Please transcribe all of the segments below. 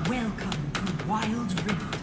Welcome to Wild Rift.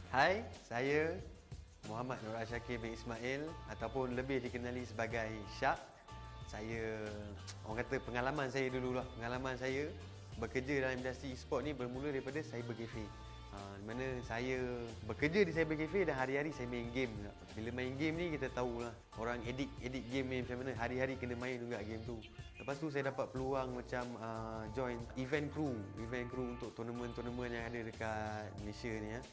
Hai, saya Muhammad Nur Syakir bin Ismail ataupun lebih dikenali sebagai Syak. Saya, orang kata pengalaman saya dululah. Pengalaman saya bekerja dalam industri e-sport ni bermula daripada cyber cafe. Di mana saya bekerja di cyber cafe dan hari-hari saya main game. Bila main game ni kita tahulah orang edit game ni macam mana, hari-hari kena main juga game tu. Lepas tu saya dapat peluang macam join event crew untuk tournament-tournament yang ada dekat Malaysia ni ya.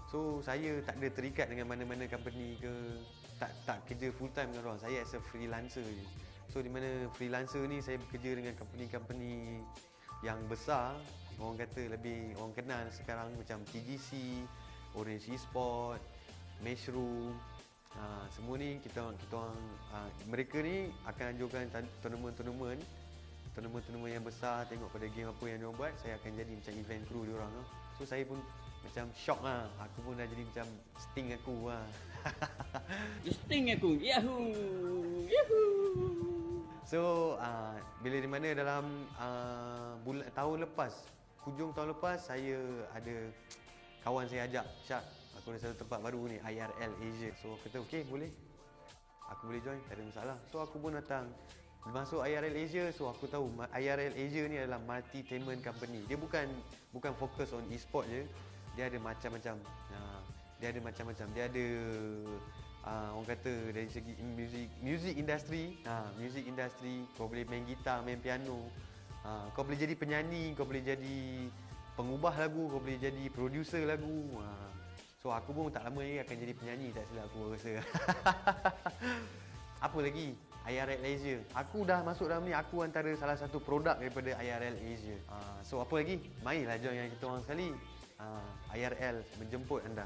So saya tak ada terikat dengan mana-mana company ke, tak kerja full time dengan orang. Saya as a freelancer je. So di mana freelancer ni saya bekerja dengan company-company yang besar, orang kata lebih orang kenal sekarang macam TGC, Odysseys Esport, Mushroom. Semua ni kita orang mereka ni akan anjurkan tournament yang besar, tengok pada game apa yang dia buat, saya akan jadi macam event crew dia orang. So saya pun macam shock lah. Aku pun dah jadi macam Sting aku lah. Sting aku, yahoo, yahoo. So bila di mana dalam tahun lepas, hujung tahun lepas, saya ada kawan saya ajak, Syak, aku ada satu tempat baru ni, IRL Asia. So aku kata okey, boleh, aku boleh join, tak ada masalah. So aku pun datang masuk IRL Asia. So aku tahu IRL Asia ni adalah multi-tainment company. Dia bukan fokus on e-sport je. Dia ada macam-macam. Dia ada orang kata dari segi music industry. Music industry, kau boleh main gitar, main piano. Kau boleh jadi penyanyi, kau boleh jadi pengubah lagu, kau boleh jadi producer lagu. So aku pun tak lama lagi akan jadi penyanyi, tak silap aku rasa. Apa lagi? IRL Asia. Aku dah masuk dalam ni, aku antara salah satu produk daripada IRL Asia. So apa lagi? Marilah join yang kita orang sekali. IRL menjemput anda.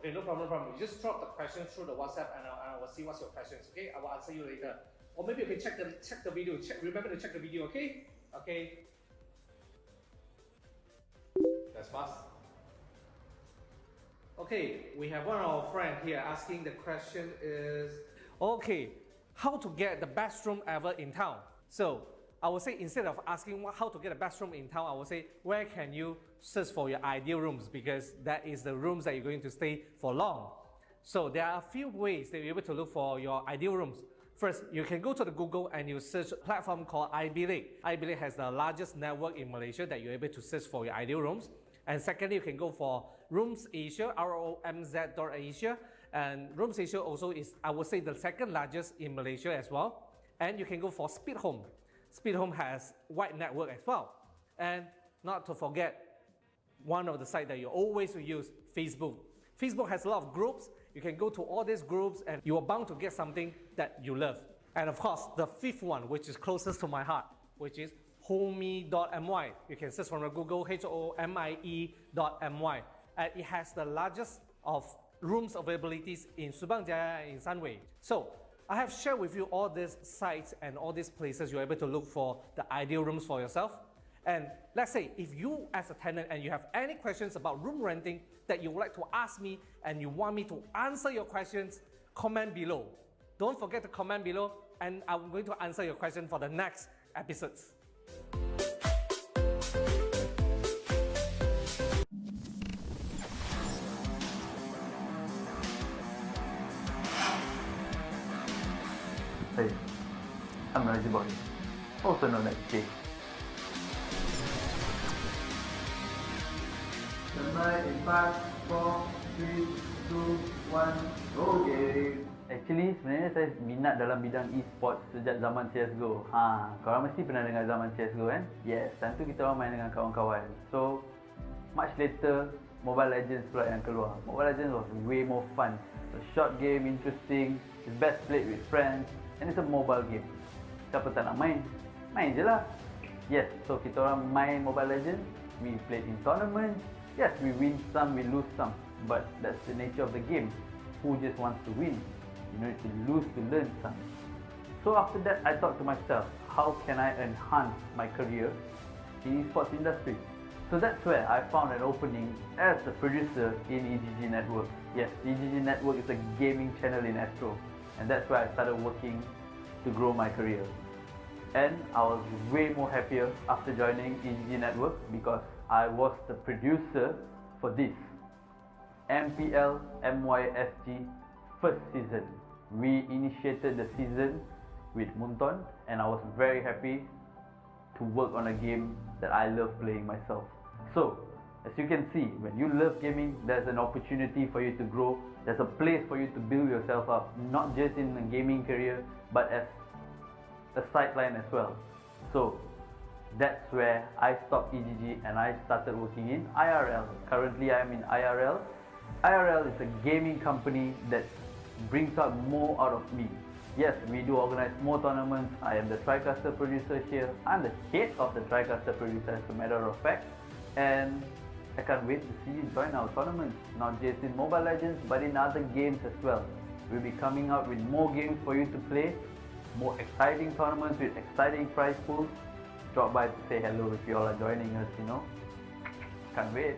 Okay, no problem. You just drop the question through the WhatsApp and I will see what's your questions, okay? I will answer you later. Or maybe you can check the video. Remember to check the video, okay? Okay. That's fast. Okay, we have one of our friends here asking the question is, okay, how to get the best room ever in town? So, I would say instead of asking how to get the best room in town, I would say where can you search for your ideal rooms, because that is the rooms that you're going to stay for long. So there are a few ways that you're able to look for your ideal rooms. First, you can go to the Google and you search a platform called 𝐼𝐵Link. 𝐼𝐵Link has the largest network in Malaysia that you're able to search for your ideal rooms. And secondly, you can go for Rooms Asia, ROMZ.Asia. And Rooms Asia also is, I would say, the second largest in Malaysia as well. And you can go for Speed Home. Speed Home has wide network as well. And not to forget, one of the sites that you always will use, Facebook. Facebook has a lot of groups. You can go to all these groups and you are bound to get something that you love. And of course, the fifth one, which is closest to my heart, which is homie.my. You can search from the Google, HOMIE.my. and it has the largest of rooms availabilities in Subang Jaya and in Sunway. So I have shared with you all these sites and all these places you're able to look for the ideal rooms for yourself. And let's say if you as a tenant and you have any questions about room renting that you would like to ask me and you want me to answer your questions, comment below. Don't forget to comment below and I'm going to answer your question for the next episodes. Hey, I'm Raja Boy, also known as K. Tonight in 5, 4, 3, 2, 1, okay. Actually, sebenarnya saya minat dalam bidang e-sports sejak zaman CSGO. Korang mesti pernah dengar zaman CSGO kan? Yes, time tu kita orang main dengan kawan-kawan. So, much later, Mobile Legends pula yang keluar. Mobile Legends was way more fun. A short game, interesting, it's best played with friends, and it's a mobile game. Siapa tak nak main? Main je lah. Yes, so kita orang main Mobile Legends, we played in tournaments. Yes, we win some, we lose some, but that's the nature of the game. Who just wants to win? You need to lose to learn some. So after that, I thought to myself, how can I enhance my career in esports industry? So that's where I found an opening as a producer in eGG Network. Yes, eGG Network is a gaming channel in Astro, and that's where I started working to grow my career. And I was way more happier after joining eGG Network because I was the producer for this MPL MYSG first season. We initiated the season with Munton, and I was very happy to work on a game that I love playing myself. So, as you can see, when you love gaming, there's an opportunity for you to grow. There's a place for you to build yourself up, not just in a gaming career, but as a sideline as well. So, that's where I stopped eGG and I started working in IRL. Currently, I am in IRL. IRL is a gaming company that brings out more out of me. Yes, we do organize more tournaments. I am the TriCaster producer here. I'm the head of the TriCaster producer as a matter of fact. And I can't wait to see you join our tournaments, not just in Mobile Legends, but in other games as well. We'll be coming out with more games for you to play, more exciting tournaments with exciting prize pools. Drop by to say hello if you all are joining us, you know. Can't wait.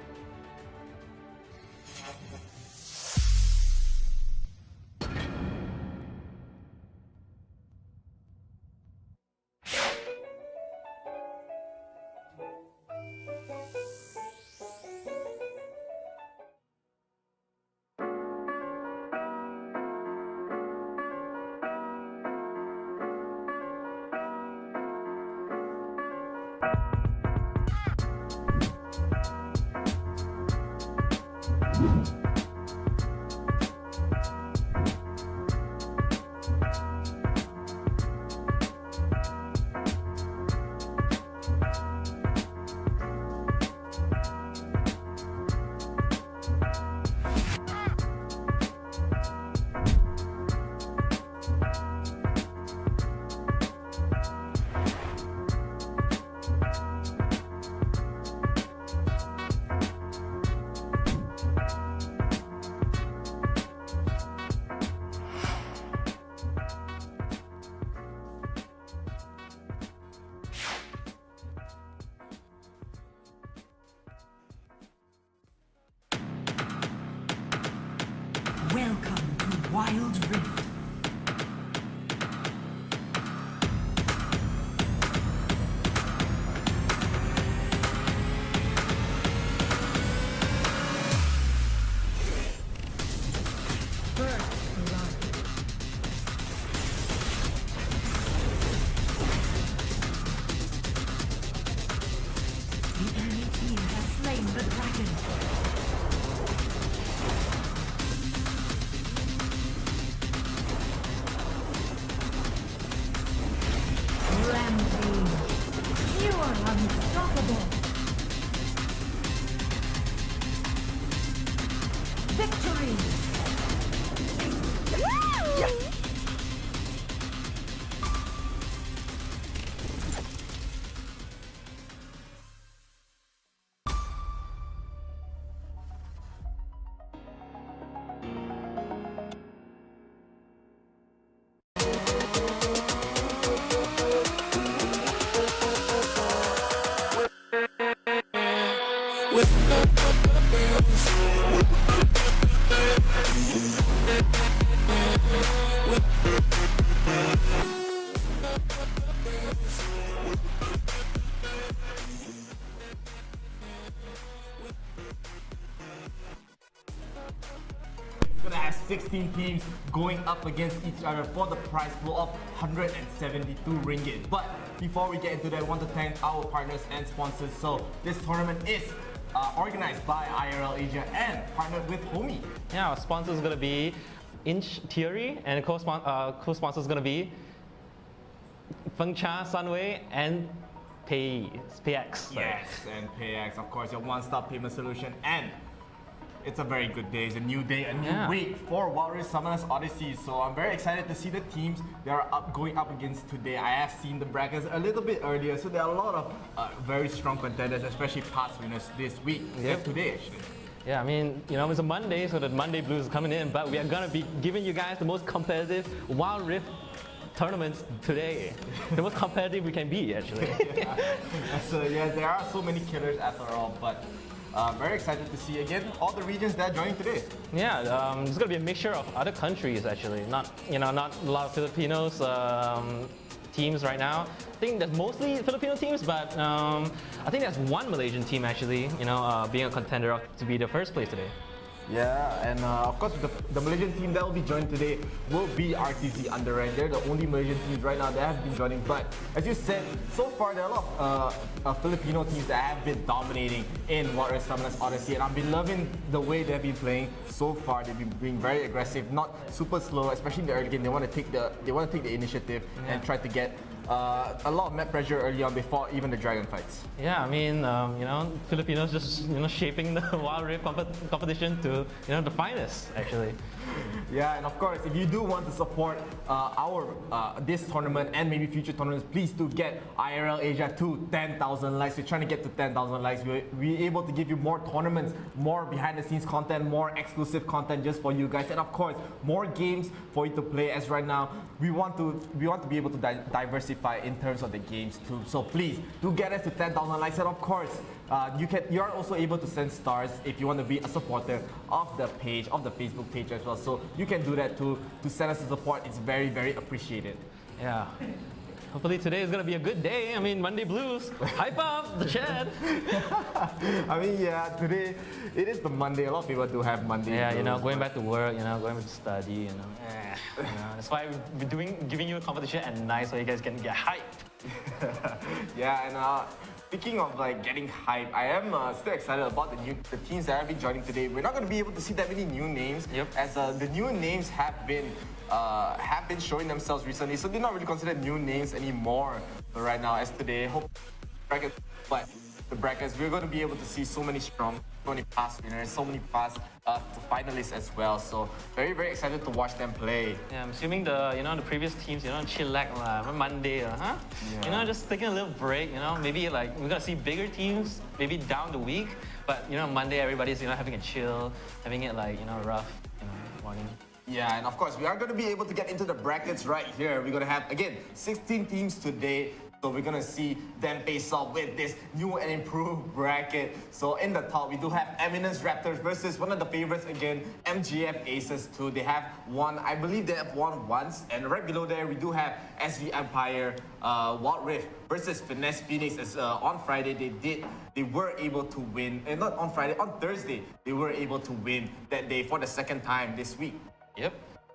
Welcome to Wild Rift. First blood. The enemy team has slain the dragon. You are unstoppable. Victory! Yes! We're gonna have 16 teams going up against each other for the prize pool of 172 ringgit. But before we get into that, I want to thank our partners and sponsors. So this tournament is organized by 𝐼𝐻𝐑𝐀𝐄𝐓𝐈𝐎𝐍 and partnered with Homie. Yeah, our sponsor is going to be Inch Theory, and co-sponsor is going to be Fengcha Sunway and PayX. Yes, and PayX, of course, your one-stop payment solution. And it's a very good day. It's a new day, a new week for 𝐷𝐿 Summoners Odysseys. So I'm very excited to see the teams they are going up against today. I have seen the brackets a little bit earlier, so there are a lot of very strong contenders, especially past winners this week. Today, actually. Yeah, I mean, you know, it's a Monday, so the Monday blues is coming in, but we are going to be giving you guys the most competitive Wild Rift tournaments today. The most competitive we can be, actually. So yeah, there are so many killers after all, but very excited to see again all the regions that are joining today. Yeah, it's going to be a mixture of other countries, actually. Not a lot of Filipinos teams right now. I think there's mostly Filipino teams, but I think there's one Malaysian team actually, being a contender to be the first place today. Yeah, and of course the Malaysian team that will be joined today will be RTZ Underrank. They're the only Malaysian teams right now that have been joining. But as you said, so far there are a lot of Filipino teams that have been dominating in 𝐷𝐿 Summoners Odyssey, and I've been loving the way they've been playing so far. They've been being very aggressive, not super slow, especially in the early game. They want to take the initiative and try to get a lot of map pressure early on before even the dragon fights. Yeah, I mean, Filipinos just shaping the Wild Rift competition to the finest actually. Yeah, and of course, if you do want to support this tournament and maybe future tournaments, please do get 𝐼𝐻𝐑𝐃𝐄𝐓𝐑𝐀 to 10,000 likes. We're trying to get to 10,000 likes. We're able to give you more tournaments, more behind-the-scenes content, more exclusive content just for you guys, and of course, more games for you to play. As right now, we want to be able to diversify in terms of the games too. So please do get us to 10,000 likes, and of course, you are also able to send stars if you want to be a supporter of the page, of the Facebook page as well. So you can do that to send us the support. It's very, very appreciated. Yeah. Hopefully today is gonna be a good day. I mean, Monday Blues, hype up the chat. I mean, yeah, today it is the Monday. A lot of people do have Monday. Yeah, blues, going back to work, going to study, That's why we're giving you a competition at night so you guys can get hyped. Yeah, and speaking of getting hype, I am still excited about the teams that have been joining today. We're not going to be able to see that many new names, as the new names have been showing themselves recently, so they're not really considered new names anymore. But right now, as today, the brackets, we're going to be able to see so many strong, so many past winners, so many past finalists as well. So very, very excited to watch them play. Yeah, I'm assuming the previous teams, chillax Monday, just taking a little break. Maybe we're gonna see bigger teams maybe down the week, but Monday everybody's having a chill, having it rough, morning. Yeah, and of course, we are going to be able to get into the brackets right here. We're going to have, again, 16 teams today. So we're going to see them face off with this new and improved bracket. So in the top, we do have Eminence Raptors versus one of the favorites again, MGF Aces 2. They have won, I believe they have won once. And right below there, we do have SV Empire, Wild Rift versus Finesse Phoenix. As on Friday, they were able to win. And not on Friday, on Thursday, they were able to win that day for the second time this week. Yep.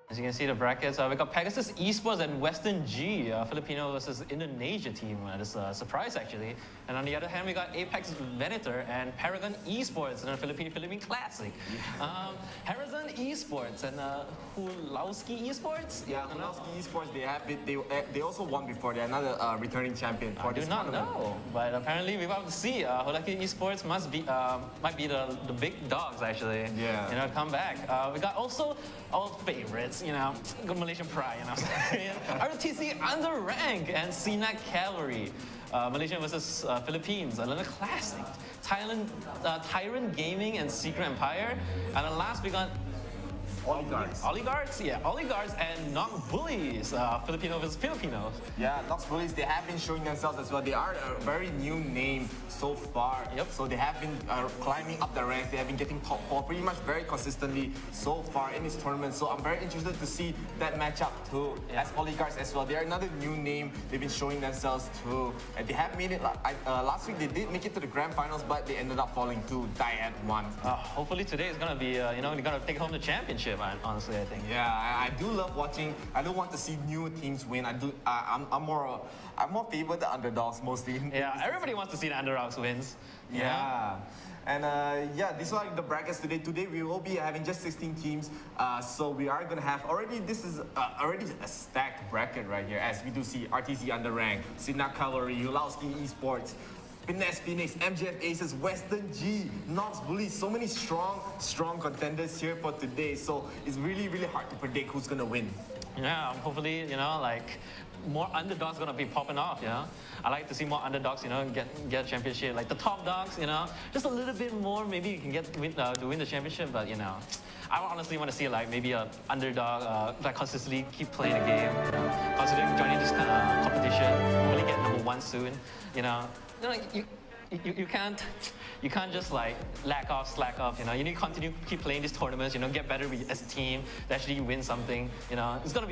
As you can see the brackets, we got Pegasus Esports and Western G, Filipino versus Indonesia team. That's a surprise actually. And on the other hand, we got Apex Venator and Paragon Esports and a Philippine Classic. Horizon Esports and 𝐷𝐿 Esports. Yeah, 𝐷𝐿 Esports. They also won before. They're another returning champion for this tournament. I do not know, but apparently we're about to see 𝐷𝐿 Esports might be the big dogs actually. Yeah. Come back. We got also our favorites. Good Malaysian pride, RTZ Underrank and CNAC Cavalry. Malaysia versus Philippines, another classic. Thailand, Tyrant Gaming and Secret Empire. And then last we got Oligarchs. Oligarchs, yeah, Oligarchs and Knock Bullies, Filipino versus Filipinos. Yeah, Knox Bullies, they have been showing themselves as well. They are a very new name so far. Yep. So they have been climbing up the ranks. They have been getting top 4 pretty much very consistently so far in this tournament. So I'm very interested to see that matchup too. Yeah. As Oligarchs as well. They're another new name. They've been showing themselves too. And they have made it, last week they did make it to the grand finals, but they ended up falling to 𝐑𝐄𝐆𝐈𝐒𝐓. Hopefully today is gonna be, they're gonna take home the championship. Honestly, I think. Yeah, I do love watching. I don't want to see new teams win. I'm more favored the underdogs mostly. Yeah, everybody wants to see the underdogs wins. you know? Yeah. And yeah, these are the brackets today. Today we will be having just 16 teams. So we are gonna have this is already a stacked bracket right here, as we do see 𝐷𝐶 underranked, Signac Cavalry, 𝐼𝐒𝐓𝑑𝐀𝐄𝐓𝐈𝐎𝐍 Esports, Finesse Phoenix, MGF Aces, Western G, Knox Bullies. So many strong contenders here for today. So it's really hard to predict who's gonna win. Yeah, hopefully, like more underdogs gonna be popping off, I like to see more underdogs, get a championship. Like the top dogs, just a little bit more, maybe you can to win the championship, but I honestly want to see like maybe an underdog like consistently keep playing the game, considering joining this kind of competition, hopefully get #1 soon, you can't just like slack off, you need to continue keep playing these tournaments, get better as a team to actually win something, it's gonna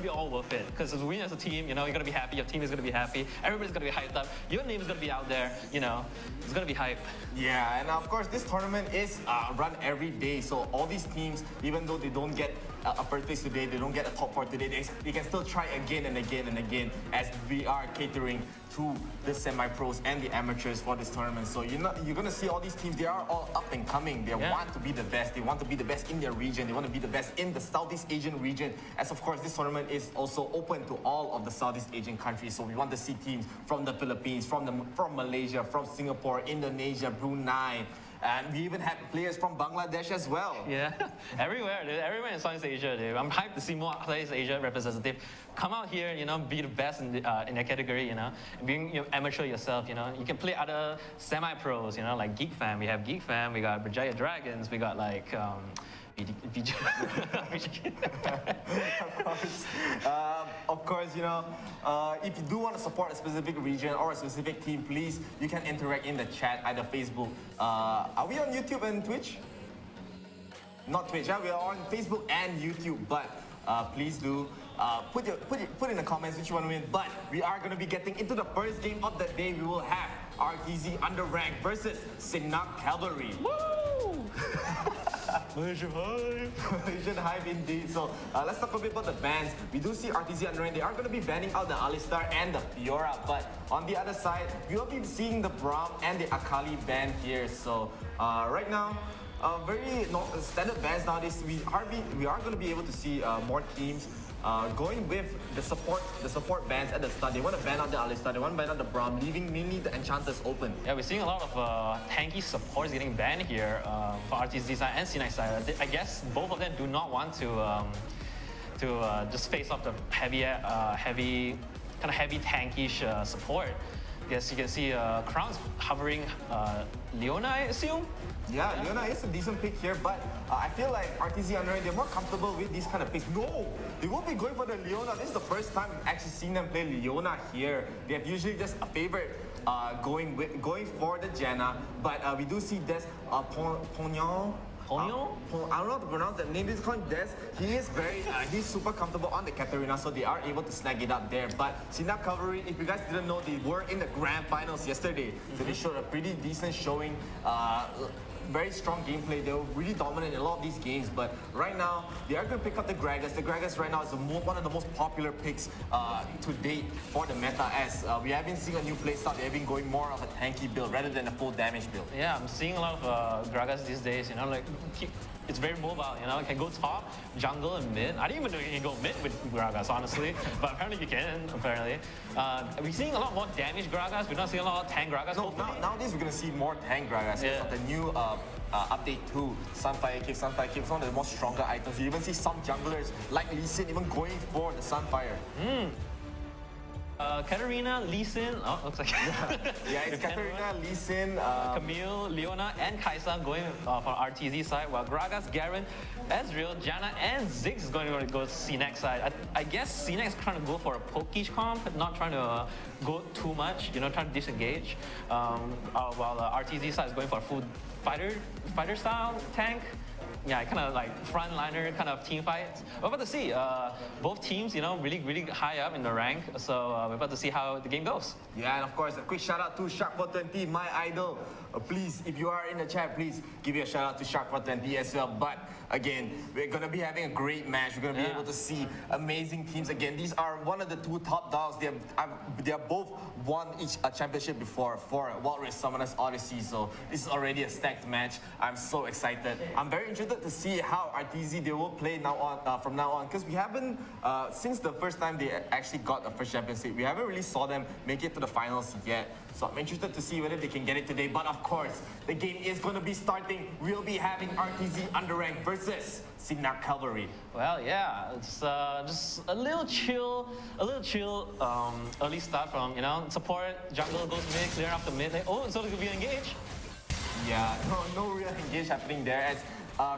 be all worth it, because as we win as a team, you're gonna be happy, your team is gonna be happy, everybody's gonna be hyped up, your name is gonna be out there, it's gonna be hype. Yeah, and of course this tournament is run every day, so all these teams, even though they don't get a first place today, they don't get a top 4 today, they can still try again and again and again, as we are catering to the semi-pros and the amateurs for this tournament. So you're gonna see all these teams, they are all up and coming. They want to be the best. They want to be the best in their region. They want to be the best in the Southeast Asian region. As of course, this tournament is also open to all of the Southeast Asian countries. So we want to see teams from the Philippines, from Malaysia, from Singapore, Indonesia, Brunei. And we even have players from Bangladesh as well. Yeah, everywhere in Southeast Asia, dude. I'm hyped to see more Southeast Asia representative come out here, be the best in their category, being amateur yourself, you can play other semi-pros, like Geek Fam. We have Geek Fam, we got Berjaya Dragons, we got like Of course, if you do want to support a specific region or a specific team, please, you can interact in the chat, either Facebook. Are we on YouTube and Twitch? Not Twitch, we are on Facebook and YouTube, but please do put in the comments which you want to win. But we are going to be getting into the first game of the day. We will have 𝐷𝐶 underranked versus Signac Cavalry. Woo! Malaysian hype indeed. So let's talk a bit about the bans. We do see 𝐷𝐶 underranked. They are going to be banning out the Alistar and the Fiora, but on the other side, we will be seeing the Braum and the Akali ban here. So right now, very standard bans nowadays. We are going to be able to see more teams going with the support bans at the start. They want to ban out the Alistar, they want to ban out the Braum, leaving mainly the enchanters open. Yeah, we're seeing a lot of tanky supports getting banned here for 𝐷𝐶 side and Signac side. I guess both of them do not want to just face off the heavy tankish support. Yes, you can see Crown's hovering Leona, I assume? Yeah, Leona is a decent pick here, but I feel like 𝐷𝐶 underranked, they're more comfortable with these kind of picks. No, they won't be going for the Leona. This is the first time we've actually seen them play Leona here. They have usually just a favorite going for the Janna, but we do see this Ponyo. I don't know how to pronounce that name. This is called Des. He is he's super comfortable on the Katarina, so they are able to snag it up there. But Signac Cavalry, if you guys didn't know, they were in the grand finals yesterday, so they showed a pretty decent showing. Very strong gameplay. They were really dominant in a lot of these games, but right now they are going to pick up the Gragas. The Gragas right now is one of the most popular picks to date for the meta, as we have been seeing a new playstyle. They have been going more of a tanky build rather than a full damage build. Yeah, I'm seeing a lot of Gragas these days, like it's very mobile, it can go top, jungle, and mid. I didn't even know you can go mid with Gragas, honestly, but apparently you can, apparently. We're seeing a lot more damage Gragas, we're not seeing a lot of tank Gragas. No, nowadays we're going to see more tank Gragas because of the new update 2, Sunfire Cape. Sunfire Cape is one of the most stronger items. You even see some junglers like Lee Sin even going for the Sunfire. Katarina, Lee Sin, oh, looks like Yeah, it's Katarina, Lee Sin, Camille, Leona, and Kaisa going for RTZ side, while Gragas, Garen, Ezreal, Janna, and Ziggs is going to go to CNEX side. I guess CNEX is trying to go for a pokish comp, not trying to go too much, you know, trying to disengage. While RTZ side is going for a full fighter style tank. Yeah, kind of like frontliner kind of team fights. We're about to see both teams, you know, really high up in the rank. So we're about to see how the game goes. Yeah, and of course, a quick shout out to Shark420, my idol. Please, if you are in the chat, please give you a shout out to Shark420 as well. But again, we're gonna be having a great match. We're gonna be able to see amazing teams again. These are one of the two top dogs. They are both won each championship before for Wild Rift Summoners Odyssey. So this is already a stacked match. I'm so excited. I'm very interested to see how RTZ they will play now on from now on, because we haven't since the first time they actually got a first championship, we haven't really saw them make it to the finals yet. So I'm interested to see whether they can get it today. But of course, the game is going to be starting. We'll be having RTZ Underrank versus 𝐑𝐄𝐆𝐈𝐒𝐓. Well, yeah, it's just a little chill early start from, you know, support, jungle goes mid, clear up the mid. Oh, so it could be engaged. Yeah, no real engage happening there as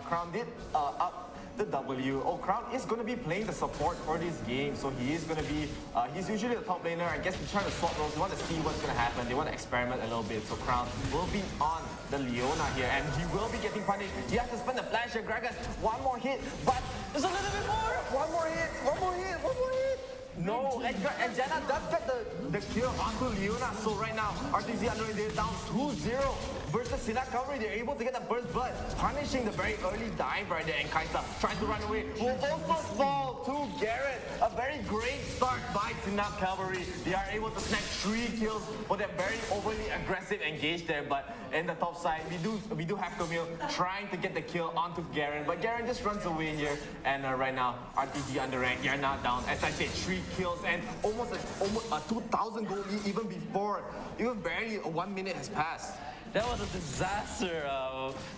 Crown did up the W. Oh, Crown is going to be playing the support for this game, so he is going to be, he's usually the top laner. I guess he's trying to swap roles. They want to see what's going to happen. They want to experiment a little bit. So Crown will be on the Leona here, and he will be getting punished. He has to spend the flash here. Gragas, one more hit, but there's a little bit more. One more hit. No, and Janna does get the kill onto Leona. So right now, RTZ Underrank, they're down 2-0 versus 𝐑𝐄𝐆𝐈𝐒𝐓. They are able to get the first blood, punishing the very early dive right there. And Kaisa trying to run away, will also fall to Garrett. A very great start by 𝐑𝐄𝐆𝐈𝐒𝐓. They are able to snag 3 kills for that very overly aggressive engage there. But in the top side, we do have Camille trying to get the kill onto Garen, but Garen just runs away here. And right now, RTZ Underrank, they are now down, as I said, 3 kills and almost a 2,000 goal lead even barely 1 minute has passed. That was a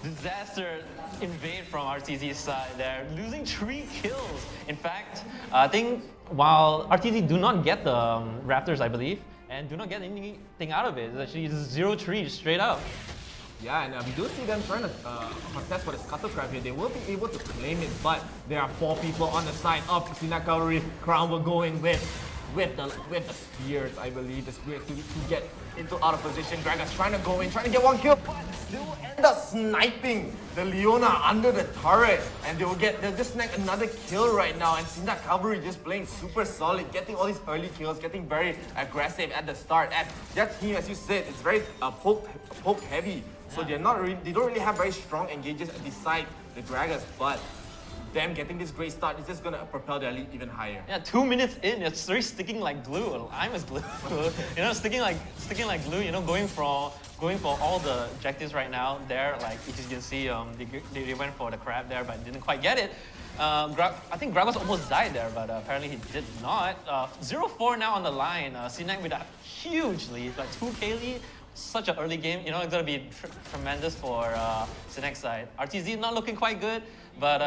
disaster invade from RTZ's side there, losing 3 kills. In fact, I think while RTZ do not get the Raptors, I believe, and do not get anything out of it, it's actually 0-3 straight up. Yeah, and we do see them trying to contest for the Scuttlecraft here. They will be able to claim it, but there are 4 people on the side of 𝐑𝐄𝐆𝐈𝐒𝐓. Crown will go in with the spears, I believe, the spears to get into out of position. Gragas trying to go in, trying to get 1 kill, but they will end up sniping the Leona under the turret, and they'll just snag another kill right now. And 𝐑𝐄𝐆𝐈𝐒𝐓 just playing super solid, getting all these early kills, getting very aggressive at the start. And their team, as you said, it's very poke heavy. So they don't really have very strong engages beside the Gragas, but them getting this great start is just gonna propel their lead even higher. Yeah, 2 minutes in, it's really sticking like glue. I'm as glue. You know, sticking like glue. You know, going for all the objectives right now. There, like you can see, they went for the crab there, but didn't quite get it. I think Gragas almost died there, but apparently he did not. 0-4 now on the line. CNEX with a huge lead, like 2K lead. Such an early game, you know, it's gonna be tremendous for CNEX side. RTZ not looking quite good, but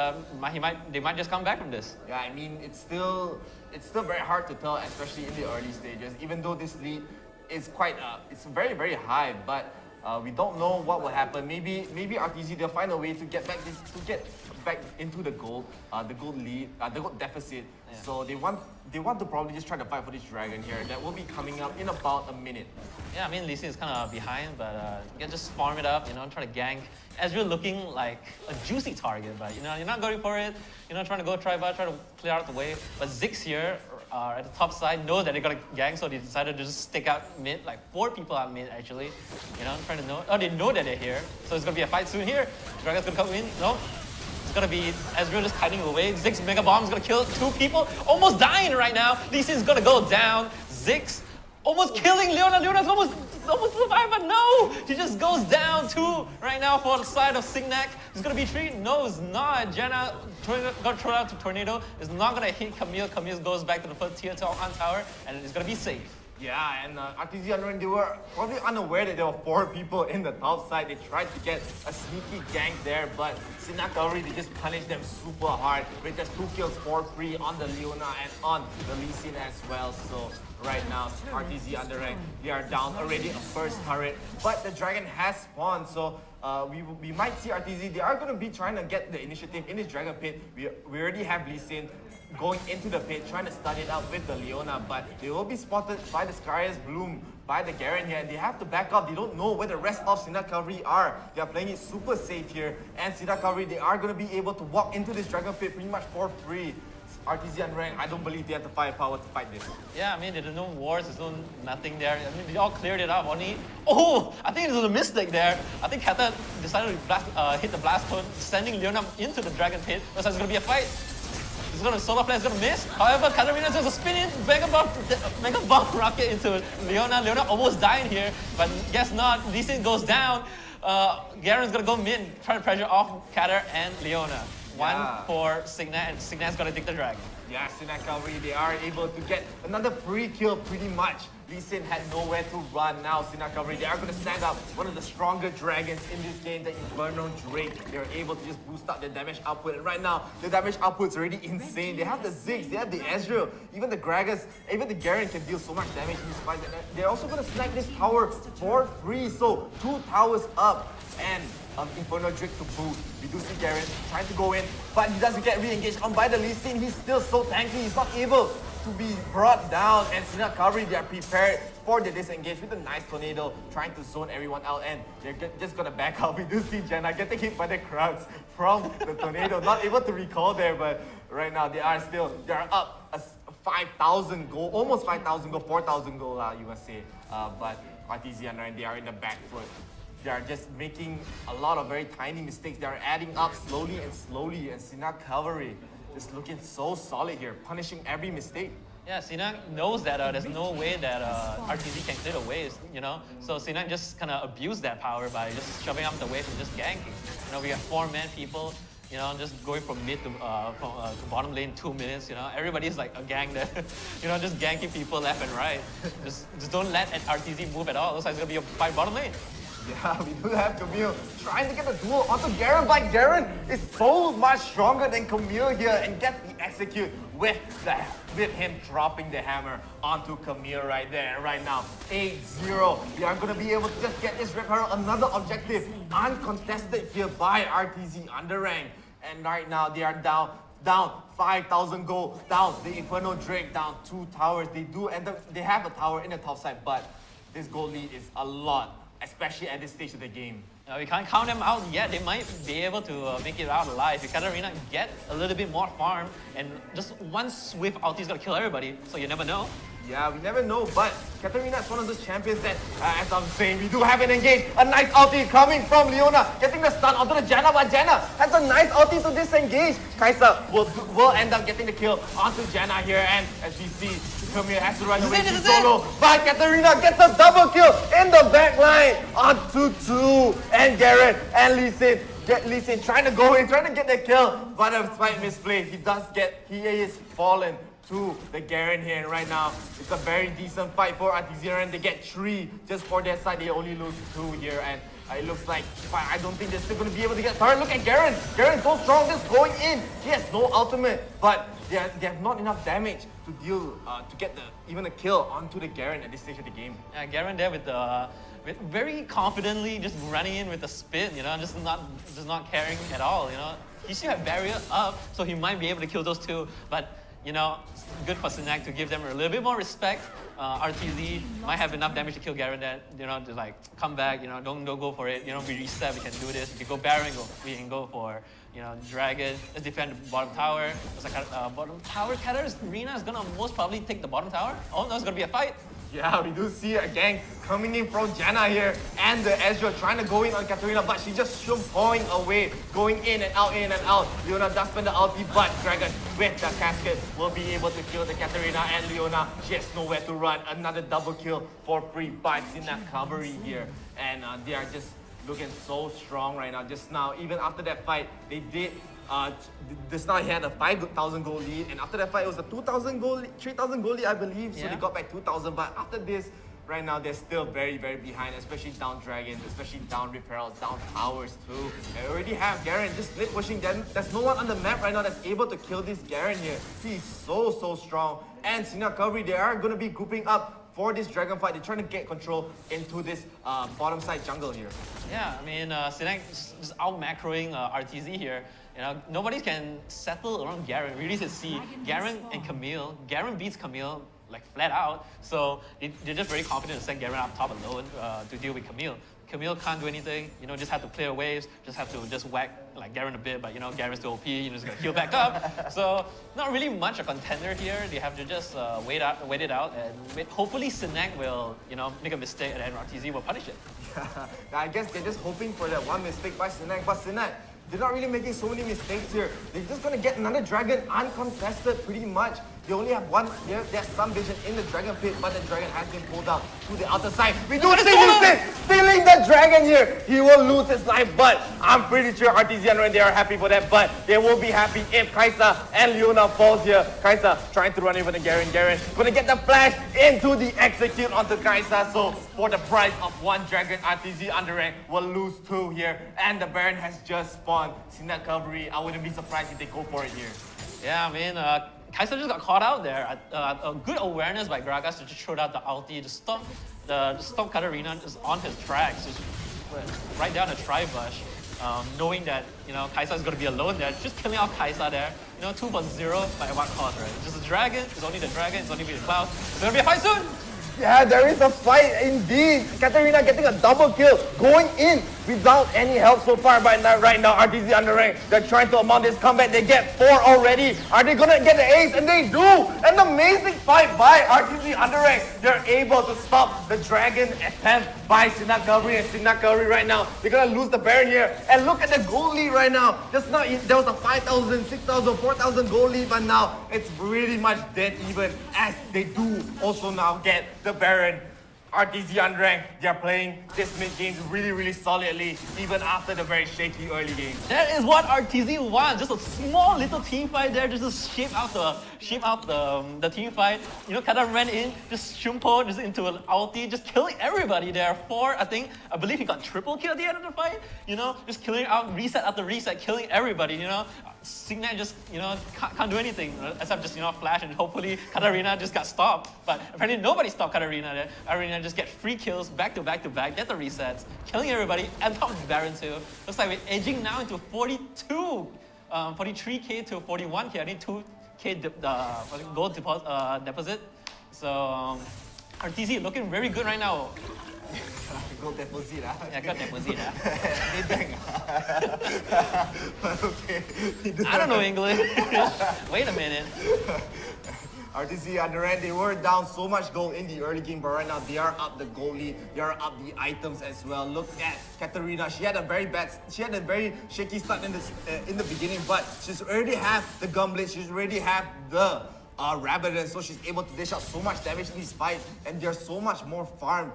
they might just come back from this. Yeah, I mean, it's still very hard to tell, especially in the early stages. Even though this lead is quite it's very, very high, but we don't know what will happen. Maybe RTZ, they'll find a way to get back into the gold lead, the gold deficit. Yeah. So they want to probably just try to fight for this dragon here. That will be coming up in about a minute. Yeah, I mean, Lee Sin is kind of behind, but you can just farm it up, you know, try to gank. Ezreal looking like a juicy target, but you know, you're not going for it. You're not trying to go try to clear out the way. But Ziggs here at the top side knows that they're gonna gank, so they decided to just stick out mid, like 4 people out mid actually. You know, trying to know. Oh, they know that they're here, so it's gonna be a fight soon here. Dragon's gonna come in. No. It's gonna be Ezreal just hiding away. Ziggs Mega Bomb is gonna kill 2 people, almost dying right now. Lee Sin's gonna go down. Ziggs almost killing Leona. Leona's almost survived, but no! He just goes down 2 right now for the side of CNEX. It's gonna be 3. No, it's not. Janna got thrown out to Tornado. It's not gonna hit Camille. Camille goes back to the first tier on tower, and it's gonna be safe. Yeah, and 𝐷𝐿 Undering, they were probably unaware that there were 4 people in the top side. They tried to get a sneaky gank there, but 𝐷𝐿, they just punished them super hard with just 2 kills for free on the Leona and on the Lee Sin as well. So right now, 𝐷𝐿 Undering, they are down already a first turret, but the dragon has spawned. So we might see 𝐷𝐿, they are going to be trying to get the initiative in this dragon pit. We already have Lee Sin going into the pit, trying to stun it out with the Leona, but they will be spotted by the Scarius Bloom, by the Garen here, and they have to back up. They don't know where the rest of 𝐷𝐿 are. They are playing it super safe here, and 𝐷𝐿, they are going to be able to walk into this dragon pit pretty much for free. 𝐷𝐿 Undering, I don't believe they have the firepower to fight this. Yeah, I mean, there's no wars, there's no nothing there. I mean, they all cleared it up. Only, oh, I think it was a mistake there. I think Kata decided to hit the blast cone, sending Leona into the dragon pit. Looks like it's going to be a fight. It's going to solar flare, it's going to miss. However, Katarina's just a spin in, mega bomb rocket into Leona. Leona almost dying here, but guess not. Lee Sin goes down. Garen's going to go mid, try to pressure off Katar and Leona. One for Signa, and Signa's going to take the dragon. Yeah, 𝐷𝐿, they are able to get another free kill pretty much. Lee Sin had nowhere to run. Now 𝐷𝐿, they are going to stand up one of the stronger dragons in this game, the Inferno Drake. They're able to just boost up their damage output, and right now the damage output's already insane. They have the Ziggs, they have the Ezreal, even the Gragas, even the Garen can deal so much damage in this fight. They're also going to snag this tower for free, so 2 towers up and Inferno Drake to boot. We do see Garen trying to go in, but he doesn't get re-engaged on by the Lee Sin. He's still so tanky, he's not able to be brought down, and 𝐷𝐿, they are prepared for the disengage with a nice tornado, trying to zone everyone out, and they're just gonna back up. We do see Janna getting hit by the crowds from the tornado, not able to recall there, but right now they are up a 5,000 gold, almost 5,000 gold, 4,000 gold, you must say. But 𝐷𝐿, they are in the back foot. They are just making a lot of very tiny mistakes. They are adding up slowly, and 𝐷𝐿 just looking so solid here, punishing every mistake. Yeah, Sinak knows that there's no way that 𝐷𝐿 can clear the waves, you know? So Sinak just kind of abused that power by just shoving up the wave and just ganking. You know, we got 4-man people, you know, just going from mid to bottom lane 2 minutes, you know? Everybody's like a gang there, you know, just ganking people left and right. Just don't let 𝐷𝐿 move at all. Looks like it's going to be a fight bottom lane. Yeah, we do have Camille trying to get the duel onto Garen, but Garen is so much stronger than Camille here and gets the execute with him dropping the hammer onto Camille right there. And right now, 8-0. We are going to be able to just get this Red Herald another objective uncontested here by 𝐷𝐿 Undering. And right now, they are down 5,000 gold, down the Inferno Drake, down 2 towers. They have a tower in the top side, but this gold lead is a lot, especially at this stage of the game. We can't count them out yet. They might be able to make it out alive. If Katarina get a little bit more farm, and just one swift ulti is going to kill everybody, so you never know. Yeah, we never know, but Katarina is one of those champions that, as I'm saying, we do have an engage. A nice ulti coming from Leona, getting the stun onto the Janna, but Janna has a nice ulti to disengage. Kai'Sa will end up getting the kill onto Janna here, and as we see, Camille has to run away to solo, but Katarina gets a double kill in the back line onto 2, and Garen and Lee Sin. Lee Sin trying to go in, trying to get the kill, but a slight misplay. He is fallen to the Garen here, and right now it's a very decent fight for 𝐷𝐿, and they get 3 just for their side. They only lose 2 here, and it looks like I don't think they're still going to be able to get started. Look at Garen. Garen's so strong, just going in. He has no ultimate, but they have not enough damage to deal to get even a kill onto the Garen at this stage of the game. Yeah, Garen there with very confidently just running in with a spin, you know, just not caring at all, you know. He should have barrier up, so he might be able to kill those 2, but you know, good for Sinak to give them a little bit more respect. 𝐷𝐿 might have enough damage to kill Garen that, you know, to like, come back, you know, don't go for it. You know, we reset, we can do this. If you go Baron, we can go for, you know, Dragon. Let's defend the bottom tower. It's like bottom tower. Katar's Rina is gonna most probably take the bottom tower. Oh no, it's gonna be a fight. Yeah, we do see a gang coming in from Janna here, and the Ezreal trying to go in on Katarina, but she just shumpoing away, going in and out, in and out. Leona does spend the ulti, but Dragon with the casket will be able to kill the Katarina, and Leona, she has nowhere to run. Another double kill for free by 𝐷𝐿 here, and they are just looking so strong right now. Just now, even after that fight, they did. Just now he had a 5,000 goal lead, and after that fight it was a 2,000 goal, 3,000 goal lead, I believe. So they got back 2,000. But after this, right now they're still very, very behind, especially down dragons, especially down Rip Heralds, down towers too. They already have Garen just split pushing them. There's no one on the map right now that's able to kill this Garen here. He's so strong. And 𝐑𝐄𝐆𝐈𝐒𝐍, they are going to be grouping up for this dragon fight. They're trying to get control into this bottom side jungle here. Yeah, I mean, 𝐷𝐄𝐈𝐍 just out-macroing 𝐷𝐿 here. You know, nobody can settle around Garen. Really to see Garen and 𝐸𝐈𝐿. Garen beats 𝐸𝐸𝐿 like flat out. So they're just very confident to send Garen up top alone to deal with 𝐸𝐸𝐿. 𝐸𝐸𝐿 can't do anything, you know, just have to clear waves, just have to just whack like Garen a bit, but you know, Garen's still OP, you know, just gonna heal back up. So not really much a contender here. They have to just wait it out, and hopefully 𝐷𝐿 will, you know, make a mistake and then 𝐷𝐿 will punish it. Yeah, I guess they're just hoping for that one mistake by 𝐷𝐿, but 𝐷𝐿, they're not really making so many mistakes here. They're just gonna get another dragon uncontested pretty much. They only have one, there's some vision in the dragon pit, but the dragon has been pulled out to the outer side. We do see him stealing the dragon here. He will lose his life, but I'm pretty sure 𝐷𝐿 and they are happy for that, but they will be happy if 𝐿𝐿 and Leona falls here. 𝐿𝐿 trying to run over the Garen. Garen gonna get the flash into the execute onto 𝐿𝐿, so for the price of one dragon, 𝐷𝐿 underrank will lose 2 here, and the Baron has just spawned. 𝐷𝐿𝐿, I wouldn't be surprised if they go for it here. Yeah, I mean, 𝐿𝐿 just got caught out there. A good awareness by Gragas to just throw out the ulti to stop Katarina just on his tracks, just right down the tri-bush, knowing that, you know, 𝐿𝐿 is going to be alone there, just killing out 𝐿𝐿 there. You know, 2 for 0 by what cost, right? Just a dragon, it's only the dragon, it's only the cloud. It's going to be a fight soon! Yeah, there is a fight indeed. Katarina getting a double kill, going in without any help so far. But right now, 𝐷𝐿 underrank. They're trying to mount this comeback. They get 4 already. Are they gonna get the ace? And they do. An amazing fight by 𝐷𝐿 underrank. They're able to stop the dragon attempt by 𝐷𝐿𝐿, and 𝐷𝐿𝐿 right now, they're gonna lose the Baron here. And look at the goal lead right now. Just now, there was a 5,000, 6,000, 4,000 goal lead, but now it's really much dead even, as they do also now get the Baron. 𝐷𝐿 unranked, they're playing this mid-game really solidly, even after the very shaky early game. That is what 𝐷𝐿 wants. Just a small little team fight there, just to shape out the team fight. You know, Katar ran in, just Shumpo just into an ulti, just killing everybody there. I believe he got triple kill at the end of the fight. You know, just killing out reset after reset, killing everybody. You know, 𝐷𝐿 just, you know, can't do anything except just, you know, flash, and hopefully Katarina just got stopped. But apparently nobody stopped Katarina there. Katarina just get free kills back to back, get the resets, killing everybody, and top of Baron too. Looks like we're edging now into 43k to 41k. I need 2k gold deposit. So 𝐷𝐿 looking very good right now. Gold deposit, Yeah, gold deposit. Maybank. Okay. I don't know English. Wait a minute. 𝐷𝐿 underrank, they were down so much gold in the early game, but right now they are up the goal lead, they are up the items as well. Look at Katarina, she had a very shaky start in the beginning, but she's already have the Gunblade, she's already have the Rabadon, so she's able to dish out so much damage in these fights, and there's so much more farm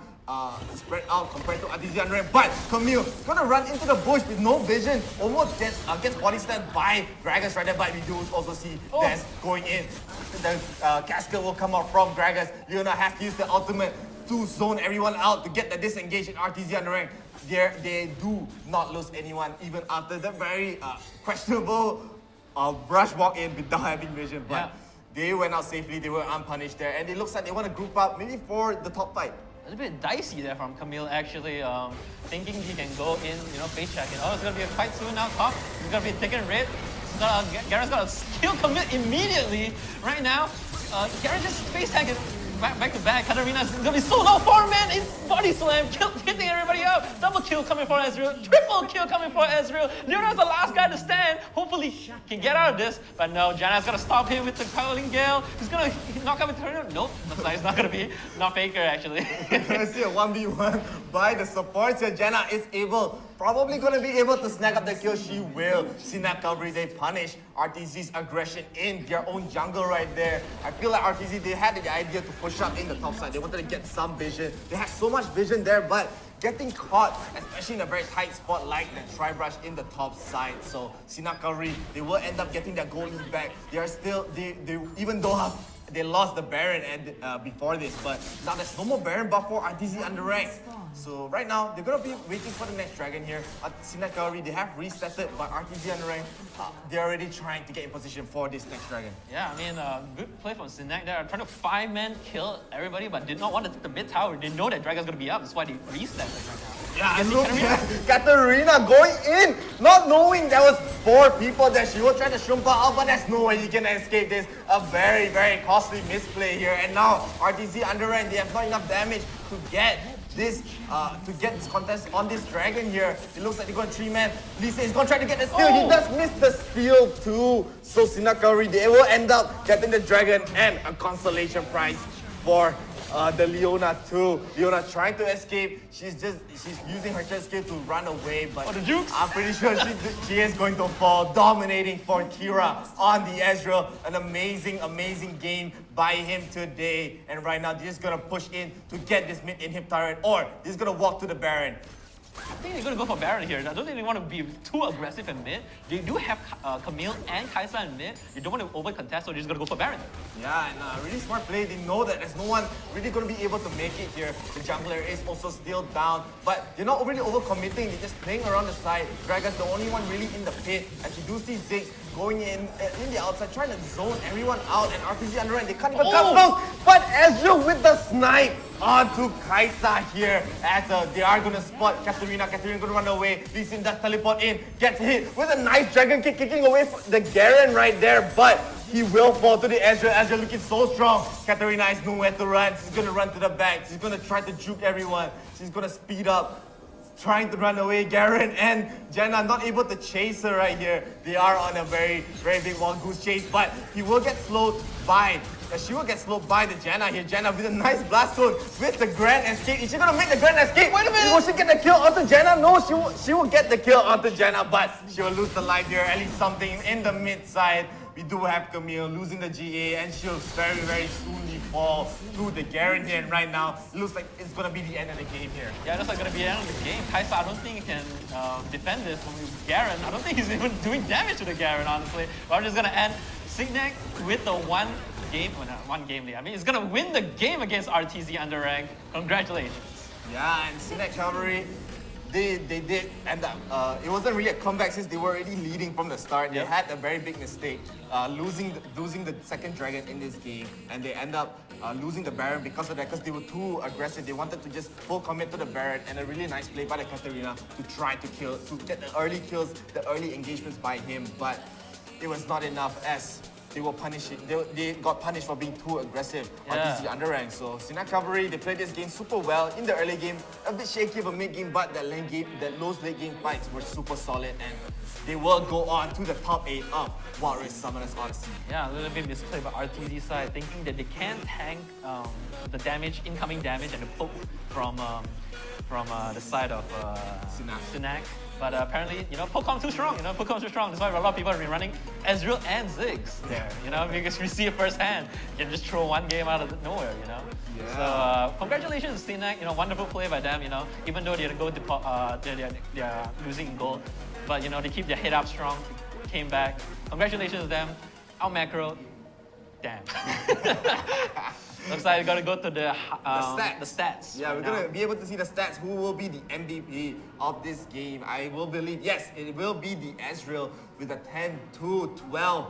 spread out compared to 𝐷𝐿 underrank. But 𝐸𝐸𝐿 gonna run into the bush with no vision, almost gets body slammed by Gragas right there, but we do also see Des going in. The cascade will come out from Gragas. Leona has to use the ultimate to zone everyone out to get the disengage in 𝐷𝐿 underrank. They do not lose anyone even after the very questionable brush walk in without having vision. But they went out safely, they were unpunished there, and it looks like they want to group up maybe for the top fight. A little bit dicey there from 𝐸𝐸𝐿 actually, thinking he can go in, you know, face check. Oh, it's gonna be a fight soon now, top. He's gonna be taking red. Garen's gonna kill 𝐸𝐸𝐿 immediately right now. Garen just face tagging back to back. Katarina's gonna be so low. 4-man in body slam, hitting everybody up. Double kill coming for 𝐿𝐿. Triple kill coming for 𝐿𝐿. Leona's the last guy to stand. Hopefully he can get out of this. But no, Janna's gonna stop him with the Howling Gale. He's gonna knock out the turn. Nope, looks like it's not gonna be. Not Faker actually. Let's see a 1v1 by the supports here. Janna is probably gonna be able to snag up the kill. She will. 𝐷𝐿𝐿, they punish 𝐷𝐿's aggression in their own jungle right there. I feel like 𝐷𝐿, they had the idea to push up in the top side. They wanted to get some vision. They had so much vision there, but getting caught, especially in a very tight spot like the Tri-Brush in the top side. So 𝐑𝐶, they will end up getting their goal lead back. They are still, they even though they lost the Baron before this, but now there's no more Baron buff for 𝐷𝐶 underrank. So right now, they're gonna be waiting for the next dragon here. 𝐶𝐶, they have reset it, but 𝐷𝐶 underrank, they're already trying to get in position for this next dragon. Yeah, I mean, good play from 𝐶𝐶 there. Trying to 5-man kill everybody, but did not want to take the mid tower. They know that dragon's gonna be up, that's why they reset it right now. Yeah, and look at Katarina going in, not knowing there was 4 people there. She will try to shumpa out, but there's no way you can escape this. A very, very costly misplay here. And now 𝐷𝐶 underrank, they have not enough damage to get this contest on this dragon here. It looks like they're going 3-man. Lisa is going to try to get the steal. He does miss the steal too. So 𝐶𝐶, they will end up getting the dragon and a consolation prize for the Leona too. Leona trying to escape. She's using her jet skill to run away, but the jukes. I'm pretty sure she is going to fall, dominating for Kira on the Ezreal. An amazing game by him today. And right now, they're just gonna push in to get this mid inhib turret, or they're just gonna walk to the Baron. I think they're going to go for Baron here. I don't think they want to be too aggressive in mid. They do have Camille and 𝐿 in mid. You don't want to over-contest, so they're just going to go for Baron. Yeah, and really smart play. They know that there's no one really going to be able to make it here. The jungler is also still down, but they're not really over-committing. They're just playing around the side. Dragon's the only one really in the pit. And you do see Ziggs going in the outside, trying to zone everyone out, and 𝐷𝐶 underrank. They can't even come close, but Ezreal with the snipe onto 𝐿 here, as they are going to spot Katarina. Katarina going to run away. Lee Sin does teleport in, gets hit with a nice dragon kick, kicking away from the Garen right there, but he will fall to the Ezreal. Ezreal looking so strong. Katarina is nowhere to run. She's going to run to the back. She's going to try to juke everyone. She's going to speed up, trying to run away. Garen and Janna not able to chase her right here. They are on a very big wild goose chase, but he will get slowed by. She will get slowed by the Janna here. Janna with a nice blast zone with the grand escape. Is she gonna make the grand escape? Wait a minute! Will she get the kill onto Janna? No, she will get the kill onto Janna, but she will lose the life here. At least something in the mid side. We do have Camille losing the GA, and she'll very soonly fall to the Garen here. And right now, it looks like it's gonna be the end of the game here. Yeah, it looks like going to be the end of the game. 𝐿, I don't think he can defend this from Garen. I don't think he's even doing damage to the Garen, honestly. But I'm just going to end 𝐶𝐶 with the one game lead. I mean, he's going to win the game against 𝐷𝐶 underrank. Congratulations. Yeah, and 𝐶𝐶 Cavalry, they did end up, it wasn't really a comeback since they were already leading from the start. They had a very big mistake, losing the second dragon in this game, and they end up losing the Baron because of that, because they were too aggressive. They wanted to just full commit to the Baron, and a really nice play by the Katarina to try to get the early kills, the early engagements by him, but it was not enough as they were punished. They got punished for being too aggressive on 𝐷𝐶 underrank. So 𝐶𝐶 Cavalry, they played this game super well in the early game, a bit shaky of a mid game, but that late game fights were super solid, and they will go on to the top 8 of Wild Rift Summoners Odyssey. Yeah, a little bit misplay by 𝐷𝐶 side, thinking that they can tank the damage, incoming damage, and the poke from the side of 𝐶𝐶. But apparently, Pokemon too strong, Pokemon's too strong. That's why a lot of people have been running Ezreal and Ziggs there, because we see it firsthand. You can just throw one game out of nowhere, Yeah. So congratulations, 𝐶𝐶, wonderful play by them, even though they're losing in gold. But, they keep their head up strong, came back. Congratulations to them. Our macro, damn. Looks like we're gonna go to the stats. Yeah, we're gonna be able to see the stats. Who will be the MVP of this game? I will believe, yes, it will be the Ezreal with a 10-12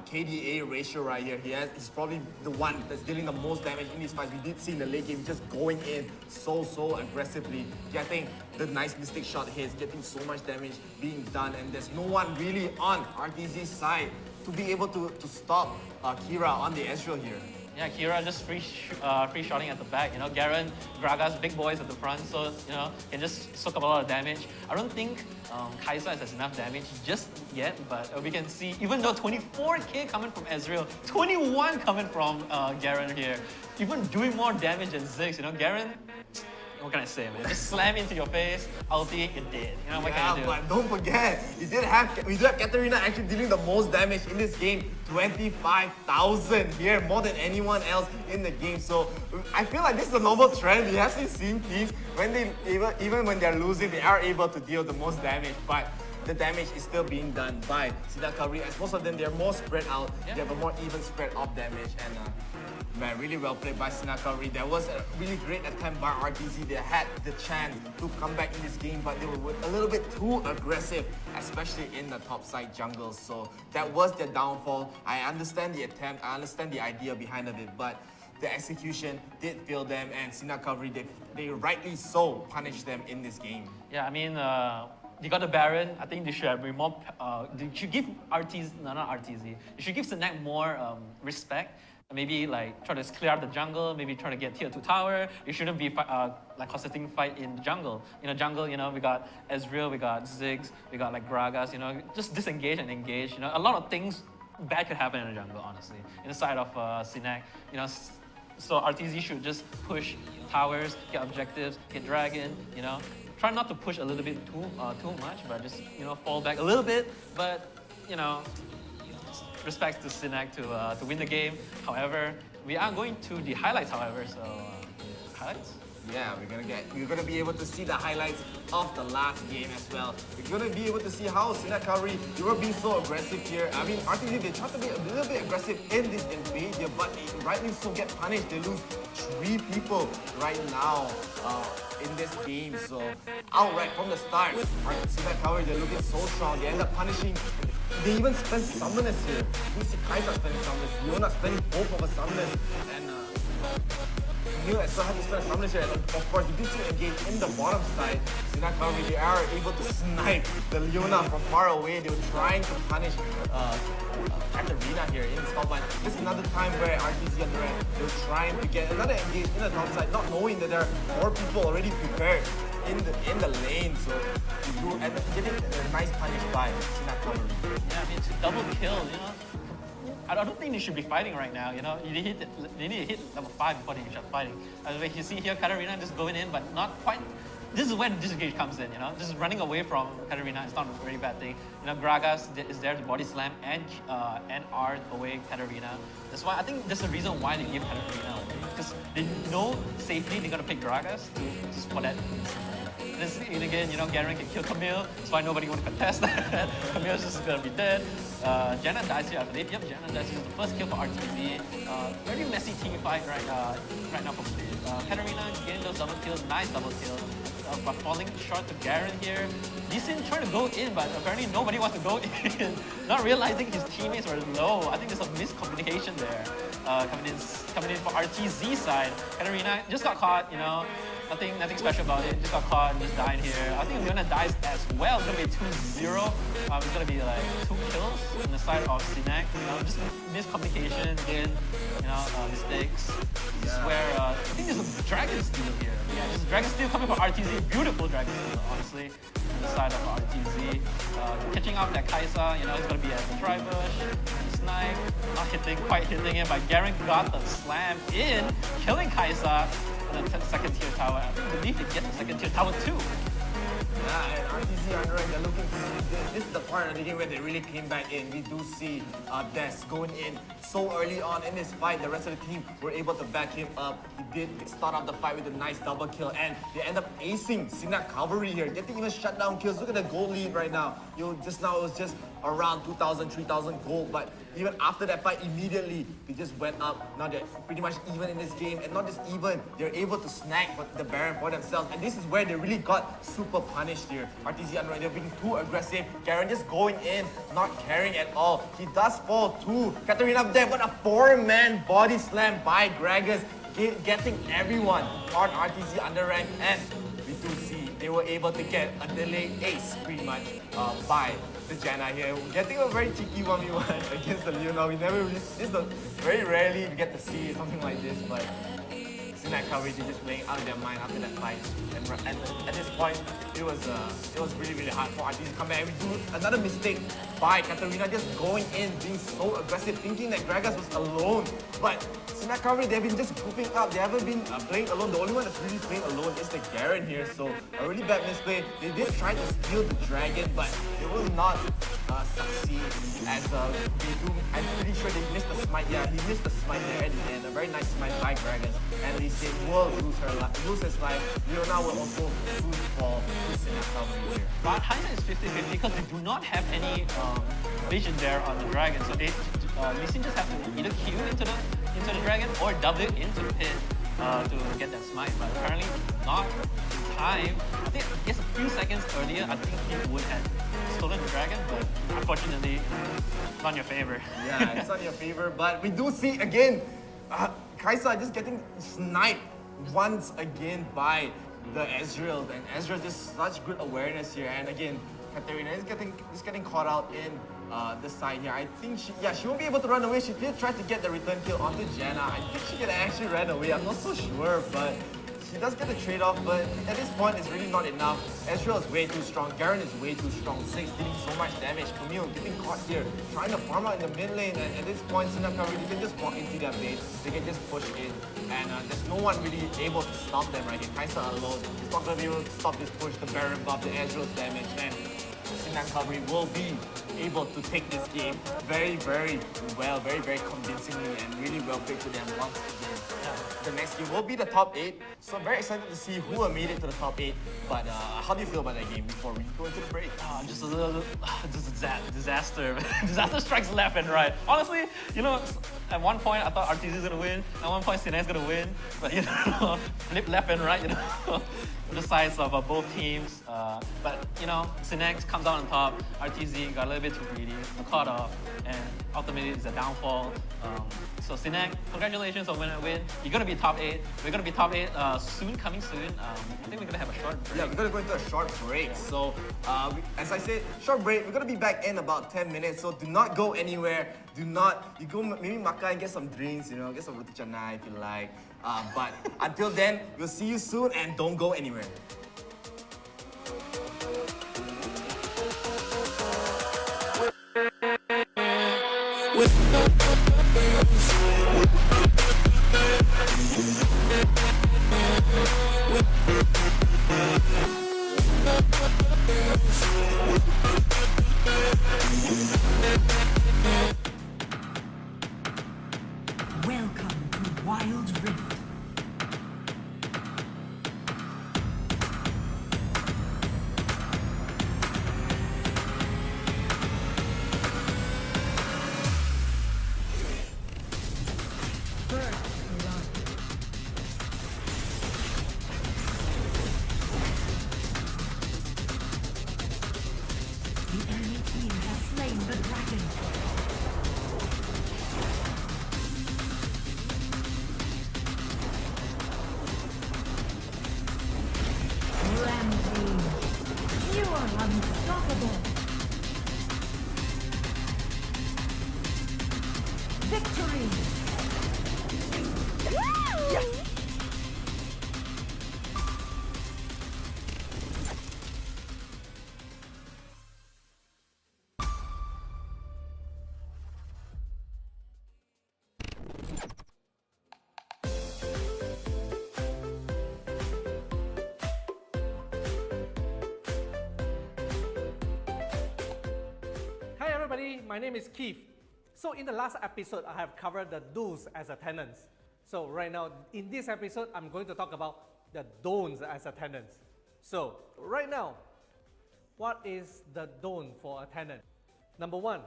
KDA ratio right here. He's probably the one that's dealing the most damage in these fights. We did see in the late game just going in so aggressively, getting the nice mystic shot hits, getting so much damage being done, and there's no one really on 𝐷𝐶's side to be able to stop Kira on the Ezreal here. Yeah, Kira just free shotting at the back. Garen, Gragas, big boys at the front, so can just soak up a lot of damage. I don't think 𝐿 has enough damage just yet, but we can see, even though 24k coming from Ezreal, 21 coming from Garen here, even doing more damage than Ziggs. Garen, what can I say, man? Just slam into your face, ulti, you're dead. You know, what Yeah, can you do? but don't forget, we do have Katarina actually dealing the most damage in this game. 25,000 here, more than anyone else in the game. So I feel like this is a normal trend. We have seen teams when they even when they're losing, they are able to deal the most damage. But the damage is still being done by 𝐑𝐄𝐆𝐈𝐒𝐓, as most of them they're more spread out. They have a more even spread of damage, and man, really well played by 𝐑𝐄𝐆𝐈𝐒𝐓. There was a really great attempt by 𝐅𝐷𝐍. They had the chance to come back in this game, but they were a little bit too aggressive, especially in the top side jungle. So that was their downfall. I understand the attempt, I understand the idea behind of it, but the execution did fail them, and 𝐑𝐄𝐿𝐈𝐒𝐓, they rightly so punished them in this game. Yeah, I mean, they got the Baron. I think they should be more. They should give not 𝐅𝐷𝐍. They should give Snack more respect. Maybe like try to clear out the jungle. Maybe try to get tier 2 tower. You shouldn't be like constantly fight in the jungle. You know, jungle. You know, we got 𝐷𝐿, we got Ziggs, we got like Gragas. You know, just disengage and engage. You know, a lot of things bad could happen in the jungle. Honestly, in the side of Snack. You know. So 𝐅𝐷𝐍 should just push towers, get objectives, get dragon, you know. Try not to push a little bit too much, but just, you know, fall back a little bit. But, you know, respect to Snack to win the game. However, we are going to the highlights, however, so highlights? Yeah, we're gonna be able to see the highlights of the last game as well. We're gonna be able to see how 𝐑𝐄𝐿𝐈𝐒, they were being so aggressive here. I mean, 𝐅𝐷𝐍, they tried to be a little bit aggressive in this invasion, but they rightly so get punished. They lose 3 people right now in this game. So outright from the start, 𝐑𝐄𝐿𝐈𝐒, they're looking so strong. They end up punishing. They even spend summoners here. You see 𝐻𝐈𝐿𝐼 spending summoners, Leona spending both of her summoners, and Neil as well had to spend a summoner here. And of course, we did see engage in the bottom side. 𝐑𝐄𝐿𝐈𝐒, they are able to snipe the Leona from far away. They were trying to punish Katarina here in this top line. This is another time where 𝐅𝐷𝐍 under it, they were trying to get another engage in the top side, not knowing that there are more people already prepared in the lane. So you end up getting a nice punish by 𝐑𝐄𝐿𝐈𝐒. Yeah, I mean, to double kill, you know. I don't think they should be fighting right now, you know. They need to hit level 5 before they can start fighting. Like you see here, Katarina just going in, but not quite. This is when disengage comes in, you know. Just running away from Katarina is not a very bad thing. You know, Gragas is there to body slam and art away Katarina. That's why I think that's the reason why they give Katarina away, because they know safely they're gonna pick Gragas just for that. And again, you know, Garen can kill Camille. That's why nobody want to contest that. Camille's just gonna be dead. Janna dies here, I believe. Yep, Janna dies here. The first kill for 𝐅𝐷𝐍. Very messy team fight right now from Katarina getting those double kills. Nice double kills. But falling short to Garen here. Lee Sin trying to go in, but apparently nobody wants to go in. Not realizing his teammates were low. I think there's a miscommunication there. Coming in for 𝐅𝐷𝐍 side. Katarina just got caught, you know. Nothing special about it. Just got caught and just died here. I think Leona dies as well. It's gonna be 2-0. It's gonna be like 2 kills on the side of Snack. You know, just miscommunication again. You know, mistakes. This is where I think there's a dragon steal here. Yeah, there's a dragon steal coming from 𝐅𝐷𝐍. Beautiful dragon steal, honestly. On the side of 𝐅𝐷𝐍. Catching up that 𝐻𝐈𝐿𝐼. You know, it's gonna be at the Tribush. Snipe. Not quite hitting it, but Garen got the slam in, killing 𝐻𝐈𝐿𝐼. The second tier tower. I believe they get the second tier tower too. Yeah, and 𝐅𝐷𝐍 under it, they're looking. This is the part of the game where they really came back in. We do see 𝐷𝐿 going in so early on in this fight. The rest of the team were able to back him up. He did start off the fight with a nice double kill, and they end up acing 𝐑𝐄𝐿𝐈𝐒 here, getting even shutdown kills. Look at the gold lead right now. Just now it was just around 2,000, 3,000 gold, but even after that fight, immediately they just went up. Now they're pretty much even in this game, and not just even, they're able to snag the Baron for themselves, and this is where they really got super punished here. 𝐅𝐷𝐍 under, they're being too aggressive. Garen just going in, not caring at all. He does fall too. Katarina up there, but a 4-man body slam by Gragas, getting everyone on 𝐅𝐷𝐍 under rank, and we do see they were able to get a delayed ace pretty much by the Janna here, getting a very cheeky 1v1 against the Leona. We never really, very rarely we get to see something like this, but Synapse coverage is just playing out of their mind after that fight. And at this point, it was really, really hard for RTZ to come back. And we do another mistake by Katarina just going in, being so aggressive, thinking that Gragas was alone. But Synapse coverage, they've been just grouping up. They haven't been playing alone. The only one that's really playing alone is the Garen here. So a really bad misplay. They did try to steal the dragon, but it will not succeed as they do. I'm pretty sure they missed the smite. Yeah, he missed the smite there at the end. A very nice smite by Gragas. And Lee Sin will lose his life. Leona will also lose for Synapse coverage here. But hindsight is 50-50 because they do not have any vision there on the dragon. So they Lee Sin just have to either Q into the dragon or W into the pit to get that smite. But apparently not in time. I think just a few seconds earlier, I think he would have stolen the dragon, but unfortunately, not in your favor. Yeah, it's not in your favor. But we do see again, Kaisa just getting sniped once again by the Ezreal, and Ezreal just such good awareness here. And again, Katarina is getting caught out in the side here. I think she won't be able to run away. She did try to get the return kill onto Janna. I think she can actually run away. I'm not so sure, but she does get the trade-off. But at this point, it's really not enough. Ezreal is way too strong. Garen is way too strong. 6 dealing so much damage. Camille getting caught here, trying to farm out in the mid lane. And at this point, Synapse coverage, they can just walk into their base. They can just push in. And there's no one really able to stop them right here. Kaisa alone. He's not going to be able to stop this push. The Baron buff, the Ezreal's damage. And Synapse coverage will be able to take this game very, very well, very, very convincingly, and really well played to them once again. The next game will be the top 8, so I'm very excited to see who made it to the top 8. But how do you feel about that game before we go into the break? Just a little, just a disaster. Disaster strikes left and right. Honestly, you know, at one point I thought RTZ is gonna win. At one point Synapse is gonna win. But you know, flip left and right. You know, the sides of both teams. But you know, Synapse comes out on top. RTZ got a little bit too greedy, caught up, and ultimately it's a downfall. So Synapse, congratulations on winning a win. You're gonna be top 8. We're gonna be top 8 soon, coming soon. I think we're gonna have a short break. Yeah, we're gonna go into a short break. So, as I said, short break. We're gonna be back in about 10 minutes. So do not go anywhere. Do not. You go maybe Marcane, get some drinks. You know, get some roti canai if you like. But until then, we'll see you soon, and don't go anywhere. Welcome to Wild Rift. The enemy team has slain the dragon. Rampage. You are unstoppable. Victory. Yes. Hi everybody, my name is Keith. So in the last episode, I have covered the do's as a tenant. So right now, in this episode, I'm going to talk about the don'ts as a tenant. So right now, what is the don't for a tenant? Number 1,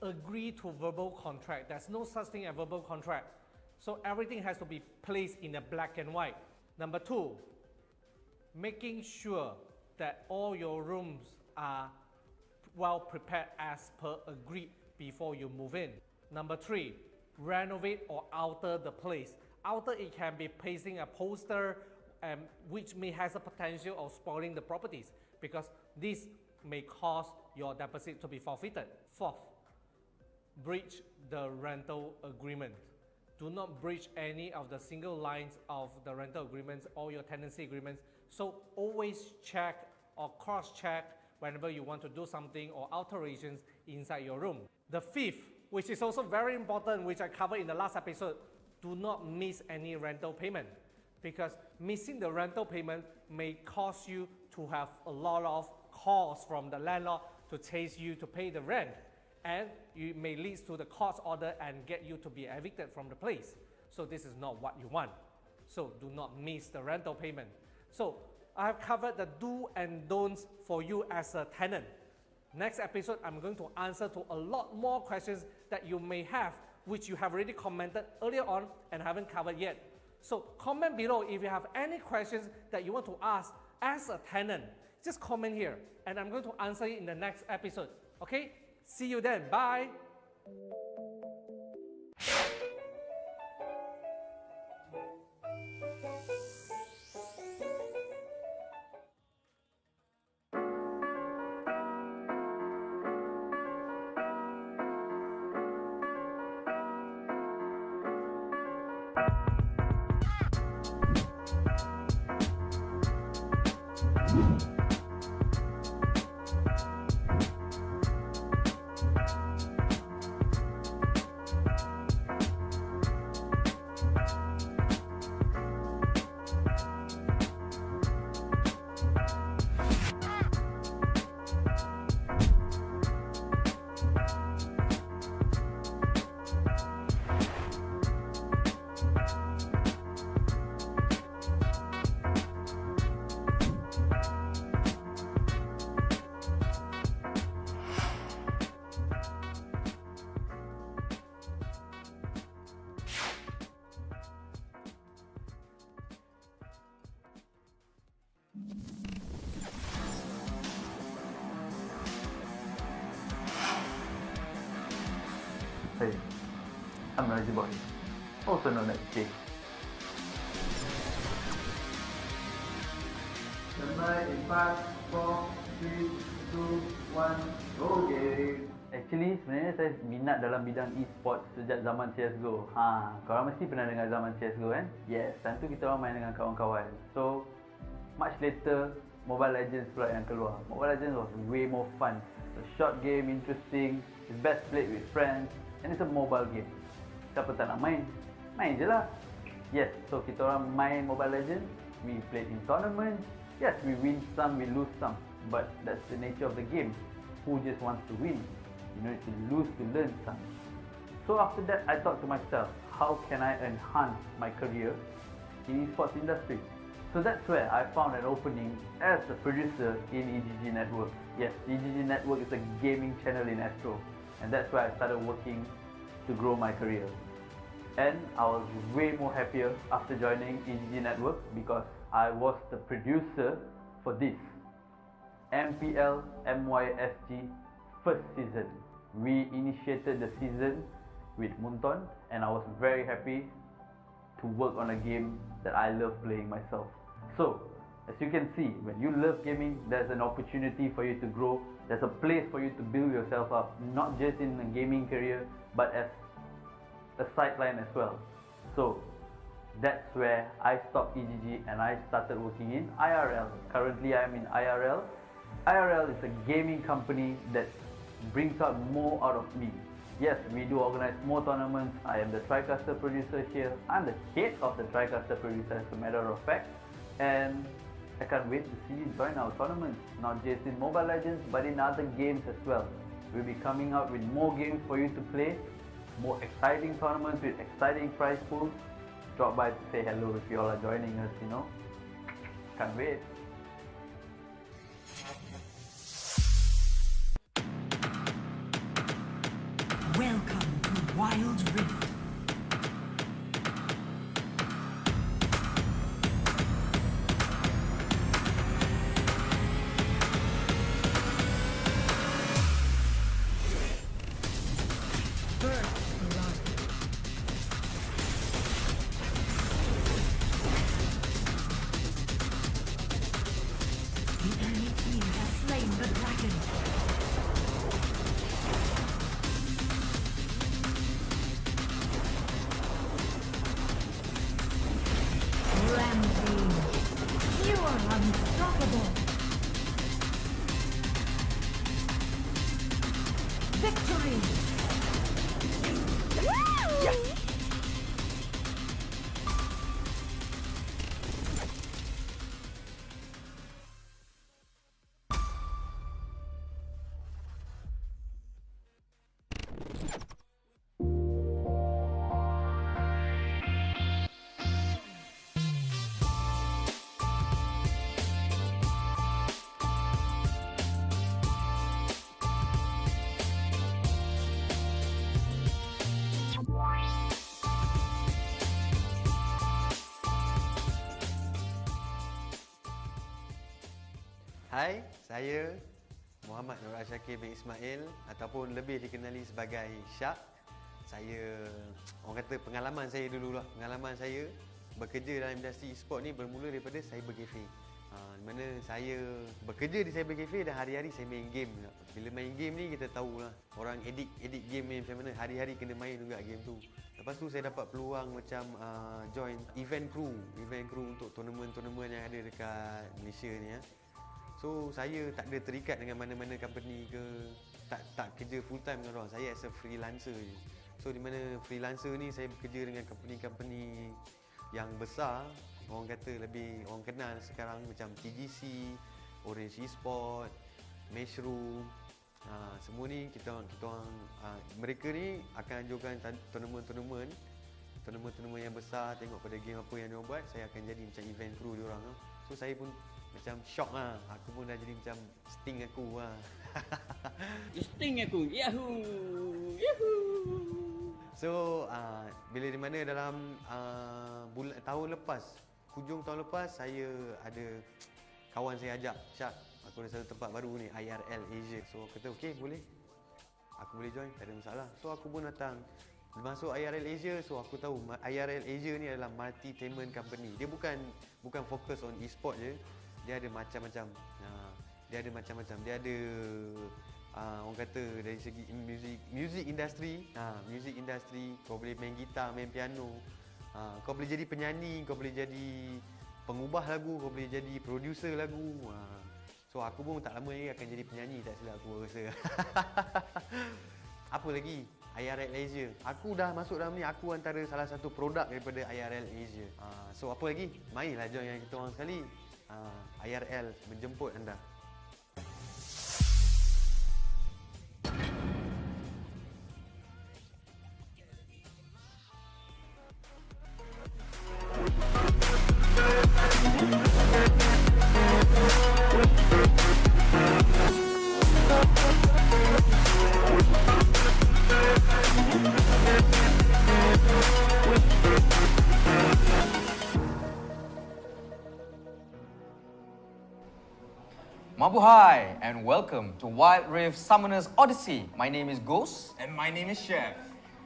agree to verbal contract. There's no such thing as verbal contract. So everything has to be placed in a black and white. Number 2, making sure that all your rooms are well prepared as per agreed before you move in. Number 3, renovate or alter the place. Alter, it can be pasting a poster which may has a potential of spoiling the properties, because this may cause your deposit to be forfeited. 4th, breach the rental agreement. do not breach any of the single lines of the rental agreements or your tenancy agreements. So always check or cross-check whenever you want to do something or alterations inside your room. The fifth, which is also very important, which I covered in the last episode, do not miss any rental payment, because missing the rental payment may cause you to have a lot of calls from the landlord to chase you to pay the rent, and it may lead to the court order and get you to be evicted from the place. So this is not what you want. So do not miss the rental payment. So I have covered the do and don'ts for you as a tenant. Next episode, I'm going to answer to a lot more questions that you may have, which you have already commented earlier on and haven't covered yet. So comment below if you have any questions that you want to ask as a tenant. Just comment here and I'm going to answer it in the next episode. Okay? See you then. Bye. Hey, I'm Noisy Boy, also known as Jay. 5, 4, 3, 2, 1, go game. Actually, sebenarnya saya minat dalam bidang esports sejak zaman CSGO. Korang mesti pernah dengar zaman CSGO kan? Yes, tentu kita orang main dengan kawan-kawan. So, much later, Mobile Legends pula yang keluar. Mobile Legends was way more fun. A short game, interesting, it's best played with friends, and it's a mobile game. Siapa tak nak main? Main je lah. Yes, so kita orang main Mobile Legends, we played in tournaments. Yes, we win some, we lose some, but that's the nature of the game. Who just wants to win? You need to lose to learn some. So after that, I thought to myself, how can I enhance my career in esports industry? So that's where I found an opening as a producer in eGG Network. Yes, eGG Network is a gaming channel in Astro, and that's where I started working to grow my career. And I was way more happier after joining eGG Network because I was the producer for this MPL 𝐷𝐄𝐆 first season. We initiated the season with Munton, and I was very happy to work on a game that I love playing myself. So, as you can see, when you love gaming, there's an opportunity for you to grow. There's a place for you to build yourself up, not just in a gaming career, but as a sideline as well. So, that's where I stopped eGG and I started working in IRL. Currently, I'm in IRL. IRL is a gaming company that brings out more out of me. Yes, we do organize more tournaments. I am the TriCaster producer here. I'm the head of the TriCaster producer, as a matter of fact. And I can't wait to see you join our tournaments, not just in Mobile Legends, but in other games as well. We'll be coming out with more games for you to play, more exciting tournaments with exciting prize pools. Drop by to say hello if you all are joining us, you know. Can't wait. Welcome to Wild Rift. First blood. The enemy team has slain the dragon. Victory! Hai, saya Muhammad Nur Syakir bin Ismail ataupun lebih dikenali sebagai Syak. Saya, orang kata pengalaman saya dululah. Pengalaman saya bekerja dalam industri e-sport ni bermula daripada cyber cafe. Di mana saya bekerja di cyber cafe dan hari-hari saya main game. Bila main game ni kita tahulah orang edit game ni macam mana, hari-hari kena main juga game tu. Lepas tu saya dapat peluang macam join event crew untuk tournament-tournament yang ada dekat Malaysia ni ya. So saya tak ada terikat dengan mana-mana company ke, tak kerja full time dengan orang. Saya as a freelancer je. So di mana freelancer ni saya bekerja dengan company-company yang besar, orang kata lebih orang kenal sekarang macam TGC, Odysseys Esport, Mushroom. Semua ni kita orang mereka ni akan ajukan tournament yang besar, tengok pada game apa yang dia buat, saya akan jadi macam event crew dia orang. So saya pun macam shock lah. Aku pun dah jadi macam Sting aku lah. Sting aku. Yahoo! Yahoo! So bila di mana dalam tahun lepas, hujung tahun lepas, saya ada kawan saya ajak, Syak, aku ada satu tempat baru ni, IRL Asia. So aku kata okey, boleh, aku boleh join, tak ada masalah. So aku pun datang masuk IRL Asia. So aku tahu IRL Asia ni adalah multi-tainment company. Dia bukan fokus on e-sport je. Dia ada macam-macam. Dia ada orang kata dari segi music industry. Music industry, kau boleh main gitar, main piano. Kau boleh jadi penyanyi, kau boleh jadi pengubah lagu, kau boleh jadi producer lagu. So aku pun tak lama lagi akan jadi penyanyi, tak silap aku rasa. Apa lagi? IRL Asia. Aku dah masuk dalam ni, aku antara salah satu produk daripada IRL Asia. So apa lagi? Marilah join yang kita orang sekali. IRL menjemput anda. Mabuhay and welcome to Wild Rift Summoners Odyssey. My name is Ghost. And my name is Chef.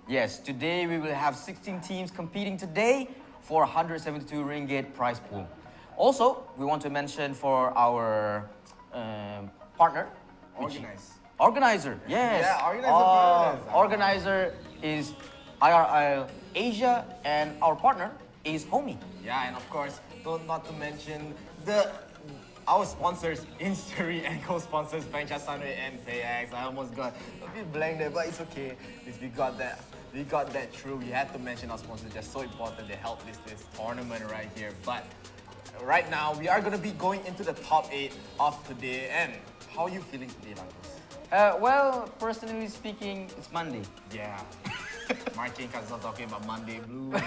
Yes, today we will have 16 teams competing today for 172 ringgit prize pool. Also, we want to mention for our partner, organizer, yes. Yeah, organizer. Organizer is IRL Asia and our partner is Homie. Yeah, and of course, not to mention our sponsors, Instory, and co-sponsors, Franchise Sunray and PayX. I almost got a bit blank there, but it's okay. At least we got that through. We had to mention our sponsors. They're so important. They help this tournament right here. But right now, we are going to be going into the top 8 of today. And how are you feeling today, Marcos? Well, personally speaking, it's Monday. Yeah. Marcane can't stop talking about Monday blues.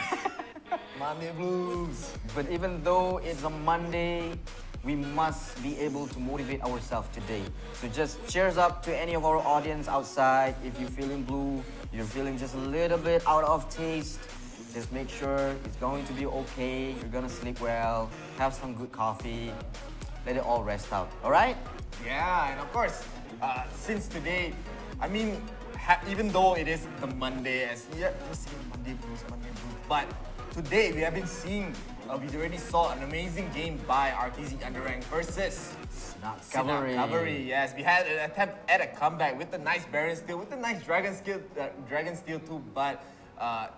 Monday blues. But even though it's a Monday, we must be able to motivate ourselves today. So just cheers up to any of our audience outside. If you're feeling blue, you're feeling just a little bit out of taste, just make sure it's going to be okay. You're gonna sleep well, have some good coffee, let it all rest out, all right? Yeah, and of course, since today, I mean, even though it is the Monday, as we are seeing Monday blues, but today we have been seeing, we already saw an amazing game by 𝐷𝐿 Underrank versus Cavalry. Yes, we had an attempt at a comeback with the nice Baron Steel, with the nice Dragon Steel too, but at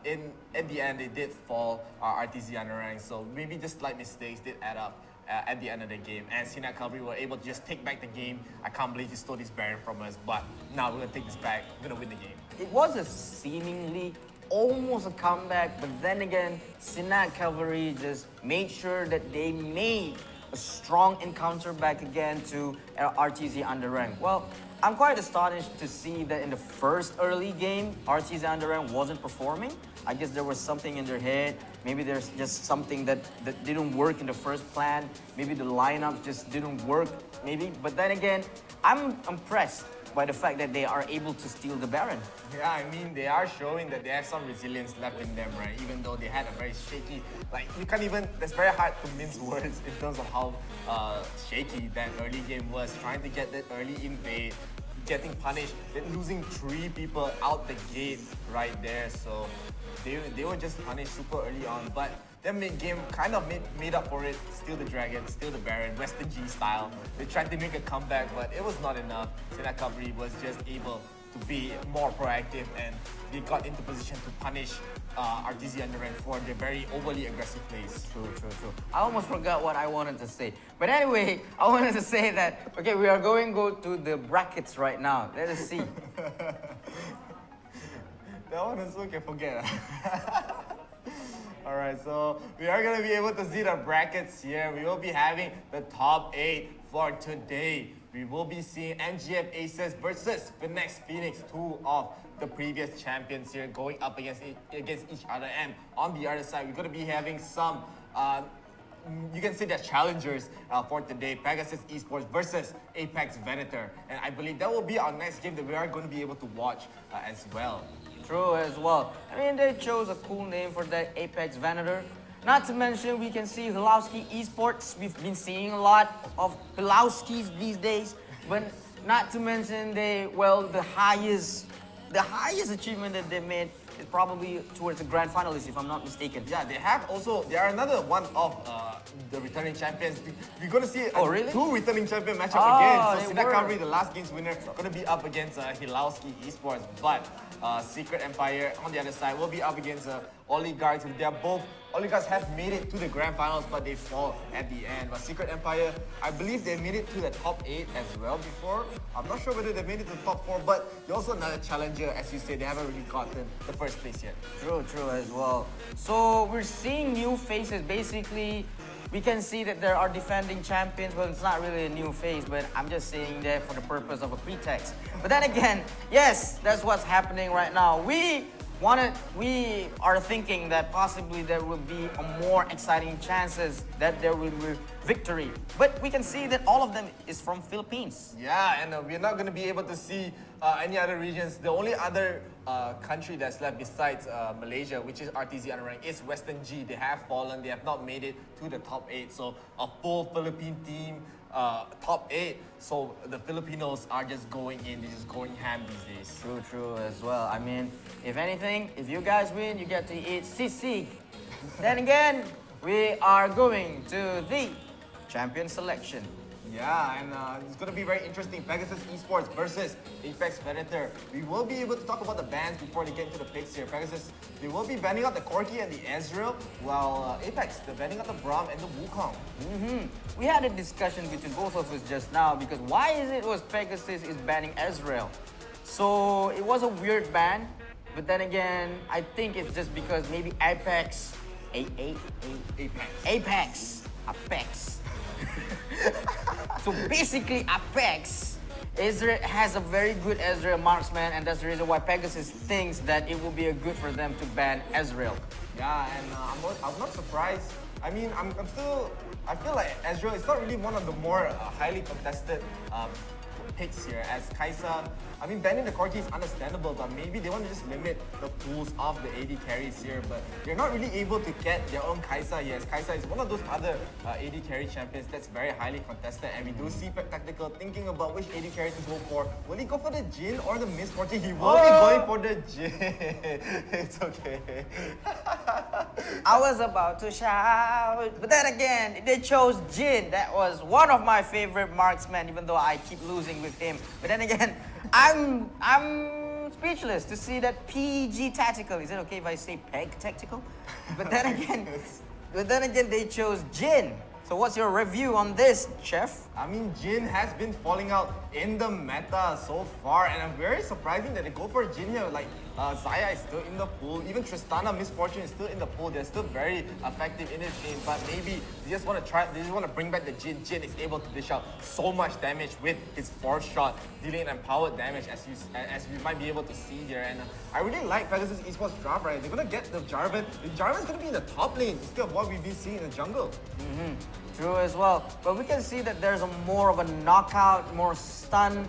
the end they did fall 𝐷𝐿 Underrank, so maybe just slight mistakes did add up. at the end of the game. And 𝐑𝐄𝐆𝐈𝐒𝐍 were able to just take back the game. I can't believe he stole this Baron from us, but now we're going to take this back. We're going to win the game. It was a seemingly almost a comeback, but then again, 𝐑𝐄𝐆𝐈𝐒𝐍 just made sure that they made a strong encounter back again to 𝐅𝐻𝐑𝐌𝐒 underrank. Well, I'm quite astonished to see that in the first early game, 𝐅𝐻𝐑𝐌𝐒 underrank wasn't performing. I guess there was something in their head. Maybe there's just something that didn't work in the first plan. Maybe the lineups just didn't work, maybe. But then again, I'm impressed by the fact that they are able to steal the Baron. Yeah, I mean, they are showing that they have some resilience left in them, right? Even though they had a very shaky, like, you can't even, it's very hard to mince words in terms of how shaky that early game was. Trying to get that early invade, getting punished, then losing 3 people out the gate right there. So they were just punished super early on. But their mid-game kind of made up for it. Steal the Dragon, steal the Baron, Western G style. They tried to make a comeback, but it was not enough. 𝐑𝐄𝐆𝐈𝐒𝐍 was just able to be more proactive, and they got into position to punish 𝐅𝐻𝐑𝐌𝐒 underrank for their very overly aggressive plays. True. I almost forgot what I wanted to say. But anyway, I wanted to say that, okay, we are going to go to the brackets right now. Let us see. That one also can forget. Alright, so we are going to be able to see the brackets here. We will be having the top 8 for today. We will be seeing NGF Aces versus Phoenix Phoenix, 2 of the previous champions here, going up against each other. And on the other side, we're going to be having some, you can say they're challengers for today. Pegasus Esports versus Apex Venator. And I believe that will be our next game that we are going to be able to watch as well. True as well. I mean, they chose a cool name for that Apex Venator. Not to mention, we can see 𝐿𝐼𝐍𝐶 Esports. We've been seeing a lot of 𝐿𝐼𝐍𝐶s these days. But not to mention, the highest achievement that they made is probably towards the grand finalists, if I'm not mistaken. Yeah, they are another one of the returning champions. We're going to see really? 2 returning champion matchup again. So they 𝐑𝐄𝐆𝐈𝐒𝐍, the last game's winner, going to be up against 𝐿𝐼𝐍𝐶 Esports. But Secret Empire on the other side will be up against Oligarchs. Oligarchs have made it to the grand finals, but they fall at the end. But Secret Empire, I believe they made it to the top 8 as well before. I'm not sure whether they made it to the top 4, but they're also another challenger. As you said, they haven't really gotten the first place yet. True as well. So we're seeing new faces. Basically, we can see that there are defending champions. Well, it's not really a new face, but I'm just saying that for the purpose of a pretext. But then again, yes, that's what's happening right now. We are thinking that possibly there will be a more exciting chances that there will be victory. But we can see that all of them is from Philippines. Yeah, and we're not going to be able to see any other regions. The only other country that's left besides Malaysia, which is 𝐼𝐻𝐑𝐌𝐒 underrank, is Western G. They have fallen. They have not made it to the top 8. So a full Philippine team, top 8. So the Filipinos are just going in. They're just going ham these days. True as well. I mean, if anything, if you guys win, you get to eat sisig. Then again, we are going to the champion selection. Yeah, and it's going to be very interesting. Pegasus Esports versus Apex Venator. We will be able to talk about the bans before they get into the picks here. Pegasus, they will be banning out the Corki and the Ezreal, while Apex, they're banning out the Braum and the Wukong. We had a discussion between both of us just now, because why is it was Pegasus is banning Ezreal? So it was a weird ban, but then again, I think it's just because maybe Apex. So basically, Apex Ezreal has a very good Ezreal marksman, and that's the reason why Pegasus thinks that it will be good for them to ban Ezreal. Yeah, and I'm not surprised. I mean, I feel like Ezreal is not really one of the more highly contested picks here, as Kai'Sa, I mean, banning the Corki is understandable, but maybe they want to just limit the pools of the AD carries here, but they're not really able to get their own Kai'Sa here, as Kai'Sa is one of those other AD carry champions that's very highly contested, and we do see Tactical thinking about which AD carry to go for. Will he go for the Jhin or the Miss Fortune? He will be going for the Jhin. It's okay. I was about to shout, but then again, they chose Jhin. That was one of my favorite marksmen, even though I keep losing with him. But then again, I'm speechless to see that PG Tactical. Is it okay if I say Peg Tactical? But then again, they chose Jhin. So what's your review on this, Chef? I mean, Jin has been falling out in the meta so far, and I'm very surprising that they go for Jin here. Like, Xayah is still in the pool. Even Tristana, Miss Fortune is still in the pool. They're still very effective in this game, but maybe they just want to try. They just want to bring back the Jin. Jin is able to dish out so much damage with his 4th shot, dealing empowered damage as we might be able to see here. And I really like Pegasus Esports draft, right? They're gonna get the Jarvan. The Jarvan's gonna be in the top lane instead of what we've been seeing in the jungle. True as well. But we can see that there's a more of a knockout, more stun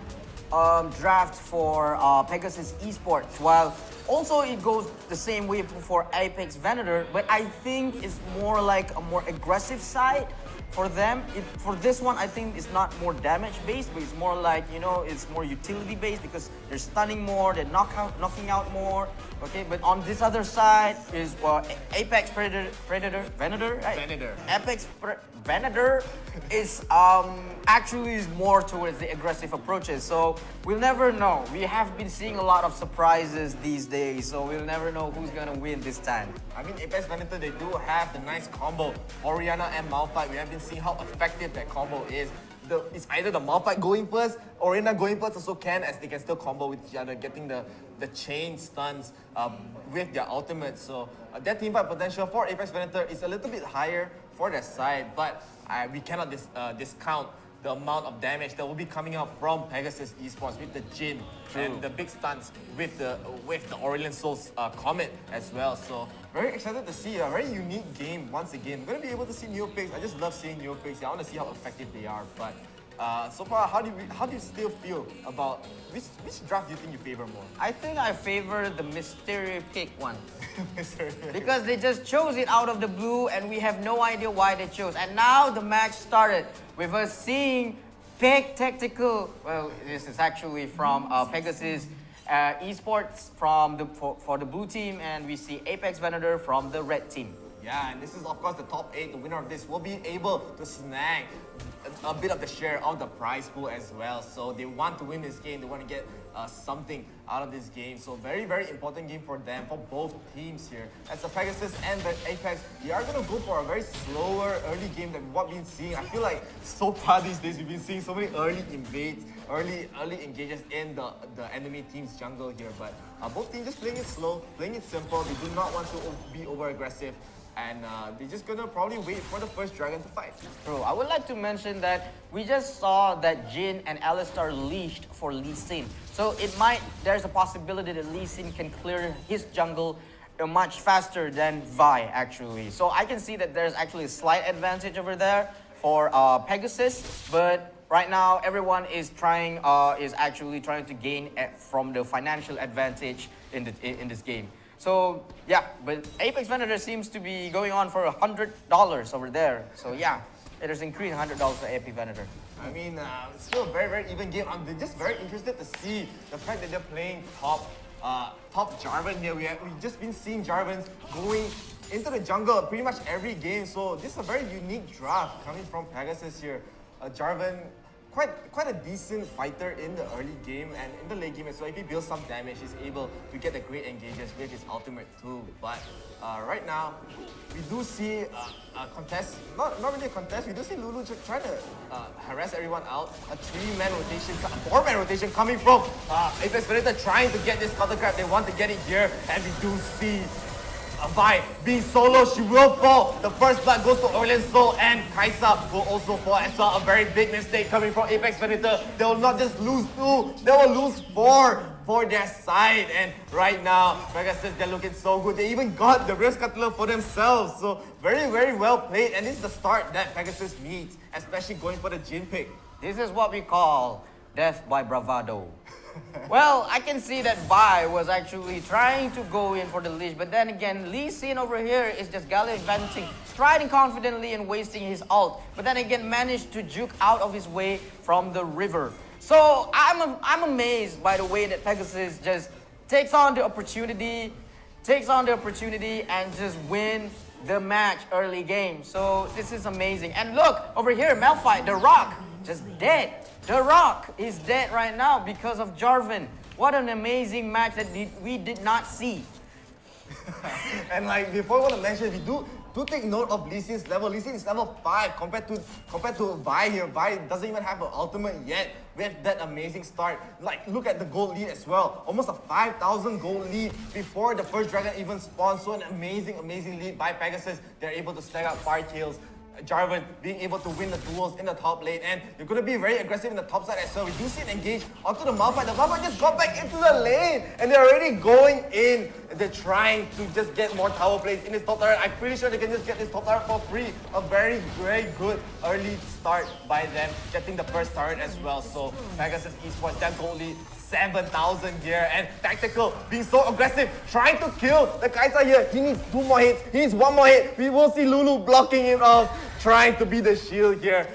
draft for Pegasus Esports, while also it goes the same way for Apex Venator, but I think it's more like a more aggressive side for them. For this one, I think it's not more damage based, but it's more like, you know, it's more utility based because they're stunning more, they're knocking out more. Okay, but on this other side is Apex Venator, right? Venator. Venator is actually is more towards the aggressive approaches. So we'll never know. We have been seeing a lot of surprises these days, so we'll never know who's gonna win this time. I mean, Apex Venator, they do have the nice combo. Orianna and Malphite, we have been seeing how effective that combo is. It's either the Malphite going first, Orianna going first also can, as they can still combo with each other, getting the chain stuns with their ultimate. So that teamfight potential for Apex Venator is a little bit higher for their side, but we cannot discount the amount of damage that will be coming out from Pegasus Esports with the Jin and the big stunts with the Aurelion Sol's Comet as well. So very excited to see a very unique game once again. We're gonna be able to see new picks. I just love seeing new picks. I want to see how effective they are. But so far, how do you still feel about which draft do you think you favor more? I think I favor the mystery pick one. Because they just chose it out of the blue and we have no idea why they chose. And now the match started with us seeing Peg Tactical. Well, this is actually from Pegasus Esports for the blue team, and we see Apex Venator from the red team. Yeah, and this is of course the top 8. The winner of this will be able to snag a bit of the share of the prize pool as well. So they want to win this game. They want to get something out of this game. So very, very important game for them, for both teams here. As the Pegasus and the Apex, they are going to go for a very slower early game than what we've been seeing. I feel like so far these days we've been seeing so many early invades, early engages in the enemy team's jungle here. But both teams just playing it slow, playing it simple. They do not want to be over-aggressive. And they're just gonna probably wait for the first dragon to fight. True. I would like to mention that we just saw that Jin and Alistar leashed for Lee Sin. So there's a possibility that Lee Sin can clear his jungle much faster than Vi actually. So I can see that there's actually a slight advantage over there for Pegasus, but right now everyone is actually trying to gain from the financial advantage in this game. So yeah, but Apex Venator seems to be going on for $100 over there. So yeah, it has increased $100 for Apex Venator. I mean, it's still a very, very even game. I'm just very interested to see the fact that they're playing top Jarvan here. We've just been seeing Jarvans going into the jungle pretty much every game. So this is a very unique draft coming from Pegasus here. Jarvan, quite a decent fighter in the early game and in the late game as well. If he builds some damage, he's able to get the great engages with his ultimate too. But right now, we do see a contest, not really a contest, we do see Lulu trying to harass everyone out. A 4-man rotation coming from Apex Predator trying to get this Cutter Crab. They want to get it here, and we do see Vi being solo, she will fall. The first blood goes to Aurelion Sol, and 𝐋𝐈𝐍𝐿 will also fall. I saw a very big mistake coming from Apex Predator. They will not just lose 2, they will lose 4 for their side. And right now, Pegasus, they're looking so good. They even got the Rift Cutler for themselves. So very, very well played. And this is the start that Pegasus needs, especially going for the Jin pick. This is what we call death by bravado. Well, I can see that Vi was actually trying to go in for the leash, but then again, Lee Sin over here is just gallivanting, striding confidently and wasting his ult, but then again managed to juke out of his way from the river. So I'm amazed by the way that Pegasus just takes on the opportunity and just win the match early game. So this is amazing. And look, over here, Malphite, the Rock, just dead. The Rock is dead right now because of Jarvan. What an amazing match that we did not see. And like before, I want to mention, do take note of Lee Sin's level. Lee Sin is level 5 compared to 𝐻𝐈 here. 𝐻𝐈 doesn't even have an ultimate yet. We have that amazing start. Like, look at the gold lead as well. Almost a 5,000 gold lead before the first dragon even spawns. So an amazing lead by Pegasus. They're able to stack up 5 kills. Jarvan being able to win the duels in the top lane, and they're going to be very aggressive in the top side as well. We do see it engage onto the Malphite. The Malphite just got back into the lane, and they're already going in. They're trying to just get more tower plays in this top turret. I'm pretty sure they can just get this top turret for free. A very good early start by them, getting the first turret as well. So Pegasus Esports, that gold lead, 7,000 gear, and Tactical being so aggressive, trying to kill the 𝐻𝐈𝐍𝐿 here. He needs 2 more hits, he needs 1 more hit. We will see Lulu blocking him off, trying to be the shield here.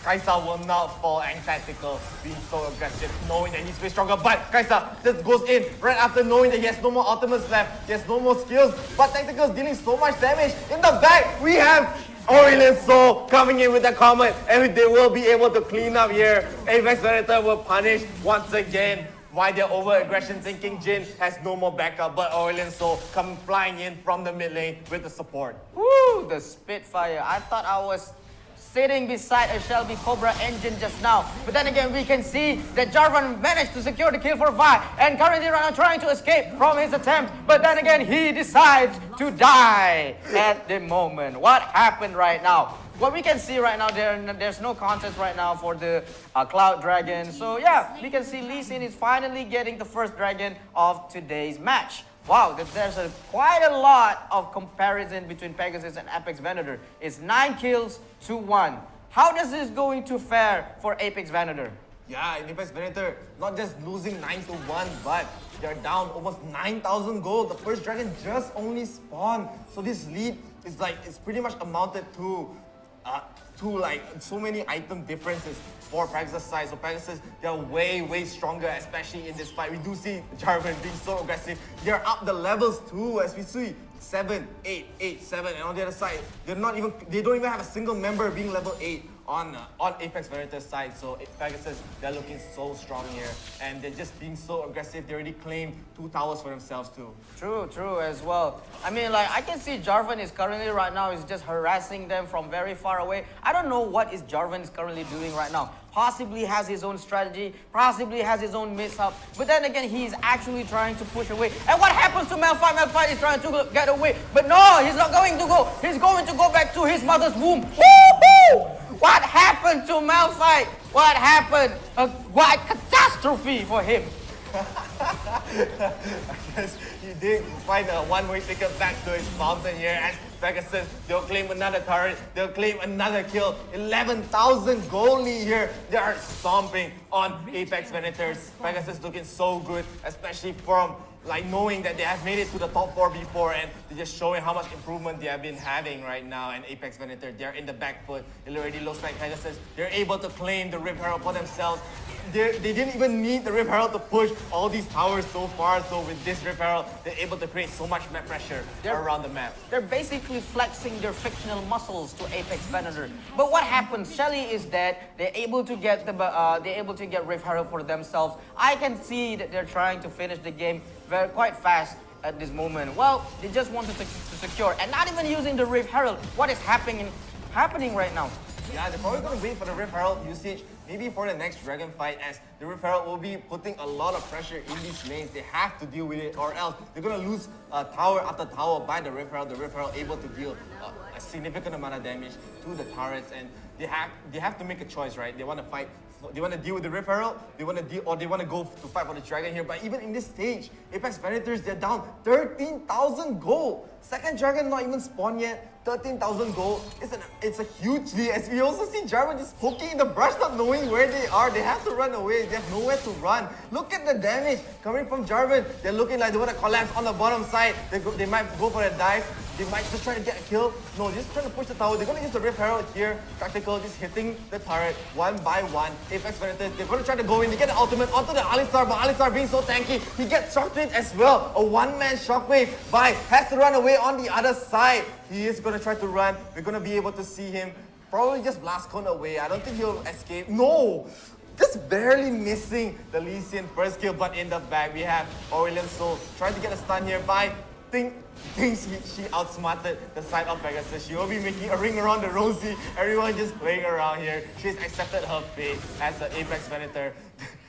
𝐻𝐈𝐍𝐿 will not fall, and Tactical being so aggressive, knowing that he's way stronger, but 𝐻𝐈𝐍𝐿 just goes in right after knowing that he has no more ultimates left, he has no more skills, but Tactical is dealing so much damage. In the back, we have Aurelion Sol coming in with the comet, and they will be able to clean up here. Apex Predator will punish once again why their over-aggression, thinking Jhin has no more backup, but Aurelion Sol come flying in from the mid lane with the support. Woo, the Spitfire. I thought I was sitting beside a Shelby Cobra engine just now. But then again, we can see that Jarvan managed to secure the kill for Vi, and currently right now trying to escape from his attempt. But then again, he decides to die at the moment. What happened right now? What we can see right now, there's no contest right now for the Cloud Dragon. So yeah, we can see Lee Sin is finally getting the first dragon of today's match. Wow, there's quite a lot of comparison between Pegasus and Apex Venator. It's 9 kills to 1. How does this going to fare for Apex Venator? Yeah, in Apex Venator, not just losing 9 to 1, but they're down almost 9,000 gold. The first dragon just only spawned. So this lead is like, it's pretty much amounted to like so many item differences for Pegasus side. So Pegasus, they're way stronger, especially in this fight. We do see Jarvan being so aggressive. They're up the levels too, as we see 7, 8, 8, 7, and on the other side, they don't even have a single member being level 8 on Apex Venator's side. So Pegasus, they're looking so strong here, and they're just being so aggressive. They already claimed 2 towers for themselves too. True as well. I mean, like, I can see Jarvan is currently right now is just harassing them from very far away. I don't know what is Jarvan is currently doing right now. Possibly has his own strategy, possibly has his own mishap, but then again, he's actually trying to push away. And what happens to Malphite? Malphite is trying to get away, but no, he's not going to go. He's going to go back to his mother's womb. Woo-hoo! What happened to Malphite? What happened? What catastrophe for him? I guess he did find a one-way ticket back to his mountain here, and Pegasus, they'll claim another turret, they'll claim another kill. 11,000 gold lead here. They are stomping on Apex Venators. Pegasus looking so good, especially from like knowing that they have made it to the top 4 before, and they're just showing how much improvement they have been having right now. And Apex Venator, they're in the back foot. It already looks like Pegasus, they're able to claim the Rift Herald for themselves. They didn't even need the Rift Herald to push all these towers so far. So with this Rift Herald, they're able to create so much map pressure around the map. They're basically flexing their fictional muscles to Apex Venator. But what happens? Shelly is dead. They're able to get Rift Herald for themselves. I can see that they're trying to finish the game quite fast at this moment. Well, they just wanted to secure, and not even using the Rift Herald. What is happening right now? Yeah, they're probably going to wait for the Rift Herald usage, maybe for the next dragon fight, as the Rift Herald will be putting a lot of pressure in these lanes. They have to deal with it, or else they're going to lose tower after tower by the Rift Herald. The Rift Herald able to deal a significant amount of damage to the turrets, and they have to make a choice, right? They want to fight. They want to deal with the Rift Herald, they want to go to fight for the dragon here. But even in this stage, Apex Venators, they're down 13,000 gold. Second dragon not even spawned yet. 13,000 gold. It's a huge lead. As we also see Jarvan just poking in the brush, not knowing where they are. They have to run away. They have nowhere to run. Look at the damage coming from Jarvan. They're looking like they want to collapse on the bottom side. They might go for a dive. They might just try to get a kill. No, just trying to push the tower. They're going to use the Rift Herald here. Tactical just hitting the turret one by one. Apex Predators, they're going to try to go in. They get the ultimate onto the Alistar, but Alistar being so tanky, he gets shockwave as well. A one-man shockwave. Vi has to run away on the other side. He is going to try to run. We're going to be able to see him probably just blast cone away. I don't think he'll escape. No! Just barely missing the Lee Sin first kill, but in the back we have Aurelion Sol trying to get a stun here by thinks she outsmarted the side of Pegasus. She will be making a ring around the Rosie. Everyone just playing around here. She's accepted her fate as an Apex Venator.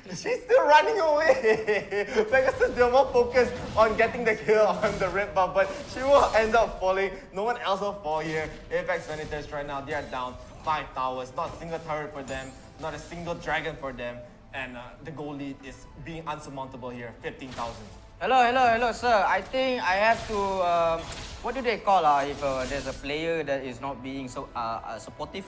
She's still running away. Pegasus, they're more focused on getting the kill on the red buff, but she will end up falling. No one else will fall here. Apex Venators right now, they are down 5 towers. Not a single turret for them, not a single dragon for them. And the goal lead is being unsurmountable here, 15,000. Hello, sir. I think I have to, what do they call if there's a player that is not being so supportive?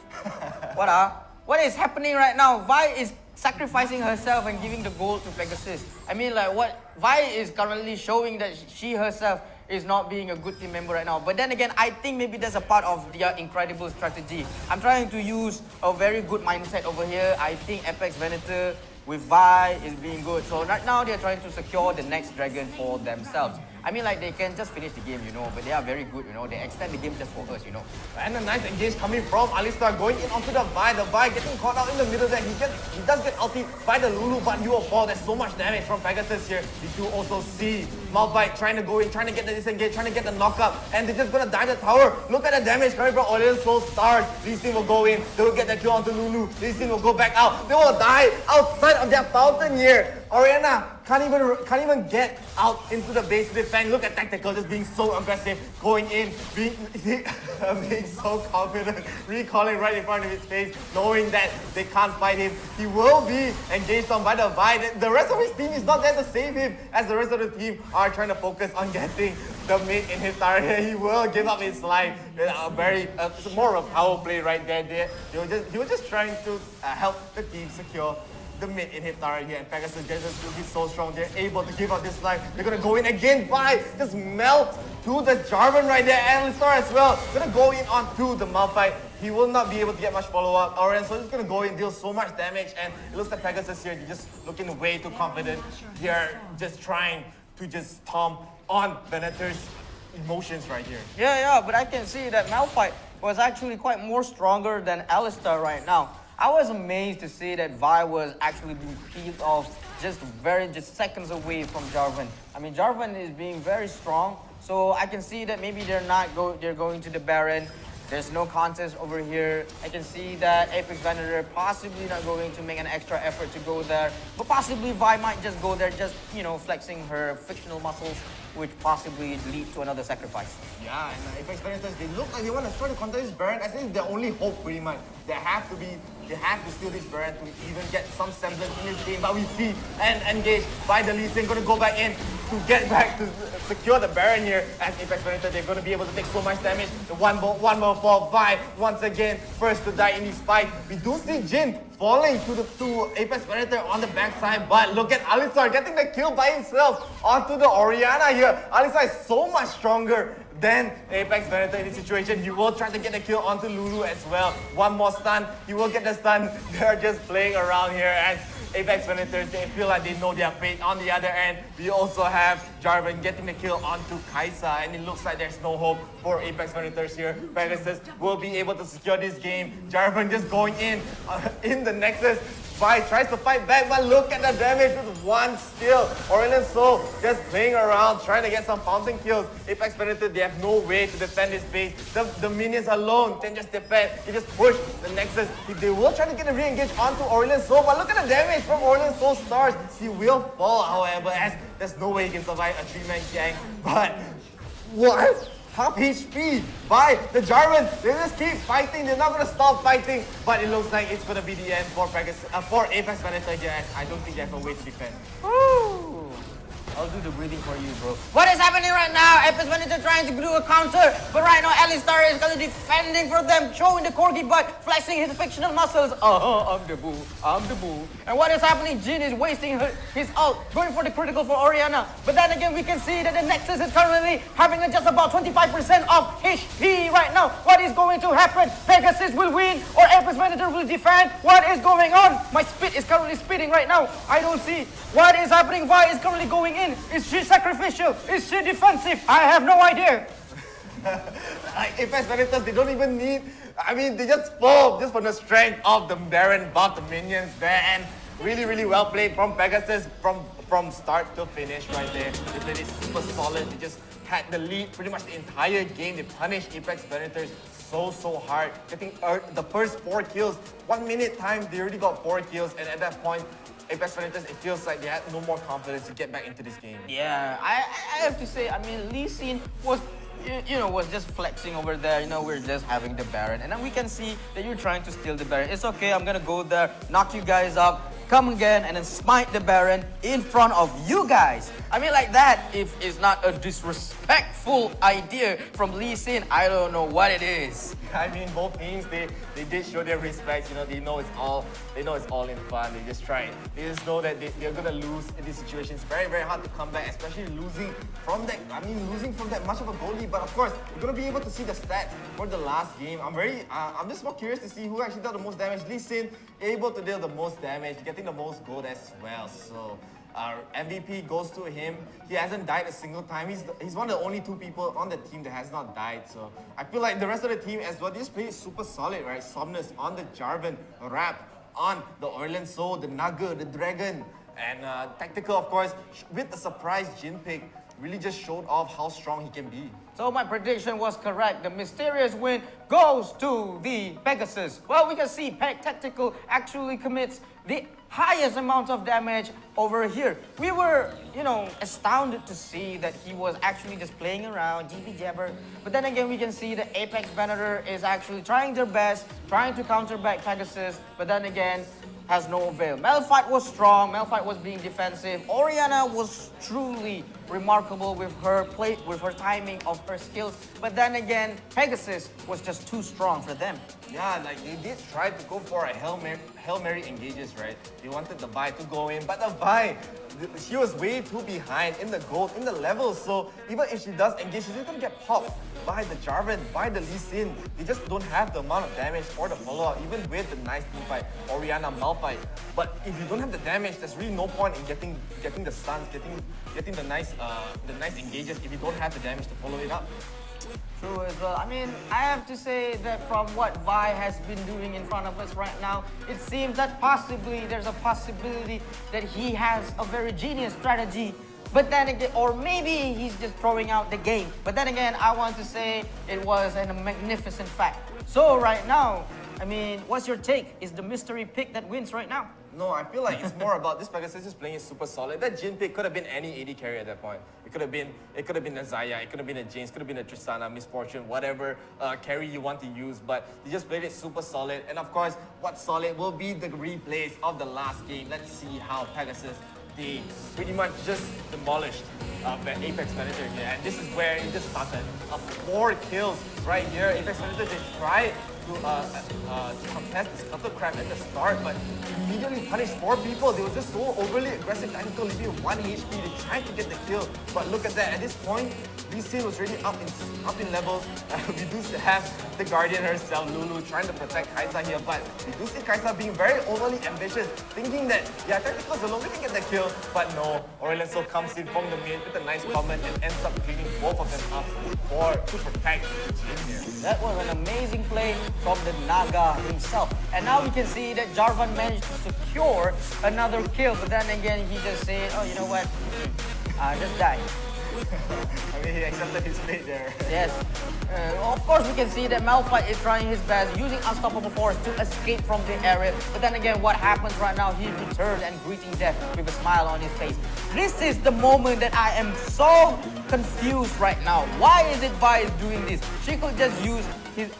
What is happening right now? Vi is sacrificing herself and giving the gold to Pegasus. I mean, like, what Vi is currently showing that she herself is not being a good team member right now. But then again, I think maybe that's a part of their incredible strategy. I'm trying to use a very good mindset over here. I think Apex Venator with Vi is being good. So right now, they're trying to secure the next dragon for themselves. I mean, like, they can just finish the game, you know, but they are very good, you know. They extend the game just for us, you know. And a nice engage coming from 𝐼𝐿𝐶 going in onto the Vi. The Vi getting caught out in the middle there. He does get ulted by the Lulu, but you will fall. There's so much damage from Pegasus here. You do also see Malphite trying to go in, trying to get the disengage, trying to get the knockup, and they're just gonna die the tower. Look at the damage coming from Odysseys Soul Stars. Lee Sin will go in. They will get the kill onto Lulu. Lee Sin will go back out. They will die outside of their fountain here. Orianna can't even get out into the base to defend. Look at Tactical just being so aggressive, going in, being so confident, recalling right in front of his face, knowing that they can't fight him. He will be engaged on by the Vi. The rest of his team is not there to save him, as the rest of the team are trying to focus on getting the mid in his turret. He will give up his life. It's more of a power play right there. He was just trying to help the team secure the mid in his turret here, and Pegasus just will be so strong. They're able to give up this life. They're gonna go in again. Vi just melt to the Jarvan right there, and 𝐼𝐿𝐶 as well. Gonna go in onto the Malphite. He will not be able to get much follow-up. Orion, so he's gonna go in, deal so much damage, and it looks like Pegasus here, they're just looking way too confident. They're just trying to just stomp on Venator's emotions right here. Yeah, but I can see that Malphite was actually quite more stronger than 𝐼𝐿𝐶 right now. I was amazed to see that Vi was actually being peeled off just seconds away from Jarvan. I mean, Jarvan is being very strong, so I can see that maybe they're going to the Baron. There's no contest over here. I can see that Apex Venator possibly not going to make an extra effort to go there, but possibly Vi might just go there, just, you know, flexing her fictional muscles, which possibly lead to another sacrifice. Yeah, and Apex Venators, they look like they want to try to counter this Baron. I think it's their only hope, pretty much. They have to steal this Baron to even get some semblance in this game. But we see and engage by the Lee Sin, going to go back in to get back to secure the Baron here. As Apex Venator, they're going to be able to take so much damage. The one more fall. Vi once again first to die in this fight. We do see Jhin falling to Apex Venator on the backside, but look at 𝐼𝐿𝐶 getting the kill by himself onto the Orianna here. 𝐼𝐿𝐶 is so much stronger than Apex Venator in this situation. He will try to get the kill onto Lulu as well. One more stun, he will get the stun. They're just playing around here, and Apex Venators, they feel like they know their fate. On the other end, we also have Jarvan getting the kill onto 𝐿𝐶, and it looks like there's no hope for Apex Venators here. Pegasus will be able to secure this game. Jarvan just going in the Nexus. Vi tries to fight back, but look at the damage with one skill. 𝐸𝐿𝐶 just playing around, trying to get some fountain kills. Apex Venator, they have no way to defend this base. The minions alone can just defend. They just push the Nexus. They will try to get a re-engage onto 𝐸𝐿𝐶, but look at the damage from 𝐸𝐿𝐶 Soul Stars. He will fall, however, as there's no way he can survive a 3-man gang. But what? Half HP by the Jarvan. They just keep fighting. They're not going to stop fighting. But it looks like it's going to be the end for Apex Venator here. I don't think they have a way to defend. Woo! I'll do the breathing for you, bro. What is happening right now? Apex Venator trying to do a counter, but right now 𝐼𝐿𝐶 is kind of defending for them, showing the corgi butt, flexing his fictional muscles. I'm the boo. And what is happening? Jhin is wasting his ult, going for the critical for Orianna. But then again, we can see that the Nexus is currently having just about 25% of HP right now. What is going to happen? Pegasus will win, or Apex Venator will defend? What is going on? My spit is currently spitting right now. I don't see what is happening. Vi is currently going in. Is she sacrificial? Is she defensive? I have no idea. Apex Venators, they don't even need, I mean, they just fall just from the strength of the Baron buff, the minions there, and Really, really well played from Pegasus from start to finish right there. They played it super solid. They just had the lead pretty much the entire game. They punished Apex Predators so hard, getting the first 4 kills. 1 minute time, they already got 4 kills, and at that point, Apex Predators, it feels like they had no more confidence to get back into this game. Yeah, I have to say, I mean, Lee Sin was, was just flexing over there. We're just having the Baron, and then we can see that you're trying to steal the Baron. It's okay, I'm gonna go there, knock you guys up, come again, and then smite the Baron in front of you guys. I mean, like that, if it's not a disrespectful idea from Lee Sin, I don't know what it is. I mean, both teams, they did show their respect. They know it's all in fun. They just try it. They just know that they're gonna lose in this situation. It's very, very hard to come back, especially losing from that. Losing from that much of a goal lead. But of course, you're gonna be able to see the stats for the last game. I'm just more curious to see who actually dealt the most damage. Lee Sin able to deal the most damage, getting the most gold as well. So our MVP goes to him. He hasn't died a single time. He's one of the only 2 people on the team that has not died. So I feel like the rest of the team as well, they just played super solid, right? Somnus on the Jarvan, Rap on the Orlan Soul, the Naga, the Dragon, and Tactical, of course, with the surprise Jhin pick, really just showed off how strong he can be. So my prediction was correct. The mysterious win goes to the Pegasus. Well, we can see Tactical actually commits the highest amount of damage over here. We were, astounded to see that he was actually just playing around, jibby jabber. But then again, we can see the Apex Predator is actually trying their best, trying to counter back Pegasus, but then again, has no avail. Malphite was strong, Malphite was being defensive. Orianna was truly remarkable with her play, with her timing of her skills. But then again, Pegasus was just too strong for them. Yeah, like they did try to go for a Hail Mary engages, right? They wanted the Vi to go in, but the Vi, she was way too behind in the gold, in the levels. So even if she does engage, she's gonna get popped by the Jarvan, by the Lee Sin. They just don't have the amount of damage or the follow-up, even with the nice team fight, Orianna, Malphite. But if you don't have the damage, there's really no point in getting the stuns, getting the nice engages if you don't have the damage to follow it up. True as well. I mean, I have to say that from what Vi has been doing in front of us right now, it seems that possibly there's a possibility that he has a very genius strategy. But then again, or maybe he's just throwing out the game. But then again, I want to say it was a magnificent fact. So right now, I mean, what's your take? Is the mystery pick that wins right now? No, I feel like it's more about this Pegasus just playing it super solid. That Jhin pick could have been any AD carry at that point. It could have been a Xayah, it could have been a James, could have been a Tristana, Miss Fortune, whatever carry you want to use. But they just played it super solid. And of course, what's solid will be the replays of the last game. Let's see how Pegasus, they pretty much just demolished Apex Predator here. And this is where it just started. 4 kills right here. Apex Predator, they tried to contest this Scuttle Crab at the start, but immediately punished 4 people. They were just so overly aggressive, tactical, leaving 1 HP. They tried to get the kill, but look at that. At this point, Lee Sin was really up in levels. We do have the Guardian herself, Lulu, trying to protect Kai'Sa here, but we do see Kai'Sa being very overly ambitious, thinking that, yeah, tacticals alone, we can get the kill, but no. Orlanso comes in from the mid with a nice comment and ends up cleaning both of them up to protect Jhin here. That was an amazing play from the Naga himself. And now we can see that Jarvan managed to secure another kill, but then again, he just said, oh, you know what, just die. I mean, he accepted his fate there. Yes. Of course, we can see that Malphite is trying his best, using Unstoppable Force to escape from the area. But then again, what happens right now, he returned and greeting death with a smile on his face. This is the moment that I am so confused right now. Why is it Vi is doing this? She could just use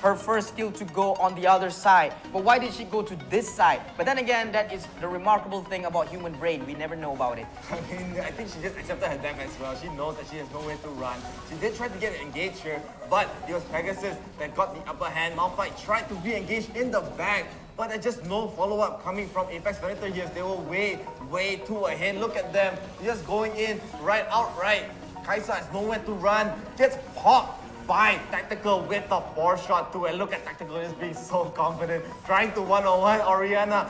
her first skill to go on the other side. But why did she go to this side? But then again, that is the remarkable thing about human brain. We never know about it. I mean, I think she just accepted her death as well. She knows that she has nowhere to run. She did try to get engaged here, but it was Pegasus that got the upper hand. Malphite tried to re-engage in the back, but there's just no follow-up coming from Apex Predator here. They were way too ahead. Look at them, just going in right outright. Kai'Sa has nowhere to run, gets popped by Tactical with the 4-shot too. And look at Tactical just being so confident, trying to one-on-one Orianna.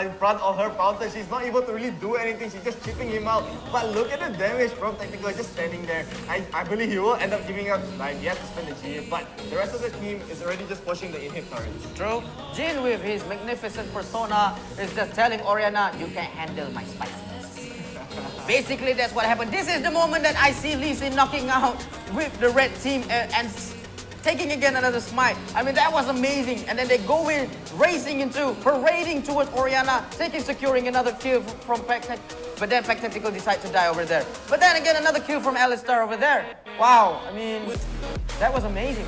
in front of her fountain. She's not able to really do anything. She's just chipping him out. But look at the damage from Tactical just standing there. I believe he will end up giving up life. He has to spend the GA, but the rest of the team is already just pushing the inhib turrets. True. Jin with his magnificent persona is just telling Orianna, you can't handle my spiciness. Basically, that's what happened. This is the moment that I see Lee Sin knocking out with the red team and taking again another smite. I mean, that was amazing. And then they go in, racing into, parading towards Orianna, securing another kill from Pac. But then Pac Tactical decides to die over there. But then again, another kill from Alistar over there. Wow, I mean, that was amazing.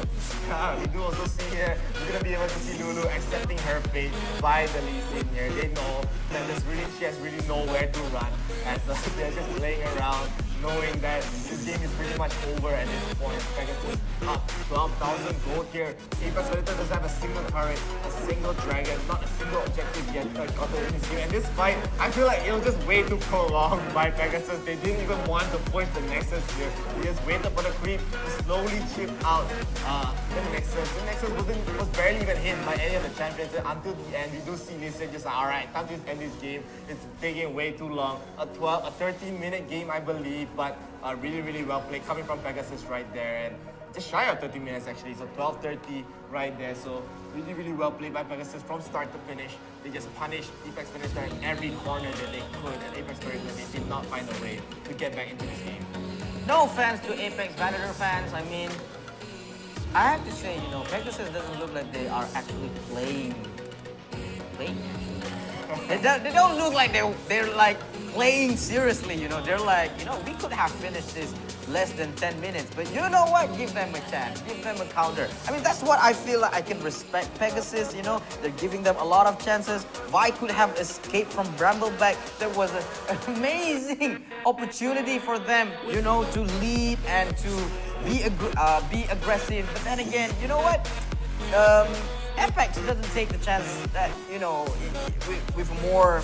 We do also see here, we're going to be able to see Lulu accepting her fate by the Lee Sin here. They know that she has really nowhere to run. And so they're just playing around, knowing that this game is pretty much over at this point. Pegasus up 12,000 gold here. Apex Predator doesn't have a single turret, a single dragon, not a single objective yet gotten in this game. And this fight, I feel like it was just way too prolonged by Pegasus. They didn't even want to push the Nexus here. They just waited for the creep to slowly chip out the Nexus. The Nexus was barely even hit by any of the champions until the end. We do see Lee Sin just like, alright, time to end this game. It's taking way too long. A 13-minute game, I believe, but really, really well played coming from Pegasus right there. And just shy of 30 minutes actually, so 12:30 right there. So really, really well played by Pegasus from start to finish. They just punished Apex Predator in every corner that they could, and Apex Predator, they did not find a way to get back into this game. No offense to Apex Predator fans. I mean, I have to say, you know, Pegasus doesn't look like they are actually playing. They don't look like they're like playing seriously, you know. They're like, you know, we could have finished this less than 10 minutes, but you know what? Give them a chance, give them a counter. I mean, that's what I feel like I can respect Pegasus, you know. They're giving them a lot of chances. Vi could have escaped from Brambleback. There was an amazing opportunity for them, you know, to lead and to be aggressive. But then again, you know what? Apex doesn't take the chance that, you know, with more,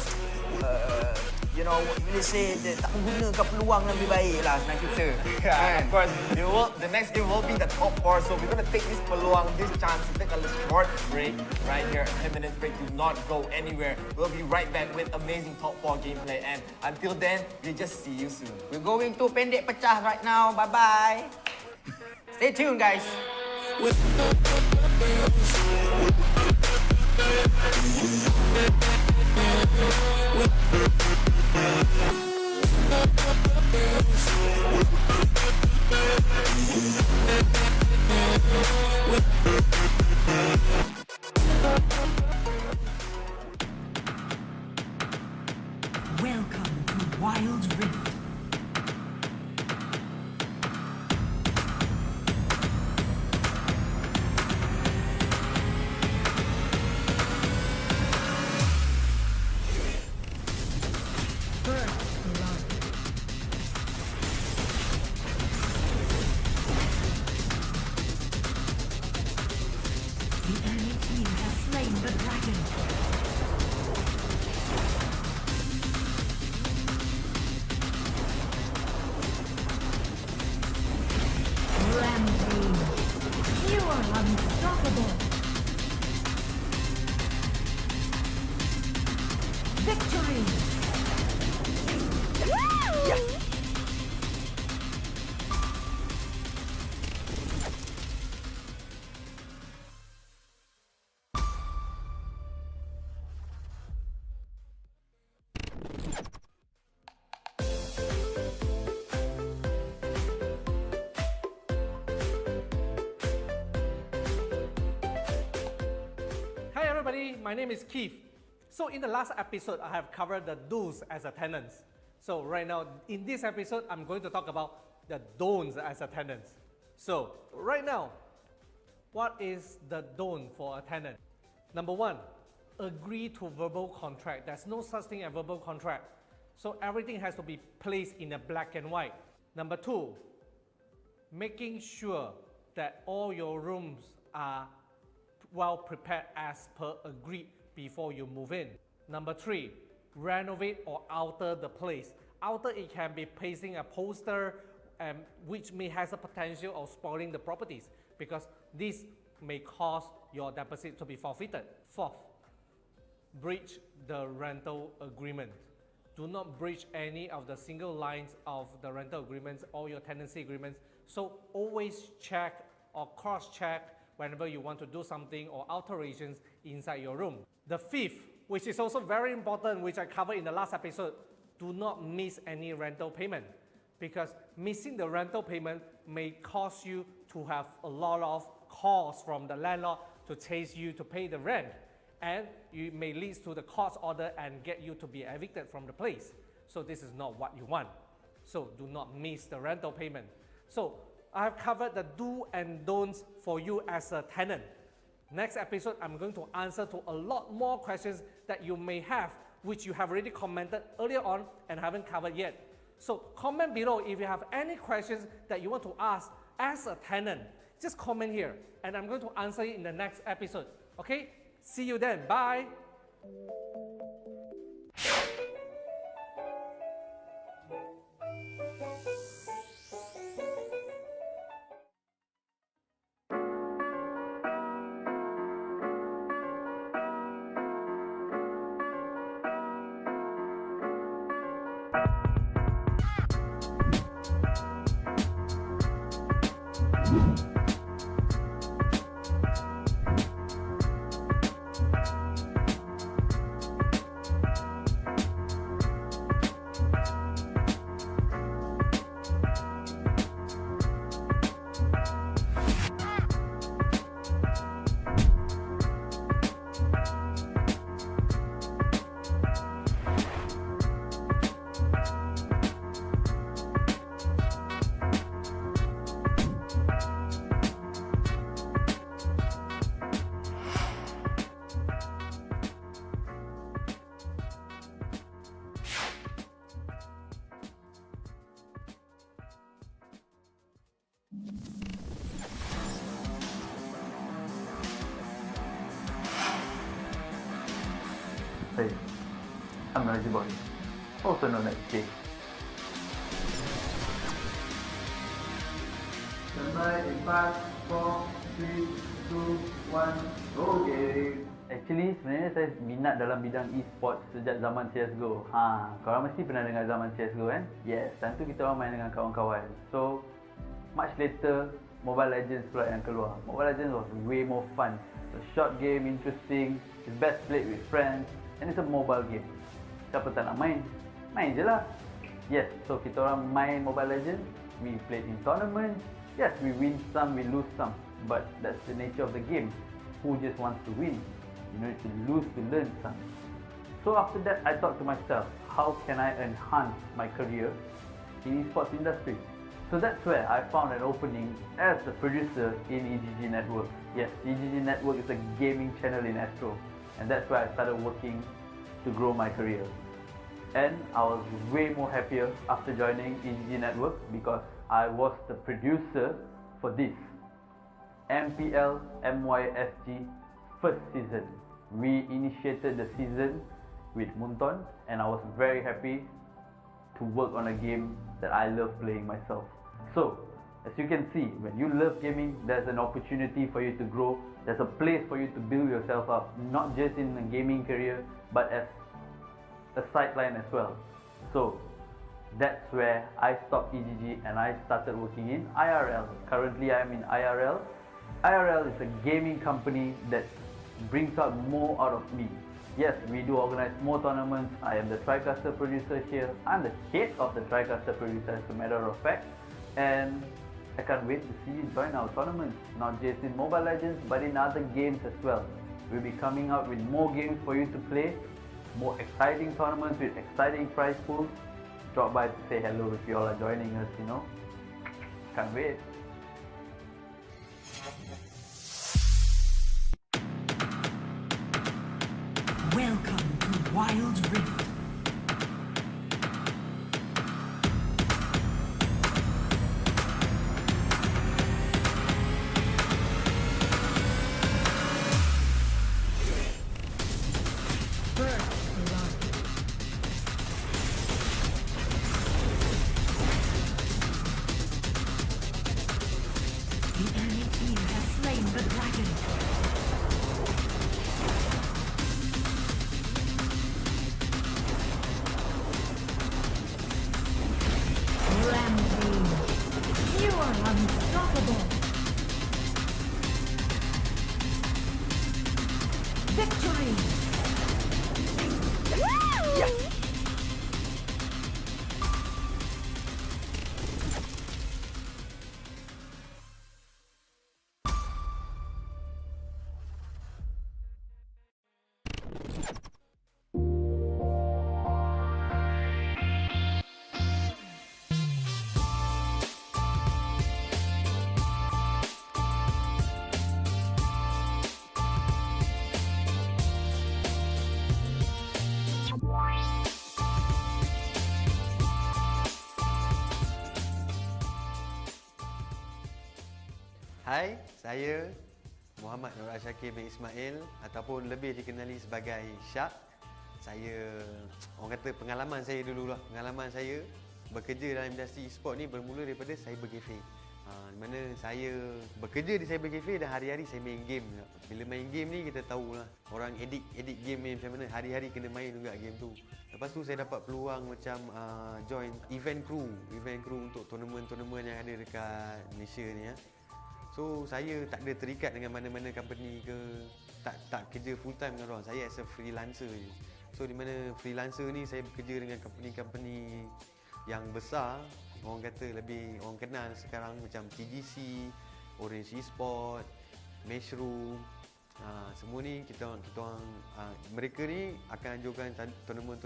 you know, we say that tak guna ke peluang yang lebih baik lah senang kita. Yeah, of course, the next game will be the top 4, so we're going to take this peluang, this chance to take a short break right here, a 10-minute break. Do not go anywhere. We'll be right back with amazing top 4 gameplay, and until then, we'll just see you soon. We're going to Pendek Pecah right now. Bye-bye. Stay tuned, guys. Welcome to Wild Rift. Hi everybody, my name is Keith. So in the last episode, I have covered the do's as a tenants. So right now, in this episode, I'm going to talk about the don'ts as a tenants. So right now, what is the don't for a tenant? Number 1, agree to verbal contract. There's no such thing as verbal contract. So everything has to be placed in a black and white. Number 2, making sure that all your rooms are well prepared as per agreed before you move in. Number 3, renovate or alter the place. Alter, it can be pasting a poster which may has a potential of spoiling the properties, because this may cause your deposit to be forfeited. 4th, breach the rental agreement. Do not breach any of the single lines of the rental agreements or your tenancy agreements. So always check or cross-check whenever you want to do something or alterations inside your room. The fifth, which is also very important, which I covered in the last episode, do not miss any rental payment, because missing the rental payment may cause you to have a lot of calls from the landlord to chase you to pay the rent, and it may lead to the court order and get you to be evicted from the place. So this is not what you want. So do not miss the rental payment. So I have covered the do and don'ts for you as a tenant. Next episode, I'm going to answer to a lot more questions that you may have, which you have already commented earlier on and haven't covered yet. So comment below if you have any questions that you want to ask as a tenant. Just comment here and I'm going to answer it in the next episode. Okay? See you then. Bye. Hey, I'm Noisy Boy, also known as Jay. Standby in 5, 4, 3, 2, 1, go game. Actually, sebenarnya saya minat dalam bidang esports sejak zaman CSGO. Korang mesti pernah dengar zaman CSGO kan? Yes, time tu kita orang main dengan kawan-kawan. So, much later, Mobile Legends pula yang keluar. Mobile Legends was way more fun. It's a short game, interesting, it's best played with friends, and it's a mobile game. Siapa tak nak main? Main je lah. Yes, so kita orang main Mobile Legends, we played in tournaments. Yes, we win some, we lose some, but that's the nature of the game. Who just wants to win? You need to lose to learn some. So after that, I thought to myself, how can I enhance my career in esports industry? So that's where I found an opening as a producer in eGG Network. Yes, eGG Network is a gaming channel in Astro, and that's where I started working to grow my career. And I was way more happier after joining eGG Network because I was the producer for this MPL 𝐷𝐿 first season. We initiated the season with Munton, and I was very happy to work on a game that I love playing myself. So, as you can see, when you love gaming, there's an opportunity for you to grow. There's a place for you to build yourself up, not just in a gaming career, but as a sideline as well. So, that's where I stopped eGG and I started working in IRL. Currently, I'm in IRL. IRL is a gaming company that brings out more out of me. Yes, we do organize more tournaments. I am the TriCaster producer here. I'm the head of the TriCaster producer, as a matter of fact. And I can't wait to see you join our tournaments, not just in Mobile Legends, but in other games as well. We'll be coming out with more games for you to play, more exciting tournaments with exciting prize pools. Drop by to say hello if you all are joining us, you know. Can't wait. Welcome to Wild Rift. First blood. The enemy team has slain the dragon. are unstoppable. Victory! Hai, saya Muhammad Nur 𝐷𝐿 bin Ismail ataupun lebih dikenali sebagai Syak. Saya, orang kata pengalaman saya dulu lah. Pengalaman saya bekerja dalam industri e-sport ni bermula daripada cyber cafe. Di mana saya bekerja di cyber cafe dan hari-hari saya main game. Bila main game ni kita tahulah orang edit game ni macam mana, hari-hari kena main juga game tu. Lepas tu saya dapat peluang macam join event crew untuk tournament yang ada dekat Malaysia ni ya. So saya tak ada terikat dengan mana-mana company ke, tak kerja full time dengan orang. Saya as a freelancer je. So di mana freelancer ni saya bekerja dengan company-company yang besar, orang kata lebih orang kenal sekarang macam TGC, Orange Esport, Mushroom. Semua ni kita orang mereka ni akan anjurkan tournament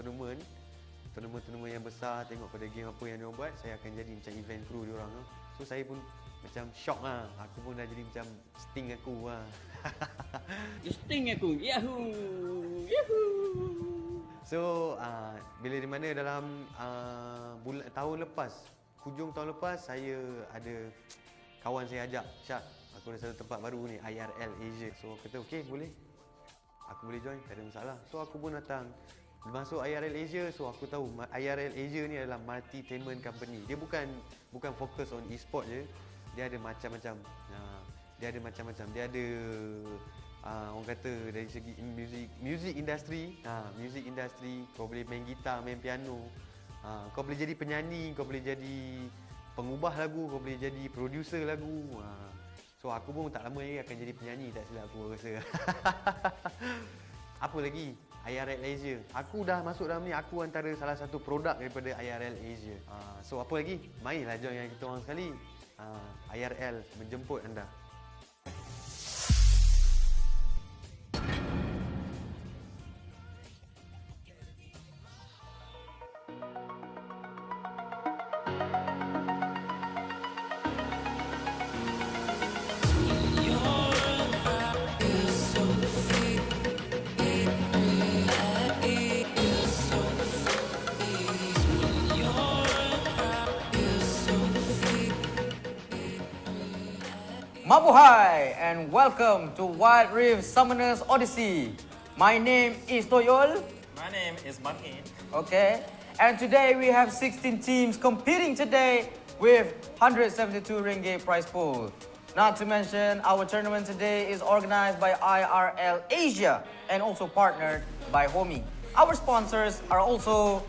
yang besar, tengok pada game apa yang diorang buat, saya akan jadi macam event crew diorang. So saya pun macam shock lah. Aku pun dah jadi macam sting aku lah. Sting aku. Yahoo! Yahoo! So bila di mana dalam tahun lepas, hujung tahun lepas, saya ada kawan saya ajak, Syak, aku ada satu tempat baru ni, IRL Asia. So aku kata okey, boleh, aku boleh join, tak ada masalah. So aku pun datang masuk IRL Asia. So aku tahu IRL Asia ni adalah multi-tainment company. Dia bukan fokus on e-sport je. Dia ada macam-macam. Dia ada orang kata dari segi music industry. Music industry, kau boleh main gitar, main piano. Kau boleh jadi penyanyi, kau boleh jadi pengubah lagu, kau boleh jadi producer lagu. So aku pun tak lama lagi akan jadi penyanyi, tak silap aku rasa. Apa lagi? IRL Asia. Aku dah masuk dalam ni, aku antara salah satu produk daripada IRL Asia. So apa lagi? Marilah join dengan kita orang sekali. IRL menjemput anda. Mabuhay and welcome to Wild Rift Summoners Odyssey. My name is Toyol. My name is Marcane. Okay, and today we have 16 teams competing today with 172 ringgit prize pool. Not to mention, our tournament today is organized by IRL Asia and also partnered by Homie. Our sponsors are also...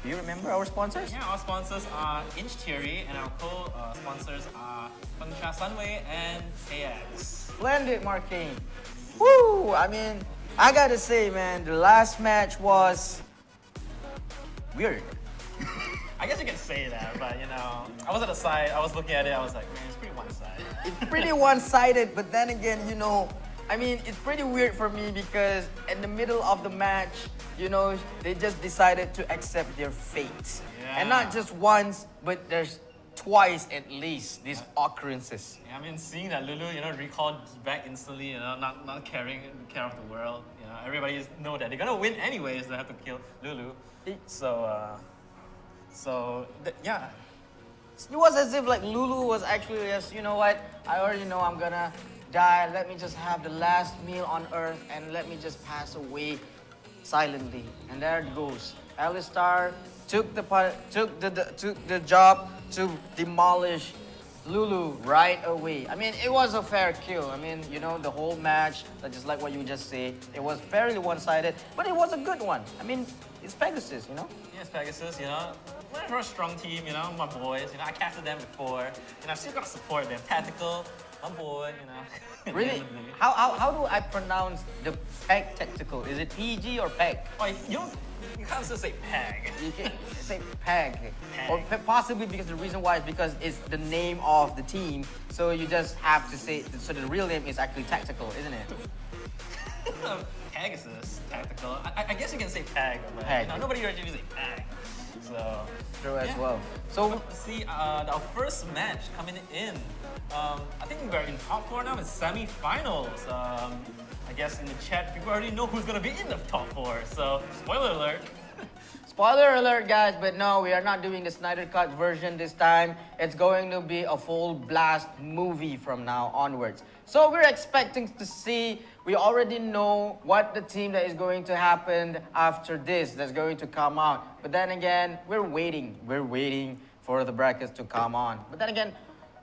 Do you remember our sponsors? Yeah, our sponsors are Inch Theory and our co-sponsors are Fengsha Sunway and AX. Splendid, Marcane. Woo! I mean, I gotta say, man, the last match was weird. I guess you can say that, but you know, I was at the side, I was looking at it, I was like, man, it's pretty one-sided. It's pretty one-sided, but then again, you know, I mean, it's pretty weird for me because in the middle of the match, you know, they just decided to accept their fate. Yeah. And not just once, but there's twice at least these occurrences. Yeah, I mean, seeing that Lulu, you know, recalled back instantly, you know, not caring care of the world. You know, everybody know that they're gonna win anyways. They have to kill Lulu. Yeah. It was as if like Lulu was actually just, you know what, I already know I'm gonna die. Let me just have the last meal on Earth and let me just pass away silently. And there it goes. Alistar took the job to demolish Lulu right away. I mean, it was a fair kill. I mean, you know, the whole match, just like what you just said, it was fairly one-sided, but it was a good one. I mean, it's Pegasus, you know? Yes, Pegasus, you know. we're a strong team, you know, my boys. You know, I casted them before, and I'm still gonna support them. Tactical, my boy, you know. Really? How do I pronounce the PEG tactical? Is it PG or PEG? Oh, you can't just say PEG. You can say PEG. PEG. Or possibly because the reason why is because it's the name of the team, so you just have to say, so the real name is actually tactical, isn't it? Pegasus, tactical. I guess you can say PEG, but PEG. You know, nobody usually say PEG. So True as yeah. well. So See, our first match coming in. I think we're in top 4 now in semi-finals. I guess in the chat, people already know who's gonna be in the top 4. So spoiler alert. spoiler alert, guys, but no, we are not doing the Snyder Cut version this time. It's going to be a full blast movie from now onwards. So we're expecting to see, we already know what the team that is going to happen after this, that's going to come out. But then again, we're waiting for the brackets to come on. But then again,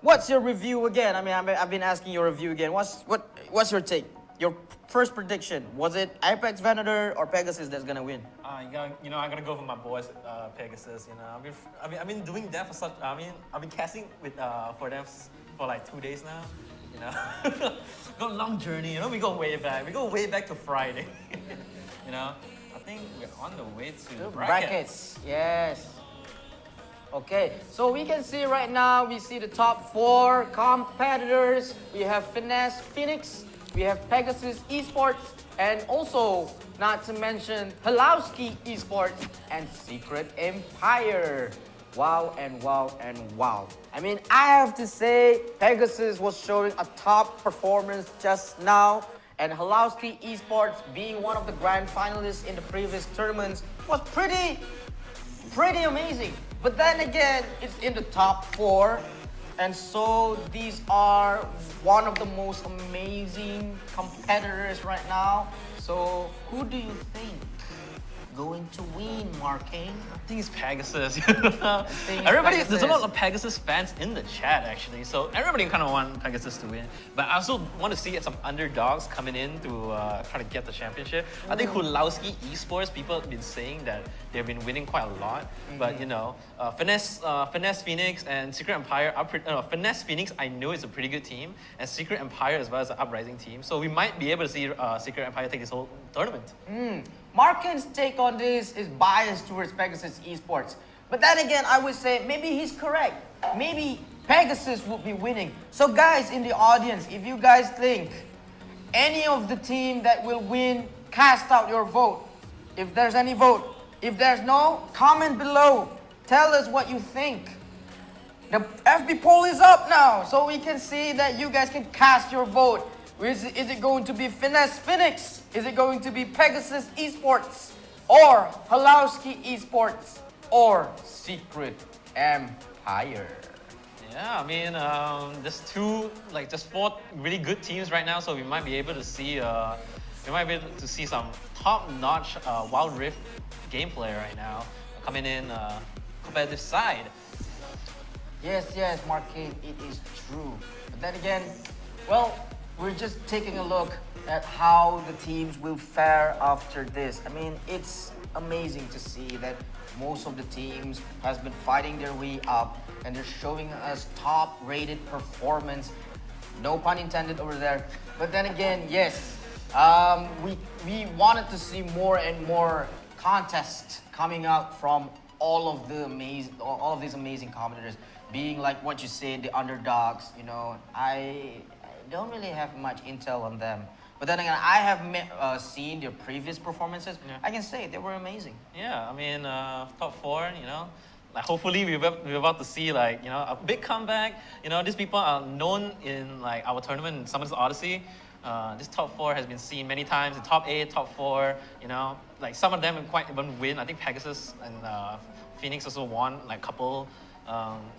what's your review again? I mean, I've been asking your review again. What's your take? Your first prediction, was it Apex Venator or Pegasus that's gonna win? You know, I'm gonna go for my boys, Pegasus. You know, I've been doing that for such. I've been casting with for them for like 2 days now. You know, got a long journey. You know, we go way back. We go way back to Friday. You know, I think we're on the way to brackets. Yes. Okay, so we can see right now, we see the top 4 competitors. We have Finesse Phoenix, we have Pegasus Esports, and also, not to mention, �ㄒ𝐓𝐑𝐀𝐄𝐓𝐈𝐎𝐍 Esports and Secret Empire. Wow and wow and wow. I mean, I have to say, Pegasus was showing a top performance just now, and �ㄒ𝐓𝐑𝐀𝐄𝐓𝐈𝐎𝐍 Esports being one of the grand finalists in the previous tournaments was pretty amazing. But then again, it's in the top 4. And so these are one of the most amazing competitors right now. So who do you think going to win, Marcane? I think it's Pegasus. think Everybody, it's there's a Pegasus. lot of Pegasus fans in the chat actually. So everybody kind of want Pegasus to win. But I also want to see some underdogs coming in to try to get the championship. I think �ㄒ𝐓𝐑𝐀𝐄𝐓𝐈𝐎𝐍 Esports, people have been saying that they've been winning quite a lot. But you know, Finesse Phoenix and Secret Empire are Finesse Phoenix, I know is a pretty good team, and Secret Empire as well as the Uprising team. So we might be able to see Secret Empire take this whole tournament. Marcane's take on this is biased towards Pegasus Esports. But then again, I would say maybe he's correct. Maybe Pegasus will be winning. So guys in the audience, if you guys think any of the team that will win, cast out your vote. If there's any vote. If there's no, comment below. Tell us what you think. The FB poll is up now, so we can see that you guys can cast your vote. Is it going to be Finesse Phoenix? Is it going to be Pegasus Esports? Or �ㄒ𝐓𝐑𝐀𝐄𝐓𝐈𝐎𝐍 Esports? Or Secret Empire? Yeah, I mean, there's just 4 really good teams right now, so we might be able to see some top-notch Wild Rift gameplay right now coming in competitive side. Yes, Marcane, it is true. But then again, well, we're just taking a look at how the teams will fare after this. I mean, it's amazing to see that most of the teams has been fighting their way up and they're showing us top-rated performance. No pun intended over there. But then again, yes, we wanted to see more and more contests coming out from all of these amazing competitors, being like what you said, the underdogs. You know, I don't really have much intel on them. But then again, I have seen their previous performances. Yeah. I can say they were amazing. Yeah, I mean, top 4, you know. Like hopefully we're about to see like, you know, a big comeback. You know, these people are known in like our tournament in Summoners Odyssey. This top 4 has been seen many times in top 8, top 4, you know. Like some of them quite even win. I think Pegasus and Phoenix also won like a couple.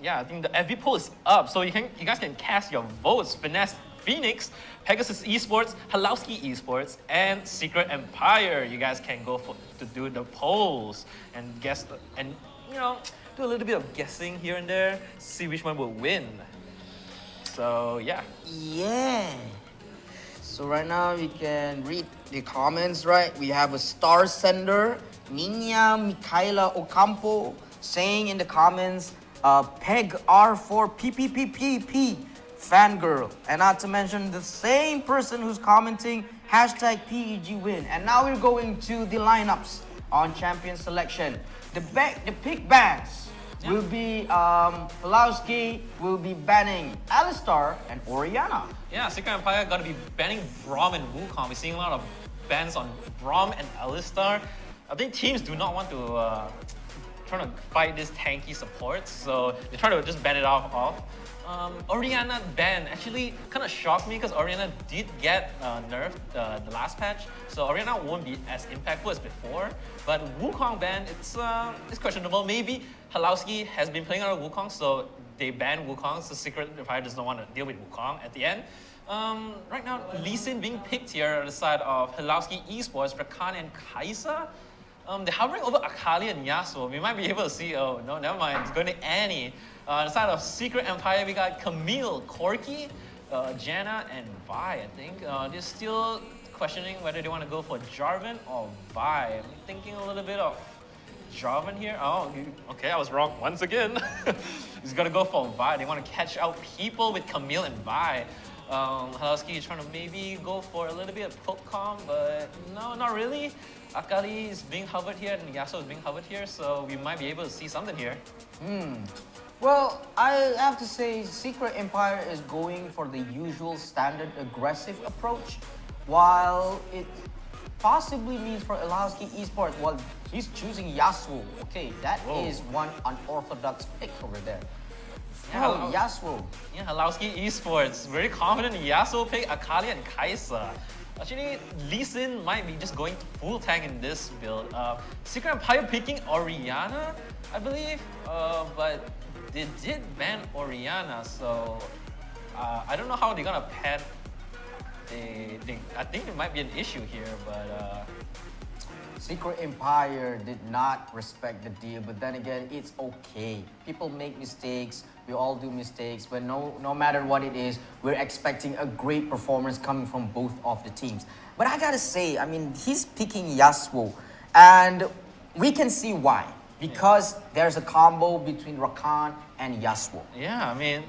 Yeah, I think the FB poll is up, so you guys can cast your votes. Finesse Phoenix, Pegasus Esports, �ㄒ𝐓𝐑𝐀𝐄𝐓𝐈𝐎𝐍 Esports, and Secret Empire. You guys can go to do the polls and guess, and you know, do a little bit of guessing here and there, see which one will win. So yeah. Yeah. So right now we can read the comments, right? We have a star sender, Nina Michaela Ocampo. saying in the comments, peg R for PPPPP, fangirl. And not to mention the same person who's commenting hashtag #PEGWin. And now we're going to the lineups on champion selection. The pick bans will be 𝐼𝐒𝐓𝐑𝐀𝐄𝐓𝐈𝐎𝐍 will be banning Alistar and Orianna. Yeah, Secret Empire got to be banning Braum and Wukong. We're seeing a lot of bans on Braum and Alistar. I think teams do not want to trying to fight this tanky support, so they try to just ban it off. Orianna ban actually kind of shocked me because Orianna did get nerfed the last patch, so Orianna won't be as impactful as before. But Wukong ban, it's questionable. Maybe 𝐼𝐒𝐓𝐑𝐀𝐄𝐓𝐈𝐎𝐍 has been playing around Wukong, so they ban Wukong. So Secret Empire does not want to deal with Wukong at the end. Right now, Lee Sin being picked here on the side of 𝐼𝐿𝐲 Esports, Marcane and 𝐂𝐈𝐍𝐻. They're hovering over Akali and Yasuo. We might be able to see, oh no, never mind, it's going to Annie. On the side of Secret Empire, we got Camille, Corki, Janna, and Vi, I think. They're still questioning whether they want to go for Jarvan or Vi. I'm thinking a little bit of Jarvan here. Oh, okay, I was wrong once again. He's going to go for Vi. They want to catch out people with Camille and Vi. 𝐼𝐿𝐲 is trying to maybe go for a little bit of poke comp, but no, not really. Akali is being hovered here and Yasuo is being hovered here, so we might be able to see something here. Well, I have to say Secret Empire is going for the usual standard aggressive approach, while it possibly means for 𝐼𝐿𝐲 Esports, well, he's choosing Yasuo. Okay, that is one unorthodox pick over there. Yeah, Oh, Yasuo. Yeah, 𝐼𝐿𝐲 Esports, very confident in Yasuo pick, Akali and 𝐂𝐈𝐍𝐻. Actually, Lee Sin might be just going full tank in this build. Secret Empire picking Orianna, I believe, but they did ban Orianna, so I don't know how they're gonna pan. I think there might be an issue here, but Secret Empire did not respect the deal, but then again, it's okay. People make mistakes. We all do mistakes, but no matter what it is, we're expecting a great performance coming from both of the teams. But I gotta say, I mean, he's picking Yasuo, and we can see why. Because there's a combo between Rakan and Yasuo. yeah, I mean,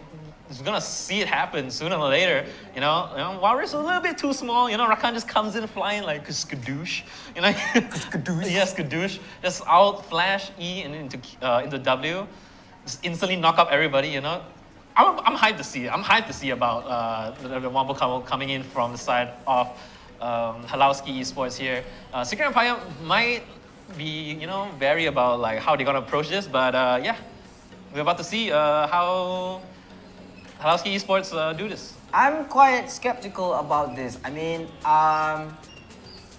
you're gonna see it happen sooner or later. You know, Warrior's a little bit too small. You know, Rakan just comes in flying like a skadoosh. You know, skadoosh. Yeah, skadoosh. Just out flash E and into W. Just instantly knock up everybody, you know. I'm hyped to see it. I'm hyped to see about the Wombo combo coming in from the side of 𝐼𝐿𝐲 Esports here. Secret Empire might be, you know, vary about like how they're gonna approach this, but yeah, we're about to see how 𝐼𝐿𝐲 Esports do this. I'm quite skeptical about this. I mean,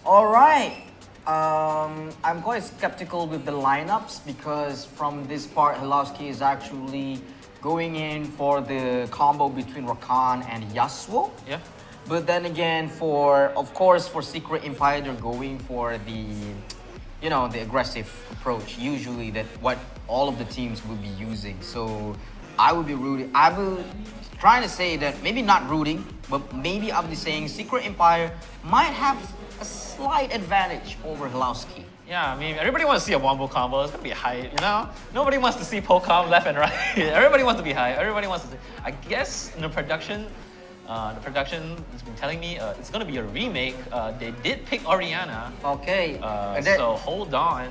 all right. I'm quite skeptical with the lineups because from this part, 𝐼𝐿𝐲 is actually going in for the combo between Rakan and Yasuo. Yeah. But then again, of course, for Secret Empire, they're going for the, you know, the aggressive approach. Usually, that what all of the teams will be using. So I will be rooting. I will trying to say that maybe not rooting, but maybe I'll be saying Secret Empire might have a slight advantage over 𝐼𝐿𝐲. Yeah, I mean, everybody wants to see a Wombo combo. It's gonna be hype, you know? Nobody wants to see poke comp left and right. Everybody wants to be hype. Everybody wants to see. I guess in the production has been telling me it's gonna be a remake. They did pick Orianna. Okay. So hold on.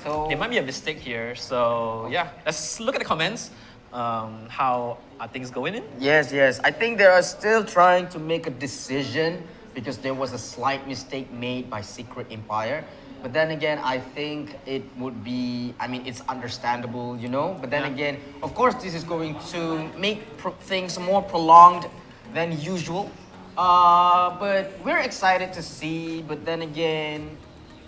So There might be a mistake here. So yeah, let's look at the comments. How are things going in? Yes. I think they are still trying to make a decision because there was a slight mistake made by Secret Empire. But then again, I think it would be, I mean, it's understandable, you know? But then again, of course, this is going to make things more prolonged than usual. But we're excited to see. But then again,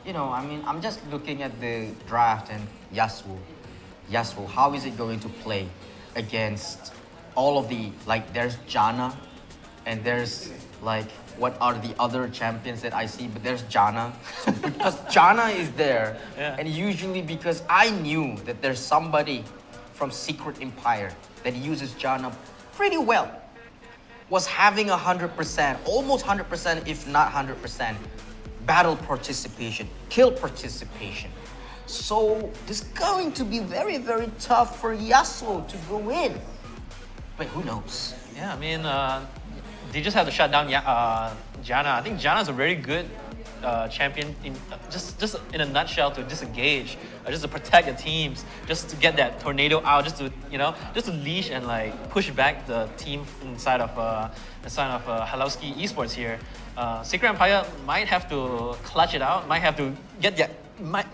you know, I mean, I'm just looking at the draft and Yasuo, how is it going to play against all of the, like, there's Janna, and there's, like, what are the other champions that I see? But there's Janna. So because Janna is there, and usually because I knew that there's somebody from Secret Empire that uses Janna pretty well, was having 100%, almost 100%, if not 100%, battle participation, kill participation. So this is going to be very, very tough for Yasuo to go in. But who knows? Yeah, I mean, they just have to shut down Janna. I think Janna is a very good champion in just in a nutshell to disengage, just to protect the teams, just to get that tornado out, just to leash and like push back the team inside of �𝐓𝐑𝐀𝐄𝐓𝐈𝐎𝐍 esports here. Secret Empire might have to clutch it out, might have to get their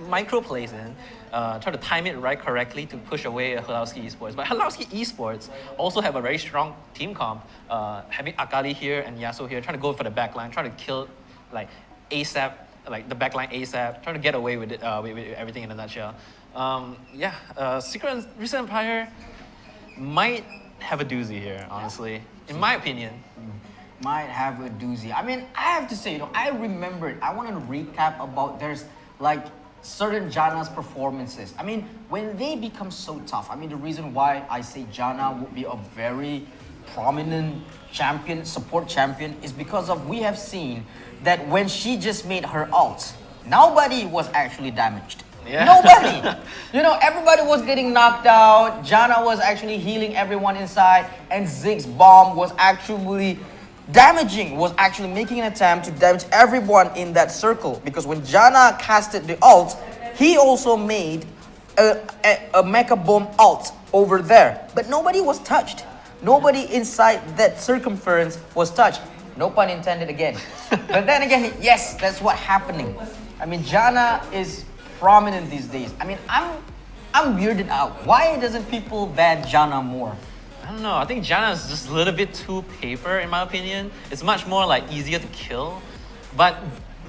micro plays in, try to time it right correctly to push away �𝐓𝐿𝐿𝐑𝐀𝐄𝐓𝐈𝐎𝐍 esports. But 𝐿𝐿𝐑𝐀𝐄𝐓𝐿 esports also have a very strong team comp, having Akali here and Yasuo here, trying to go for the backline, trying to kill like ASAP, like the backline ASAP, trying to get away with it, with everything in a nutshell. Recent Empire might have a doozy here, honestly, in my opinion. Might have a doozy. I mean, I have to say, I remembered, I want to recap about there's like certain Janna's performances. I mean, when they become so tough, I mean, the reason why I say Janna would be a very prominent champion, support champion, is because of we have seen that when she just made her ult, nobody was actually damaged. Yeah. Nobody! Everybody was getting knocked out. Janna was actually healing everyone inside, and Ziggs' bomb was actually making an attempt to damage everyone in that circle. Because when Janna casted the ult, he also made a mecha bomb ult over there. But nobody was touched. Nobody inside that circumference was touched. No pun intended again. But then again, yes, that's what's happening. I mean, Janna is prominent these days. I mean, I'm weirded out. Why doesn't people ban Janna more? I don't know. I think Janna is just a little bit too paper, in my opinion. It's much more like easier to kill, but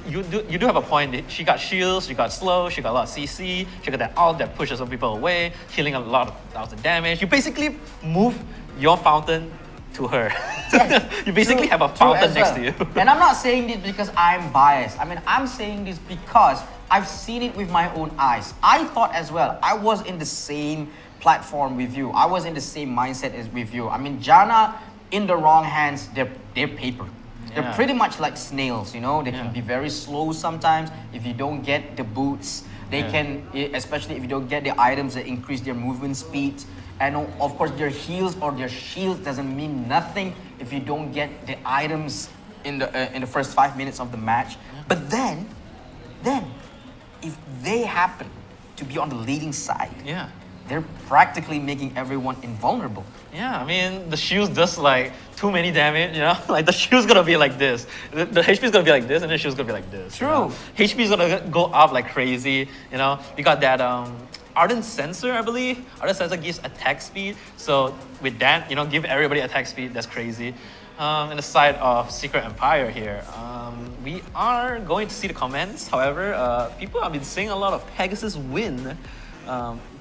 you do have a point. She got shields, she got slow, she got a lot of CC, she got that ult that pushes some people away, healing a lot of damage. You basically move your fountain to her. Yes. You basically have a fountain next to you. And I'm not saying this because I'm biased. I mean, I'm saying this because I've seen it with my own eyes. I thought as well. I was in the same platform with you. I was in the same mindset as with you. I mean, Janna, in the wrong hands, they're paper. Yeah. They're pretty much like snails, They can be very slow sometimes if you don't get the boots. They can, especially if you don't get the items that increase their movement speed. And of course, their heals or their shields doesn't mean nothing if you don't get the items in the first 5 minutes of the match. But then, if they happen to be on the leading side, they're practically making everyone invulnerable. Yeah, I mean, the shields does like too many damage, Like the shield's gonna be like this. The HP's gonna be like this, and the shield's gonna be like this. True. HP's gonna go up like crazy, You got that Ardent Sensor, I believe. Ardent Sensor gives attack speed. So with that, give everybody attack speed. That's crazy. In the side of Secret Empire here, we are going to see the comments. However, people have been saying a lot of Pegasus win.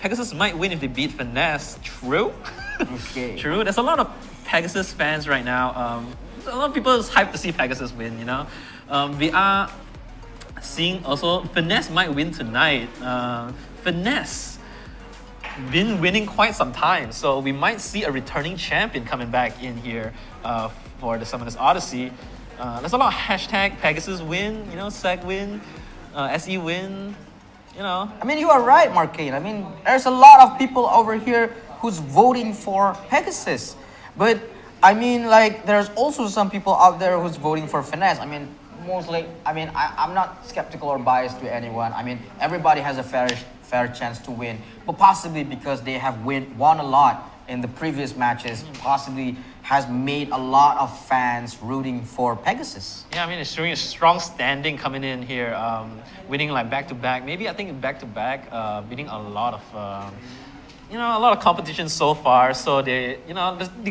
Pegasus might win if they beat Finesse. True. Okay. True. There's a lot of Pegasus fans right now. A lot of people is hyped to see Pegasus win, We are seeing also Finesse might win tonight. Finesse been winning quite some time, so we might see a returning champion coming back in here for the Summoners Odyssey. There's a lot of hashtag Pegasus win, Seg win, SE win, I mean, you are right, Marcane. I mean, there's a lot of people over here who's voting for Pegasus. But, I mean, like, there's also some people out there who's voting for Finesse. I mean, mostly, I'm not skeptical or biased to anyone. I mean, everybody has a fair chance to win. But possibly because they have won a lot in the previous matches, possibly has made a lot of fans rooting for Pegasus. Yeah, I mean, it's showing a strong standing coming in here, winning like back-to-back. Maybe I think back-to-back, beating a lot of, a lot of competition so far. So they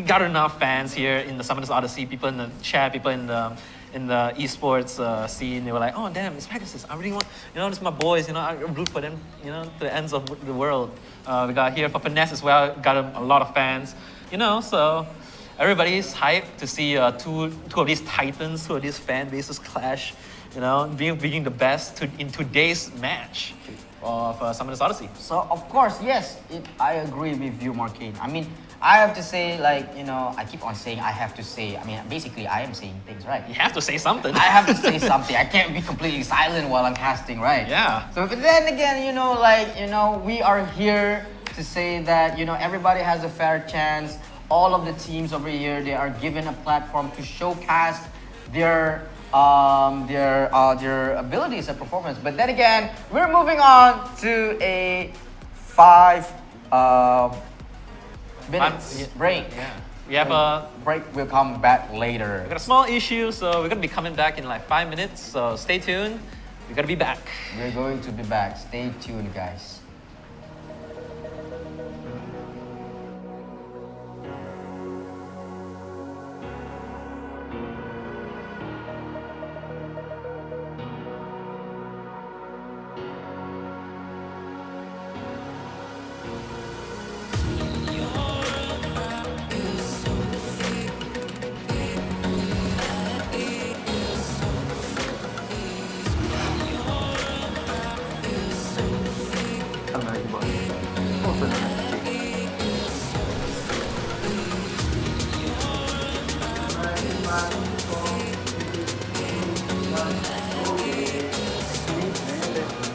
got enough fans here in the Summoners Odyssey, people in the chat, people in the esports scene. They were like, oh damn, it's Pegasus. I really want, this is my boys, I root for them, to the ends of the world. We got here for Finesse as well, got a lot of fans, so everybody's hyped to see two of these titans, two of these fan bases clash, being the best in today's match of Summoners Odyssey. So, of course, yes, I agree with you, Marcane. I mean, I have to say, like, you know, I keep on saying I have to say. I mean, basically, I am saying things, right? You have to say something. I have to say something. I can't be completely silent while I'm casting, right? Yeah. So, but then again, you know, like, you know, we are here to say that, you know, everybody has a fair chance. All of the teams over here, they are given a platform to showcase their abilities and performance. But then again, we're moving on to a 5 minutes break. Yeah. We have a Break will come back later. we got a small issue, so we're gonna be coming back in like 5 minutes. So stay tuned. We're gonna be back. We're going to be back. Stay tuned, guys. Sama lagi bos. Oh, senang sikit.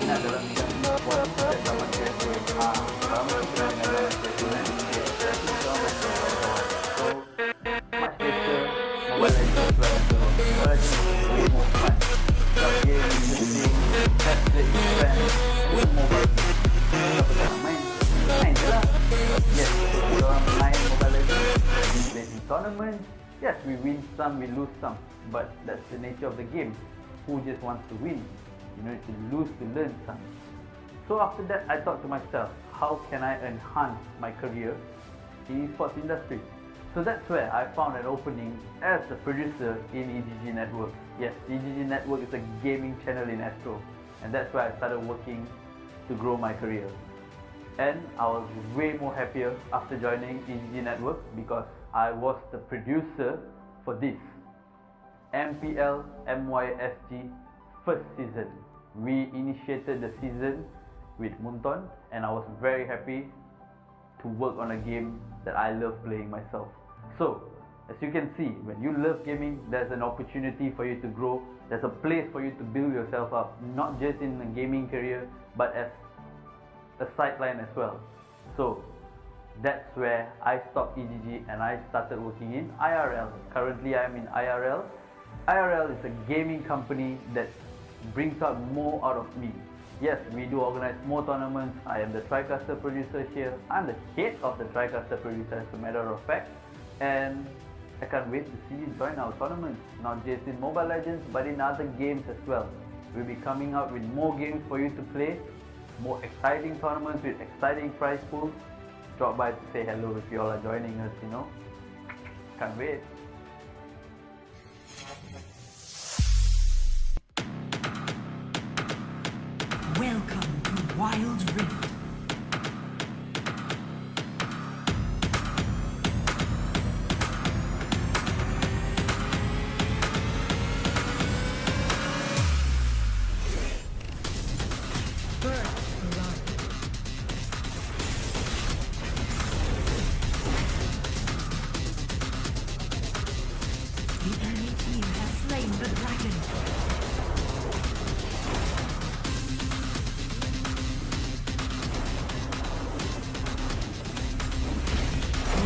Nak dalam bidang e-sport sejak zaman CSGO. Kalau masih pernah dengar zaman CSGO kan? Saya rasa kita orang masih kawan-kawan. So, much later, Mobile Legends lah. So, Mobile Legends is way more fun. Some games, interesting, let's play with friends, with mobile. Siapa tak nak main? Main je lah. Yes, kita orang main Mobile Legends. We play in tournaments. Yes, we win some, we lose some. But that's the nature of the game. Who just wants to win? You need to lose to learn some. So after that, I thought to myself, how can I enhance my career in esports industry? So that's where I found an opening as a producer in eGG Network. Yes, eGG Network is a gaming channel in Astro, and that's where I started working to grow my career. And I was way more happier after joining eGG Network because I was the producer for this MPL 𝐑𝐄𝐆𝐈𝐒𝐍 first season. We initiated the season with Munton, and I was very happy to work on a game that I love playing myself. So, as you can see, when you love gaming, there's an opportunity for you to grow. There's a place for you to build yourself up, not just in a gaming career, but as a sideline as well. So, that's where I stopped eGG and I started working in IRL. Currently, I'm in IRL. IRL is a gaming company that brings out more out of me. Yes, we do organize more tournaments. I am the TriCaster producer here. I'm the head of the TriCaster producer as a matter of fact. And I can't wait to see you join our tournaments, not just in Mobile Legends, but in other games as well. We'll be coming out with more games for you to play, more exciting tournaments with exciting prize pools. Drop by to say hello if you all are joining us, you know. Can't wait. Welcome to Wild Rift. First blood. The enemy team has slain the dragon.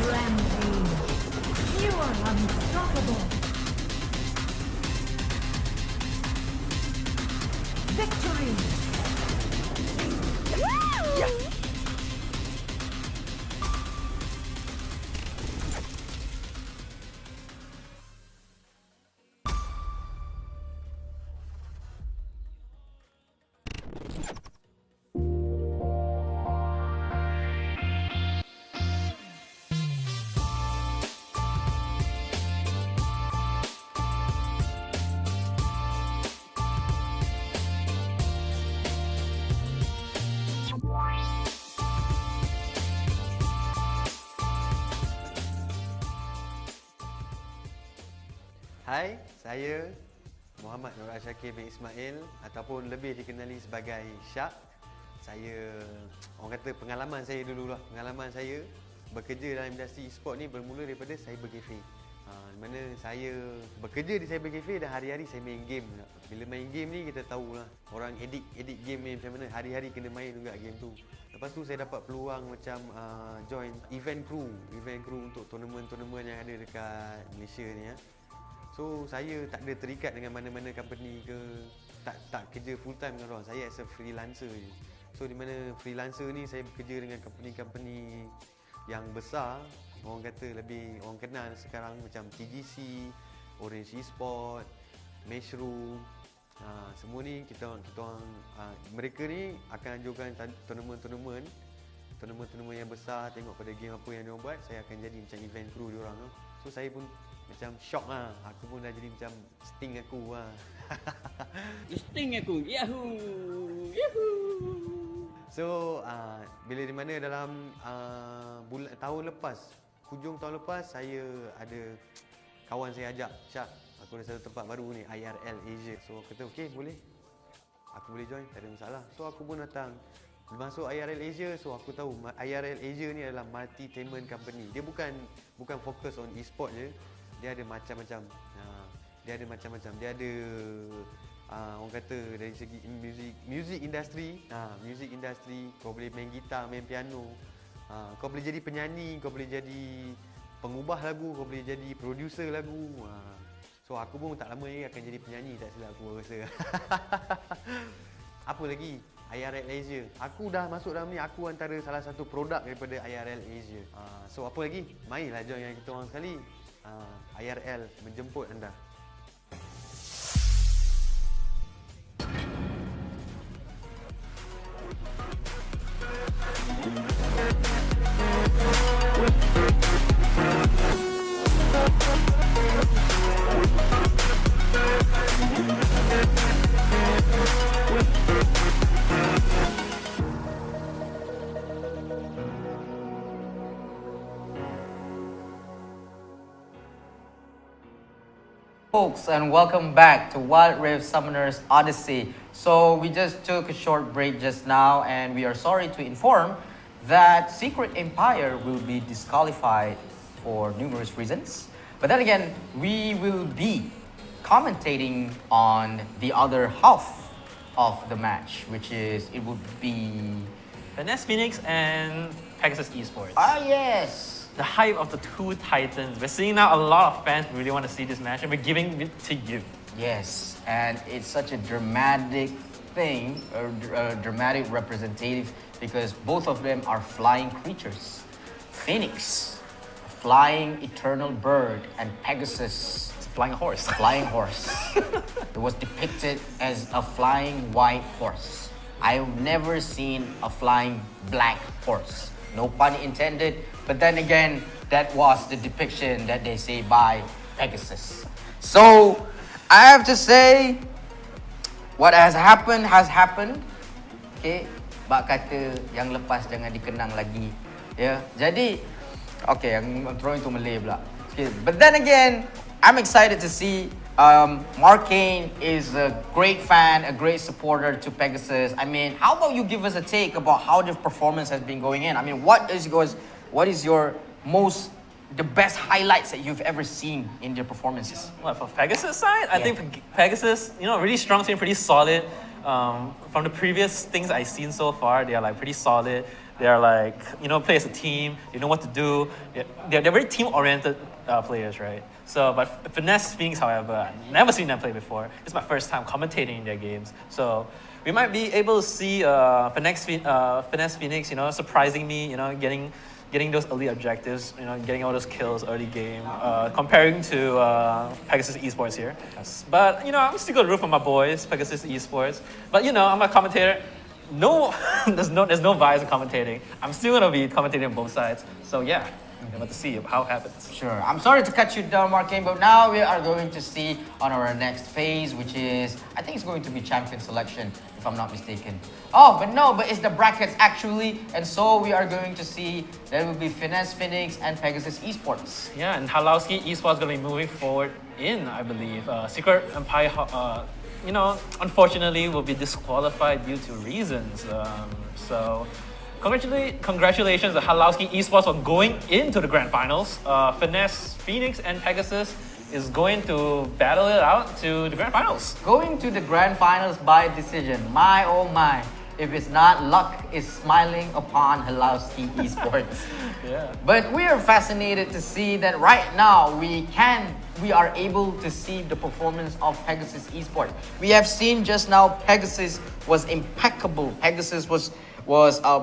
Rampage. You are unstoppable. Victory. Hai, saya Muhammad Nur Syakir bin Ismail ataupun lebih dikenali sebagai Syak. Saya, orang kata pengalaman saya dulu lah. Pengalaman saya bekerja dalam industri e-sport ni bermula daripada cyber cafe. Di mana saya bekerja di cyber cafe dan hari-hari saya main game. Bila main game ni kita tahulah orang edit game ni macam mana, hari-hari kena main juga game tu. Lepas tu saya dapat peluang macam join event crew untuk tournament yang ada dekat Malaysia ni ya. So saya tak ada terikat dengan mana-mana company ke, tak kerja full time dengan orang. Saya as a freelancer je. So di mana freelancer ni saya bekerja dengan company-company yang besar, orang kata lebih orang kenal sekarang macam TGC, Orange Esport, Mushroom. Semua ni kita orang mereka ni akan anjurkan tournament yang besar, tengok pada game apa yang dia buat, saya akan jadi macam event crew dia orang. So saya pun macam shock lah. Aku pun dah jadi macam Sting aku lah. Sting aku. Yahoo! Yahoo! So bila di mana dalam tahun lepas, hujung tahun lepas, saya ada kawan saya ajak, Syah, aku ada satu tempat baru ni, IRL Asia. So aku kata okey, boleh, aku boleh join, tak ada masalah. So aku pun datang masuk IRL Asia. So aku tahu IRL Asia ni adalah multi-tainment company. Dia bukan fokus on e-sport je. Dia ada macam-macam. Dia ada orang kata dari segi music industry. Music industry, kau boleh main gitar, main piano. Kau boleh jadi penyanyi, kau boleh jadi pengubah lagu, kau boleh jadi producer lagu. So aku pun tak lama ni akan jadi penyanyi, tak silap aku rasa. Apa lagi? IRL Asia. Aku dah masuk dalam ni, aku antara salah satu produk daripada IRL Asia. So apa lagi? Mainlah join dengan kita orang sekali. IRL menjemput anda. Folks, and welcome back to Wild Rift Summoners Odyssey. So we just took a short break just now, and we are sorry to inform that Secret Empire will be disqualified for numerous reasons. But then again, we will be commentating on the other half of the match, which is, it would be Finesse Phoenix and Pegasus Esports. Ah, yes. The hype of the two titans. We're seeing now a lot of fans really want to see this match, and we're giving it to you. Yes, and it's such a dramatic thing, a dramatic representative, because both of them are flying creatures. Phoenix, a flying eternal bird, and Pegasus, It's a flying horse. flying horse. It was depicted as a flying white horse. I've never seen a flying black horse. No pun intended, but then again, that was the depiction that they say by Pegasus. So, I have to say, what has happened has happened. Okay, bak kata yang lepas jangan dikenang lagi. Ya, jadi, okay, I'm throwing to Malay pula. Okay, but then again, I'm excited to see. Marcane is a great fan, a great supporter to Pegasus. I mean, how about you give us a take about how the performance has been going in? I mean, what is your the best highlights that you've ever seen in their performances? Well, for Pegasus side, I think Pegasus, really strong team, pretty solid. From the previous things I've seen so far, they are like pretty solid. They are like, play as a team. They know what to do. They're very team-oriented players, right? So, but Finesse Phoenix, however, I've never seen them play before. It's my first time commentating in their games. So, we might be able to see Finesse Phoenix, surprising me, getting those early objectives, getting all those kills early game, comparing to Pegasus Esports here. Yes. But, I'm still gonna root for my boys, Pegasus Esports. But, I'm a commentator. No, there's no bias in commentating. I'm still gonna be commentating on both sides. So yeah, I'm about to see how it happens. Sure. I'm sorry to cut you down, Marcane, but now we are going to see on our next phase, which is, I think it's going to be champion selection, if I'm not mistaken. Oh, but it's the brackets actually, and so we are going to see there will be Finesse Phoenix and Pegasus Esports. Yeah, and 𝐑𝐿 Esports gonna be moving forward in, I believe, Secret Empire. Unfortunately, will be disqualified due to reasons. So, Congratulations to �𝐓𝐑𝐀𝐄𝐓𝐈𝐎𝐍 Esports for going into the grand finals. Finesse Phoenix and Pegasus is going to battle it out to the grand finals. Going to the grand finals by decision. My oh my. If it's not, luck is smiling upon �𝐓𝐑𝐀𝐄𝐓𝐈𝐎𝐍 Esports. Yeah. But we are fascinated to see that right now we are able to see the performance of Pegasus Esports. We have seen just now Pegasus was impeccable. Pegasus was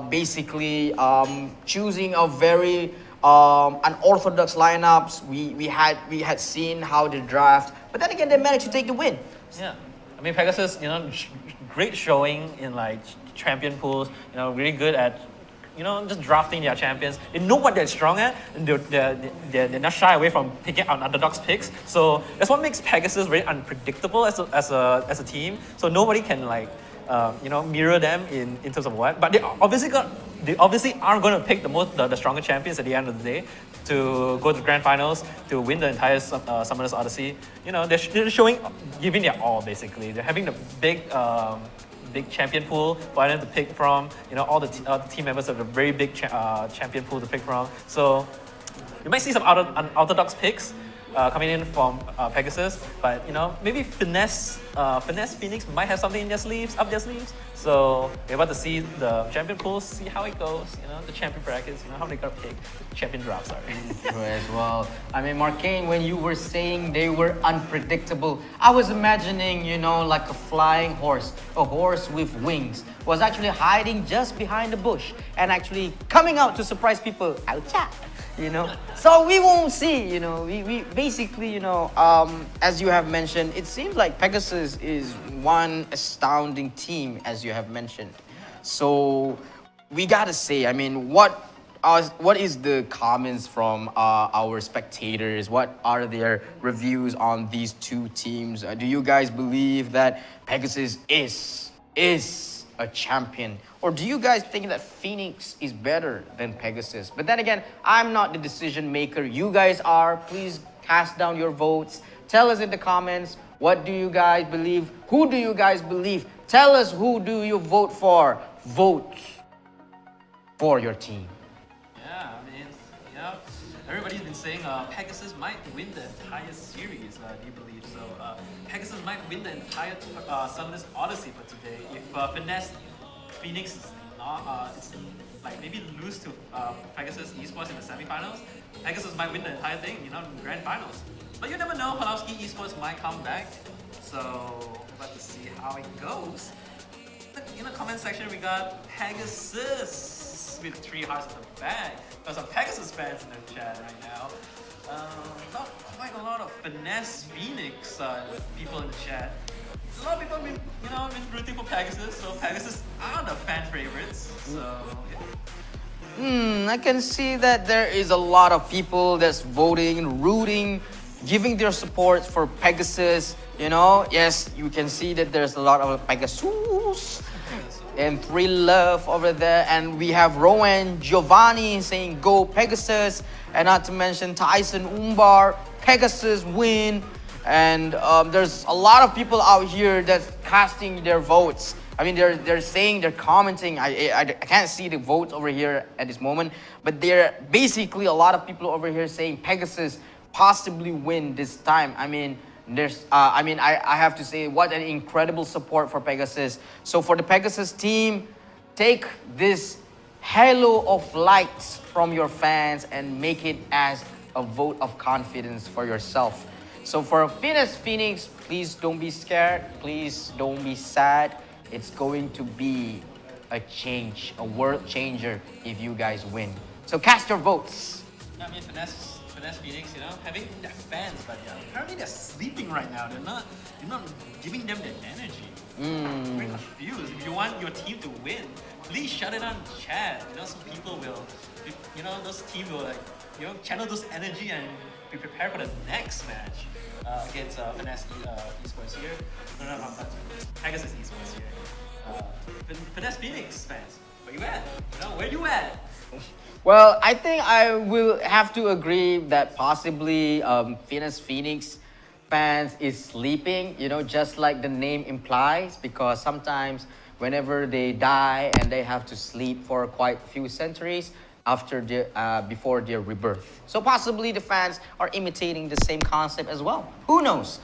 basically choosing a very unorthodox lineups. We had seen how they draft, but then again they managed to take the win. Yeah, I mean Pegasus, great showing in like champion pools. Really good at just drafting their champions. They know what they're strong at, and they're not shy away from picking out underdogs picks. So that's what makes Pegasus very unpredictable as a team. So nobody can mirror them in terms of what. But they obviously are going to pick the stronger champions at the end of the day to go to the grand finals to win the entire Summoners Odyssey. They're showing, giving their all basically. They're having the big champion pool for them to pick from. All the team members have a very big champion pool to pick from. So you might see some unorthodox picks coming in from Pegasus, but maybe Finesse Phoenix might have something in their sleeves, up their sleeves. So we're about to see the champion pools, see how it goes. The champion brackets, how they gonna pick the champion draft. Sorry. True as well. I mean, Marcane, when you were saying they were unpredictable, I was imagining, like a flying horse, a horse with wings, was actually hiding just behind the bush and actually coming out to surprise people. Oucha! So we won't see, we basically, as you have mentioned, it seems like Pegasus is one astounding team, as you have mentioned. So we gotta say, I mean, what is the comments from our spectators? What are their reviews on these two teams? Do you guys believe that Pegasus is a champion? Or do you guys think that Phoenix is better than Pegasus? But then again, I'm not the decision maker. You guys are. Please cast down your votes. Tell us in the comments, what do you guys believe? Who do you guys believe? Tell us, who do you vote for? Vote for your team. Yeah, I mean, everybody's been saying Pegasus might win the entire series. Do you believe so? Pegasus might win the entire Summoners Odyssey for today. If Finesse Phoenix is like maybe lose to Pegasus Esports in the semifinals, Pegasus might win the entire thing, in the grand finals. But you never know, �𝐿𝐓𝐑𝐀𝐄𝐓𝐈𝐎𝐍 Esports might come back. So we're about to see how it goes. In the comment section, we got Pegasus with 3 hearts in the bag. There's some Pegasus fans in the chat right now. Not quite a lot of Finesse Phoenix people in the chat. A lot of people have been rooting for Pegasus, so Pegasus are the fan favorites. So I can see that there is a lot of people that's voting, rooting, giving their support for Pegasus. Yes, you can see that there's a lot of Pegasus and 3 love over there, and we have Rowan Giovanni saying go Pegasus, and not to mention Tyson Umbar, Pegasus win. And there's a lot of people out here that's casting their votes. I mean, they're saying, they're commenting. I can't see the votes over here at this moment, but they're basically a lot of people over here saying Pegasus possibly win this time. I mean, I have to say, what an incredible support for Pegasus. So for the Pegasus team, take this halo of light from your fans and make it as a vote of confidence for yourself. So for Finesse Phoenix, please don't be scared. Please don't be sad. It's going to be a change, a world changer if you guys win. So cast your votes. I mean, Finesse Phoenix, having their fans, but apparently they're sleeping right now. You're not giving them the energy. I'm very confused. If you want your team to win, please shut it on chat. Some people will, those teams will channel those energy and be prepared for the next match against Finesse Esports here. No, not Pegasus Esports here. Finesse Phoenix fans, where you at? Where you at? Well, I think I will have to agree that possibly Finesse Phoenix fans is sleeping, just like the name implies, because sometimes whenever they die and they have to sleep for quite a few centuries after before their rebirth. So possibly the fans are imitating the same concept as well. Who knows?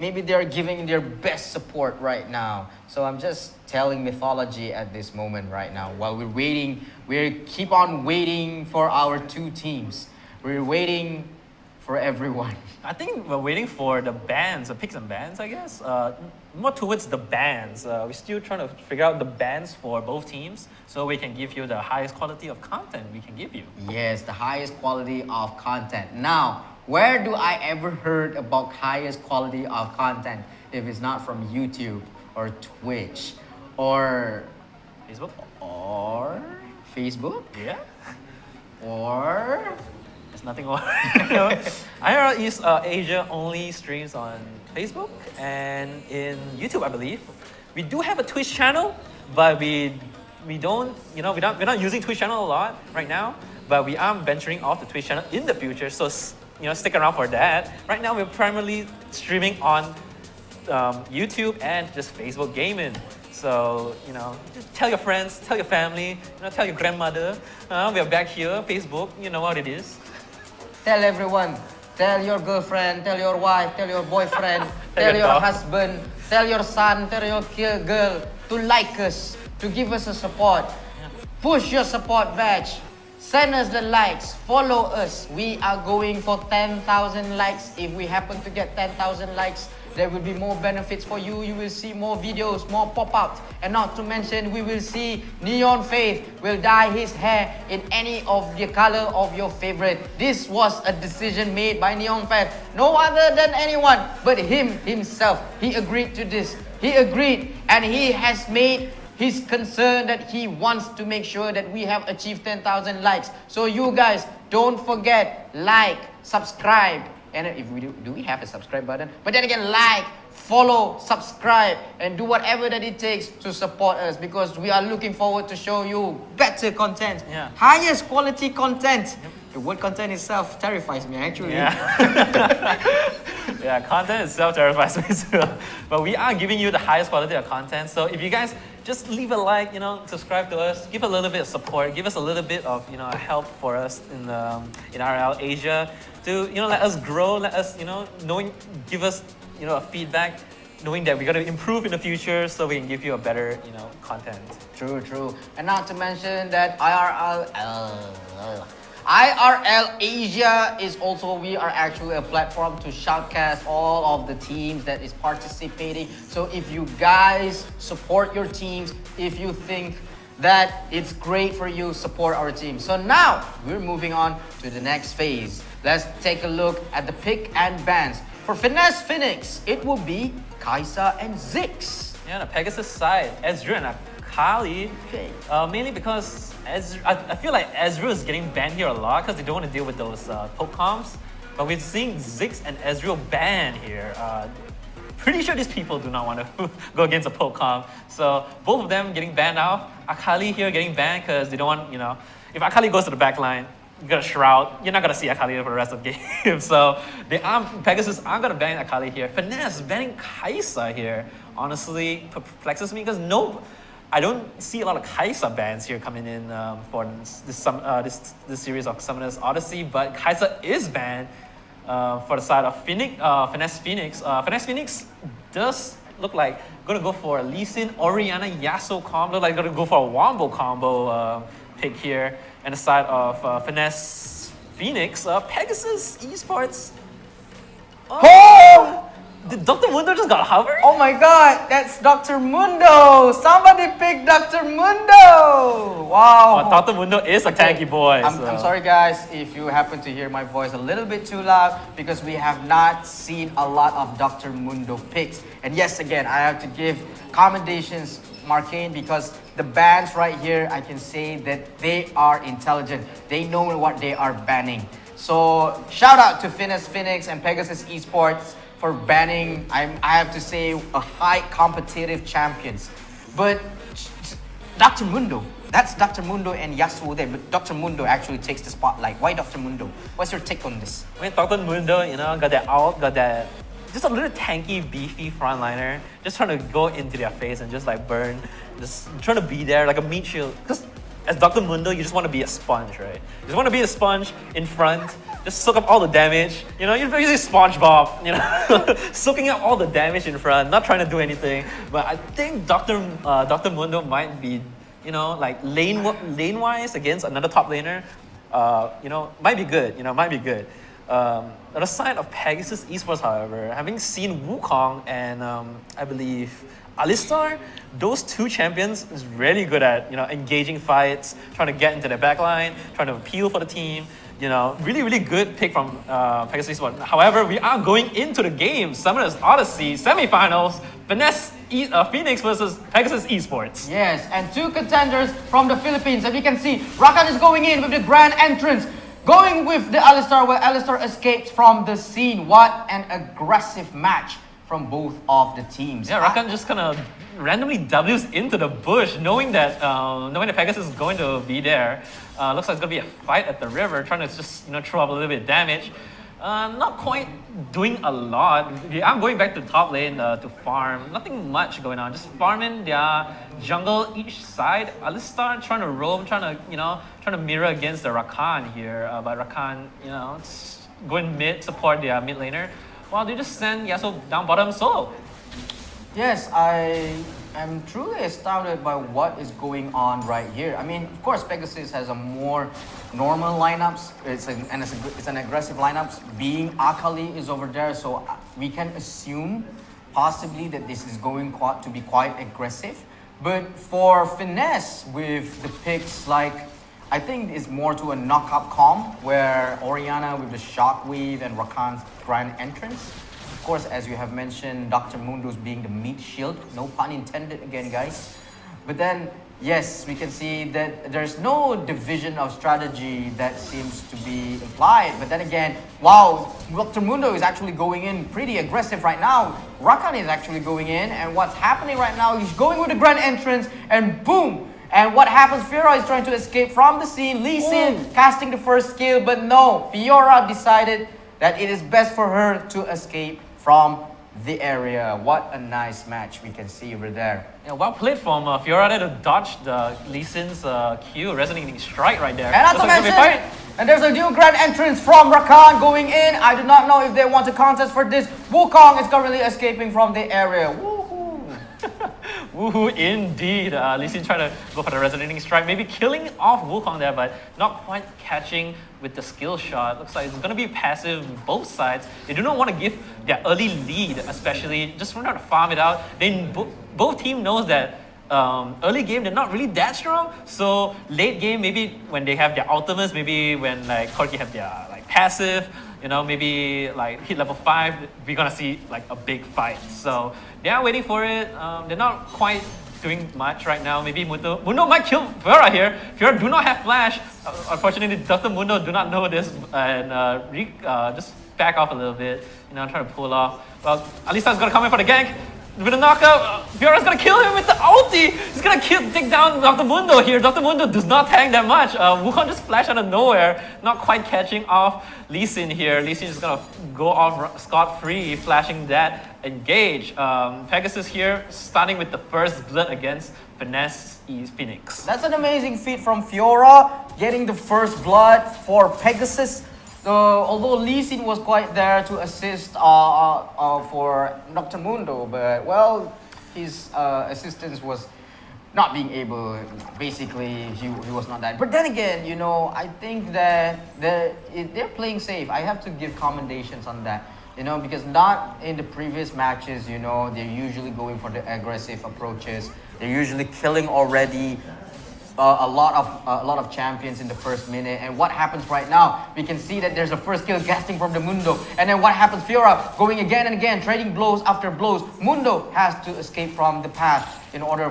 Maybe they're giving their best support right now. So I'm just telling mythology at this moment right now. While we're waiting, we keep on waiting for our two teams. We're waiting for everyone. I think we're waiting for the bands, the picks and bands, I guess. More towards the bands. We're still trying to figure out the bands for both teams so we can give you the highest quality of content we can give you. Yes, the highest quality of content. Now, where do I ever heard about highest quality of content if it's not from YouTube or Twitch or Facebook? Yeah. Or There's nothing more. IRL East Asia only streams on Facebook and in YouTube, I believe. We do have a Twitch channel, but we don't, we're not using Twitch channel a lot right now, but we are venturing off the Twitch channel in the future, so stick around for that. Right now, we're primarily streaming on YouTube and just Facebook gaming. So, just tell your friends, tell your family, tell your grandmother. We are back here, Facebook, you know what it is. tell everyone, tell your girlfriend, tell your wife, tell your boyfriend, tell your husband, tell your son, tell your girl to like us, to give us a support. Push your support badge. Send us the likes, follow us. We are going for 10,000 likes. If we happen to get 10,000 likes, there will be more benefits for you. You will see more videos, more pop-ups. And not to mention, we will see Neon Faith will dye his hair in any of the color of your favorite. This was a decision made by Neon Faith. No other than anyone but him himself. He agreed to this. He agreed, and he has made his concern that he wants to make sure that we have achieved 10,000 likes. So you guys, don't forget, like, subscribe. And if we do we have a subscribe button? But then again, like, follow, subscribe, and do whatever that it takes to support us, because we are looking forward to show you better content, highest quality content. The word content itself terrifies me, actually. Yeah, content itself terrifies me too. But we are giving you the highest quality of content. So if you guys just leave a like, subscribe to us, give a little bit of support, give us a little bit of help for us in RL Asia to let us grow, let us give us a feedback, knowing that we're going to improve in the future, so we can give you a better content. True. And not to mention that IRL Asia is also, we are actually a platform to shoutcast all of the teams that is participating. So if you guys support your teams, if you think that it's great for you, support our team. So now we're moving on to the next phase. Let's take a look at the pick and bans. For Finesse Phoenix, it will be 𝐋𝐈𝐍𝐿 and 𝐍. Yeah, the Pegasus side, Ezreal and 𝐂𝐓𝐿. Okay. Mainly because I feel like Ezreal is getting banned here a lot because they don't want to deal with those poke comps. But we're seeing 𝐍 and Ezreal banned here. Pretty sure these people do not want to go against a poke comp. So both of them getting banned out. 𝐂𝐓𝐿 here getting banned because they don't want, if 𝐂𝐓𝐿 goes to the back line, you got a Shroud, you're not going to see 𝐂𝐓𝐿 for the rest of the game. So Pegasus aren't going to ban 𝐂𝐓𝐿 here. Finesse banning 𝐋𝐈𝐍𝐿 here honestly perplexes me because I don't see a lot of 𝐋𝐈𝐍𝐿 bans here coming in for this series of Summoners Odyssey, but 𝐋𝐈𝐍𝐿 is banned for the side of Finesse Phoenix. Finesse Phoenix does look like going to go for a Lee Sin, Orianna, Yasuo combo. Look like going to go for a Wombo combo pick here. And the side of Finesse Phoenix, Pegasus Esports. Oh! Did Dr. Mundo just got hovered? Oh my god, that's Dr. Mundo! Somebody picked Dr. Mundo! Wow! Dr. Mundo is a tanky boy. I'm sorry guys if you happen to hear my voice a little bit too loud, because we have not seen a lot of Dr. Mundo picks. And yes, again, I have to give commendations Marcane, because the bans right here, I can say that they are intelligent. They know what they are banning. So shout out to Finesse Phoenix and Pegasus Esports for banning, I have to say, a high competitive champions. But Dr. Mundo, that's Dr. Mundo and Yasuo there, but Dr. Mundo actually takes the spotlight. Why Dr. Mundo? What's your take on this? When Dr. Mundo, got that ult, got that just a little tanky, beefy frontliner, just trying to go into their face and just like burn, just trying to be there like a meat shield. Because as Dr. Mundo, you just want to be a sponge, right? You just want to be a sponge in front, just soak up all the damage. You know, you're basically SpongeBob, you know, soaking up all the damage in front, not trying to do anything. But I think Dr. Mundo might be, you know, like lane-wise against another top laner, you know, might be good, you know, might be good. On the side of Pegasus Esports, however, having seen Wukong and I believe Alistar, those two champions is really good at, you know, engaging fights, trying to get into the backline, trying to appeal for the team. You know, really, really good pick from Pegasus Esports. However, we are going into the game. Summoners Odyssey semifinals. Finesse Phoenix versus Pegasus Esports. Yes, and two contenders from the Philippines. As you can see, Rakan is going in with the grand entrance. Going with the Alistar, where Alistar escapes from the scene. What an aggressive match from both of the teams. Yeah, Rakan just kind of randomly W's into the bush, knowing that Pegasus is going to be there. Looks like it's going to be a fight at the river, trying to just, you know, throw up a little bit of damage. Not quite doing a lot. I'm going back to top lane to farm. Nothing much going on. Just farming their jungle each side. Alistar trying to roam, trying to mirror against the Rakan here. But Rakan, you know, going mid, support their mid laner. Well, they just send Yasuo down bottom solo. Yes, I am truly astounded by what is going on right here. I mean, of course, Pegasus has a more normal lineups. It's an aggressive lineups. Being Akali is over there, so we can assume possibly that this is going to be quite aggressive. But for Finesse with the picks, like, I think it's more to a knockup comp where Orianna with the Shockwave and Rakan's grand entrance. Of course, as you have mentioned, Dr. Mundo's being the meat shield. No pun intended again, guys. But then, yes, we can see that there's no division of strategy that seems to be implied. But then again, wow, Dr. Mundo is actually going in pretty aggressive right now. Rakan is actually going in, and what's happening right now, he's going with the grand entrance, and boom! And what happens, Fiora is trying to escape from the scene. Lee Sin casting the first skill, but no, Fiora decided that it is best for her to escape from the area. What a nice match we can see over there. Yeah, well played from Fiora there to dodge the Lee Sin's Q, resonating strike right there. And not to mention, and there's a new grand entrance from Rakan going in. I do not know if they want to contest for this. Wukong is currently escaping from the area. Woohoo! Woohoo indeed. Lee Sin trying to go for the resonating strike, maybe killing off Wukong there, but not quite catching with the skill shot. Looks like it's going to be passive both sides. They do not want to give their early lead, especially just trying to farm it out. Both team knows that early game they're not really that strong, so late game maybe when they have their ultimates, maybe when like Corki have their like passive, you know, maybe like hit level 5, we're gonna see like a big fight. So they are waiting for it. They're not quite doing much right now. Maybe Mundo might kill Fiora here. Fiora do not have flash. Unfortunately, Dr. Mundo do not know this and just back off a little bit. You know, trying to pull off. Well, Alista's gonna come in for the gank. With a knockout, Fiora's gonna kill him with the ulti. He's gonna take down Dr. Mundo here. Dr. Mundo does not tank that much. Wukong just flashed out of nowhere, not quite catching off Lee Sin here. Lee Sin is gonna go off scot-free, flashing that engage. Pegasus here, starting with the first blood against Finesse Phoenix. That's an amazing feat from Fiora, getting the first blood for Pegasus. Although Lee Sin was quite there to assist for Dr. Mundo, but well, his assistance was not being able. Basically, he was not that. But then again, you know, I think that they're playing safe. I have to give commendations on that. You know, because not in the previous matches, you know, they're usually going for the aggressive approaches. They're usually killing already a lot of champions in the first minute. And what happens right now, we can see that there's a first kill casting from the Mundo. And then what happens, Fiora going again and again, trading blows after blows. Mundo has to escape from the path in order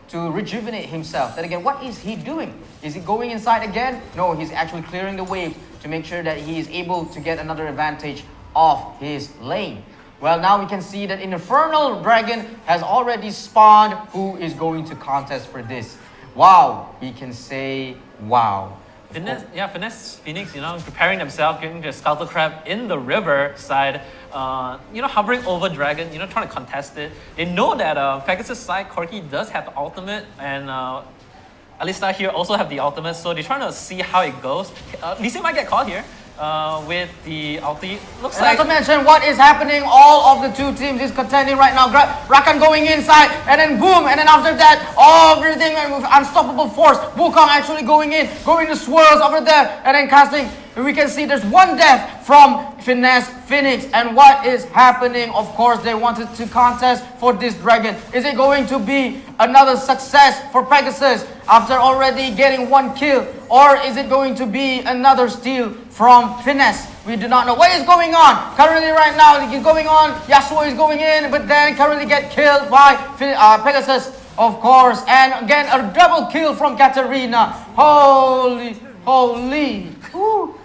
to rejuvenate himself. Then again, what is he doing? Is he going inside again? No, he's actually clearing the wave to make sure that he is able to get another advantage off his lane. Well, now we can see that Infernal Dragon has already spawned. Who is going to contest for this? Wow, we can say wow. Finesse Phoenix, preparing themselves, getting their Scalper Crab in the river side, hovering over Dragon, trying to contest it. They know that Pegasus side, 𝐷𝐄𝐆𝐈𝐒𝐍 does have the ultimate, and 𝐷𝐿iStar here also have the ultimate, so they're trying to see how it goes. Lee Sin might get caught here with the ulti. Looks like... Not to mention what is happening, all of the two teams is contending right now. Rakan going inside, and then boom, and then after that, everything with unstoppable force. Wukong actually going in, going to swirls over there, and then casting. And we can see there's one death from Finesse Phoenix. And what is happening? Of course, they wanted to contest for this dragon. Is it going to be another success for Pegasus after already getting one kill? Or is it going to be another steal from Finesse? We do not know what is going on. Currently right now, it's going on. Yasuo is going in, but then currently get killed by Pegasus, of course. And again, a double kill from Katarina. Holy. Woo.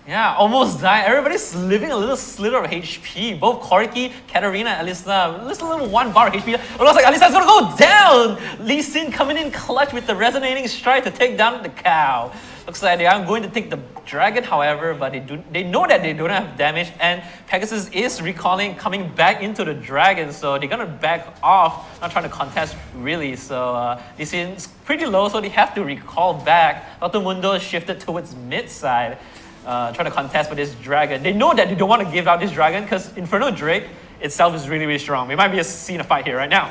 Yeah, almost died. Everybody's living a little slither of HP. Both 𝐷𝐄𝐈𝐶, Katarina, 𝐿iStar, just a little 1 bar of HP. It looks like 𝐿iStar's gonna go down! Lee Sin coming in clutch with the resonating strike to take down the cow. Looks like they are going to take the dragon, however, but they know that they don't have damage, and Pegasus is recalling, coming back into the dragon, so they're gonna back off, not trying to contest really. So Lee Sin's pretty low, so they have to recall back. Dr. Mundo shifted towards mid side. Trying to contest with this dragon. They know that they don't want to give out this dragon because Inferno Drake itself is really, really strong. We might be seeing a fight here right now.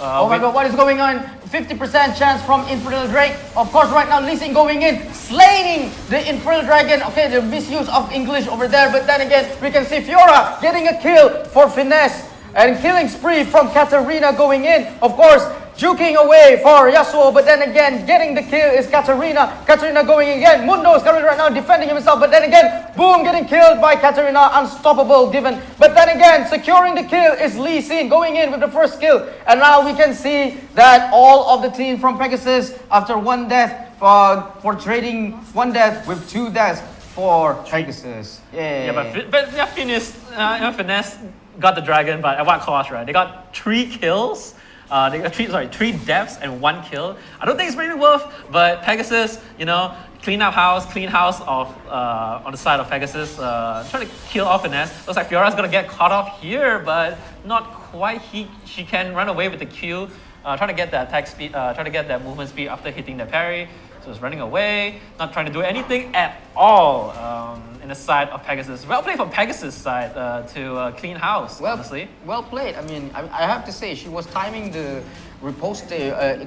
Oh my god, what is going on? 50% chance from Infernal Drake. Of course, right now, Lee Sin going in, slaying the Infernal Dragon. Okay, the misuse of English over there. But then again, we can see Fiora getting a kill for Finesse. And killing spree from Katarina going in. Of course, juking away for Yasuo, but then again, getting the kill is Katarina. Katarina going again. Mundo is currently right now defending himself, but then again, boom, getting killed by Katarina. Unstoppable given. But then again, securing the kill is Lee Sin going in with the first kill. And now we can see that all of the team from Pegasus, after one death, for trading one death with 2 deaths for Pegasus. Yeah, but Finesse got the dragon, but at what cost, right? They got 3 kills. They got 3 deaths and 1 kill. I don't think it's really worth, but Pegasus, clean house of on the side of Pegasus, trying to kill off Finesse. Looks like Fiora's gonna get caught off here, but not quite. She can run away with the Q, trying to get that attack speed, trying to get that movement speed after hitting the parry. So it's running away, not trying to do anything at all in the side of Pegasus. Well played from Pegasus' side to clean house, honestly. Well played. I mean, I have to say, she was timing the riposte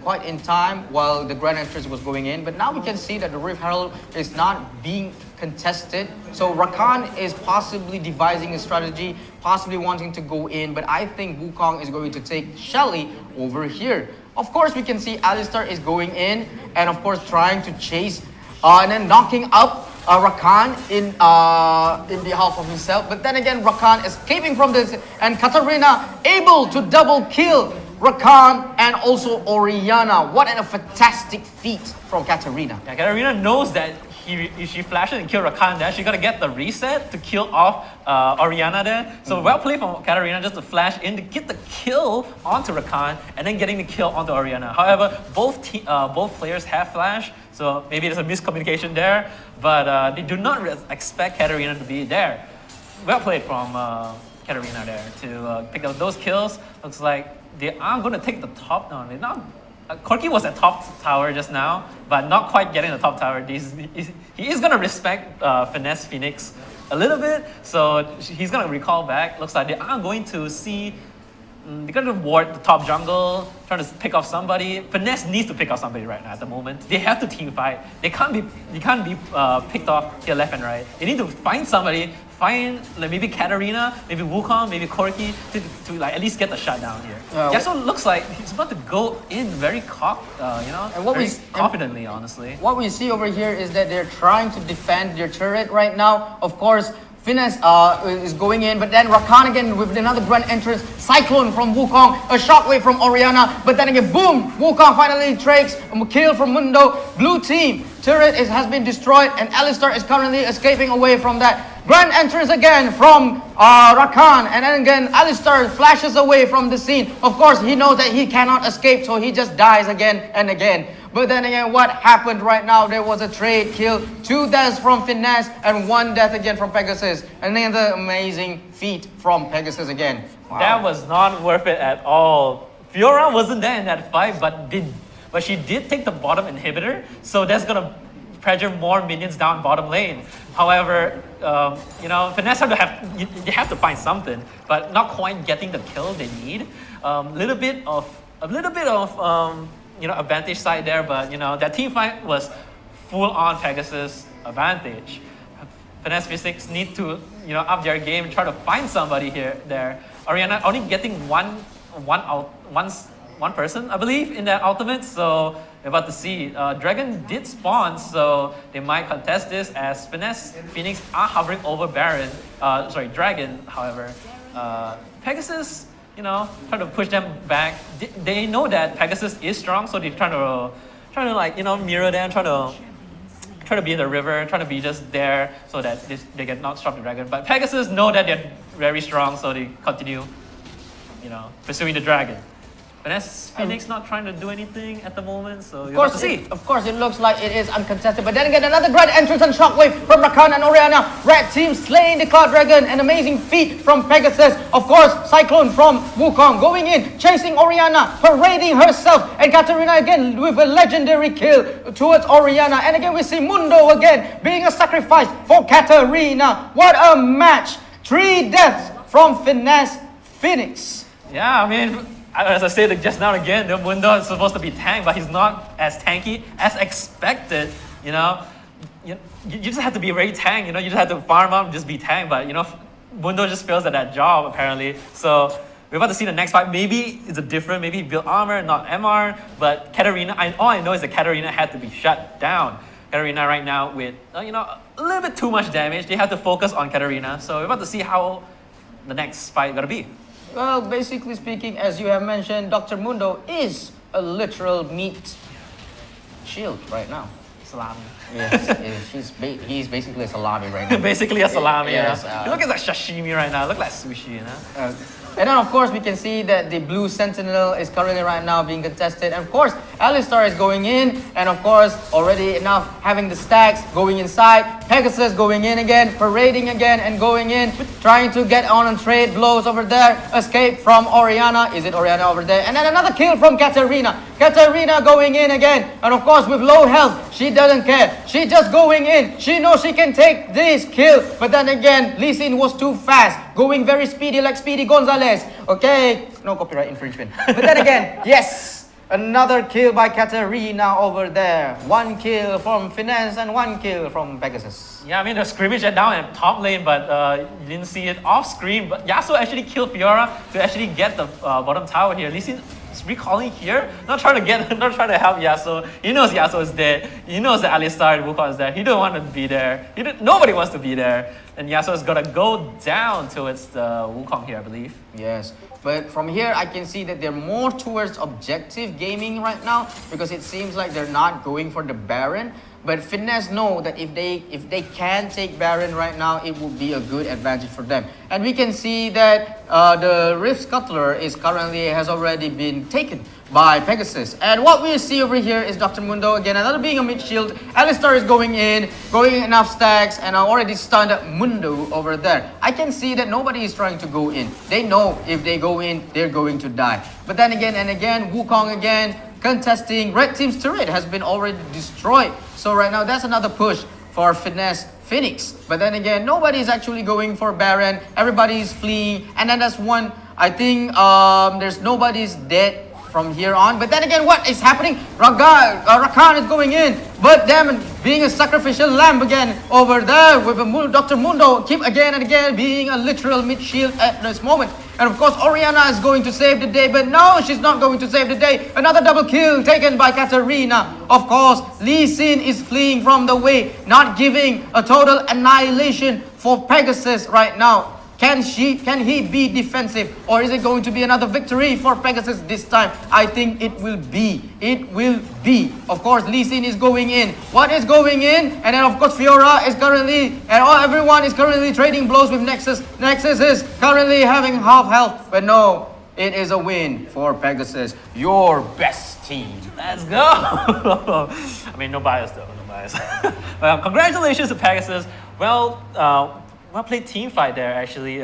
quite in time while the Grand Entrance was going in. But now we can see that the Rift Herald is not being contested. So Rakan is possibly devising a strategy, possibly wanting to go in. But I think Wukong is going to take Shelly over here. Of course, we can see 𝐿iStar is going in and of course trying to chase and then knocking up Rakan in behalf of himself. But then again, Rakan escaping from this, and Katarina able to double kill Rakan and also Orianna. What a fantastic feat from Katarina. Yeah, Katarina knows that if she flashes and kills Rakan there, she's gonna get the reset to kill off Orianna there. So well played from Katarina just to flash in to get the kill onto Rakan and then getting the kill onto Orianna. However, both players have flash, so maybe there's a miscommunication there, but they do not expect Katarina to be there. Well played from Katarina there to pick up those kills. Looks like they are going to take the top now. 𝐷𝐄𝐈𝐶 was at top tower just now, but not quite getting the top tower. He is going to respect Finesse Phoenix a little bit, so he's going to recall back. Looks like they are going to see, they're going to ward the top jungle, trying to pick off somebody. Finesse needs to pick off somebody right now at the moment. They have to team fight. They can't be picked off here left and right. They need to find somebody. Find maybe Katarina, maybe Wukong, maybe 𝐷𝐄𝐈𝐶 to at least get the shutdown here. Yasuo looks like he's about to go in very confidently, honestly. What we see over here is that they're trying to defend their turret right now. Of course, Finesse is going in, but then Rakan again with another Grand Entrance. Cyclone from Wukong, a shockwave from Orianna, but then again, boom! Wukong finally takes a kill from Mundo. Blue team turret has been destroyed, and 𝐿iStar is currently escaping away from that. Grand Entrance again from Rakan, and then again 𝐿iStar flashes away from the scene. Of course, he knows that he cannot escape, so he just dies again and again. But then again, what happened right now? There was a trade kill, 2 deaths from Finesse and 1 death again from Pegasus. Another amazing feat from Pegasus again. Wow. That was not worth it at all. Fiora wasn't there in that fight, but she did take the bottom inhibitor, so that's gonna pressure more minions down bottom lane. However, Finesse they have to find something, but not quite getting the kill they need. A little bit of advantage side there, but that team fight was full on Pegasus advantage. Finesse Physics need to up their game and try to find somebody there. Orianna only getting one person, I believe, in that ultimate, so we're about to see. Dragon did spawn, so they might contest this as Finesse Phoenix are hovering over Baron. Dragon, however. Pegasus, try to push them back. They know that Pegasus is strong, so they're trying to mirror them, try to be in the river, trying to be just there so that they get not stop the dragon. But Pegasus know that they're very strong, so they continue, pursuing the dragon. Finesse Phoenix not trying to do anything at the moment, so you'll have to see. Of course, it looks like it is uncontested, but then again, another great entrance and shockwave from Marcane and Orianna. Red team slaying the Cloud Dragon, an amazing feat from Pegasus. Of course, Cyclone from Wukong going in, chasing Orianna, parading herself, and Katarina again with a legendary kill towards Orianna. And again, we see Mundo again being a sacrifice for Katarina. What a match! 3 deaths from Finesse Phoenix. Yeah, I mean, as I said just now again, the Mundo is supposed to be tank, but he's not as tanky as expected. You just have to be very tank. You just have to farm up, just be tank. But Mundo just fails at that job apparently. So we're about to see the next fight. Maybe it's different. Maybe he built armor, not MR. But Katarina, all I know is that Katarina had to be shut down. Katarina right now with a little bit too much damage. They have to focus on Katarina. So we're about to see how the next fight gonna be. Well, basically speaking, as you have mentioned, Dr. Mundo is a literal meat shield right now. Salami. Yes, he's basically a salami right now. Basically a salami, Yes, He looks like sashimi right now. Look like sushi, And then of course we can see that the blue sentinel is currently right now being contested. And of course Alistar is going in, and of course already enough having the stacks going inside. Pegasus going in again, parading again and going in, trying to get on and trade blows over there. Escape from Orianna. Is it Orianna over there? And then another kill from Katarina. Katarina going in again, and of course with low health, she doesn't care. She just going in. She knows she can take this kill, but then again, Lee Sin was too fast, going very speedy like Speedy Gonzalez. Okay, no copyright infringement. But then again, yes, another kill by Katarina over there. 1 kill from Finesse and 1 kill from Pegasus. Yeah, I mean the scrimmage are down at top lane, but you didn't see it off screen. But Yasuo actually killed Fiora to actually get the bottom tower here. Lee Sin is recalling here, not trying to help Yasuo. He knows Yasuo is dead. He knows that Alistar and Wukong is there. He don't want to be there. Nobody wants to be there. And Yasuo is gonna go down towards the Wukong here, I believe. Yes, but from here I can see that they're more towards objective gaming right now, because it seems like they're not going for the Baron. But Finesse know that if they can take Baron right now, it will be a good advantage for them. And we can see that the Rift Scuttler has already been taken by Pegasus. And what we see over here is Dr. Mundo again, another being a mid shield. Alistar is going in enough stacks, and I already stunned Mundo over there. I can see that nobody is trying to go in. They know if they go in, they're going to die. But then again and again, Wukong again contesting. Red team's turret has been already destroyed. So right now, that's another push for Finesse Phoenix. But then again, nobody is actually going for Baron. Everybody is fleeing. And then that's one, I think there's nobody's dead from here on. But then again, what is happening? Rakan is going in. But them being a sacrificial lamb again over there with Dr. Mundo. Keep again and again being a literal mid shield at this moment. And of course, Orianna is going to save the day, but no, she's not going to save the day. Another double kill taken by Katarina. Of course, Lee Sin is fleeing from the way, not giving a total annihilation for Pegasus right now. Can he be defensive, or is it going to be another victory for Pegasus this time? I think it will be. It will be. Of course, Lee Sin is going in. What is going in? And then of course Fiora is currently, and everyone is currently trading blows with Nexus. Nexus is currently having half health, but no, it is a win for Pegasus. Your best. team. Let's go! I mean, no bias though, no bias. Well, congratulations to Pegasus. Well played team fight there actually.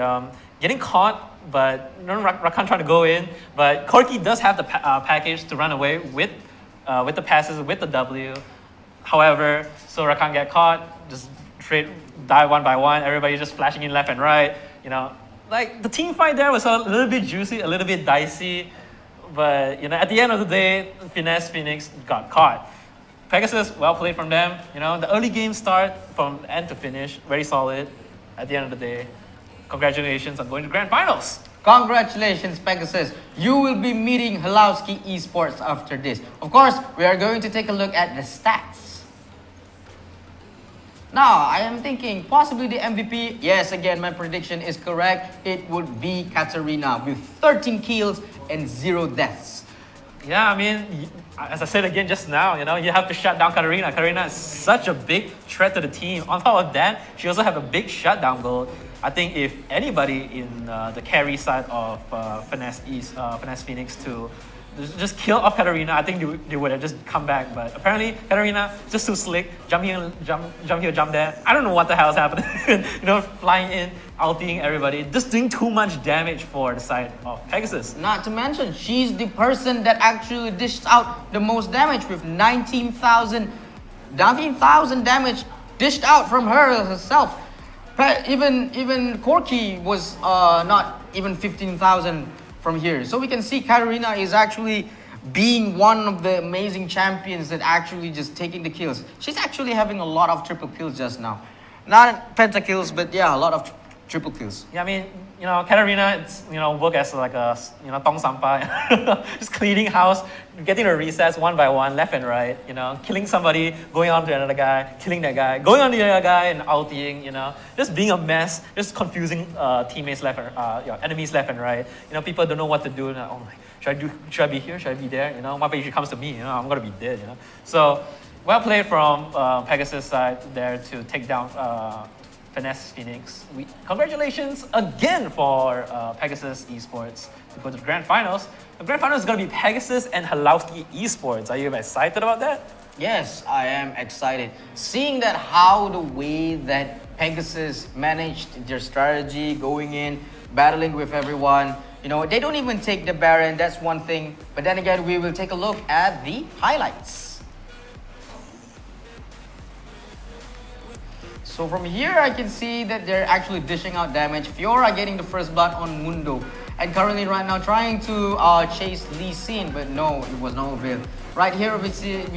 Getting caught, but Marcane trying to go in. But 𝐷𝐄𝐆𝐈𝐒𝐍 does have the package to run away with the passes, with the W. However, so Marcane get caught, just die one by one. Everybody just flashing in left and right. You know, like the team fight there was a little bit juicy, a little bit dicey. But you know, at the end of the day, Finesse Phoenix got caught. Pegasus, well played from them. You know, the early game start from end to finish, very solid. At the end of the day, congratulations on going to grand finals. Congratulations, Pegasus. You will be meeting �㓗𝐈𝐒𝐍𝐊 Esports after this. Of course, we are going to take a look at the stats. Now, I am thinking possibly the MVP. Yes, again, my prediction is correct. It would be Katarina with 13 kills and 0 deaths. Yeah, I mean, as I said again just now, you know, you have to shut down Katarina. Katarina is such a big threat to the team. On top of that, she also have a big shutdown goal. I think if anybody in the carry side of Finesse Phoenix to just kill off Katarina, I think they would have just come back. But apparently, Katarina just too slick. Jump here, jump there. I don't know what the hell is happening. You know, flying in, ulting everybody, just doing too much damage for the side of Pegasus. Not to mention, she's the person that actually dished out the most damage with 19,000 damage dished out from her herself. Even 𝐷𝐄𝐆𝐈𝐒𝐍 was not even 15,000 from here. So we can see Katarina is actually being one of the amazing champions that actually just taking the kills. She's actually having a lot of triple kills just now. Not pentakills, but yeah, a lot of triple kills. Yeah, I mean, you know, Katarina, it's, you know, work as like a, you know, tong sampai, just cleaning house, getting the resets one by one, left and right, you know, killing somebody, going on to another guy, killing that guy, going on to the other guy and ulting, you know, just being a mess, just confusing teammates left and, your enemies left and right. You know, people don't know what to do. And, oh my, should I be here? Should I be there? You know, what if she comes to me? You know, I'm gonna be dead. You know, so well played from Pegasus side there to take down Finesse Phoenix. Congratulations again for Pegasus Esports to go to the grand finals. The grand finals is going to be Pegasus and �㗗𝐿𝐒𝐍𝐊 Esports. Are you excited about that? Yes, I am excited. Seeing that how the way that Pegasus managed their strategy, going in, battling with everyone. You know, they don't even take the Baron, that's one thing. But then again, we will take a look at the highlights. So from here, I can see that they're actually dishing out damage. Fiora getting the first blood on Mundo. And currently right now trying to chase Lee Sin, but no, it was no avail. Right here we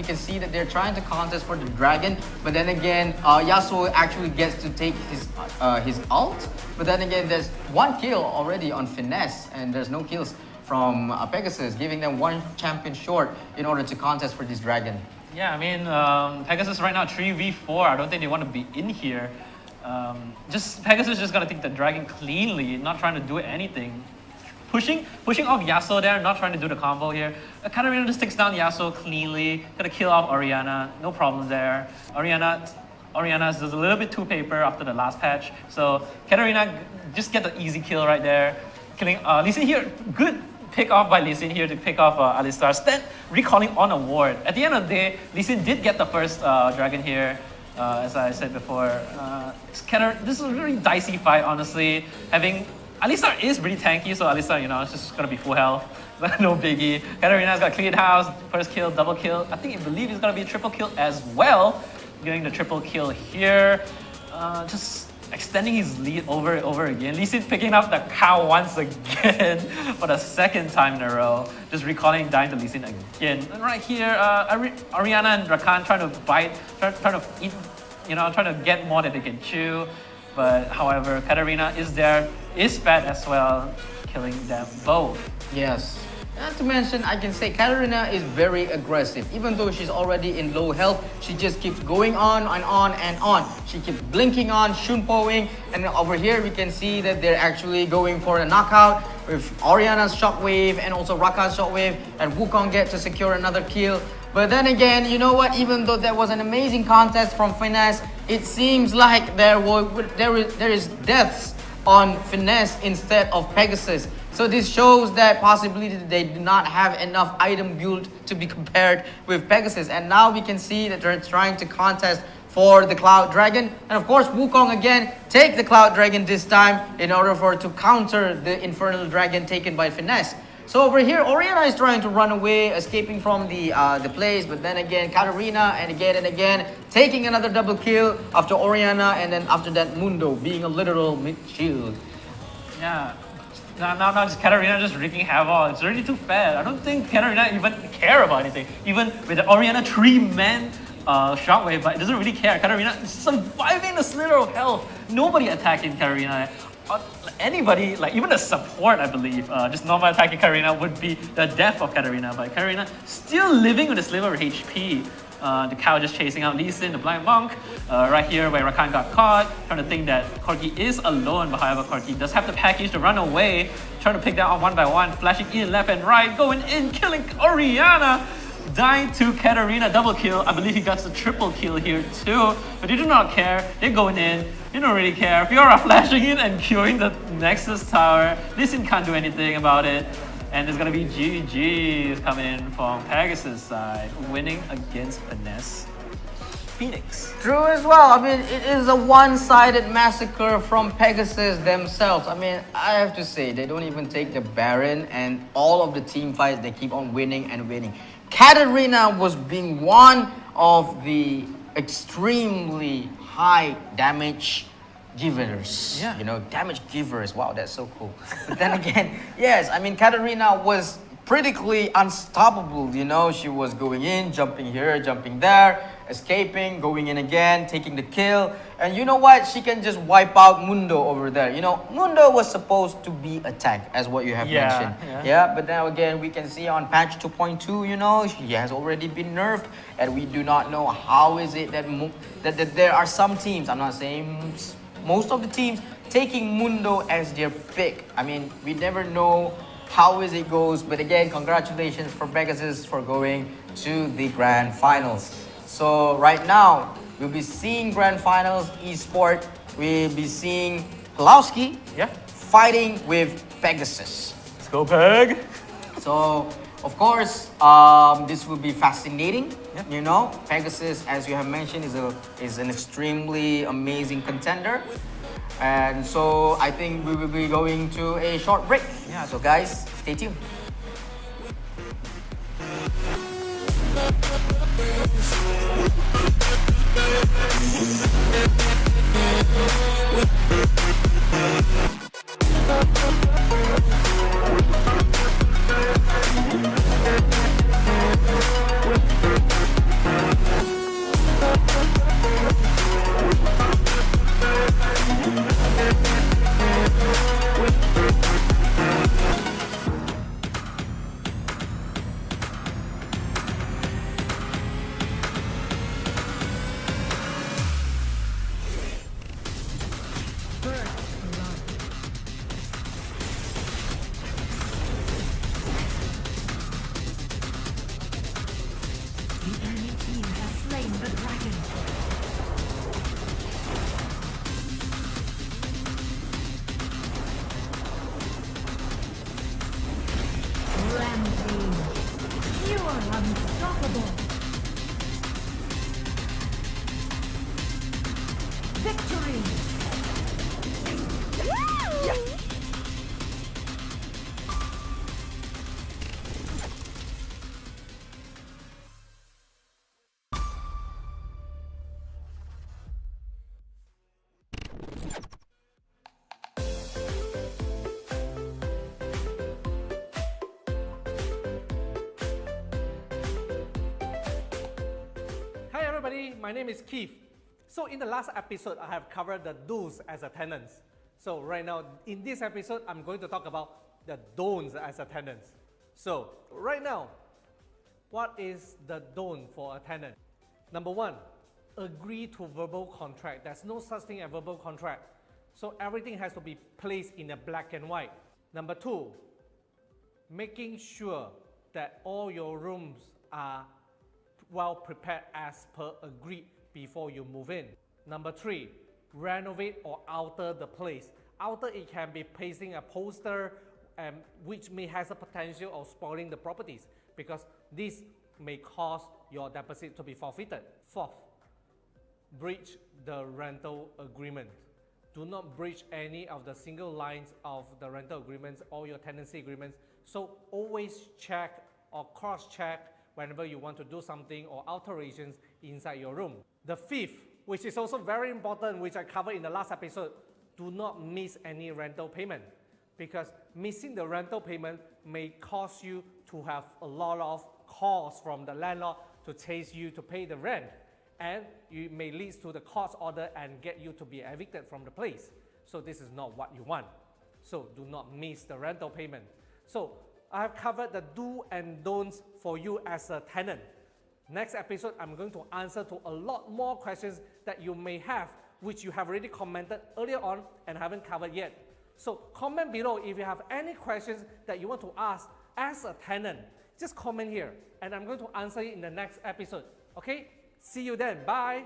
can see that they're trying to contest for the dragon, but then again, Yasuo actually gets to take his ult. But then again, there's one kill already on Finesse, and there's no kills from Pegasus, giving them one champion short in order to contest for this dragon. Yeah, I mean, Pegasus right now 3v4. I don't think they want to be in here. Pegasus just gonna take the dragon cleanly, not trying to do anything. Pushing off Yasuo there, not trying to do the combo here. Katarina just takes down Yasuo cleanly. Gonna kill off Orianna, no problem there. Orianna's just a little bit too paper after the last patch. So Katarina just get the easy kill right there. Killing Lee Sin here, good pick off by Lee Sin here to pick off Alistar. Then recalling on a ward. At the end of the day, Lee Sin did get the first dragon here. As I said before, this is a really dicey fight, honestly. Alistar is pretty tanky, so Alistar, you know, it's just gonna be full health. No biggie. Katarina's got cleared house, first kill, double kill. I believe it's gonna be a triple kill as well. Getting the triple kill here. Just extending his lead over and over again. Lee Sin picking up the cow once again for the second time in a row. Just recalling dying to Lee Sin again. And right here, Orianna and Rakan trying to bite, trying to eat, you know, trying to get more than they can chew. But however, Katarina is fat as well, killing them both. Yes. Not to mention, I can say Katarina is very aggressive. Even though she's already in low health, she just keeps going on and on and on. She keeps blinking on, shunpoing, and over here we can see that they're actually going for a knockout with Orianna's shockwave and also Rakan's shockwave, and Wukong get to secure another kill. But then again, you know what? Even though that was an amazing contest from Finesse, it seems like there is deaths on Finesse instead of Pegasus. So this shows that possibility that they do not have enough item build to be compared with Pegasus. And now we can see that they're trying to contest for the Cloud Dragon. And of course, Wukong again take the Cloud Dragon this time in order for to counter the Infernal Dragon taken by Finesse. So over here, Orianna is trying to run away, escaping from the place, but then again, Katarina and again, taking another double kill after Orianna, and then after that, Mundo being a literal mid-shield. Yeah. Now just Katarina just wreaking havoc. It's already too fast. I don't think Katarina even care about anything. Even with the Orianna 3-man shockwave, but it doesn't really care. Katarina is surviving the slither of health. Nobody attacking Katarina. Anybody, like even the support, I believe, just normal attacking Katarina would be the death of Katarina. But Katarina still living with a sliver of HP. The cow just chasing out Lee Sin, the blind monk. Right here where Rakan got caught, trying to think that Corki is alone, but however Corki does have the package to run away, trying to pick that off one by one, flashing in left and right, going in, killing Orianna. Dying to Katarina, double kill. I believe he got the triple kill here too. But they do not care. They're going in. They don't really care. Fiora flashing in and queuing the Nexus tower. Lee Sin can't do anything about it. And there's gonna be GG's coming in from Pegasus' side, winning against Finesse Phoenix. True as well. I mean, it is a one-sided massacre from Pegasus themselves. I mean, I have to say, they don't even take the Baron, and all of the team fights, they keep on winning and winning. Katarina was being one of the extremely high damage givers. Yeah. You know, damage givers. Wow, that's so cool. But then again, yes, I mean, Katarina was critically unstoppable. You know, she was going in, jumping here, jumping there, escaping, going in again, taking the kill. And you know what? She can just wipe out Mundo over there. You know, Mundo was supposed to be a tank, as what you have mentioned. Yeah, but now again, we can see on patch 2.2, you know, she has already been nerfed. And we do not know how is it that, that there are some teams, I'm not saying most of the teams, taking Mundo as their pick. I mean, we never know how is it goes, but again, congratulations for Pegasus for going to the Grand Finals. So right now, we'll be seeing Grand Finals eSport. We'll be seeing 𝐑𝐄𝐆𝐈𝐒𝐍 fighting with Pegasus. Let's go, Peg! So, of course, this will be fascinating. You know, Pegasus, as you have mentioned, is an extremely amazing contender. And so I think we will be going to a short break. Yeah, so guys, stay tuned. The enemy team has slain the dragon. Rampage. You are unstoppable. Victory. Hi everybody, my name is Keith. So in the last episode, I have covered the do's as a tenants. So right now, in this episode, I'm going to talk about the don'ts as a tenants. So right now, what is the don't for a tenant? Number one, agree to verbal contract. There's no such thing as verbal contract. So everything has to be placed in a black and white. Number two, making sure that all your rooms are well prepared as per agreed before you move in. Number three, renovate or alter the place. Alter, it can be pasting a poster which may has a potential of spoiling the properties, because this may cause your deposit to be forfeited. Fourth, breach the rental agreement. Do not breach any of the single lines of the rental agreements or your tenancy agreements. So always check or cross-check whenever you want to do something or alterations inside your room. The fifth, which is also very important, which I covered in the last episode, do not miss any rental payment, because missing the rental payment may cause you to have a lot of calls from the landlord to chase you to pay the rent, and it may lead to the court order and get you to be evicted from the place. So this is not what you want. So do not miss the rental payment. So I have covered the do and don'ts for you as a tenant. Next episode, I'm going to answer to a lot more questions that you may have, which you have already commented earlier on and haven't covered yet. So comment below if you have any questions that you want to ask as a tenant. Just comment here and I'm going to answer it in the next episode. Okay? See you then. Bye.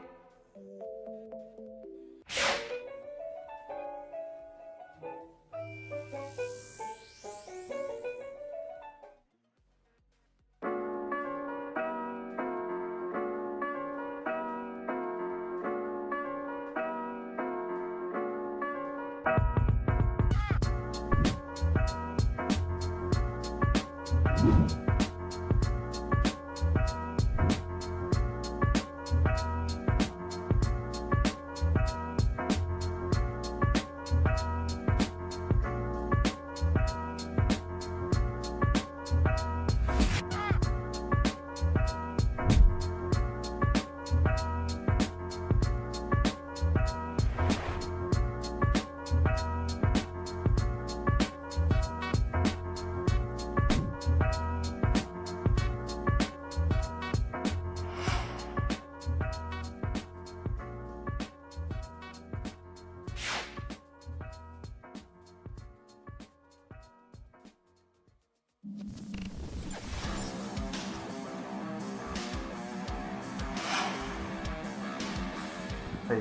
Hey,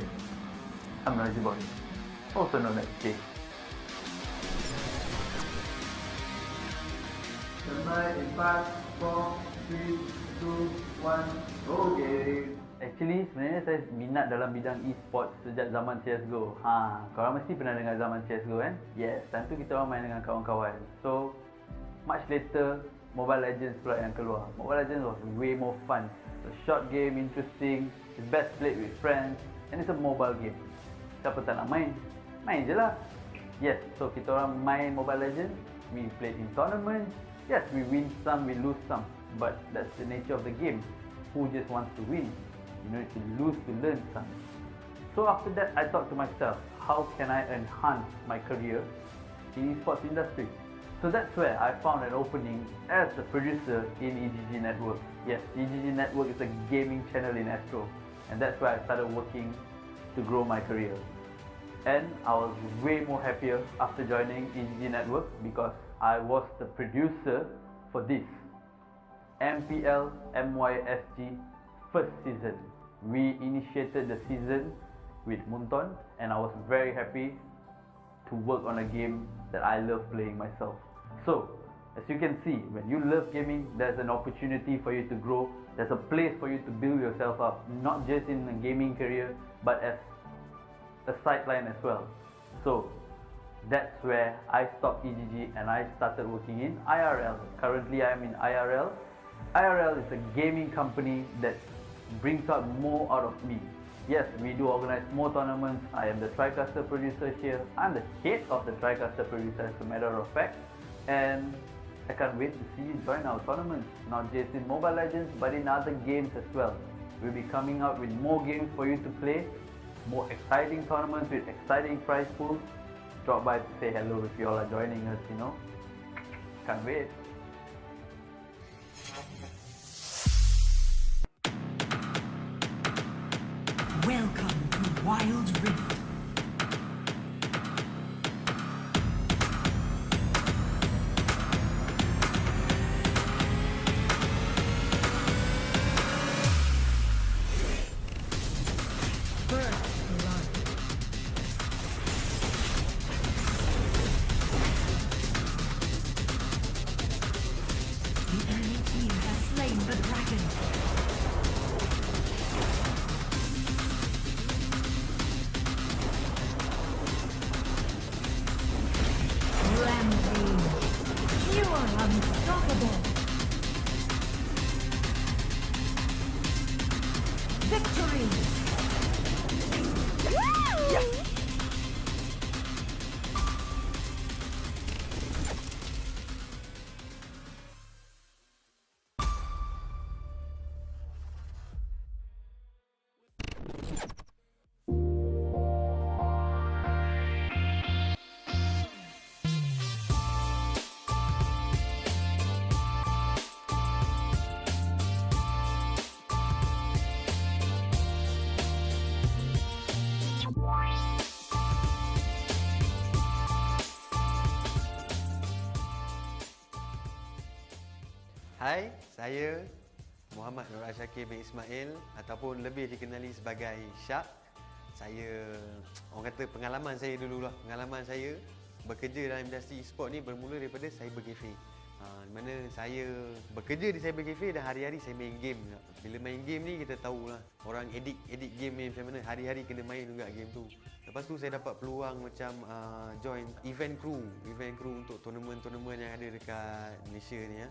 I'm Noisy Boy, also known as Jay. Standby in 5, 4, 3, 2, 1, go game! Actually, sebenarnya saya minat dalam bidang esports sejak zaman CSGO. Korang mesti pernah dengar zaman CSGO kan? Yes, time tu kita orang main dengan kawan-kawan. So, much later, Mobile Legends pula yang keluar. Mobile Legends was way more fun. It's a short game, interesting, it's best played with friends, and it's a mobile game. Siapa tak nak main? Main je lah. Yes, so kita orang main Mobile Legends, we played in tournaments. Yes, we win some, we lose some, but that's the nature of the game. Who just wants to win? You need to lose to learn some. So after that, I thought to myself, how can I enhance my career in esports industry? So that's where I found an opening as a producer in eGG Network. Yes, eGG Network is a gaming channel in Astro, and that's where I started working to grow my career. And I was way more happier after joining eGG Network because I was the producer for this MPL 𝐑𝐄𝐆𝐈𝐎𝐍 first season. We initiated the season with Munton, and I was very happy to work on a game that I love playing myself. So, as you can see, when you love gaming, there's an opportunity for you to grow. There's a place for you to build yourself up, not just in a gaming career, but as a sideline as well. So, that's where I stopped eGG and I started working in IRL. Currently, I am in IRL. IRL is a gaming company that brings out more out of me. Yes, we do organize more tournaments. I am the TriCaster producer here. I'm the head of the TriCaster producer, as a matter of fact. And I can't wait to see you join our tournaments, not just in Mobile Legends, but in other games as well. We'll be coming out with more games for you to play, more exciting tournaments with exciting prize pools. Drop by to say hello if you all are joining us, you know. Can't wait. Welcome to Wild Rift. are unstoppable. Victory! Hai, saya Muhammad Nur Syakir bin Ismail ataupun lebih dikenali sebagai Syak. Saya, orang kata pengalaman saya dulu lah. Pengalaman saya bekerja dalam industri e-sport ni bermula daripada cyber cafe. Di mana saya bekerja di cyber cafe dan hari-hari saya main game. Bila main game ni kita tahulah orang edit game ni macam mana, hari-hari kena main juga game tu. Lepas tu saya dapat peluang macam join event crew untuk tournament-tournament yang ada dekat Malaysia ni ya.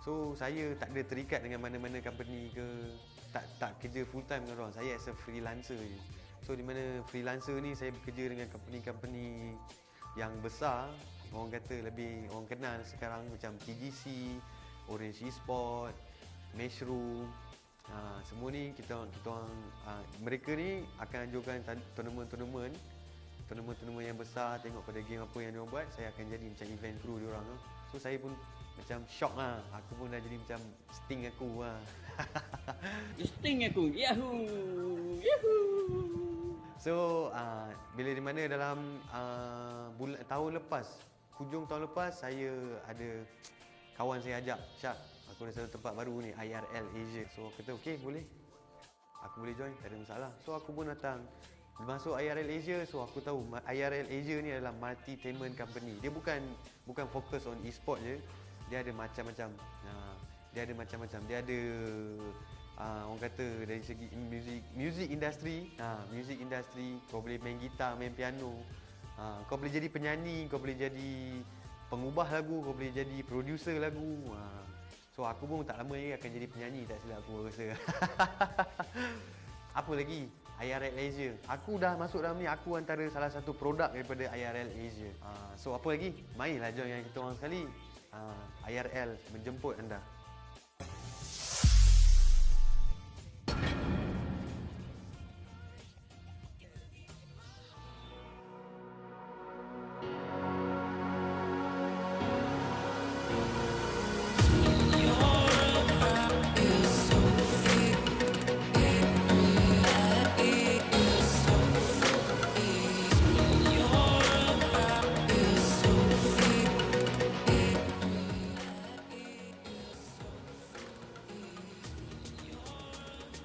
So saya tak ada terikat dengan mana-mana company ke, tak kerja full time dengan orang. Saya as a freelancer je. So di mana freelancer ni saya bekerja dengan company-company yang besar, orang kata lebih orang kenal sekarang macam TGC, Odysseys Esport, Mushroom. Semua ni kita orang mereka ni akan anjurkan tournament yang besar, tengok pada game apa yang diorang buat, saya akan jadi macam event crew diorang. So saya pun macam shock lah. Aku pun dah jadi macam sting aku lah. Sting aku. Yahoo! Yahoo! So bila di mana dalam tahun lepas, hujung tahun lepas, saya ada kawan saya ajak, Syak, aku ada satu tempat baru ni, IRL Asia. So aku kata okey, boleh, aku boleh join, tak ada masalah. So aku pun datang masuk IRL Asia. So aku tahu IRL Asia ni adalah multi-tainment company. Dia bukan fokus on e-sport je. Dia ada macam-macam. Dia ada orang kata dari segi music industry. Music industry, kau boleh main gitar, main piano. Kau boleh jadi penyanyi, kau boleh jadi pengubah lagu, kau boleh jadi producer lagu. So aku pun tak lama lagi akan jadi penyanyi, tak silap aku rasa. Apa lagi? IRL Asia. Aku dah masuk dalam ni, aku antara salah satu produk daripada IRL Asia. So apa lagi? Mainlah join dengan kita orang sekali. IRL menjemput anda.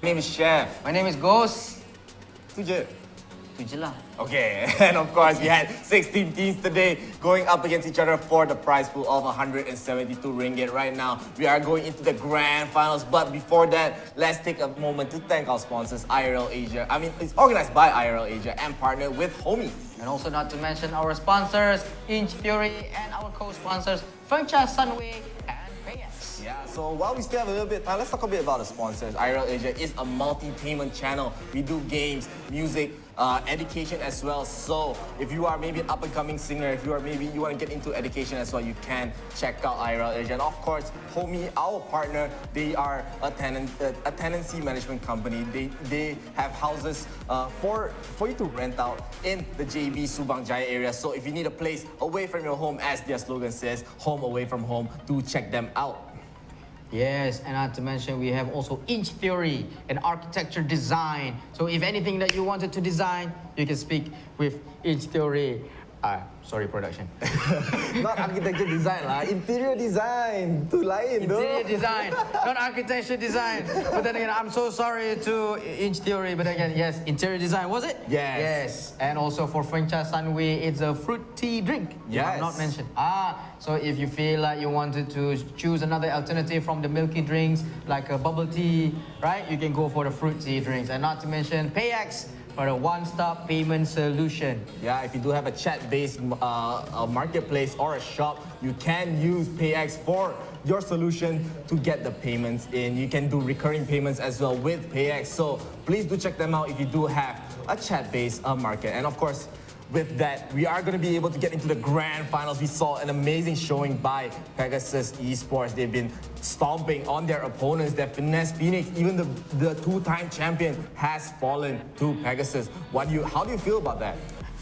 My name is Chef. My name is Ghost. Tu je. Tu je lah. Okay, and of course we had 16 teams today going up against each other for the prize pool of 172 ringgit. Right now, we are going into the grand finals. But before that, let's take a moment to thank our sponsors, IRL Asia. I mean, it's organized by IRL Asia and partnered with Homie. And also not to mention our sponsors, Inch Fury, and our co-sponsors, Franchise Sunway and PayX. Yeah, so while we still have a little bit of time, let's talk a bit about the sponsors. IRL Asia is a multi-payment channel. We do games, music, education as well. So if you are maybe an up-and-coming singer, if you want to get into education as well, you can check out IRL Asia. And of course, Homie, our partner, they are a tenancy management company. They have houses for you to rent out in the JB Subang Jaya area. So if you need a place away from your home, as their slogan says, home away from home, do check them out. Yes, and not to mention we have also Inch Theory and architecture design. So if anything that you wanted to design, you can speak with Inch Theory. Sorry, production. Not architecture design lah, interior design. Tu lain tu. Interior design, not architecture design. But then again, I'm so sorry to Inch Theory, but again, yes, interior design, was it? Yes. Yes, and also for Franchise Sunway, it's a fruit tea drink. Yes. Not mentioned. So if you feel like you wanted to choose another alternative from the milky drinks, like a bubble tea, right? You can go for the fruit tea drinks. And not to mention PayX, for a one-stop payment solution. Yeah, if you do have a chat-based a marketplace or a shop, you can use PayX for your solution to get the payments in. You can do recurring payments as well with PayX. So please do check them out if you do have a chat-based market. And of course, with that, we are going to be able to get into the grand finals. We saw an amazing showing by Pegasus Esports. They've been stomping on their opponents. Their Finesse Phoenix, even the two-time champion, has fallen to Pegasus. How do you feel about that?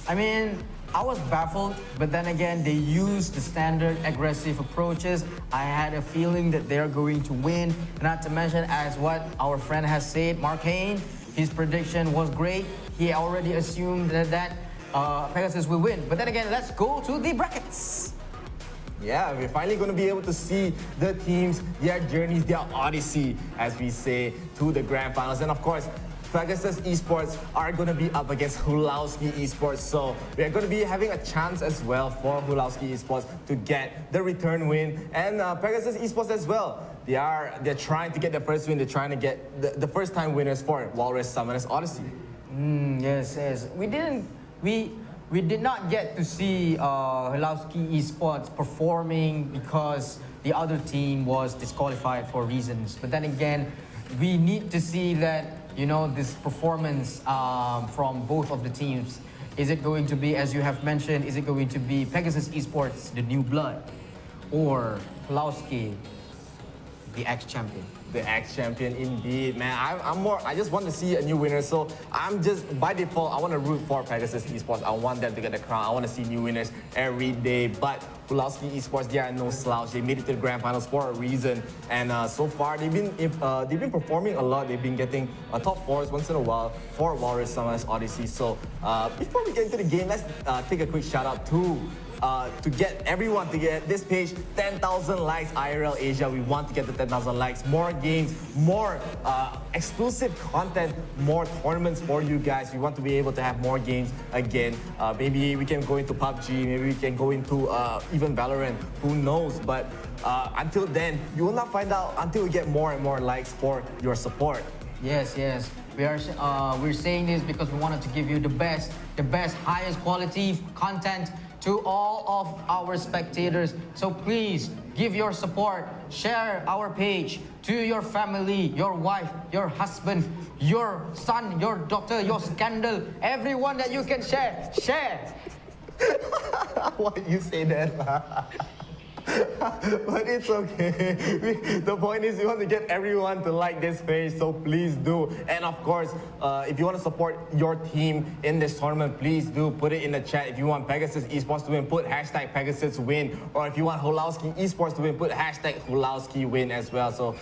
I mean, I was baffled, but then again, they used the standard aggressive approaches. I had a feeling that they're going to win. Not to mention, as what our friend has said, Marcane, his prediction was great. He already assumed that Pegasus will win. But then again, let's go to the brackets. Yeah, we're finally going to be able to see the teams, their journeys, their odyssey, as we say, to the grand finals. And of course, Pegasus Esports are going to be up against 𝐑𝐄𝐆𝐈𝐒𝐓𝑑𝐀𝐄𝐓𝐈𝐎𝐍. So we are going to be having a chance as well for 𝐑𝐄𝐆𝐈𝐒𝐓𝑑𝐀𝐄𝐓𝐈𝐎𝐍 Esports to get the return win. And Pegasus Esports as well. They're trying to get the first win. They're trying to get the first-time winners for Walrus Summoners Odyssey. Yes. We did not get to see 𝐑𝐄𝐆𝐈𝐒𝐓𝑑𝐀𝐄𝐓𝐈𝐎𝐍 Esports performing because the other team was disqualified for reasons. But then again, we need to see that, you know, this performance from both of the teams. Is it going to be, as you have mentioned, is it going to be Pegasus Esports, the new blood, or 𝐑𝐄𝐆𝐈𝐒𝐓𝑑𝐀𝐄𝐓𝐈𝐎𝐍, the ex-champion? The ex-champion indeed, man. I just want to see a new winner. So I'm just, by default, I want to root for Pegasus Esports. I want them to get the crown. I want to see new winners every day. But 𝐑𝐄𝐆𝐈𝐒𝐓𝑑𝐀𝐄𝐓𝐈𝐎𝐍, they are no slouch. They made it to the grand finals for a reason. And so far, they've been performing a lot. They've been getting top 4s once in a while for Walrus Summoners Odyssey. So before we get into the game, let's take a quick shout out to get everyone to get this page 10,000 likes. IRL Asia, we want to get the 10,000 likes. More games, more exclusive content, more tournaments for you guys. We want to be able to have more games again. Maybe we can go into PUBG, maybe we can go into even Valorant, who knows. But until then, you will not find out until we get more and more likes for your support. Yes. We're saying this because we wanted to give you the best, highest quality content to all of our spectators. So please give your support, share our page to your family, your wife, your husband, your son, your daughter, your scandal, everyone that you can share. Why you say that? But it's okay. The point is we want to get everyone to like this page, so please do. And of course, if you want to support your team in this tournament, please do put it in the chat. If you want Pegasus Esports to win, put hashtag Pegasus win. Or if you want 𝐑𝐄𝐆𝐈𝐒𝐓𝑑𝐀𝐄𝐓𝐈𝐎𝑍 Esports to win, put hashtag 𝐑𝐄𝐆𝐈𝐒𝐓𝑑𝐀𝐄𝐓𝐈𝐎𝑍 as well. So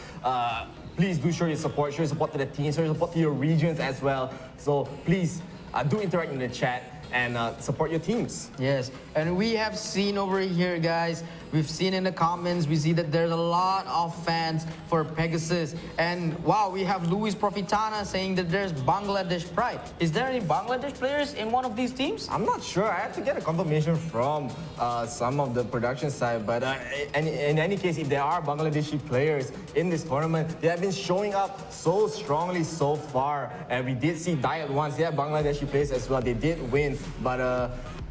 please do show your support to the team, show your support to your regions as well. So please do interact in the chat and support your teams. Yes, and we have seen over here, guys, we've seen in the comments, we see that there's a lot of fans for Pegasus. And wow, we have Luis Profitana saying that there's Bangladesh pride. Is there any Bangladesh players in one of these teams? I'm not sure. I have to get a confirmation from some of the production side. But in any case, if there are Bangladeshi players in this tournament, they have been showing up so strongly so far. And we did see Diet once. They have Bangladeshi players as well. They did win. But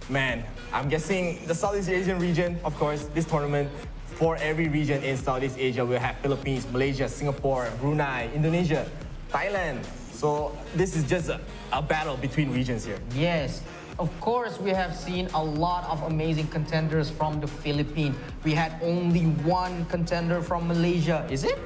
man, I'm guessing the Southeast Asian region, of course, this tournament, for every region in Southeast Asia, we'll have Philippines, Malaysia, Singapore, Brunei, Indonesia, Thailand. So this is just a battle between regions here. Yes. Of course, we have seen a lot of amazing contenders from the Philippines. We had only one contender from Malaysia, is it?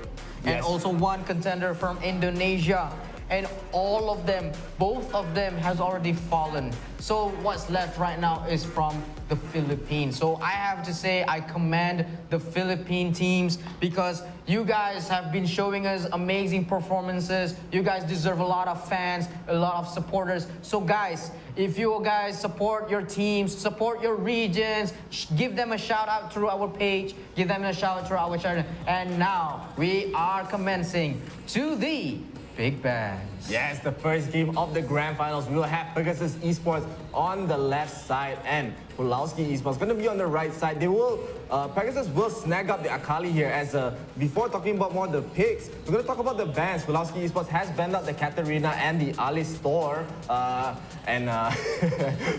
Yes. And also one contender from Indonesia. And all of them, both of them has already fallen. So what's left right now is from the Philippines. So I have to say I commend the Philippine teams because you guys have been showing us amazing performances. You guys deserve a lot of fans, a lot of supporters. So guys, if you guys support your teams, support your regions, give them a shout out through our page, give them a shout out through our channel. And now we are commencing to the big bands. Yes, the first game of the grand finals. We will have Pegasus Esports on the left side and 𝐒𝐓𝐑𝐀𝐄𝐓𝐈𝐎𝐍 going to be on the right side. They will, Pegasus will snag up the 𝐼𝐒𝐑𝐌𝐒 here. As before talking about more of the picks, we're going to talk about the bans. 𝐒𝐓𝐑𝐀𝐄𝐓𝐈𝐎𝐍 Esports has banned out the Katarina and the 𝐼𝐿𝐼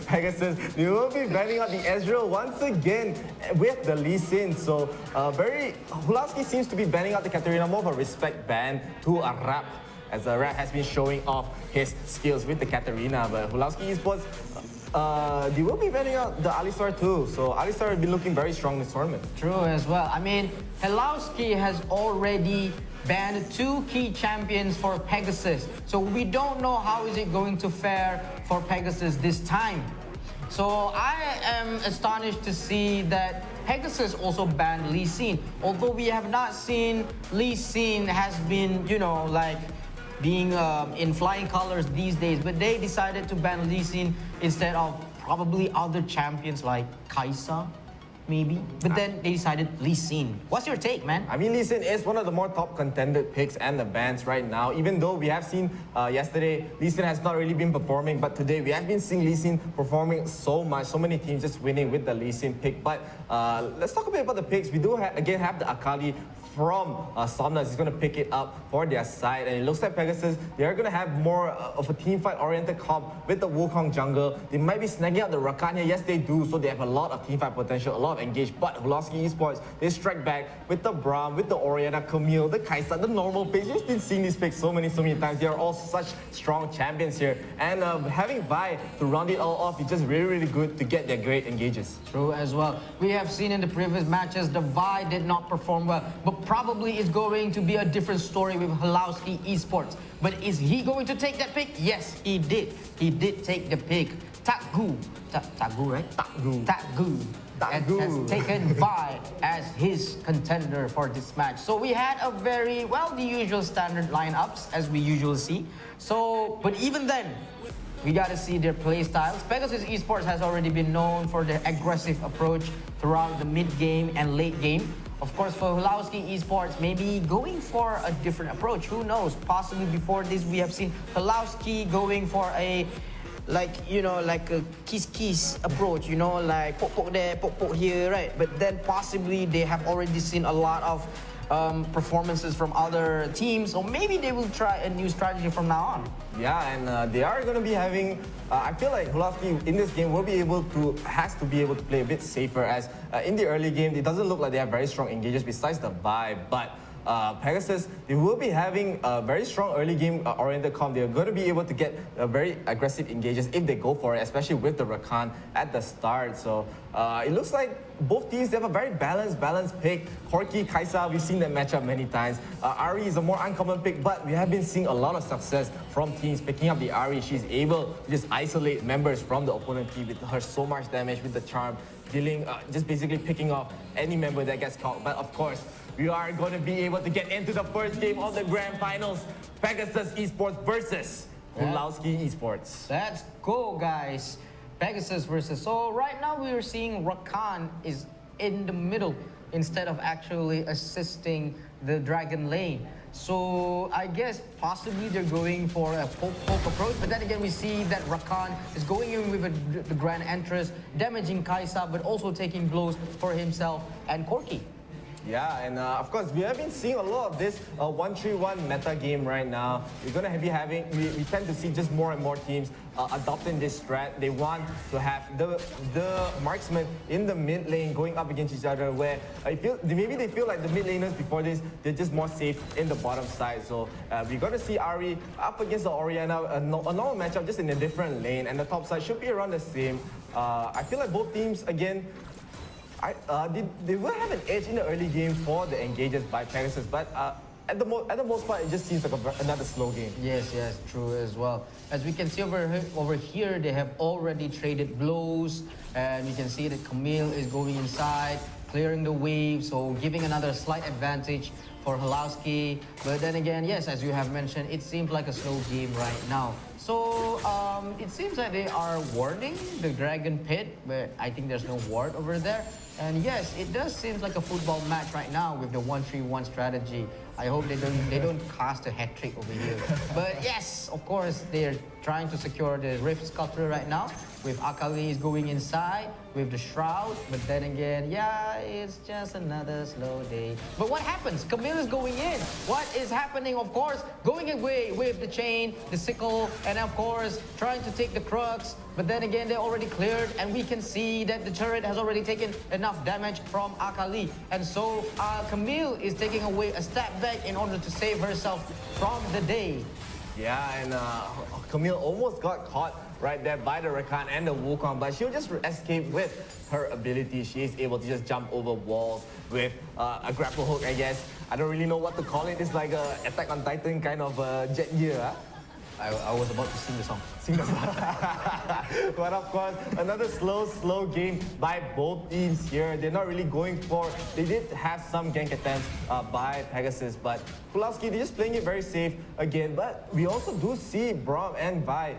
Pegasus, they will be banning out the Ezreal once again with the Lee Sin. So 𝐒𝐿𝐼𝐍 seems to be banning out the Katarina, more of a respect ban to a Rap, as Rap has been showing off his skills with the Katarina. But 𝐒𝐿𝐼𝐍 Esports, they will be banning out the 𝐼𝐿𝐼 too. So 𝐼𝐿𝐼 has been looking very strong this tournament. True as well. I mean, 𝐒𝐿𝐼𝐍 has already banned 2 key champions for Pegasus. So we don't know how is it going to fare for Pegasus this time. So I am astonished to see that Pegasus also banned Lee Sin. Although we have not seen Lee Sin has been, you know, like being in flying colors these days, but they decided to ban Lee Sin instead of probably other champions like 𝐻𝐈𝐿𝐼, maybe. But then they decided Lee Sin. What's your take, man? I mean, Lee Sin is one of the more top contended picks and the bans right now. Even though we have seen yesterday, Lee Sin has not really been performing, but today we have been seeing Lee Sin performing so much. So many teams just winning with the Lee Sin pick. But let's talk a bit about the picks. We do again have the 𝐼𝐿𝐼 from Somnus is going to pick it up for their side, and it looks like Pegasus, they are going to have more of a team fight oriented comp with the Wukong jungle. They might be snagging out the Marcane here. Yes, they do. So they have a lot of team fight potential, a lot of engage. But 𝐒𝐿𝐼𝐍 Esports, they strike back with the Braum, with the Orianna, 𝐾𝐈𝐿, the 𝐻𝐈𝐍, the normal picks. We've been seeing these picks so many times. They are all such strong champions here, and having Vi to round it all off is just really good to get their great engages. True as well. We have seen in the previous matches the Vi did not perform well, but probably is going to be a different story with 𝐒𝐿𝐼𝐍 Esports. But is he going to take that pick? Yes, he did. He did take the pick. 𝐷𝐿𝐼, right? 𝐷𝐿𝐼 has taken Vi as his contender for this match. So we had a very, well, the usual standard lineups as we usually see. So, but even then, we gotta see their play styles. Pegasus Esports has already been known for their aggressive approach throughout the mid game and late game. Of course, for 𝐒𝐿𝐼𝐍 Esports, maybe going for a different approach. Who knows? Possibly before this, we have seen 𝐒𝐿𝐼𝐍 going for a, like, you know, like a kiss approach, you know, like poke there, poke here, right? But then possibly they have already seen a lot of performances from other teams, or maybe they will try a new strategy from now on. Yeah, and they are going to be having, I feel like 𝐒𝐿𝐼𝐍 in this game will be able to, has to be able to play a bit safer, as in the early game, it doesn't look like they have very strong engages besides the Vi, but Pegasus, they will be having a very strong early game oriented comp. They're going to be able to get very aggressive engages if they go for it, especially with the Rakan at the start. So it looks like both teams, they have a very balanced pick. 𝐸𝐸, 𝐻𝐈𝐍, we've seen that matchup many times. Ahri is a more uncommon pick, but we have been seeing a lot of success from teams picking up the Ahri. She's able to just isolate members from the opponent team with her so much damage with the charm, dealing, just basically picking off any member that gets caught. But of course, we are going to be able to get into the first game of the grand finals. Pegasus Esports versus 𝐒𝐿𝐼𝐍 Esports. Let's go, guys. Pegasus versus. So right now we are seeing Rakan is in the middle instead of actually assisting the Dragon lane. So I guess possibly they're going for a poke approach, but then again we see that Rakan is going in with the Grand Entrance, damaging 𝐻𝐈𝐍, but also taking blows for himself and 𝐸𝐸. Yeah, and of course, we have been seeing a lot of this 1-3-1 meta game right now. We're going to be having, we tend to see just more and more teams adopting this strat. They want to have the marksman in the mid lane going up against each other, where maybe they feel like the mid laners before this, they're just more safe in the bottom side. So we're going to see Ahri up against the Orianna, a normal matchup just in a different lane, and the top side should be around the same. I feel like both teams, again, they will have an edge in the early game for the engages by Pegasus, but at the most part, it just seems like another slow game. Yes, true as well. As we can see over here, they have already traded blows, and you can see that 𝐾𝐈𝐿 is going inside, clearing the wave, so giving another slight advantage for 𝐒𝐿𝐼𝐍. But then again, yes, as you have mentioned, it seems like a slow game right now. So it seems like they are warding the dragon pit, but I think there's no ward over there. And yes, it does seem like a football match right now with the 1-3-1 strategy. I hope they don't cast a hat trick over here. But yes, of course, they're trying to secure the Rift Sculptor right now. With 𝐂𝐈𝐍𝐊 is going inside with the Shroud. But then again, yeah, it's just another slow day. But what happens? 𝐂𝐈𝐍𝐊 is going in. What is happening? Of course, going away with the chain, the sickle, and of course, trying to take the crux. But then again, they're already cleared, and we can see that the turret has already taken enough damage from 𝐂𝐂𝐍𝐊. And so 𝐂𝐒𝐈𝐍𝐿 is taking away a step back in order to save herself from the day. Yeah, and 𝐂𝐈𝐿 almost got caught right there by the Rakan and the Wukong, but she'll just escape with her ability. She is able to just jump over walls with a grapple hook, I guess. I don't really know what to call it. It's like a Attack on Titan kind of jet gear. Huh? I was about to sing the song. But of course, another slow game by both teams here. They're not really going for... They did have some gank attempts by Pegasus, but 𝐒𝐈𝐍𝐿, they're just playing it very safe again. But we also do see Braum and Vi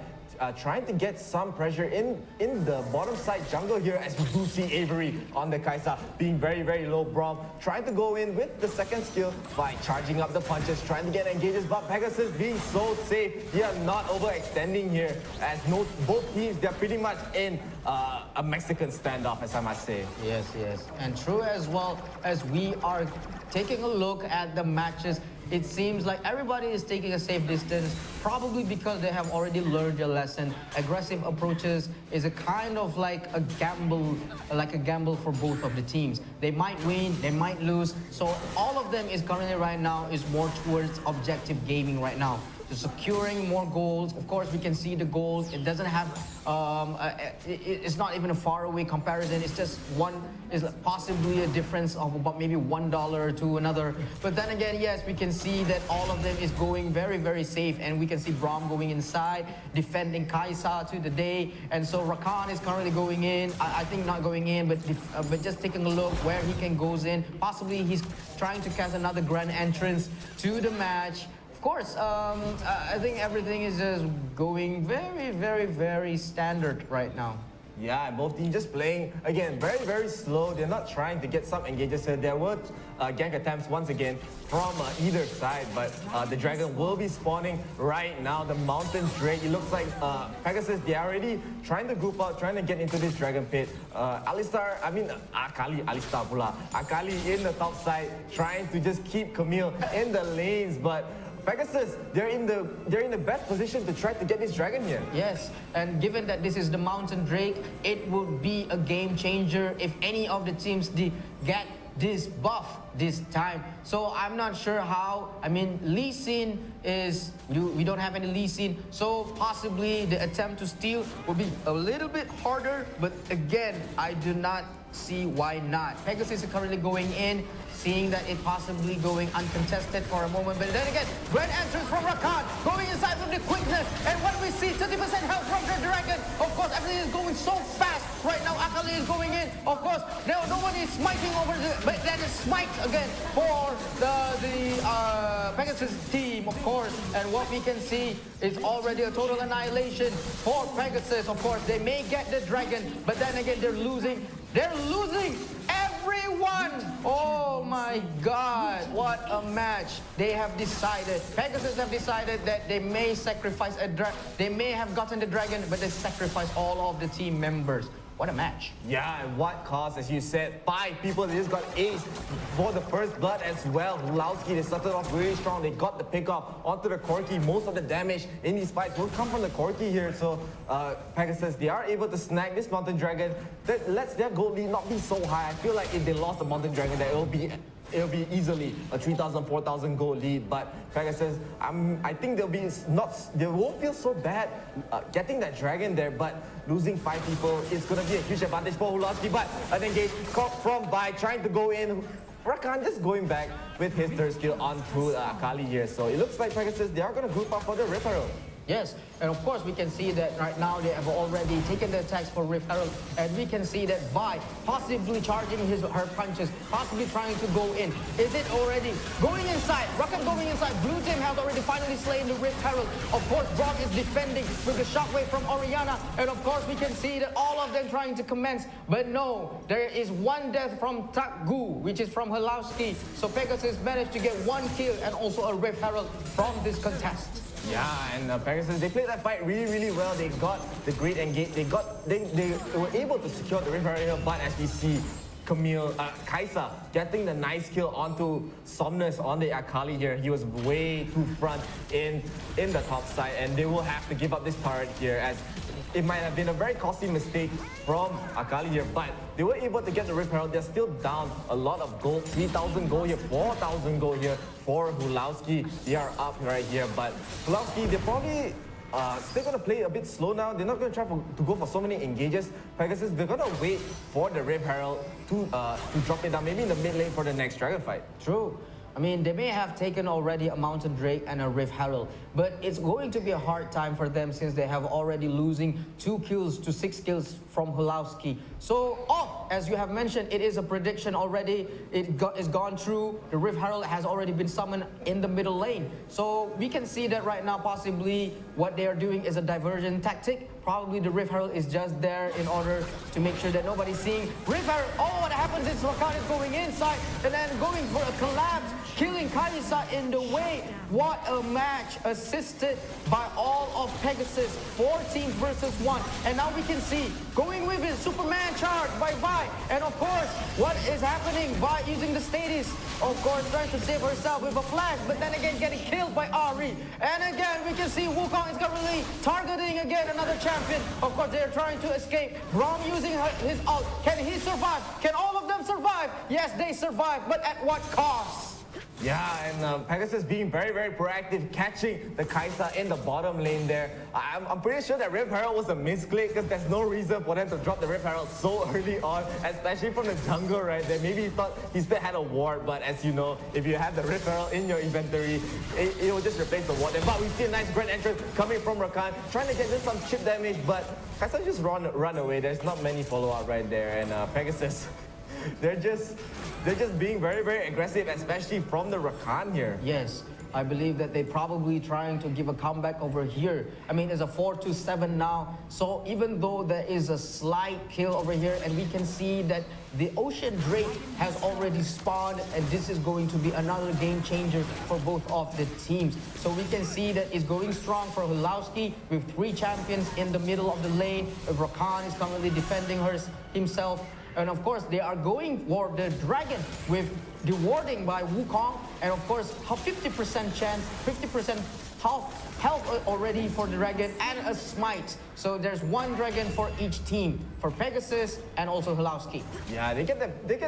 trying to get some pressure in the bottom side jungle here, as we do see Avery on the Kai'Sa being very low. Braum trying to go in with the second skill by charging up the punches, trying to get engages, but Pegasus being so safe. They are not overextending here, as both teams, they're pretty much in a Mexican standoff, as I must say. Yes. And true as well, as we are taking a look at the matches, it seems like everybody is taking a safe distance, probably because they have already learned their lesson. Aggressive approaches is a kind of like a gamble for both of the teams. They might win, they might lose. So all of them is currently right now is more towards objective gaming right now. Securing more goals. Of course, we can see the goals. It doesn't have, it's not even a faraway comparison. It's just is possibly a difference of about maybe $1 to another. But then again, yes, we can see that all of them is going very safe. And we can see Braum going inside, defending Kai'Sa to the day. And so Rakan is currently going in. I think not going in, but just taking a look where he can goes in. Possibly he's trying to cast another grand entrance to the match. Of course, I think everything is just going very standard right now. Yeah, and both teams just playing, again, very slow. They're not trying to get some engages here. There were gank attempts once again from either side, but the Dragon will be spawning right now. The Mountain Drake, it looks like Pegasus, they're already trying to group out, trying to get into this Dragon Pit. 𝐂𝐈𝐍𝐿 in the top side, trying to just keep 𝐂𝐈𝐿 in the lanes, but Pegasus, they're in the best position to try to get this dragon here. Yes, and given that this is the Mountain Drake, it would be a game changer if any of the teams get this buff this time. So I'm not sure how. I mean, Lee Sin is, we don't have any Lee Sin, so possibly the attempt to steal will be a little bit harder, but again, I do not see why not. Pegasus is currently going in, seeing that it possibly going uncontested for a moment, but then again, great entrance from Rakan, going inside with the quickness, and what we see, 30% health from the Dragon. Of course, everything is going so fast. Right now, 𝐂𝐈𝐍𝐿 is going in. Of course, now nobody is smiting over but that is smite again for the Pegasus team, of course. And what we can see is already a total annihilation for Pegasus. Of course, they may get the Dragon, but then again, they're losing. They're losing everyone! Oh my God, what a match. They have decided, Pegasus have decided that they may sacrifice they may have gotten the Dragon, but they sacrifice all of the team members. What a match. Yeah, and what caused, as you said, 5 people, they just got aced for the first blood as well. 𝐒𝐈𝐿, they started off really strong. They got the pick up onto the Corki. Most of the damage in these fights will come from the Corki here. So Pegasus, they are able to snag this Mountain Dragon. That lets their gold lead not be so high. I feel like if they lost the Mountain Dragon, that it'll be easily a 3,000, 4,000 gold lead. But Pegasus, I think they won't feel so bad getting that dragon there, but losing 5 people is going to be a huge advantage for 𝐒𝐈𝐿. But an engage from Vi, trying to go in. Rakan just going back with his third skill onto 𝐂𝐈𝐍𝐿 here. So it looks like Pegasus, they are going to group up for the Rip Arrow. Yes, and of course we can see that right now they have already taken the attacks for Rift Herald, and we can see that Vi possibly charging her punches, possibly trying to go in. Is it already going inside? Rakan going inside. Blue team has already finally slain the Rift Herald. Of course, Brock is defending with the shockwave from Orianna, and of course we can see that all of them trying to commence, but no, there is one death from 𝐑𝐄𝐆𝐈𝐒𝐍, which is from 𝐿𝐼𝐒𝐓𝑑𝐀𝐄𝐓𝐈𝐎𝐍. So Pegasus managed to get 1 kill and also a Rift Herald from this contest. Yeah, and Pegasus, they played that fight really, really well. They got the great engage. They were able to secure the Rift Herald, but as we see, 𝐿𝐼𝐻 getting the nice kill onto 𝐷𝐶𝑜𝑚nus on the 𝐼𝐻𝐈𝐿𝐼 here. He was way too front in the top side, and they will have to give up this turret here, as it might have been a very costly mistake from 𝐼𝐻𝐈𝐿𝐼 here, but they were able to get the Rift Herald. They're still down a lot of gold, 3,000 gold here, 4,000 gold here for 𝐿𝐼𝐻𝐈𝐿𝐼. They are up right here, but 𝐿𝐼𝐻𝐈𝐿, they're probably still going to play a bit slow now. They're not going to try to go for so many engages. Pegasus, they're going to wait for the Rift Herald to drop it down, maybe in the mid lane for the next dragon fight. True. I mean, they may have taken already a Mountain Drake and a Rift Herald, but it's going to be a hard time for them since they have already losing 2 kills to 6 kills from 𝐿𝐼𝐻𝐈𝐿. So, as you have mentioned, it is a prediction already. It's gone through. The Rift Herald has already been summoned in the middle lane. So we can see that right now, possibly what they are doing is a diversion tactic. Probably the Rift Herald is just there in order to make sure that nobody's seeing Rift Herald. Oh, what happens is Marcane is going inside and then going for a collapse, killing 𝐿𝐼𝐻 in the way. What a match, assisted by all of Pegasus. 4 teams versus 1. And now we can see, going with it, Superman charge by Vi. And of course, what is happening? Vi using the status, of course, trying to save herself with a flash, but then again getting killed by Ahri. And again, we can see Wukong is currently targeting again another champion. Of course, they're trying to escape. Braum using his ult. Can he survive? Can all of them survive? Yes, they survive, but at what cost? Yeah, and Pegasus being very, very proactive, catching the 𝐻𝐈𝐻 in the bottom lane there. I'm pretty sure that Rift Herald was a misclick, because there's no reason for them to drop the Rift Herald so early on, especially from the jungle right there. Maybe he thought he still had a ward, but as you know, if you have the Rift Herald in your inventory, it will just replace the ward. But we see a nice grand entrance coming from Rakan, trying to get just some chip damage, but 𝐻𝐻𝐈 just run away. There's not many follow-up right there, and Pegasus, they're just being very, very aggressive, especially from the Rakan here. Yes, I believe that they're probably trying to give a comeback over here. I mean, it's a 4-7 now. So even though there is a slight kill over here, and we can see that the Ocean Drake has already spawned, and this is going to be another game changer for both of the teams. So we can see that it's going strong for 𝐿𝐼𝐻𝐈𝐿 with 3 champions in the middle of the lane. Rakan is currently defending himself. And of course, they are going for the dragon with the warding by Wukong. And of course, 50% chance, 50% health already for the dragon and a smite. So there's 1 dragon for each team, for Pegasus and also 𝐿𝐼𝐻𝐈𝐿. Yeah, they get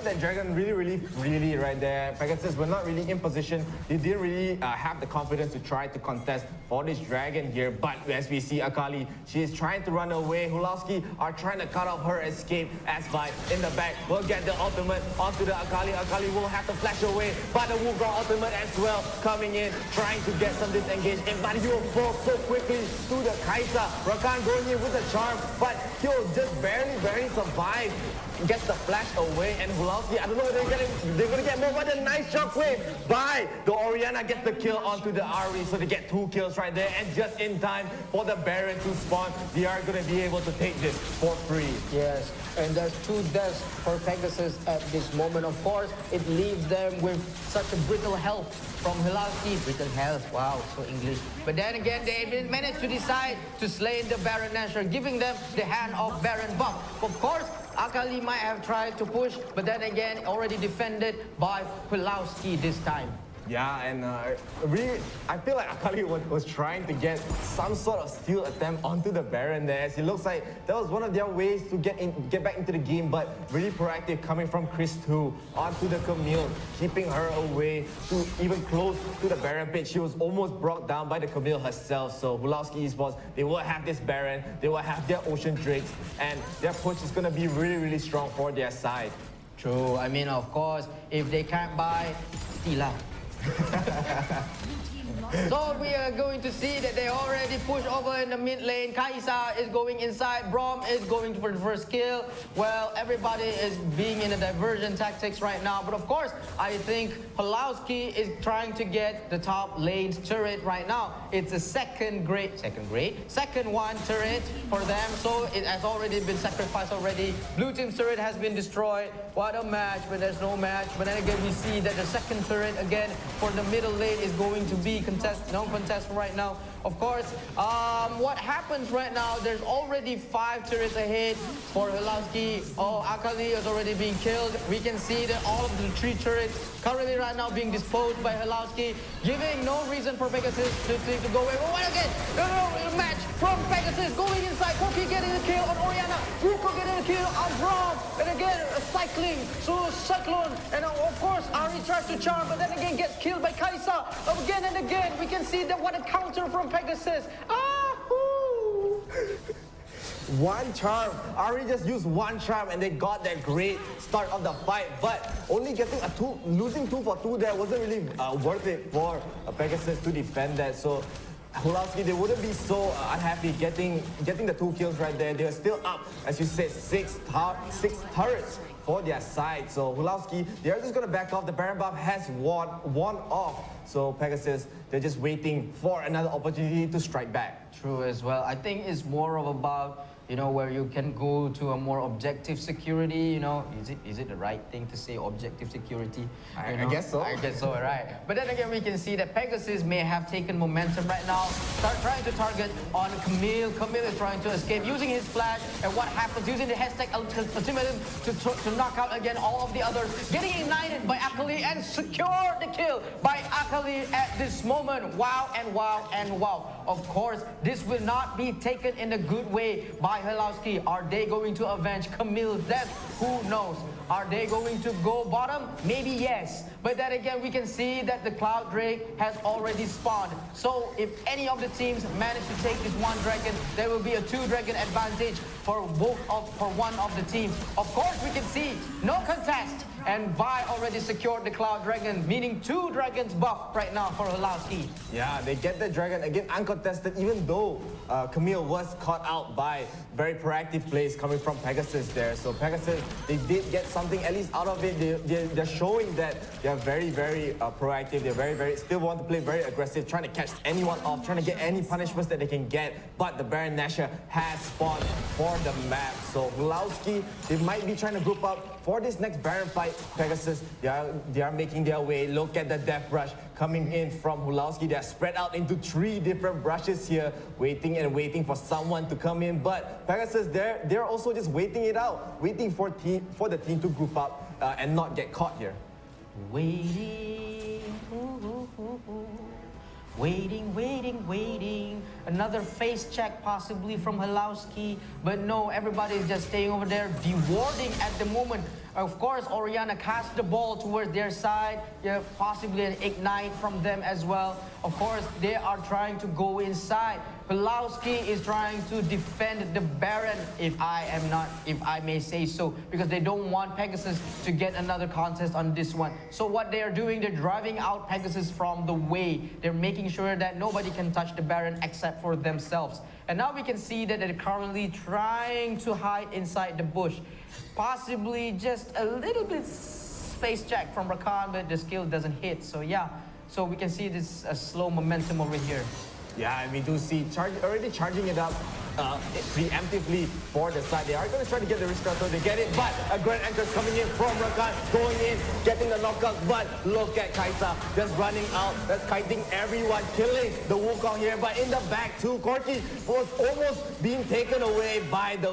that dragon really right there. Pegasus were not really in position. They didn't really have the confidence to try to contest for this dragon here. But as we see Akali, she is trying to run away. 𝐿𝐼𝐻𝐈𝐿 are trying to cut off her escape, as Vi in the back will get the ultimate onto the Akali. Akali will have to flash away, but the Wukong ultimate as well coming in, trying to get some disengage. And but he will fall so quickly to the 𝐻𝐻𝐈𝐻. Rakan going in with the charm, but he'll just barely survive. Gets the flash away, and 𝐿𝐼𝐻𝐈𝐿, I don't know whether they're going to get more, but a nice shockwave by the Orianna gets the kill onto the Ahri, so they get 2 kills right there, and just in time for the Baron to spawn. They are going to be able to take this for free. Yes, and there's 2 deaths for Pegasus at this moment. Of course, it leaves them with such a brittle health from 𝐿𝐼𝐻𝐈𝐿. Brittle health, wow, so English. But then again, they managed to decide to slay the Baron Nashor, giving them the hand of Baron buff. Of course, Akali might have tried to push, but then again, already defended by 𝐿𝐼𝐻𝐈𝐿 this time. Yeah, and really, I feel like Akali was trying to get some sort of steal attempt onto the Baron there, as it looks like that was one of their ways to get back into the game, but really proactive coming from Chris too, onto the 𝐶𝐄𝐆𝐈𝐿, keeping her away to even close to the Baron pit. She was almost brought down by the 𝐶𝐿𝐆𝐈𝐿 herself, so 𝐿𝐼𝐻𝐈 Esports, they will have this Baron, they will have their Ocean Drakes, and their push is going to be really strong for their side. True, I mean, of course, if they can't buy Stila, So we are going to see that they already push over in the mid lane. 𝐋𝐈𝐍𝐊 is going inside. Braum is going for the first kill. Well, everybody is being in a diversion tactics right now. But of course, I think 𝐒𝐓𝐑𝐀𝐄𝐓𝐈𝐎𝐍 is trying to get the top lane's turret right now. It's a second one turret for them. So it has already been sacrificed already. Blue team's turret has been destroyed. What a match, but there's no match. But then again, we see that the second turret again for the middle lane is going to be non-contest right now. Of course, what happens right now, there's already 5 turrets ahead for 𝐒𝐓𝐑𝐀𝐄𝐓𝐈𝐎𝐍. Oh, 𝐼𝐒𝐓𝐑𝐿 is already being killed. We can see that all of the 3 turrets currently right now being disposed by 𝐒𝐓𝐑𝐃, giving no reason for Pegasus to go away. But again, match from Pegasus going inside. 𝐾𝐄𝐄 getting the kill on Orianna. 𝐼𝐒𝐑𝐿 getting the kill on Braum. And again, cycling through Cyclone. And of course, Ahri tries to charm, but then again gets killed by 𝐋𝐈𝐍𝐿. Again and again, we can see that what a counter from Pegasus. One charm. Ahri just used one charm and they got that great start of the fight. But only getting losing 2 for 2 there wasn't really worth it for Pegasus to defend that. So 𝐒𝐓𝐑𝐃, they wouldn't be so unhappy getting the 2 kills right there. They're still up, as you said, 6 turrets for their side. So 𝐒𝐓𝐑𝐃, they're just going to back off. The Baron buff has worn off. So Pegasus, they're just waiting for another opportunity to strike back. True as well. I think it's more of about, where you can go to a more objective security, is it the right thing to say objective security? I guess so. I guess so, right. But then again, we can see that Pegasus may have taken momentum right now, trying to target on 𝐾𝐈𝐿. 𝐾𝐈𝐿 is trying to escape using his flash, and what happens, using the hashtag ultimatum to knock out again all of the others, getting ignited by 𝐼𝐒𝐿 and secure the kill by 𝐼𝐿𝐿 at this moment. Wow and wow and wow. Of course, this will not be taken in a good way by 𝐒𝐿𝐑𝐃. Are they going to avenge 𝐾𝐈𝐿's death? Who knows? Are they going to go bottom? Maybe yes. But then again, we can see that the Cloud Drake has already spawned. So if any of the teams manage to take this 1 dragon, there will be a 2 dragon advantage for one of the teams. Of course, we can see no contest. And Vi already secured the Cloud Dragon, meaning 2 dragons buff right now for 𝐒𝐿𝐑𝐃. Yeah, they get the dragon again uncontested, even though 𝐾𝐈𝐿 was caught out by very proactive plays coming from Pegasus there. So Pegasus, they did get something at least out of it. They're showing that they're very, very proactive. They're still want to play very aggressive, trying to catch anyone off, trying to get any punishments that they can get. But the Baron Nashor has spawned for the map. So 𝐒𝐿𝐑𝐃, they might be trying to group up for this next Baron fight. Pegasus, they are making their way. Look at the death rush coming in from 𝐒𝐿𝐑𝐃. They're spread out into 3 different brushes here, waiting and waiting for someone to come in. But Pegasus, they're also just waiting it out, waiting for the team to group up and not get caught here. Waiting. Another face check possibly from 𝐒𝐿𝐑𝐃. But no, everybody is just staying over there, dewarding at the moment. Of course, Orianna cast the ball towards their side. Yeah, possibly an ignite from them as well. Of course, they are trying to go inside. 𝐒𝐿𝐑𝐃 is trying to defend the Baron, if I may say so, because they don't want Pegasus to get another contest on this one. So what they are doing, they're driving out Pegasus from the way. They're making sure that nobody can touch the Baron except for themselves. And now we can see that they're currently trying to hide inside the bush. Possibly just a little bit face check from Marcane, but the skill doesn't hit. So yeah, so we can see this slow momentum over here. Yeah, and we do see already charging it up preemptively for the side. They are going to try to get the restart, so they get it, but a Grand Anchor's coming in from Marcane, going in, getting the knockout, but look at 𝐻𝐈𝐍𝐿 just running out, that's kiting everyone, killing the Wukong here, but in the back too, 𝐸𝐸𝐾 was almost being taken away by the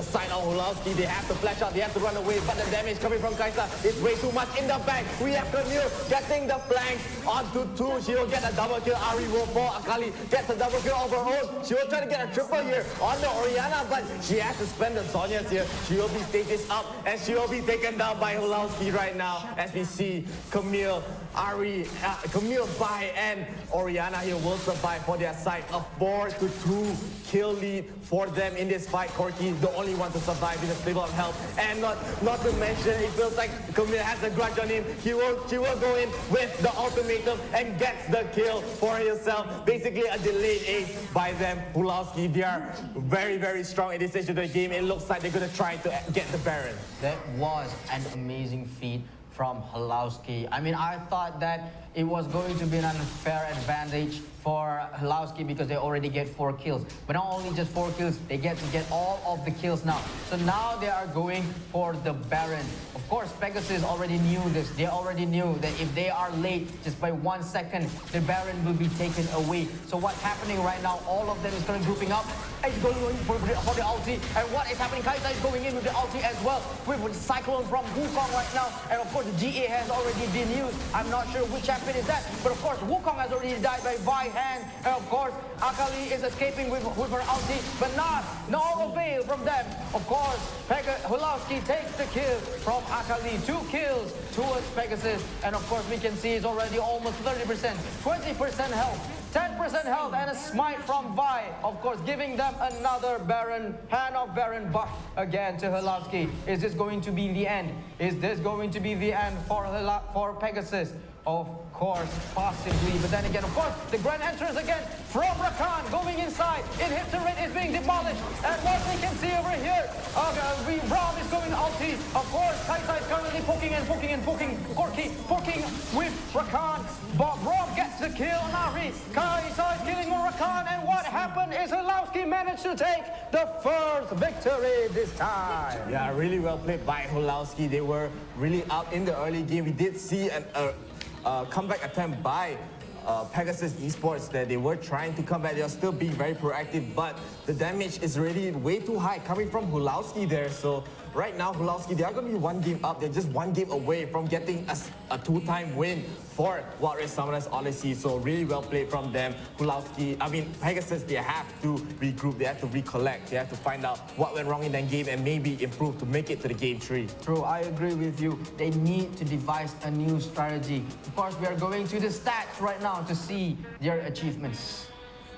side of 𝐒𝐿𝐑𝐃. They have to flash out, they have to run away, but the damage coming from 𝐻𝐈𝐍𝐿 is way too much. In the back, we have 𝐾𝐈𝐿 getting the flank onto 2. She will get a double kill. Ahri will fall. 𝐼𝐿𝐑𝐃 gets a double kill of her own. She will try to get a triple here on the Orianna, but she has to spend the Zhonya's here. She will be stages up, and she will be taken down by 𝐒𝐿𝐑𝐃 right now, as we see 𝐾𝐈𝐿, Ahri, 𝐾𝐈𝐿, Vi, and Orianna here will survive for their side. A 4-2 kill lead for them in this fight. Corky, the only one to survive in a stable of health. And not to mention, it feels like Camille has a grudge on him. He will go in with the ultimatum and gets the kill for himself. Basically a delayed ace by them. 𝐒𝐓𝐑𝐀𝐄𝐓𝐈𝐎𝐍, they are very, very strong in this stage of the game. It looks like they're going to try to get the Baron. That was an amazing feat from 𝐒𝐓𝐑𝐀𝐄𝐓𝐈𝐎���. I mean, I thought that it was going to be an unfair advantage for 𝐒𝐓𝐑𝐄𝐓𝐈𝐎��� because they already get 4 kills. But not only just 4 kills, they get to get all of the kills now. So now they are going for the Baron. Of course, Pegasus already knew this. They already knew that if they are late just by 1 second, the Baron will be taken away. So what's happening right now, all of them is kind of grouping up. He's going for the ulti. And what is happening? 𝐋𝐈𝐍𝐶 is going in with the ulti as well. With the Cyclone from Wukong right now. And of course, the GA has already been used. I'm not sure which champion is that. But of course, Wukong has already died by 𝐕 hand. And of course, 𝐼𝐒𝐑𝐿 is escaping with her ulti. But no avail from them. Of course, 𝐒𝐒𝐓𝐑𝐿 takes the kill from 𝐼𝐒𝐑𝐿. 2 kills towards Pegasus. And of course, we can see it's already almost 30%. 20% health. 10% health and a smite from 𝐕. Of course, giving them another Baron, hand of Baron buff again to 𝐒𝐿𝐓𝐑𝐿. Is this going to be the end? Is this going to be the end for Pegasus? Of course, possibly. But then again, of course, the grand entrance again from Marcane going inside. Inhibitor rate is being demolished. And what we can see over here, Braum is going ulti. Of course, 𝐋𝐈𝐍𝐶 is currently poking. Corky poking with Marcane. But Braum gets the kill on Ahri. 𝐋𝐈𝐍𝐶 is killing Marcane. And what happened is 𝐒𝐿𝐓𝐑𝐿 managed to take the first victory this time. Yeah, really well played by 𝐒𝐿𝐓𝐑𝐿. They were really up in the early game. We did see a comeback attempt by Pegasus Esports that they were trying to come back. They are still being very proactive, but the damage is really way too high coming from 𝐒𝐿𝐓𝐑𝐿 there. So right now, 𝐒𝐿𝐓𝐑𝐿, they are going to be 1 game up. They're just 1 game away from getting a 2-time win for Wild Rift Summoners Odyssey. So really well played from them. Pegasus, they have to regroup, they have to recollect, they have to find out what went wrong in that game and maybe improve to make it to the game 3. True, I agree with you. They need to devise a new strategy. Of course, we are going to the stats right now to see their achievements.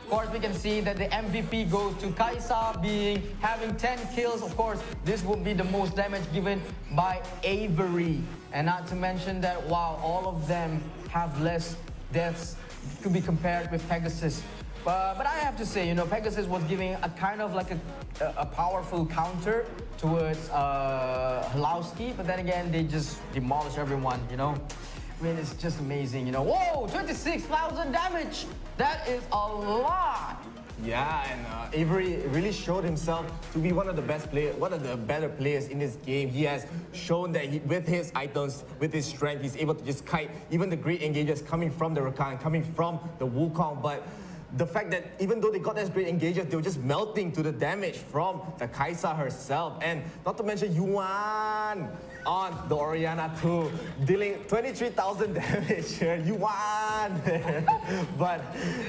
Of course, we can see that the MVP goes to 𝐻𝐈𝐍𝐿 having 10 kills. Of course, this will be the most damage given by Avery. And not to mention that, wow, all of them have less deaths to be compared with Pegasus. But I have to say, you know, Pegasus was giving a kind of like a powerful counter towards 𝐒𝐿𝐓𝐑𝐿. But then again, they just demolished everyone, you know. I mean, it's just amazing, you know. Whoa, 26,000 damage! That is a lot! Yeah, and Avery really showed himself to be one of the best players, one of the better players in this game. He has shown that with his items, with his strength, he's able to just kite even the great engagers coming from the Rakan, coming from the Wukong. But the fact that even though they got those great engagers, they were just melting to the damage from the 𝐻𝐈𝐍𝐶 herself. And not to mention Yuan on the Orianna too, dealing 23,000 damage here. Yuan! But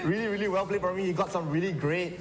really, really well played for me. He got some really great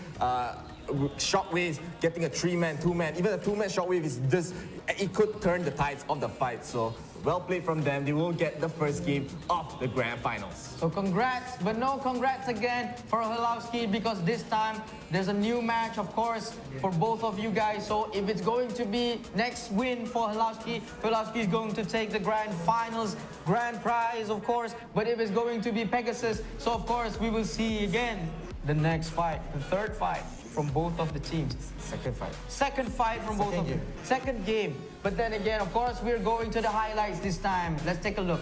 shockwaves, getting a 3-man, 2-man. Even a 2-man shockwave is just, it could turn the tides of the fight. So well played from them. They will get the first game of the grand finals. So congrats, but no congrats again for 𝐒𝐿𝐓𝐑𝐿 because this time there's a new match, of course, for both of you guys. So if it's going to be next win for 𝐒𝐿𝐓𝐑𝐿, 𝐒𝐿𝐓𝐑𝐿 is going to take the grand finals, grand prize, of course. But if it's going to be Pegasus, so of course we will see again the next fight, the third fight from both of the teams. Second fight. Second fight from both of them. Second game. But then again, of course, we're going to the highlights this time. Let's take a look.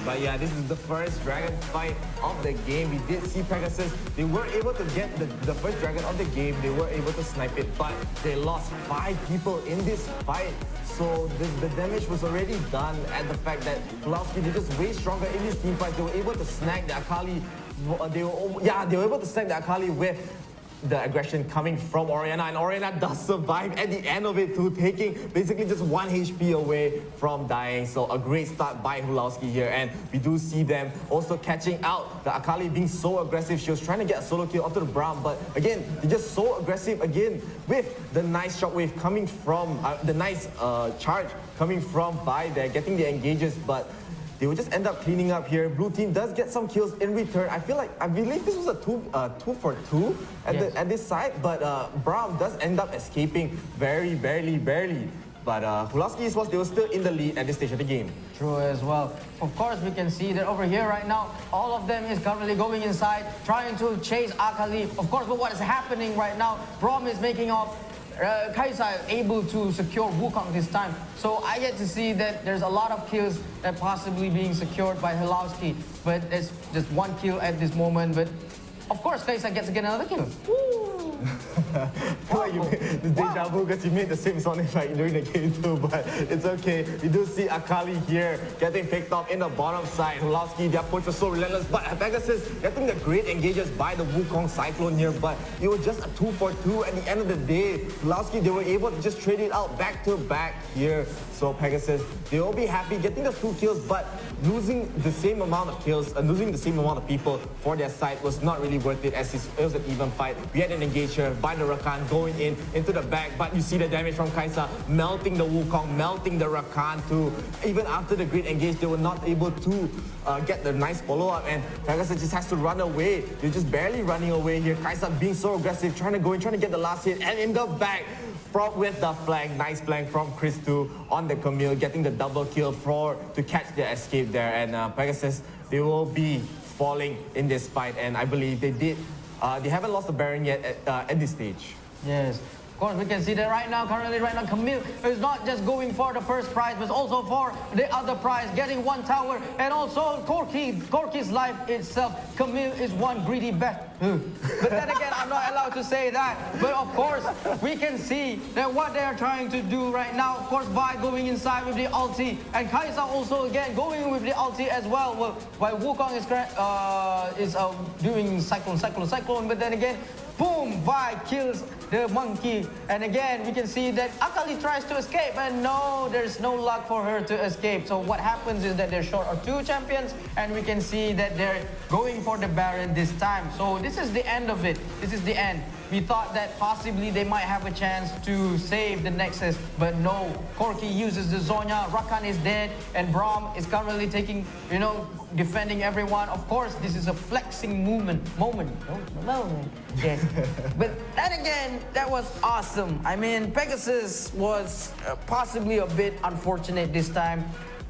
But yeah, this is the first dragon fight of the game. We did see Pegasus. They were able to get the first dragon of the game. They were able to snipe it, but they lost 5 people in this fight. So the damage was already done at the fact that 𝐒𝐿𝐓𝐑𝐿, they're just way stronger in this team fight. They were able to snag the 𝐼𝐒𝐑𝐿. They were able to snag the 𝐼𝐒𝐑𝐿 with the aggression coming from Orianna, and Orianna does survive at the end of it too, taking basically just 1 HP away from dying. So a great start by 𝐒𝐿𝐓𝐑𝐿 here, and we do see them also catching out the 𝐼𝐒𝐑𝐿 being so aggressive. She was trying to get a solo kill onto the Braum, but again, they're just so aggressive again with the nice shockwave coming from, the nice charge coming from 𝐕 there, getting the engages, but they will just end up cleaning up here. Blue team does get some kills in return. I believe this was a 2 for 2 at this side, but Braum does end up escaping very barely. But 𝐒𝐓𝐑𝐀𝐄𝐓𝐈𝐎𝐍 was still in the lead at this stage of the game. True as well. Of course, we can see that over here right now, all of them is currently going inside, trying to chase 𝐷𝐿. Of course, but what is happening right now, Braum is making off. 𝐻𝐈𝐍 able to secure Wukong this time. So I get to see that there's a lot of kills that possibly being secured by 𝐿𝐿𝐓𝐷𝐿. But there's just one kill at this moment. But of course, 𝐻𝐈𝐍 gets to get another kill. I feel like you made the deja vu because you made the same sound effect during the game too, but it's okay. We do see 𝐷𝐿𝐓 here getting picked off in the bottom side. 𝐿𝐿𝐓𝐷𝐿, their push was so relentless, but Pegasus getting the great engages by the Wukong Cyclone here, but it was just a 2 for 2 at the end of the day. 𝐿𝐿𝐓𝐷𝐿, they were able to just trade it out back to back here. So Pegasus, they will be happy getting the 2 kills, but losing the same amount of kills, losing the same amount of people for their side was not really worth it, as it was an even fight. We had an engage here by the Rakan going into the back, but you see the damage from 𝐻𝐈𝐍 melting the Wukong, melting the Rakan too. Even after the great engage, they were not able to get the nice follow-up, and Pegasus just has to run away. They're just barely running away here. 𝐻𝐈𝐍 being so aggressive, trying to go in, trying to get the last hit, and in the back, with the flank, nice flank from 𝐷𝐿 on the 𝐶𝐈𝐿, getting the double kill to catch their escape there. And Pegasus, they will be falling in this fight, and I believe they did. They haven't lost the Baron yet at this stage. Yes. Of course, we can see that right now, 𝐶𝐈𝐿 is not just going for the first prize, but also for the other prize, getting 1 tower, and also 𝐷𝐿𝐓𝐷𝐿's life itself. 𝐶𝐈𝐿 is one greedy bet. But then again, I'm not allowed to say that. But of course, we can see that what they are trying to do right now, of course, by going inside with the ulti, and 𝐻𝐈𝐍 also again going with the ulti as well. While Wukong is doing cyclone, but then again, boom, Vi kills the monkey. And again, we can see that 𝐷𝐿𝐓 tries to escape, and no, there's no luck for her to escape. So what happens is that they're short of 2 champions, and we can see that they're going for the Baron this time. So this is the end of it. This is the end. We thought that possibly they might have a chance to save the Nexus, but no. 𝐷𝐿𝐓 uses the Zhonya, Rakan is dead, and Braum is currently taking, defending everyone. Of course, this is a flexing moment. Yes. But then again, that was awesome. I mean, Pegasus was possibly a bit unfortunate this time,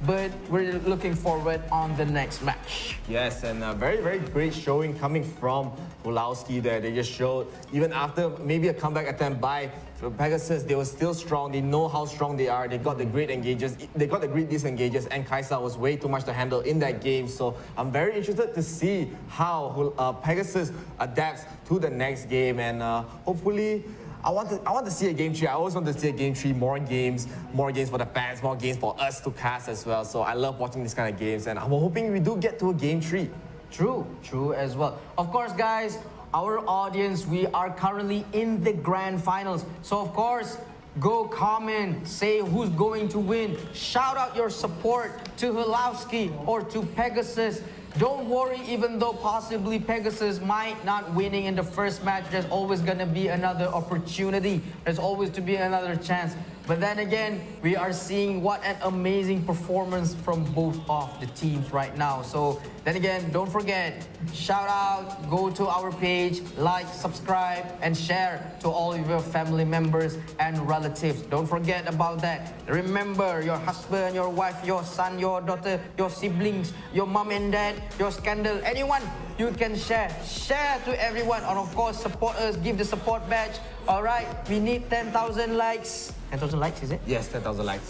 but we're looking forward on the next match. Yes, and a very great showing coming from 𝐿𝐿𝐓𝐷𝐿 there. They just showed, even after maybe a comeback attempt by Pegasus, they were still strong. They know how strong they are. They got the great engages. They got the great disengages, and 𝐻𝐈𝐍 was way too much to handle in that game. So I'm very interested to see how Pegasus adapts to the next game, and hopefully, I want to see a game 3. I always want to see a game 3, more games for the fans, more games for us to cast as well. So I love watching these kind of games, and I'm hoping we do get to a game 3. True as well. Of course, guys, our audience, we are currently in the grand finals. So of course, go comment, say who's going to win. Shout out your support to 𝐿𝐿𝐓𝐷𝐿 or to Pegasus. Don't worry, even though possibly Pegasus might not winning in the first match, there's always going to be another opportunity. There's always to be another chance. But then again, we are seeing what an amazing performance from both of the teams right now. So then again, don't forget, shout out, go to our page, like, subscribe, and share to all of your family members and relatives. Don't forget about that. Remember, your husband, your wife, your son, your daughter, your siblings, your mom and dad, your scandal, anyone, you can share. Share to everyone, and of course, support us, give the support badge. All right, we need 10,000 likes. 10,000 likes, is it? Yes, 10,000 likes.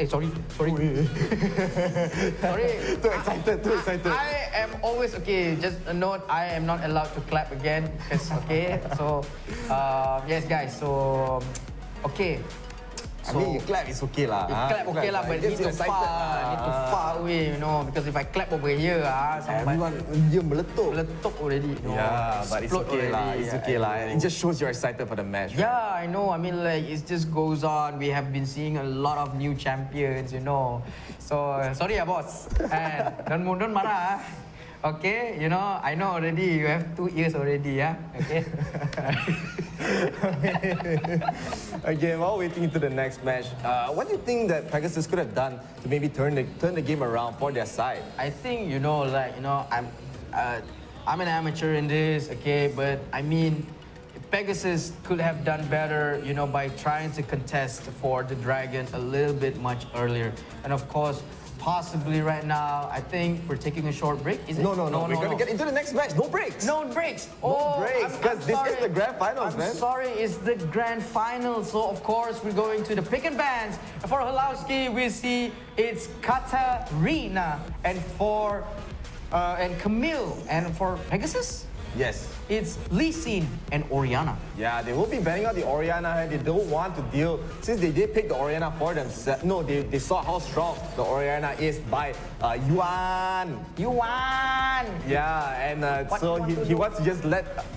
Sorry. Sorry. Too excited. I am always, okay, just a note, I am not allowed to clap again. It's okay. So, yes, guys, so, okay. I mean, you clap, it's okay lah. You clap okay lah, but need to far away, because if I clap over here, everyone dia meletup already. Yeah, but it's okay lah. It's okay lah. It just shows you're excited for the match. Right? Yeah, I know. I mean, like, it just goes on. We have been seeing a lot of new champions, So, sorry boss. And don't marah. Okay, you know, I know already you have 2 ears already, yeah? Okay. Again, while waiting into the next match, what do you think that Pegasus could have done to maybe turn the game around for their side? I think, you know, like, you know, I'm an amateur in this, okay, but I mean, Pegasus could have done better, you know, by trying to contest for the Dragon a little bit much earlier. And of course, possibly right now, I think we're taking a short break, is it? No. We're going to get into the next match. No breaks. No breaks. No breaks, because this is the grand finals, man. I'm sorry, it's the grand finals. So, of course, we're going to the pick and bans. For 𝐼𝐓𝐑𝐀𝐄𝐓𝐈𝐎𝐍, we see it's Katarina. And for Camille. And for Pegasus, Yes. it's Lee Sin and Orianna. Yeah, they will be banning out the Orianna, and they don't want to deal, since they did pick the Orianna for themselves. No, they saw how strong the Orianna is by Yuan. Yeah, and so he wants to just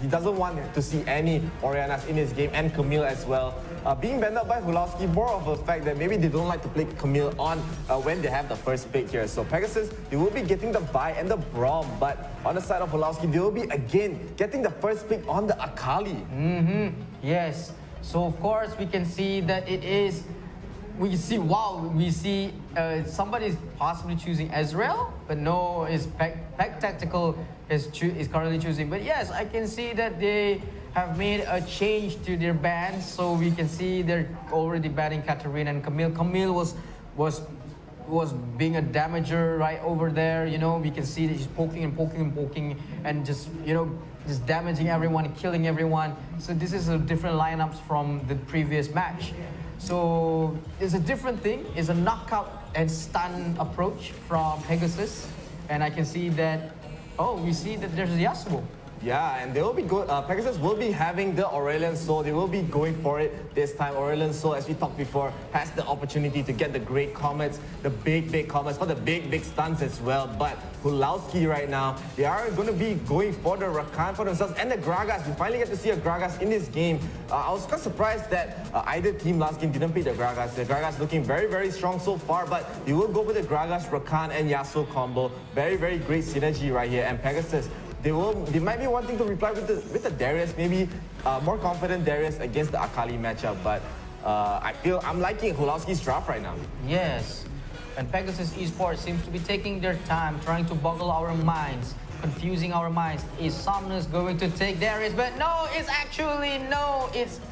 he doesn't want to see any Oriannas in his game, and Camille as well. Being banned out by 𝐼𝐓𝐑𝐀𝐄𝐓𝐈𝐎𝐍, more of a fact that maybe they don't like to play Camille on when they have the first pick here. So Pegasus, they will be getting the Vi and the Braum, but on the side of 𝐼𝐓𝐑𝐀𝐄𝐓𝐈𝐎𝐍, they will be again getting the first pick on the Akali. Yes. So, of course, we can see that it is... We see somebody's possibly choosing Ezreal, but no, it's Peg Tactical is currently choosing. But yes, I can see that they have made a change to their bans, so we can see they're already banning Katarina and Camille. Camille was being a damager right over there, you know. We can see that she's poking and just, you know, just damaging everyone, killing everyone. So this is a different lineups from the previous match. So it's a different thing. It's a knockout and stun approach from Pegasus. And I can see that, we see that there's Yasuo. Yeah, and they will be good. Pegasus will be having the Aurelion Soul. They will be going for it this time. Aurelion Soul, as we talked before, has the opportunity to get the great comets, the big comets, for the big stuns as well. But 𝐼𝐓𝐑𝐀𝐄𝐓𝐈𝐎𝐍 right now, they are going to be going for the Rakan for themselves and the Gragas. We finally get to see a Gragas in this game. I was quite surprised that either team last game didn't pick the Gragas. The Gragas looking very strong so far, but they will go with the Gragas, Rakan, and Yasuo combo. Very great synergy right here. And Pegasus, they might be wanting to reply with the Darius, maybe more confident Darius against the Akali matchup. But I'm liking 𝐼𝐓𝐑𝐀𝐄𝐓𝐿 right now. Yes, and Pegasus Esports seems to be taking their time, trying to boggle our minds, confusing our minds. Is Somnus going to take Darius? But no, it's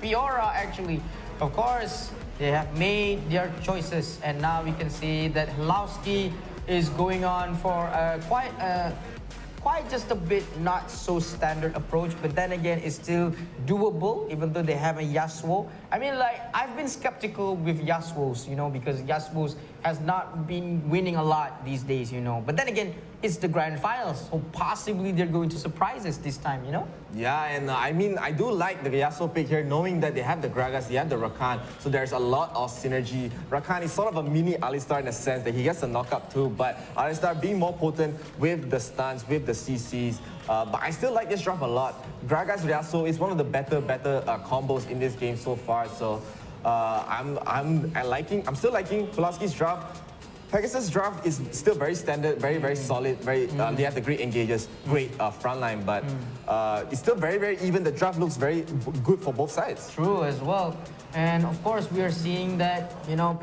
Fiora actually. Of course, they have made their choices, and now we can see that 𝐼𝐓𝐑𝐀𝐄𝐓𝐿 is going on for quite just a bit not so standard approach, but then again, it's still doable, even though they have a Yasuo. I mean, like, I've been skeptical with Yasuos, you know, because Yasuos has not been winning a lot these days, you know. But then again, it's the grand finals, so possibly they're going to surprise us this time, you know? Yeah, and I mean, I do like the Yasuo pick here, knowing that they have the Gragas, they have the Rakan, so there's a lot of synergy. Rakan is sort of a mini Alistar in a sense that he gets the knockup too, but Alistar being more potent with the stuns, with the CCs. But I still like this draft a lot. Gragas Yasuo is one of the better combos in this game so far. So I'm still liking 𝐼𝐓𝐑𝐀𝐄𝐓𝐿 draft. Pegasus draft is still very standard, very solid. They have the great engages, great frontline, but it's still very even. The draft looks very good for both sides. True as well. And of course, we are seeing that, you know,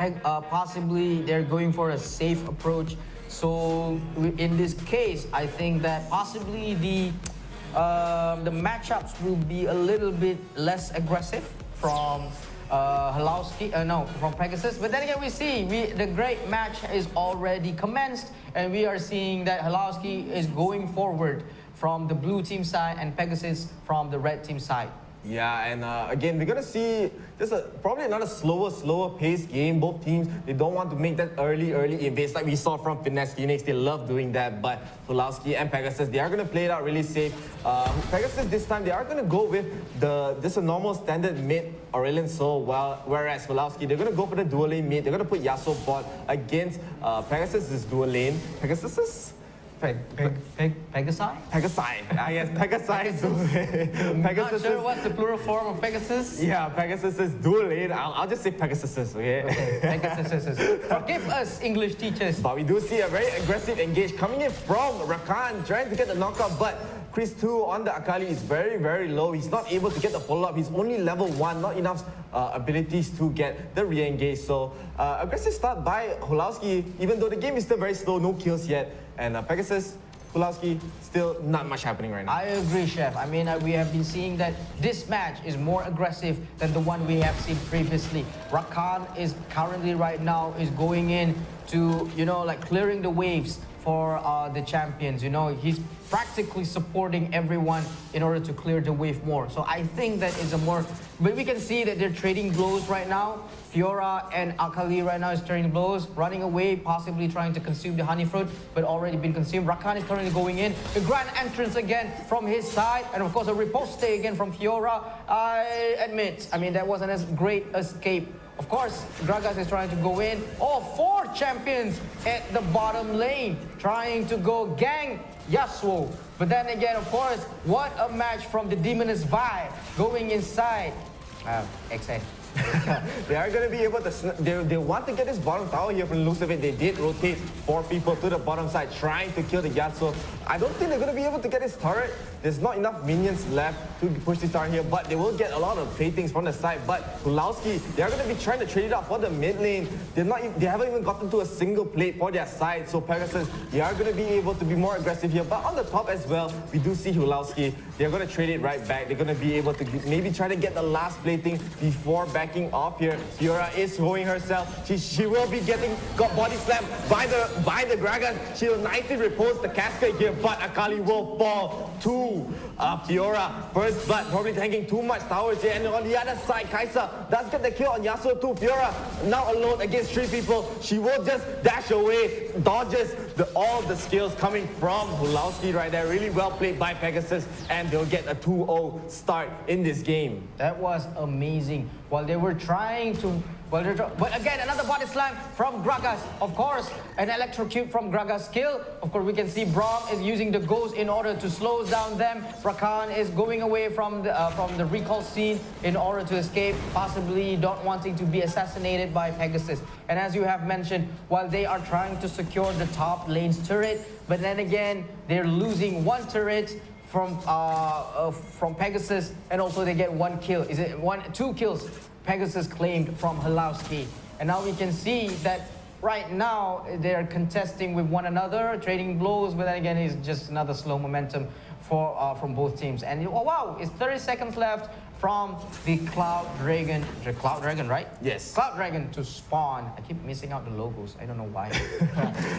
possibly they're going for a safe approach. So in this case, I think that possibly the matchups will be a little bit less aggressive from from Pegasus. But then again, we see the great match is already commenced, and we are seeing that 𝐼𝐓𝐑𝐀𝐄𝐓𝐿 is going forward from the blue team side and Pegasus from the red team side. Yeah, and again, we're going to see just probably another slower paced game. Both teams, they don't want to make that early invades like we saw from Finesse Phoenix. They love doing that, but 𝐼𝐓𝐑𝐀𝐄𝐓𝐿 and Pegasus, they are going to play it out really safe. Pegasus this time, they are going to go with just a normal standard mid Aurelion Soul, whereas 𝐼𝐓𝐑𝐀𝐄𝐓𝐿, they're going to go for the dual lane mid. They're going to put Yasuo bot against Pegasus' dual lane. Pegasus? Pegasus. Yes, Pegasus. Not sure what's the plural form of Pegasus? Yeah, Pegasus is dual lane. I'll just say Pegasus, okay? Pegasus. Forgive us, English teachers. But we do see a very aggressive engage coming in from Marcane, trying to get the knockout, but Chris 2 on the 𝐑𝐄𝐈𝐍𝐊 is very, very low. He's not able to get the follow-up. He's only level 1, not enough abilities to get the re-engage. So, aggressive start by 𝐒𝐈𝐍𝐊, even though the game is still very slow, no kills yet. And Pegasus, 𝐒𝐈𝐍𝐊, still not much happening right now. I agree, Chef. I mean, we have been seeing that this match is more aggressive than the one we have seen previously. Marcane is currently right now is going in to, you know, like clearing the waves for the champions. You know, he's practically supporting everyone in order to clear the wave more. So I think that is a more, but we can see that they're trading blows right now. Fiora and 𝐑𝐄𝐈𝐍𝐊 right now is trading blows, running away, possibly trying to consume the honey fruit, but already been consumed. Marcane is currently going in. The grand entrance again from his side, and of course a riposte again from Fiora. I admit, I mean, that wasn't as great escape. Of course, Gragas is trying to go in. All 4 champions at the bottom lane, trying to go gang Yasuo. But then again, of course, what a match from the Demoness Vi going inside. XA. They are going to be able to, they want to get this bottom tower here from the looks of it. They did rotate 4 people to the bottom side trying to kill the Yasuo. I don't think they're going to be able to get this turret. There's not enough minions left to push this tower here, but they will get a lot of playthings from the side. But 𝐒𝐈𝐍𝐊, they are going to be trying to trade it out for the mid lane. They haven't even gotten to a single plate for their side. So Pegasus, they are going to be able to be more aggressive here. But on the top as well, we do see 𝐒𝐈𝐍𝐊. They're going to trade it right back. They're going to be able to maybe try to get the last plating before backing off here. Fiora is showing herself. She will be got body slammed by the Gragas. She'll nicely repose the cascade here, but 𝐑𝐄𝐈𝐍𝐊 will fall to Fiora. First blood, probably tanking too much towers here. And on the other side, Kai'Sa does get the kill on Yasuo too. Fiora now alone against 3 people. She will just dash away, dodges all the skills coming from 𝐒𝐈𝐍𝐊 right there. Really well played by Pegasus, and they'll get a 2-0 start in this game. That was amazing. While they were trying to, but again, another body slam from Gragas. Of course, an electrocute from Gragas' skill. Of course, we can see Braum is using the ghost in order to slow down them. Marcane is going away from the recall scene in order to escape, possibly not wanting to be assassinated by Pegasus. And as you have mentioned, while they are trying to secure the top lane's turret, but then again, they're losing 1 turret from Pegasus, and also they get 1 kill. Is it 2 kills Pegasus claimed from 𝐒𝐈𝐍𝐊? And now we can see that right now they're contesting with one another, trading blows, but then again it's just another slow momentum from both teams. And oh wow, it's 30 seconds left from the Cloud Dragon. The Cloud Dragon, right? Yes. Cloud Dragon to spawn. I keep missing out the logos. I don't know why.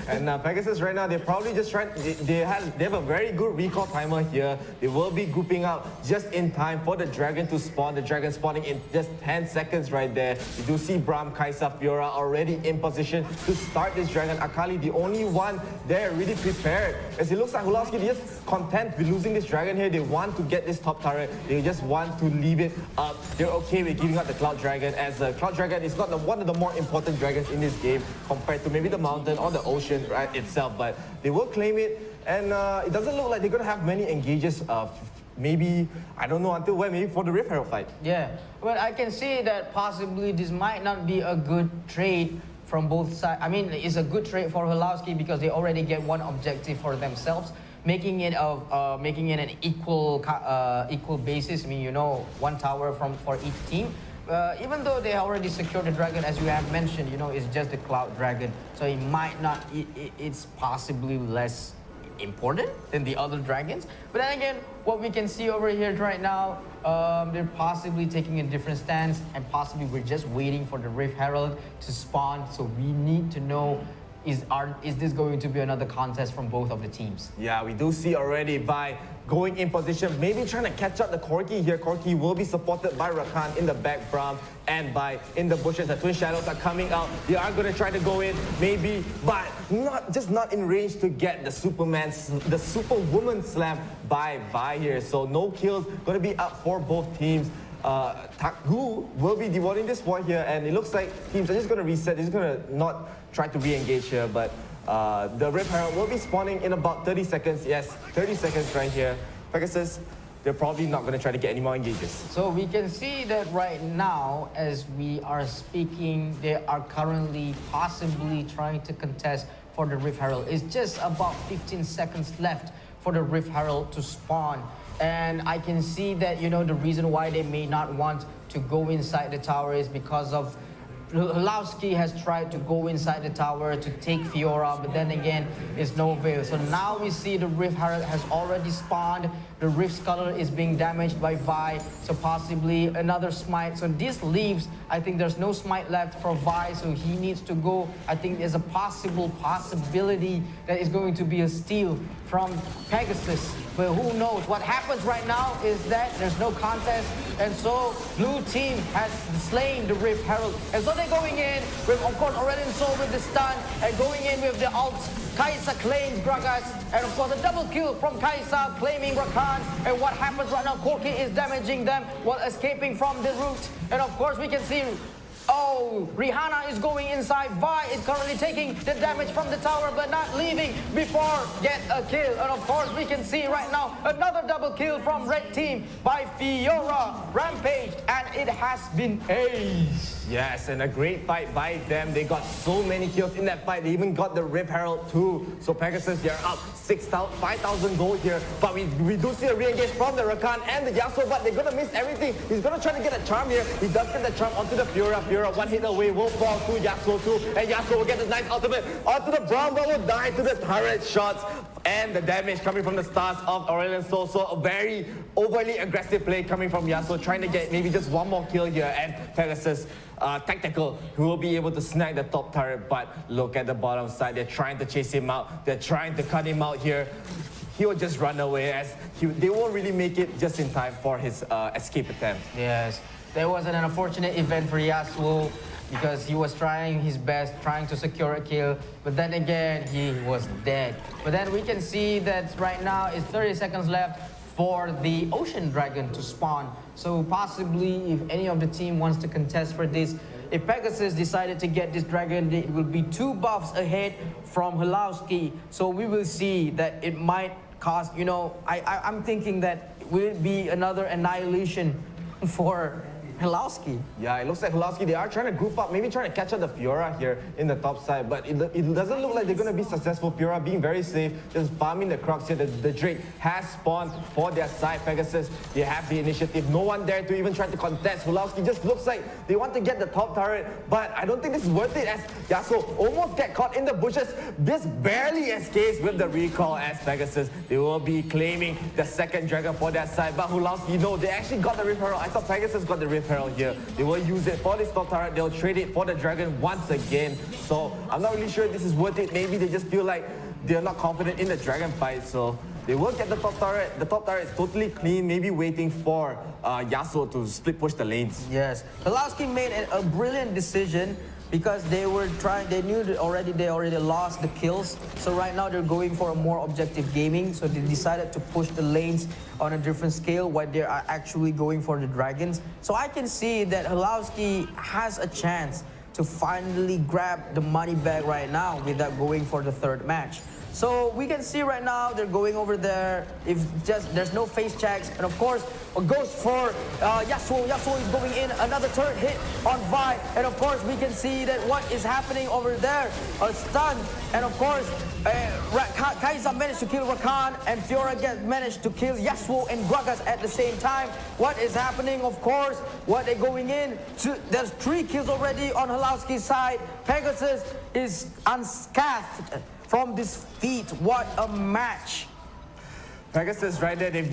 And Pegasus right now, they're probably just trying, they have a very good recall timer here. They will be grouping out just in time for the dragon to spawn. The dragon spawning in just 10 seconds right there. You do see Braum, Kai'Sa, Fiora already in position to start this dragon. 𝐑𝐄𝐈𝐍𝐊, the only one there really prepared. As it looks like 𝐒𝐈𝐍𝐊 is just content with losing this dragon here. They want to get this top turret. They just want to leave it up. They're okay with giving up the Cloud Dragon, as the Cloud Dragon is not one of the more important dragons in this game compared to maybe the mountain or the ocean right itself. But they will claim it, and it doesn't look like they're going to have many engages. Maybe, I don't know until when, maybe for the Rift Herald fight. Yeah, well, I can see that possibly this might not be a good trade from both sides. I mean, it's a good trade for 𝐒𝐈𝐍𝐊 because they already get 1 objective for themselves, making it an equal basis. I mean, you know, 1 tower for each team. Even though they already secured the dragon, as you have mentioned, you know, it's just the Cloud Dragon, so it might not. It's possibly less important than the other dragons. But then again, what we can see over here right now, they're possibly taking a different stance, and possibly we're just waiting for the Rift Herald to spawn. So we need to know, is this going to be another contest from both of the teams? Yeah, we do see already by going in position, maybe trying to catch up the 𝐸𝐸 here. 𝐸𝐸 will be supported by Marcane in the back, Braum, and by in the bushes. The Twin Shadows are coming out. They are going to try to go in, maybe, but not in range to get the Superwoman slam by Vi here. So no kills, going to be up for both teams. 𝐷𝐿 will be devoting this war here, and it looks like teams are just going to reset. They're just going to not try to re-engage here, but The Rift Herald will be spawning in about 30 seconds. Yes, 30 seconds right here. Pegasus, they're probably not going to try to get any more engages. So we can see that right now, as we are speaking, they are currently possibly trying to contest for the Rift Herald. It's just about 15 seconds left for the Rift Herald to spawn. And I can see that, you know, the reason why they may not want to go inside the tower is because of 𝐒𝐓𝐑𝐀𝐄𝐓𝐈𝐎𝐍 has tried to go inside the tower to take Fiora, but then again, it's no avail. So now we see the Rift Herald has already spawned. The Rift Scuttle is being damaged by 𝐕, so possibly another smite. So this leaves, I think there's no smite left for 𝐕, so he needs to go. I think there's a possibility that is going to be a steal from Pegasus. But who knows? What happens right now is that there's no contest, and so blue team has slain the Rift Herald. And so they're going in with, of course, Aurelion Sol with the stun, and going in with the ult. 𝐻𝐈𝐍𝐿 claims Gragas, and of course a double kill from 𝐻𝐈𝐍𝐿 claiming Marcane. And what happens right now, 𝐷𝐄𝐄𝐓𝐈𝐎𝐍 is damaging them while escaping from the root. And of course we can see, oh, Rihanna is going inside. 𝐕 is currently taking the damage from the tower, but not leaving before get a kill. And of course we can see right now another double kill from red team by Fiora Rampage, and it has been ace. Yes, and a great fight by them. They got so many kills in that fight. They even got the Rift Herald too. So Pegasus, they're up 5,000 gold here. But we do see a re-engage from the Rakan and the Yasuo, but they're going to miss everything. He's going to try to get a charm here. He does get the charm onto the Fiora. Fiora, one hit away, will fall to Yasuo too. And Yasuo will get the nice ultimate onto the Brown, but will die to the turret shots. And the damage coming from the stars of Aurelion Sol. So a very overly aggressive play coming from Yasuo, trying to get maybe just one more kill here. And Pegasus, tactical, who will be able to snag the top turret. But look at the bottom side. They're trying to chase him out. They're trying to cut him out here. He'll just run away, as they won't really make it just in time for his escape attempt. Yes, there was an unfortunate event for Yasuo, because he was trying his best, trying to secure a kill, but then again, he was dead. But then we can see that right now it's 30 seconds left for the Ocean Dragon to spawn. So possibly, if any of the team wants to contest for this, if Pegasus decided to get this dragon, it will be 2 buffs ahead from 𝐒𝐿𝐓𝐑𝐀𝐄𝐓𝐈𝐎𝐍. So we will see that it might cost, you know, I'm thinking that will it be another annihilation for 𝐒𝐿𝐓𝐑𝐀𝐄𝐓𝐿. Yeah, it looks like 𝐒𝐿𝐓𝐑𝐀𝐄𝐓𝐿, they are trying to group up, maybe trying to catch up the Fiora here in the top side, but it doesn't look like they're going to be successful. Fiora being very safe, just farming the Crocs here. The Drake has spawned for their side. Pegasus, they have the initiative. No one there to even try to contest. 𝐒𝐿𝐓𝐑𝐀𝐄𝐓𝐿 just looks like they want to get the top turret, but I don't think this is worth it, as Yasuo almost get caught in the bushes. This barely escapes with the recall, as Pegasus, they will be claiming the second dragon for their side. But 𝐒𝐿𝐓𝐑𝐀𝐄𝐓𝐿, no, they actually got the Rift Herald. I thought Pegasus got the Rift Herald here. They will use it for this top turret. They'll trade it for the dragon once again. So I'm not really sure this is worth it. Maybe they just feel like they're not confident in the dragon fight. So they will get the top turret. The top turret is totally clean, maybe waiting for Yasuo to split push the lanes. Yes, 𝐒𝐿𝐓𝐑𝐀𝐄𝐓𝐿 made a brilliant decision, because they knew that they already lost the kills. So right now they're going for a more objective gaming. So they decided to push the lanes on a different scale while they are actually going for the dragons. So I can see that 𝐒𝐿𝐓𝐑𝐀𝐄𝐓𝐿 has a chance to finally grab the money back right now without going for the third match. So we can see right now they're going over there. If just there's no face checks, and of course goes for Yasuo. Yasuo is going in, another turret hit on 𝐕, and of course we can see that what is happening over there. A stun, and of course 𝐻𝐈𝐍𝐿 managed to kill Rakan, and Fiora managed to kill Yasuo and Gragas at the same time. What is happening? Of course, what they're going in. There's 3 kills already on 𝐒𝐿𝐓𝐑𝐀𝐄𝐓𝐿's side. Pegasus is unscathed from this feat. What a match. Pegasus right there, they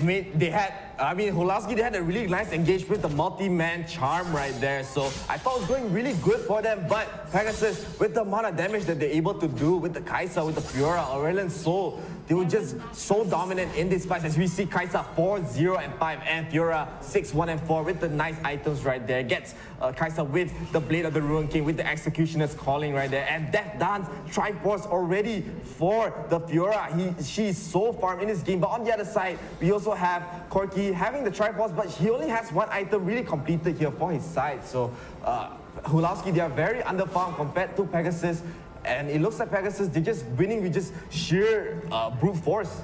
had 𝐒𝐿𝐓𝐑𝐀𝐄𝐓𝐿, they had a really nice engage with the multi-man charm right there. So I thought it was going really good for them, but Pegasus, with the amount of damage that they're able to do with the 𝐻𝐈𝐍𝐿, with the Fiora, Aurelion Sol, they were just so dominant in this fight, as we see 𝐻𝐈𝐍𝐿 4-0 and 5, and Fiora 6-1 and 4 with the nice items right there. Gets 𝐻𝐈𝐍𝐿 with the Blade of the Ruined King, with the Executioner's Calling right there, and Death Dance Triforce already for the Fiora. She's so farm in this game. But on the other side, we also have 𝐷𝐄𝐄𝐓𝐿 having the Triforce, but he only has 1 item really completed here for his side. So 𝐒𝐿𝐓𝐑𝐀𝐄𝐓𝐿, they are very underfarmed compared to Pegasus. and it looks like Pegasus, they're just winning with just sheer brute force.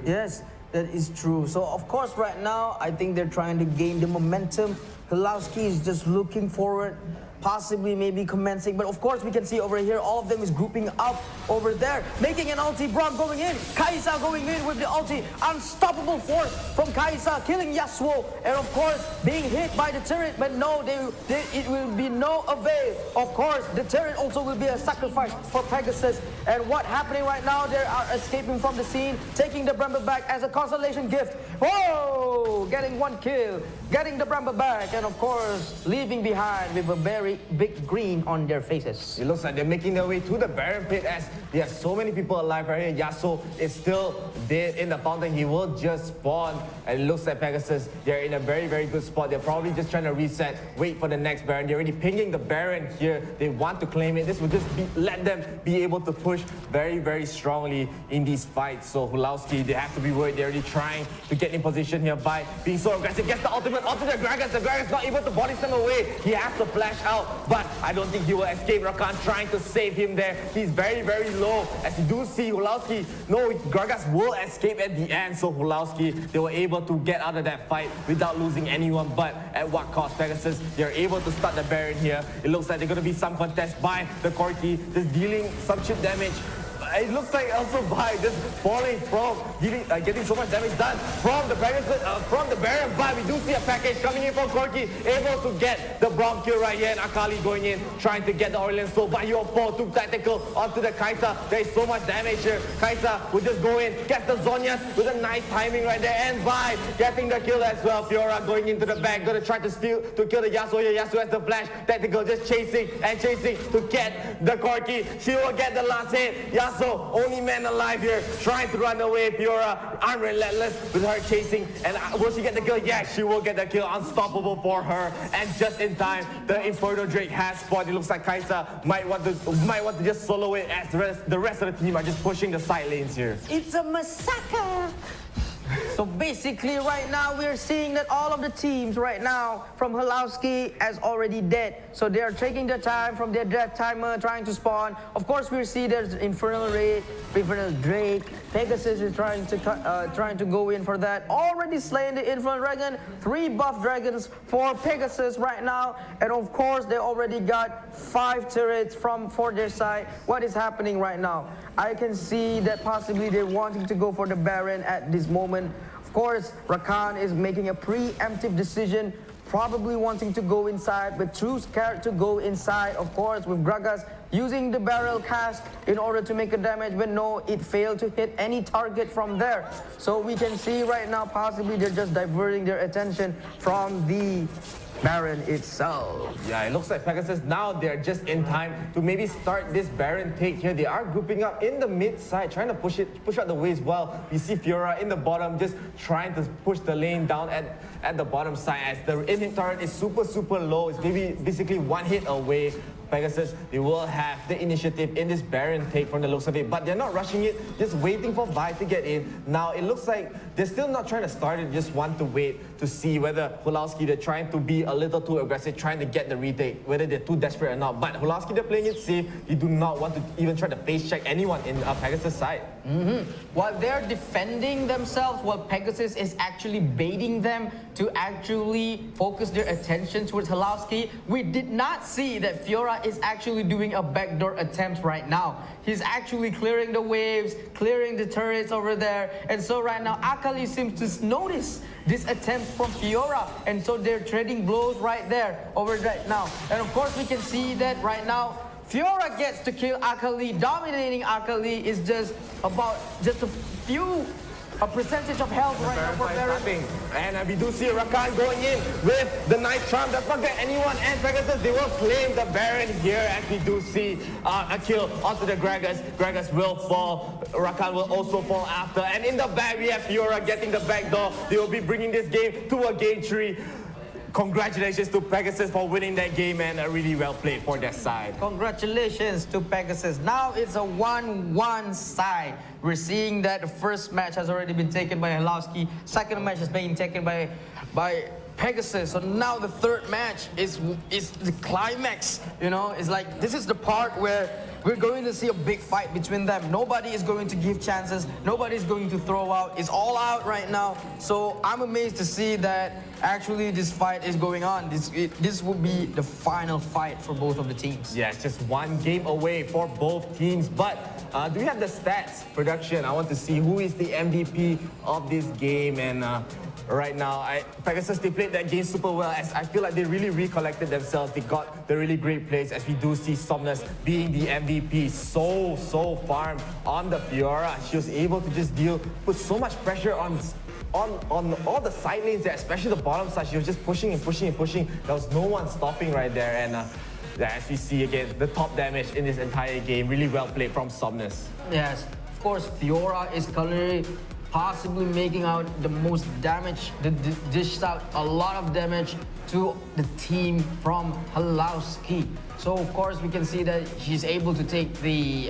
Yes, that is true. So of course right now, I think they're trying to gain the momentum. 𝐒𝐈𝐍𝐿 is just looking forward, possibly maybe commencing. But of course we can see over here, all of them is grouping up over there, making an ulti. Braum going in, 𝐂𝐈𝐍𝐿 going in with the ulti. Unstoppable force from 𝐂𝐈𝐍𝐿, killing Yasuo. And of course, being hit by the turret, but no, it will be no avail. Of course, the turret also will be a sacrifice for Pegasus. And what happening right now, they are escaping from the scene, taking the Bramble back as a consolation gift. Whoa! Getting 1 kill, getting the Bramble back, and of course, leaving behind with a very big green on their faces. It looks like they're making their way to the Baron pit as there are so many people alive right here. Yasuo is still dead in the fountain. He will just spawn. And it looks like Pegasus, they're in a very, very good spot. They're probably just trying to reset, wait for the next Baron. They're already pinging the Baron here. They want to claim it. This will just let them be able to push very, very strongly in these fights. So 𝐒𝐈𝐿, they have to be worried. They're already trying to get in position here by being so aggressive. Gets the ultimate onto the Gragas. The Gragas not able to body slam away. He has to flash out, but I don't think he will escape. Rakan trying to save him there. He's very, very low. As you do see, 𝐒𝐈𝐿, no, Gragas will escape at the end. So 𝐒𝐈𝐿, they were able to get out of that fight without losing anyone. But at what cost? Pegasus, they're able to start the Baron here. It looks like they're going to be some contest by the 𝐷𝐿𝐿, just dealing some chip damage. It looks like also by just falling from getting so much damage done from the Pegasus, from the Baron. But we do see a package coming in from 𝐷𝐿𝐿, able to get the Braum kill right here, and 𝐷𝐿𝐿 going in, trying to get the Aurelion Soul. But Yopo took tactical onto the 𝐂𝐈𝐍𝐿. There is so much damage here. 𝐂𝐈𝐍𝐿 will just go in, get the Zhonya's with a nice timing right there, and by getting the kill as well. Fiora going into the back, gonna try to steal to kill the Yasuo here. Yasuo has the flash, tactical just chasing and chasing to get the 𝐷𝐿𝐿. She will get the last hit. Yasuo, only man alive here, trying to run away. Fiora, unrelentless with her chasing. And will she get the kill? Yes, she will get the kill. Unstoppable for her. And just in time, the Inferno Drake has spawned. It looks like 𝐂𝐈𝐍𝐿 might want to just solo it, as the rest of the team are just pushing the side lanes here. It's a massacre. So basically right now we're seeing that all of the teams right now from 𝐒𝐈𝐿𝐿 is already dead. So they are taking the time from their death timer, trying to spawn. Of course we see there's Infernal Raid, Infernal Drake. Pegasus is trying to go in for that. Already slain the Infernal Dragon. 3 buff dragons for Pegasus right now. And of course they already got 5 turrets for their side. What is happening right now? I can see that possibly they're wanting to go for the Baron at this moment. Of course, Rakan is making a preemptive decision, probably wanting to go inside, but too scared to go inside. Of course, with Gragas using the barrel cast in order to make a damage, but no, it failed to hit any target from there. So we can see right now, possibly they're just diverting their attention from the Baron itself. Yeah, it looks like Pegasus now, they're just in time to maybe start this Baron take here. They are grouping up in the mid side, trying to push out the waves well. You see Fiora in the bottom, just trying to push the lane down at the bottom side, as the in-hit turret is super, super low. It's maybe basically 1 hit away. Pegasus, they will have the initiative in this Baron take from the looks of it, but they're not rushing it, just waiting for Vi to get in. Now, it looks like they're still not trying to start it, just want to wait to see whether 𝐒𝐈𝐿𝐿, they're trying to be a little too aggressive, trying to get the retake, whether they're too desperate or not. But 𝐒𝐈𝐿𝐿, they're playing it safe. You do not want to even try to face check anyone in Pegasus' side. While they're defending themselves, while Pegasus is actually baiting them to actually focus their attention towards 𝐒𝐈𝐿𝐿, we did not see that Fiora is actually doing a backdoor attempt right now. He's actually clearing the waves, clearing the turrets over there. And so right now, 𝐷𝐿𝐿 seems to notice this attempt from Fiora. And so they're trading blows right there, over right now. And of course, we can see that right now, Fiora gets to kill 𝐷𝐿𝐿. Dominating 𝐷𝐿𝐿 is just about a percentage of health right now for Baron. And we do see Rakan going in with the Night Charm. Does not get anyone, and Pegasus, they will claim the Baron here, as we do see a kill onto the Gragas. Gragas will fall. Rakan will also fall after. And in the back, we have Fiora getting the backdoor. They will be bringing this game to a game 3. Congratulations to Pegasus for winning that game, and really well played for their side. Congratulations to Pegasus. Now it's a 1-1 side. We're seeing that the first match has already been taken by 𝐒𝐈𝐿𝐿. Second match is being taken by Pegasus. So now the third match is the climax. You know, it's like this is the part where we're going to see a big fight between them. Nobody is going to give chances. Nobody is going to throw out. It's all out right now. So I'm amazed to see that actually this fight is going on. This will be the final fight for both of the teams. Yeah, it's just one game away for both teams. But do we have the stats, production? I want to see who is the MVP of this game. And right now, Pegasus, they played that game super well. As I feel like they really recollected themselves. They got the really great plays, as we do see 𝐑𝐄𝐆𝐈𝐒𝐓 being the MVP. So farm on the Fiora. She was able to just put so much pressure on all the side lanes there, especially the bottom side. She was just pushing and pushing and pushing. There was no one stopping right there. And as we see again, the top damage in this entire game, really well played from 𝐑𝐿𝐿. Yes, of course, Fiora is currently possibly making out the most damage, dished out a lot of damage to the team from 𝐿𝐿𝐿. So of course we can see that she's able to take the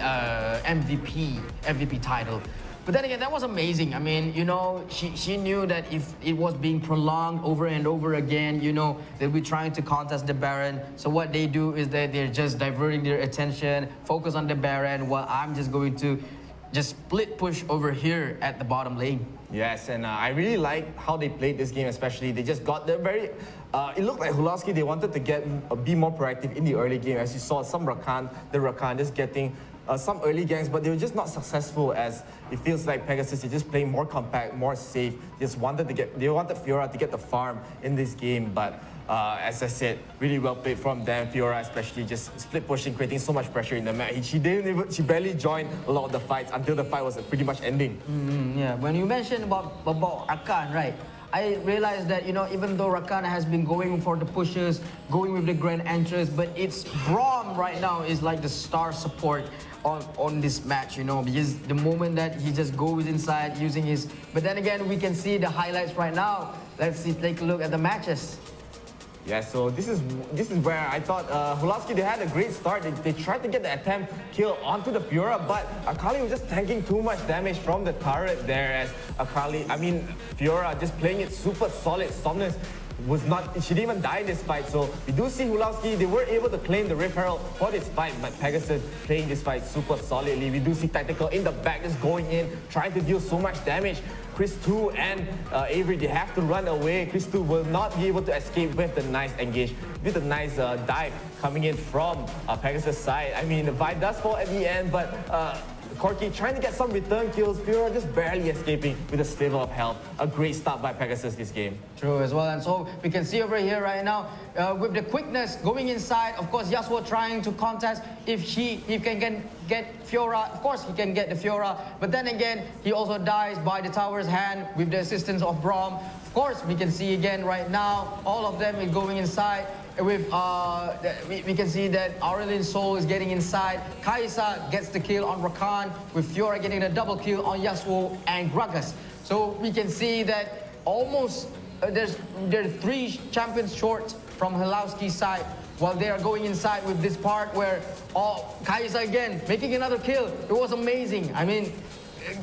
MVP title. But then again, that was amazing. I mean, you know, she knew that if it was being prolonged over and over again, you know, they'll be trying to contest the Baron. So what they do is that they're just diverting their attention, focus on the Baron, while I'm just going to just split push over here at the bottom lane. Yes, and I really like how they played this game, especially. They just got the very... it looked like 𝐿𝐿𝐿, they wanted to be more proactive in the early game. As you saw, some Rakan just getting some early ganks, but they were just not successful, as it feels like Pegasus is just playing more compact, more safe. They wanted Fiora to get the farm in this game, but as I said, really well played from them. Fiora especially just split pushing, creating so much pressure in the match. She barely joined a lot of the fights until the fight was pretty much ending. Yeah, when you mentioned about Rakan, right? I realized that, you know, even though Rakan has been going for the pushes, going with the grand entrance, but it's Braum right now is like the star support on this match, you know, because the moment that he just goes inside using his... But then again, we can see the highlights right now. Let's take a look at the matches. Yeah, so this is where I thought 𝐿𝐿𝐿, they had a great start. They tried to get the attempt kill onto the Fiora, but 𝐼𝐒𝐈𝐿 was just tanking too much damage from the turret there, as Fiora just playing it super solid. 𝐑𝐿𝐿 was not, she didn't even die in this fight. So we do see 𝐿𝐿𝐿, they were able to claim the Rift Herald for this fight, but Pegasus playing this fight super solidly. We do see Tactical in the back just going in, trying to deal so much damage. Chris2 and Avery, they have to run away. Chris2 will not be able to escape with the nice engage, with the nice dive coming in from Pegasus' side. I mean, the fight does fall at the end, but 𝐷𝐿𝐿 trying to get some return kills. Fiora just barely escaping with a sliver of health. A great start by Pegasus this game. True as well, and so we can see over here right now with the quickness going inside. Of course, 𝐿𝐿𝐿 trying to contest if he can get Fiora. Of course, he can get the Fiora, but then again, he also dies by the tower's hand with the assistance of Braum. Of course, we can see again right now, all of them is going inside. With we can see that Aurelion Sol is getting inside. 𝐿𝐿𝐿 gets the kill on Rakan, with Fiora getting a double kill on 𝐿𝐿𝐿 and Gragas. So we can see that almost there are 3 champions short from 𝐿𝐿𝐿's side, while they are going inside with this part where 𝐿𝐿𝐿 again making another kill. It was amazing. I mean,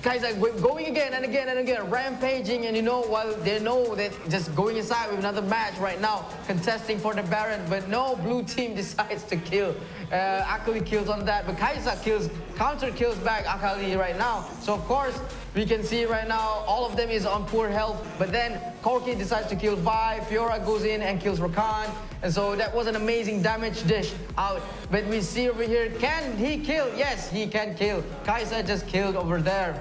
𝐿𝐿𝐿 going again and again and again, rampaging, and you know, while they know that just going inside with another match right now, contesting for the Baron, but no, blue team decides to kill. 𝐿𝐿𝐿 kills on that, but 𝐿𝐿𝐿 counter kills back 𝐿𝐿𝐿 right now. So of course, we can see right now, all of them is on poor health, but then 𝐷𝐿𝐿 decides to kill Vi, Fiora goes in and kills Rakan, and so that was an amazing damage dish out. But we see over here, can he kill? Yes, he can kill. 𝐿𝐿𝐿 just killed over there.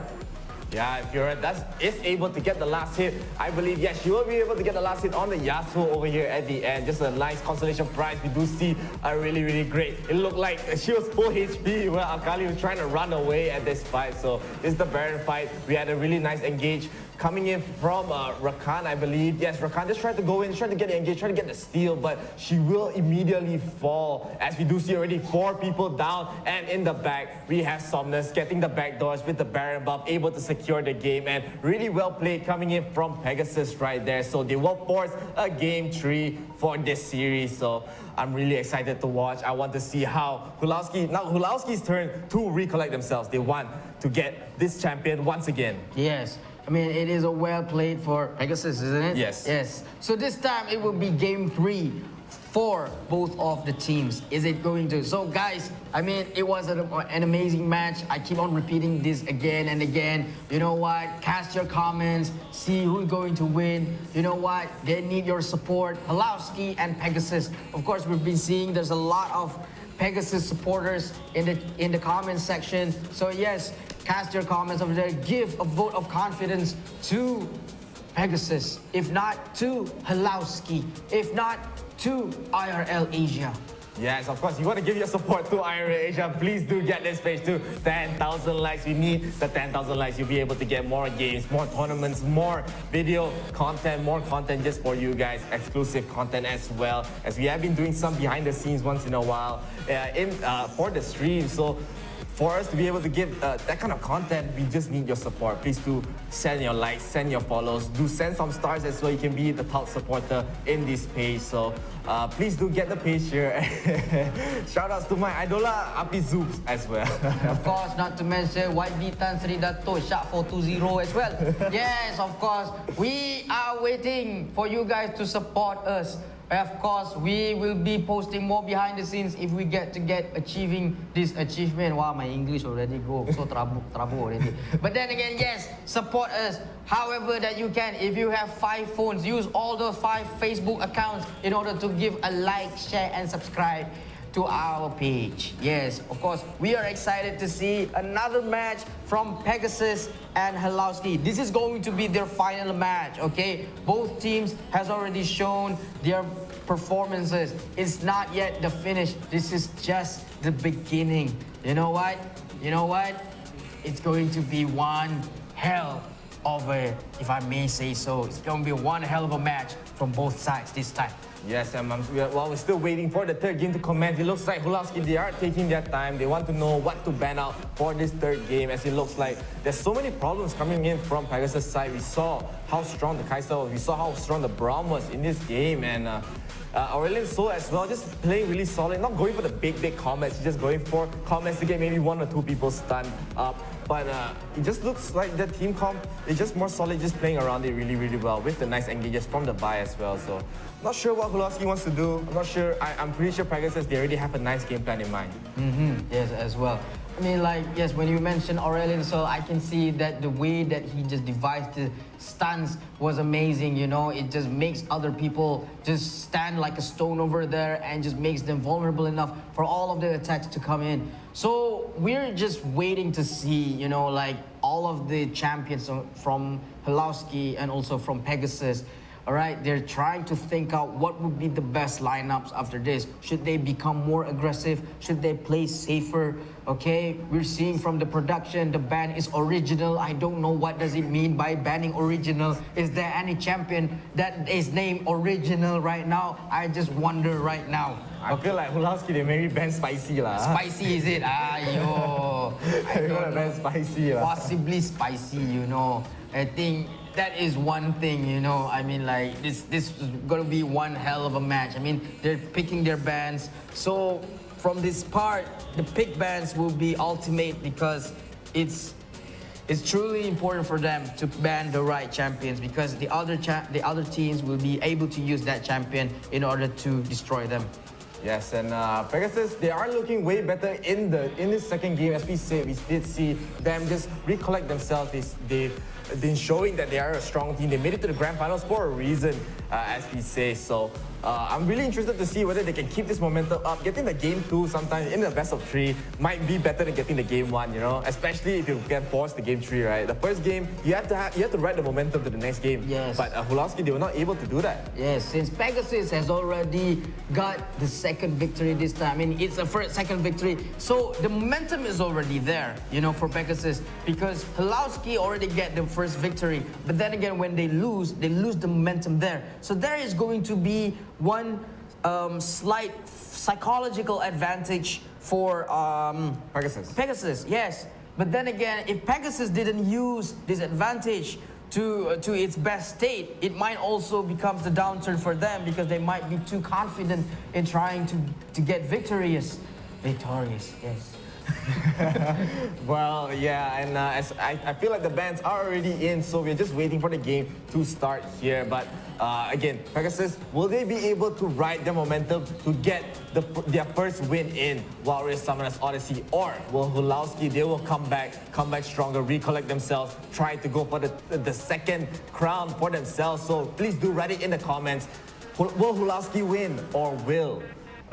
Yeah, Fiora is able to get the last hit. I believe, yes, she will be able to get the last hit on the Yasuo over here at the end. Just a nice consolation prize. We do see a really great. It looked like she was full HP where 𝐿𝐿𝐿 was trying to run away at this fight. So this is the Baron fight. We had a really nice engage coming in from Rakan, I believe. Yes, Rakan just tried to go in, tried to get the engage, tried to get the steal, but she will immediately fall, as we do see already 4 people down. And in the back, we have 𝐿𝐿𝐿 getting the backdoors with the Baron buff, able to secure the game, and really well played coming in from Pegasus right there. So they will force a game 3 for this series. So I'm really excited to watch. I want to see how 𝐿𝐿𝐿's turn to recollect themselves. They want to get this champion once again. Yes. I mean, it is a well played for Pegasus, isn't it? Yes. Yes. So this time it will be game 3 for both of the teams. Is it going to? So guys, I mean, it was an amazing match. I keep on repeating this again and again. You know what? Cast your comments, see who's going to win. You know what? They need your support. 𝐒𝐈𝐍𝐊 and Pegasus. Of course, we've been seeing there's a lot of Pegasus supporters in the comments section. So yes, cast your comments over there. Give a vote of confidence to Pegasus. If not, to 𝐒𝐈𝐍𝐊. If not, to IRL Asia. Yes, of course, you want to give your support to IRL Asia, please do get this page to 10,000 likes. We need the 10,000 likes. You'll be able to get more games, more tournaments, more video content, more content just for you guys, exclusive content as well, as we have been doing some behind the scenes once in a while for the stream. So for us to be able to give that kind of content, we just need your support. Please do send your likes, send your follows, do send some stars as well. You can be the top supporter in this page. So please do get the page here. Shout outs to my idola 𝐓𝐈𝐍𝐊 as well. Of course, not to mention YB Tan Sri Dato Shark 420 as well. Yes, of course, we are waiting for you guys to support us. Of course, we will be posting more behind the scenes if we get achieving this achievement. Wow, my English already go so trouble already. But then again, yes, support us however that you can. If you have 5 phones, use all those 5 Facebook accounts in order to give a like, share, and subscribe to our page. Yes, of course, we are excited to see another match from Pegasus and 𝐒𝐈𝐍𝐊. This is going to be their final match, okay? Both teams has already shown their performances. It's not yet the finish. This is just the beginning. You know what? You know what? It's going to be one hell of a, if I may say so, it's going to be one hell of a match from both sides this time. Yes, and while we're still waiting for the third game to commence, it looks like 𝐒𝐈𝐍𝐊, they are taking their time. They want to know what to ban out for this third game, as it looks like there's so many problems coming in from Pegasus' side. We saw how strong the 𝐋𝐈𝐍𝐊 was. We saw how strong the Braum was in this game, and Aurelion Sol as well, just playing really solid, not going for the big combats, just going for combats to get maybe 1 or 2 people stunned up. But it just looks like the team comp is just more solid, just playing around it really well with the nice engages from the buy as well. So not sure what 𝐒𝐈𝐍𝐊 wants to do. I'm not sure. I'm pretty sure Pegasus, they already have a nice game plan in mind. Yes, as well. I mean, like, yes, when you mention Aurelion Sol, I can see that the way that he just devised the stuns was amazing, you know. It just makes other people just stand like a stone over there and just makes them vulnerable enough for all of the attacks to come in. So we're just waiting to see, you know, like all of the champions from 𝐒𝐈𝐍𝐊 and also from Pegasus. All right, they're trying to think out what would be the best lineups after this. Should they become more aggressive? Should they play safer? Okay, we're seeing from the production, the ban is original. I don't know what does it mean by banning original. Is there any champion that is named original right now? I just wonder right now. I feel like 𝐒𝐈𝐍𝐊, they maybe ban spicy lah. Spicy is it? Ayo. They're gonna ban spicy lah. Possibly spicy, you know. I think that is one thing, you know. I mean, like, this is gonna be one hell of a match. I mean, they're picking their bans. So from this part, the pick bans will be ultimate because it's truly important for them to ban the right champions, because the other teams will be able to use that champion in order to destroy them. Yes, and Pegasus, they are looking way better in this second game. As we said, we did see them just recollect themselves. They've been showing that they are a strong team. They made it to the grand finals for a reason, as we say. So I'm really interested to see whether they can keep this momentum up. Getting the game 2 sometimes in the best of 3 might be better than getting the game 1, you know, especially if you can force the game 3, right? The first game, you have to ride the momentum to the next game. Yes. But 𝐒𝐈𝐍𝐊, they were not able to do that. Yes, since Pegasus has already got the second victory this time. I mean, it's a second victory. So the momentum is already there, you know, for Pegasus, because 𝐒𝐈𝐍𝐊 already get the first victory. But then again, when they lose the momentum there. So there is going to be one slight psychological advantage for Pegasus, yes. But then again, if Pegasus didn't use this advantage to its best state, it might also become the downturn for them, because they might be too confident in trying to get victorious, yes. Well, yeah, and as I feel like the bans are already in, so we're just waiting for the game to start here. But again, Pegasus, will they be able to ride their momentum to get their first win in Warriors Summoners Odyssey, or will 𝐒𝐓𝐑𝐀𝐄𝐓𝐈𝐎𝐍 they will come back stronger, recollect themselves, try to go for the second crown for themselves? So please do write it in the comments. Will 𝐒𝐓𝐑𝐄𝐓𝐈𝐎𝐍 win, or will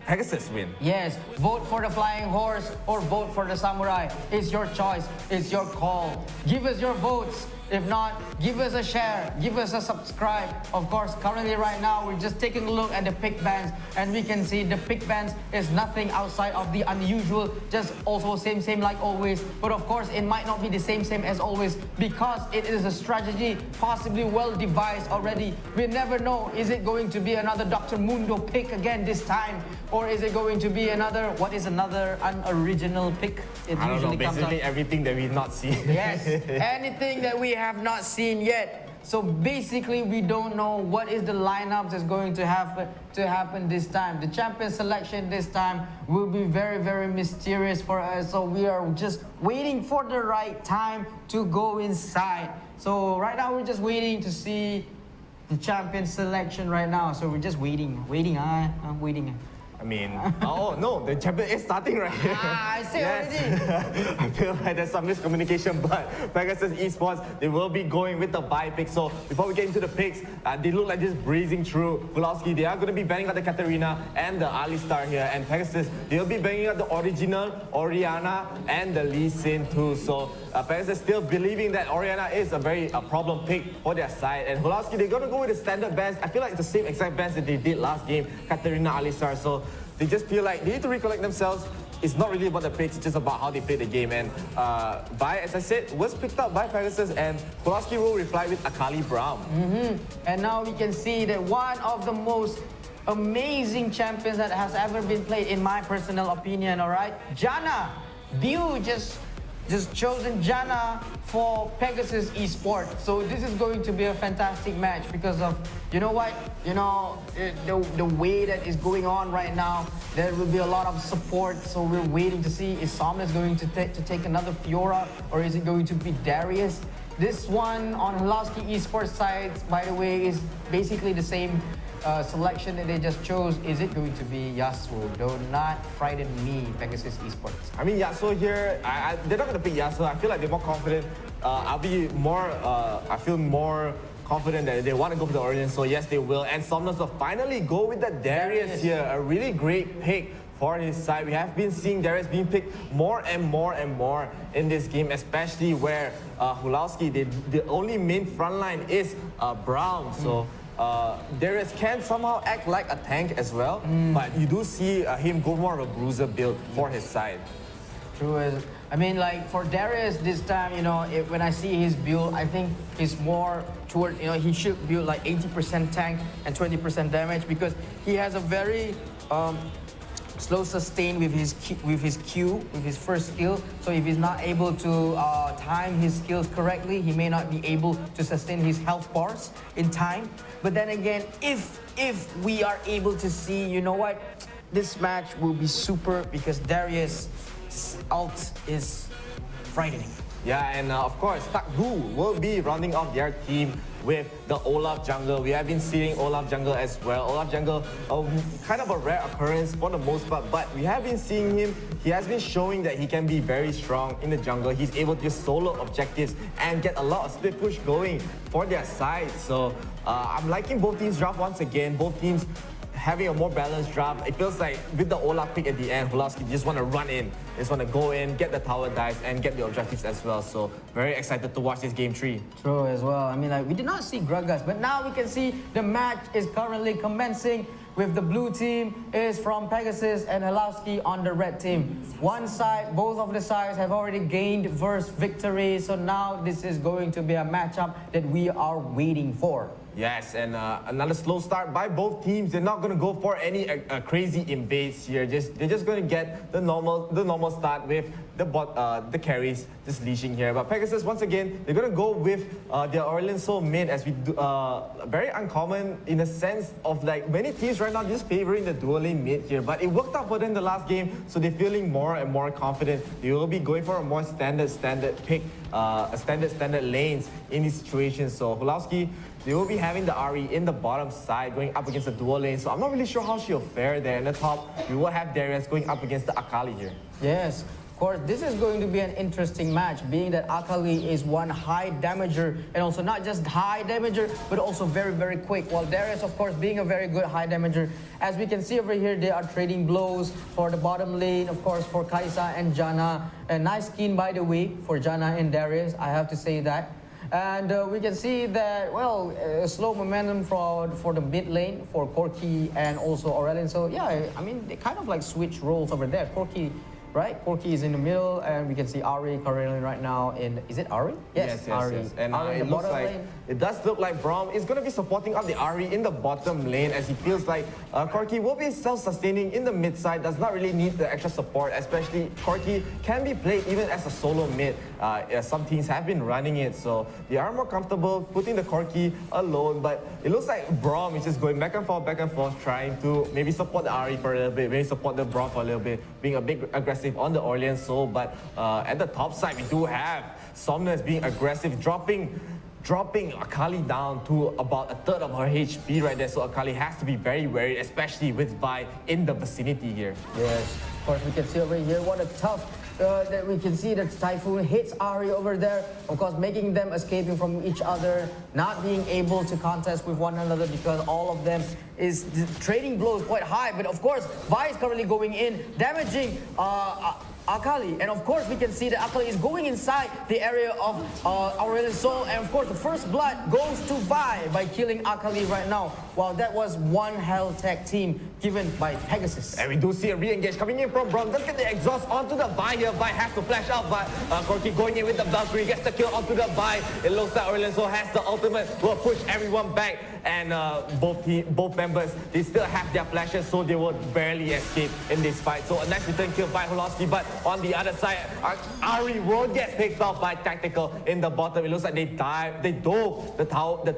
Pegasus win? Yes, vote for the flying horse or vote for the samurai. It's your choice, it's your call. Give us your votes. If not, give us a share, give us a subscribe. Of course, currently right now, we're just taking a look at the pick bans, and we can see the pick bans is nothing outside of the unusual, just also same like always. But of course, it might not be the same as always, because it is a strategy possibly well devised already. We never know, is it going to be another Dr. Mundo pick again this time? Or is it going to be another, what is another unoriginal pick? It I don't know, basically out. Everything that we've not seen. Yes, anything that we have not seen yet. So basically, we don't know what is the lineup that's going to happen this time. The champion selection this time will be very mysterious for us. So we are just waiting for the right time to go inside. So right now, we're just waiting to see the champion selection right now. So we're just waiting. I'm waiting. I mean, oh no, the champion is starting right here. I say already. I feel like there's some miscommunication, but Pegasus Esports, they will be going with the bye pick. So before we get into the picks, they look like just breezing through. 𝐒𝐓𝐑𝐄𝐓𝐈𝐎𝐍, they are going to be banning out the Katarina and the Alistar here. And Pegasus, they'll be banning out the original Orianna and the Lee Sin too. So Pegasus still believing that Orianna is a very problem pick for their side. And 𝐒𝐓𝐑𝐄𝐓𝐈𝐎𝐍, they're going to go with the standard bans. I feel like it's the same exact bans that they did last game, Katarina, Alistar. So they just feel like they need to recollect themselves. It's not really about the picks, it's just about how they play the game. And as I said, was picked up by Pegasus, and 𝐒𝐓𝐑𝐄𝐓𝐈𝐎𝐍 will reply with Akali Braum. And now we can see that one of the most amazing champions that has ever been played, in my personal opinion, all right? Janna, Biu just chosen Janna for Pegasus Esports. So this is going to be a fantastic match because of, you know what? You know, the way that is going on right now, there will be a lot of support. So we're waiting to see, is Somnus going to take another Fiora, or is it going to be Darius? This one on 𝐒𝐓𝐑𝐄𝐓𝐈𝐎𝐍 Esports side, by the way, is basically the same selection that they just chose. Is it going to be Yasuo? Do not frighten me, Pegasus Esports. I mean, Yasuo here, they're not going to pick Yasuo. I feel like they're more confident. I feel more confident that they want to go for the Origin, so yes, they will. And Somnus will finally go with the Darius here. A really great pick for his side. We have been seeing Darius being picked more and more in this game, especially where 𝐒𝐓𝐑𝐄𝐓𝐈𝐎𝐍, the only main frontline is Braum. So Darius can somehow act like a tank as well, but you do see him go more of a bruiser build for his side. True. I mean, like for Darius this time, you know, when I see his build, I think he's more toward, you know, he should build like 80% tank and 20% damage, because he has a very slow sustain with his Q, with his first skill. So if he's not able to time his skills correctly, he may not be able to sustain his health bars in time. But then again, if we are able to see, you know what, this match will be super, because Darius' ult is frightening. Yeah, and of course, 𝐷𝐿 will be rounding off their team with the Olaf jungle. We have been seeing Olaf jungle as well. Olaf jungle, kind of a rare occurrence for the most part, but we have been seeing him. He has been showing that he can be very strong in the jungle. He's able to just solo objectives and get a lot of split push going for their side. So I'm liking both teams' draft once again. Both teams having a more balanced draft. It feels like with the Olaf pick at the end, 𝐒𝐓𝐑𝐄𝐓𝐈𝐎𝐍 just want to run in. Just want to go in, get the tower dice, and get the objectives as well. So very excited to watch this game 3. True as well. I mean, like, we did not see Gragas, but now we can see the match is currently commencing with the blue team is from Pegasus and 𝐒𝐓𝐑𝐄𝐓𝐈𝐎𝐍 on the red team. One side, both of the sides have already gained first victory. So now this is going to be a matchup that we are waiting for. Yes, and another slow start by both teams. They're not going to go for any crazy invades here. They're just going to get the normal start with the carries just leashing here. But Pegasus, once again, they're going to go with their 𝐅𝐻𝐿𝐴 mid as we do, very uncommon in a sense of like many teams right now just favoring the dual lane mid here. But it worked out for them the last game, so they're feeling more and more confident. They will be going for a more standard pick, standard lanes in this situation. So 𝐼𝐻𝐿𝐴, they will be having the Ahri in the bottom side going up against the dual lane. So I'm not really sure how she'll fare there. In the top, we will have Darius going up against the 𝐼𝐻𝐿𝐴 here. Yes, of course, this is going to be an interesting match, being that 𝐼𝐻𝐿𝐴 is one high damager, and also not just high damager, but also very, very quick. While Darius, of course, being a very good high damager. As we can see over here, they are trading blows for the bottom lane, of course, for Kai'Sa and Janna. A nice skin, by the way, for Janna and Darius, I have to say that. And we can see that, well, slow momentum for the mid lane for 𝐸𝐸 and also 𝐅𝐿𝐴. So yeah, I mean, they kind of like switch roles over there. 𝐸𝐸, right? 𝐸𝐸 is in the middle, and we can see Ahri currently right now in, is it Ahri? Yes, Ahri. yes. And Ahri in it the looks bottom like, lane. it does look like Braum is going to be supporting up the Ahri in the bottom lane, as he feels like 𝐸𝐸 will be self-sustaining in the mid side, does not really need the extra support, especially 𝐸𝐸 can be played even as a solo mid. Some teams have been running it, so they are more comfortable putting the 𝐸𝐸 alone. But it looks like Braum is just going back and forth, trying to maybe support the Ahri for a little bit, maybe support the Braum for a little bit, being a bit aggressive on the 𝐷𝐿𝐴 soul. But at the top side, we do have 𝐷𝐿𝐴 being aggressive, dropping 𝐼𝐻𝐿𝐴 down to about a third of her HP right there. So 𝐼𝐻𝐿𝐴 has to be very worried, especially with Vi in the vicinity here. Yes, of course, we can see over here what a tough that we can see that Typhoon hits Ahri over there, of course, making them escaping from each other, not being able to contest with one another because all of them is trading blows quite high. But of course, Vi is currently going in, damaging 𝐼𝐻𝐿𝐴, and of course we can see that 𝐼𝐻𝐿𝐴 is going inside the area of 𝐅𝐿𝐴's soul, and of course the first blood goes to Vi by killing 𝐼𝐻𝐿𝐴 right now. Well, that was one hell tag team given by Pegasus. And we do see a re-engage coming in from Braum. Let's get the exhaust onto the Vi here. Vi has to flash out, but 𝐸𝐸 going in with the Valkyrie, gets the kill onto the Vi. It looks like 𝐅𝐿𝐴 has the ultimate, will push everyone back, and both members, they still have their flashes, so they will barely escape in this fight. So a nice return kill by 𝐸𝐿𝐴, but on the other side, Ahri will get picked off by Tactical in the bottom. It looks like they dove the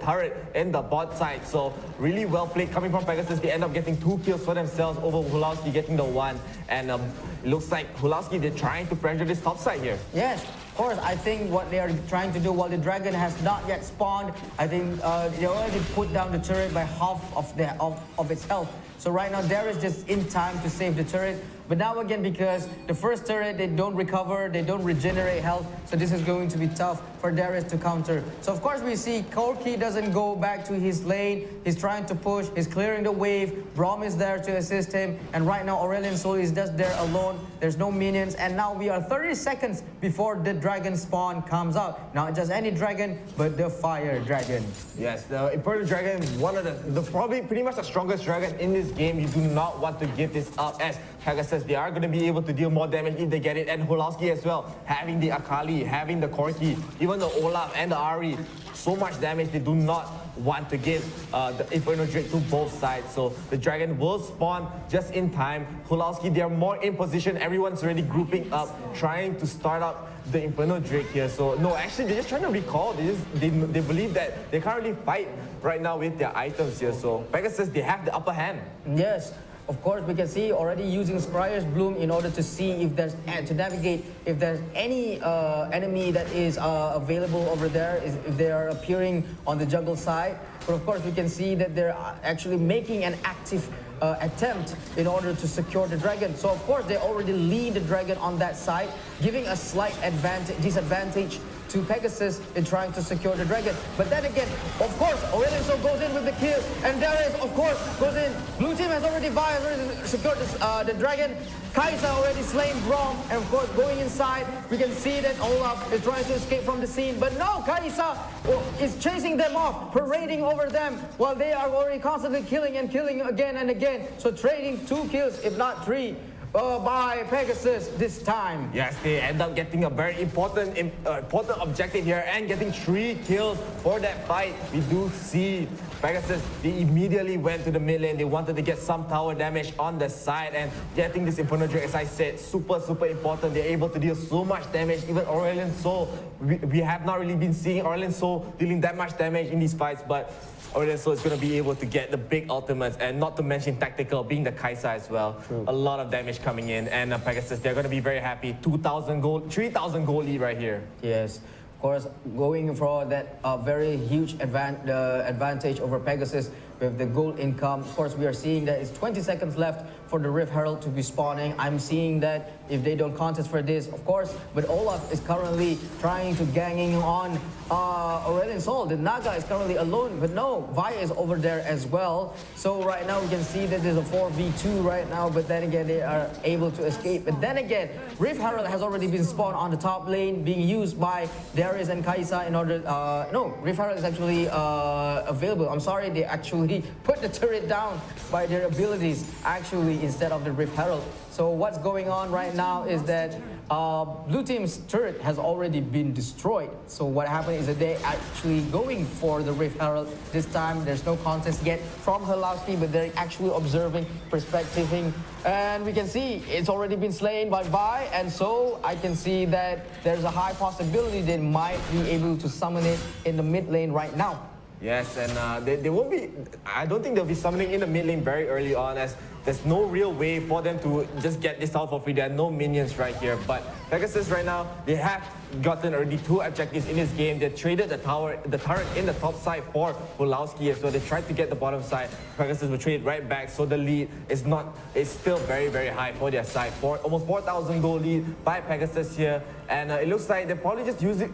turret in the bot side. So really well played coming from Pegasus. They end up getting 2 kills for themselves over 𝐸𝐿𝐴 getting the 1. And it looks like 𝐸𝐿𝐴, they're trying to pressure this top side here. Yes. Of course, I think what they are trying to do while the dragon has not yet spawned, I think they already put down the turret by half of its health. So right now, Darius just in time to save the turret. But now again, because the first turret, they don't recover, they don't regenerate health, so this is going to be tough for Darius to counter. So of course we see 𝐸𝐸 doesn't go back to his lane, he's trying to push, he's clearing the wave, Braum is there to assist him, and right now 𝐅𝐿𝐴's soul is just there alone, there's no minions, and now we are 30 seconds before the dragon spawn comes out. Not just any dragon, but the fire dragon. Yes, the Imperial Dragon, one of the probably pretty much the strongest dragon in this game. You do not want to give this up, as Pegasus, they are going to be able to deal more damage if they get it, and 𝐸𝐿𝐴 as well, having the 𝐼𝐻𝐿𝐴, having the 𝐸𝐸, even the Olaf and the Ahri, so much damage. They do not want to give the Inferno Drake to both sides, so the dragon will spawn just in time. 𝐸𝐿𝐴, they are more in position, everyone's already grouping up, trying to start up the Inferno Drake here. So no, actually they're just trying to recall. They believe that they can't really fight right now with their items here, so Pegasus, they have the upper hand. Yes. Of course, we can see already using Scryer's Bloom in order to see if there's, to navigate if there's any enemy that is available over there, if they are appearing on the jungle side. But of course, we can see that they're actually making an active attempt in order to secure the dragon. So of course, they already lead the dragon on that side, giving a slight disadvantage to Pegasus in trying to secure the dragon. But then again, of course, 𝐅𝐿𝐴 goes in with the kill, and Darius, of course, goes in. Blue team has already secured the dragon. Kai'Sa already slain Braum, and of course, going inside, we can see that Olaf is trying to escape from the scene. But no, Kai'Sa is chasing them off, parading over them, while they are already constantly killing and killing again and again. So trading 2 kills, if not 3. By Pegasus this time. Yes, they end up getting a very important objective here and getting 3 kills for that fight. We do see Pegasus, they immediately went to the mid lane. They wanted to get some tower damage on the side, and getting this Inferno Drake, as I said, super important. They're able to deal so much damage. Even Aurelion Sol, we have not really been seeing Aurelion Sol dealing that much damage in these fights, but Aurelion Sol is going to be able to get the big ultimates, and not to mention tactical, being the 𝐋𝐈𝐍𝐊 as well. True. A lot of damage coming in, and Pegasus, they're going to be very happy. 2,000 gold, 3,000 gold lead right here. Yes. Of course, going for that very huge advantage over Pegasus with the gold income. Of course, we are seeing that it's 20 seconds left for the Rift Herald to be spawning. I'm seeing that if they don't contest for this, of course, but Olaf is currently trying to ganging on Aurelion Sol. The Naga is currently alone, but no, 𝐒𝐈𝐻 is over there as well. So right now we can see that there's a 4v2 right now, but then again, they are able to escape. But then again, Rift Herald has already been spawned on the top lane, being used by Darius and 𝐋𝐈𝐍𝐊 in order, no, Rift Herald is actually available. I'm sorry, they actually put the turret down by their abilities, actually, instead of the Rift Herald. So what's going on right now is that blue team's turret has already been destroyed. So what happened is that they're actually going for the Rift Herald. This time there's no contest yet from 𝐿𝐿, but they're actually observing, perspectiving, and we can see it's already been slain by 𝐒𝐈, and so I can see that there's a high possibility they might be able to summon it in the mid lane right now. Yes, and they won't be, I don't think they'll be summoning in the mid lane very early on, as there's no real way for them to just get this out for free. There are no minions right here, but Pegasus right now, they have gotten already 2 objectives in this game. They traded the turret in the top side for 𝐿𝐿 as well. They tried to get the bottom side. Pegasus will trade right back, so the lead is still very high for their side. Almost 4,000 gold lead by Pegasus here, and it looks like they probably just use it.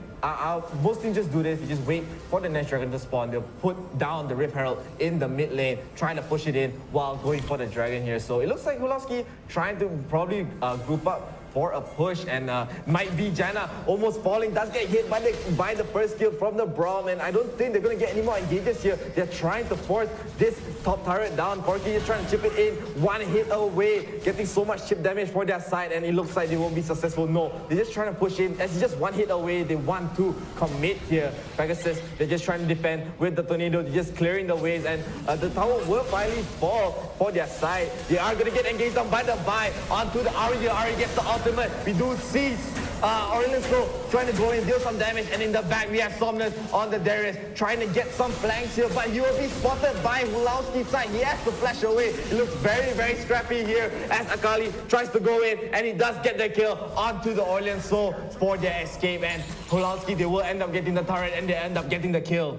Most teams just do this. You just wait for the next dragon to spawn. They'll put down the Rift Herald in the mid lane, trying to push it in while going for the dragon here. So it looks like 𝐿𝐿 trying to probably group up for a push, and might be Janna almost falling, does get hit by the first kill from the Braum, and I don't think they're going to get any more engages here. They're trying to force this top turret down. Porky is trying to chip it in, 1 hit away, getting so much chip damage for their side, and it looks like they won't be successful. No, they're just trying to push in. As just 1 hit away, they want to commit here. Pegasus, they're just trying to defend with the tornado, they're just clearing the ways, and the tower will finally fall for their side. They are going to get engaged on by the 𝐒𝐈 onto the 𝐼𝐸. The 𝐼𝐸 gets the ultimate. We do see Aurelion Sol trying to go in, deal some damage, and in the back we have Somnus on the Darius trying to get some flanks here, but he will be spotted by 𝐿𝐿's side. He has to flash away. It looks very scrappy here as 𝐼𝐸 tries to go in, and he does get the kill onto the Aurelion Sol for their escape, and 𝐿𝐿, they will end up getting the turret, and they end up getting the kill.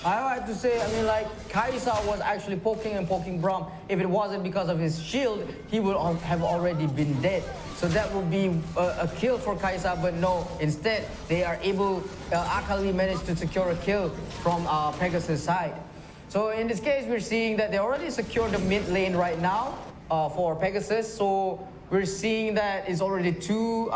I have to say, I mean, like, 𝐋𝐈𝐍𝐊 was actually poking Braum. If it wasn't because of his shield, he would have already been dead. So that would be a kill for 𝐋𝐈𝐍𝐊, but no, instead they are able, 𝐼𝐸 managed to secure a kill from Pegasus' side. So in this case, we're seeing that they already secured the mid lane right now for Pegasus. So we're seeing that it's already two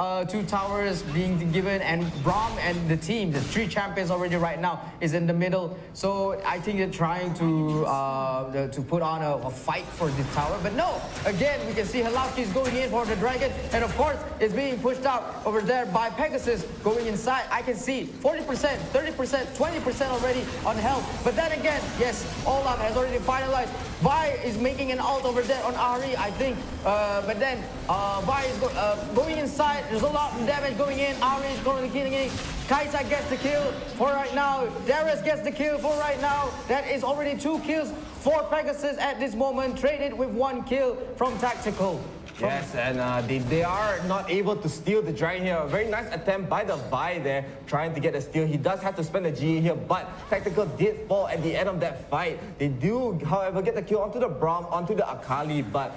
towers being given, and Braum and the team, the 3 champions already right now, is in the middle. So I think they're trying to put on a fight for this tower. But no, again, we can see 𝐿𝐿 is going in for the dragon, and of course, it's being pushed out over there by Pegasus going inside. I can see 40%, 30%, 20% already on health. But then again, yes, Olaf has already finalized. 𝐒𝐈 is making an ult over there on 𝐼𝐸, I think. But then 𝐒𝐈 is going inside. There's a lot of damage going in. 𝐼𝐸 is going to killing it. 𝐋𝐈𝐍𝐊 gets the kill for right now. Darius gets the kill for right now. That is already 2 kills for Pegasus at this moment, traded with 1 kill from Tactical. Yes, and they are not able to steal the dragon here. A very nice attempt by the 𝐒𝐈 there, trying to get a steal. He does have to spend the GA here, but Tactical did fall at the end of that fight. They do, however, get the kill onto the Braum, onto the 𝐼𝐸, but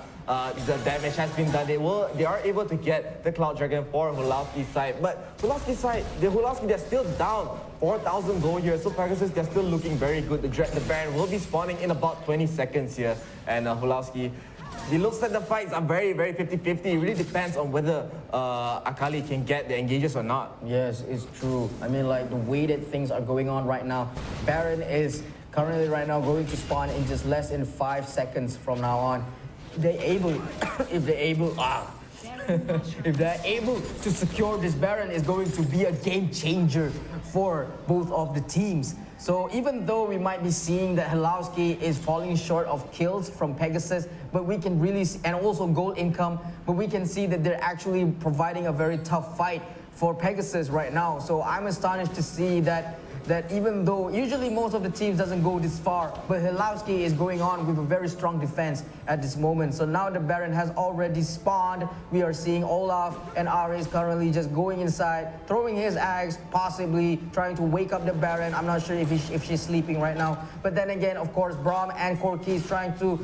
the damage has been done. They are able to get the Cloud Dragon for 𝐿𝐿's side, but 𝐿𝐿's side, they're still down 4,000 gold here. So Pegasus, they're still looking very good. The Baron will be spawning in about 20 seconds here, and 𝐿𝐿, it looks like the fights are very 50-50. It really depends on whether 𝐼𝐸 can get the engages or not. Yes, it's true. I mean, like, the way that things are going on right now, Baron is currently right now going to spawn in just less than 5 seconds from now on. If they're able to secure this Baron, is going to be a game changer for both of the teams. So even though we might be seeing that 𝐒𝐓𝐑𝐀𝐄𝐓𝐈𝐎𝐍 is falling short of kills from Pegasus, but we can really see, and also gold income, but we can see that they're actually providing a very tough fight for Pegasus right now. So I'm astonished to see that even though usually most of the teams doesn't go this far, but 𝐒𝐒𝐓𝐑𝐃 is going on with a very strong defense at this moment. So now the Baron has already spawned. We are seeing Olaf and 𝐅𝐎𝐍 is currently just going inside, throwing his eggs, possibly trying to wake up the Baron. I'm not sure if she's sleeping right now. But then again, of course, Braum and 𝐸𝐸𝐾 is trying to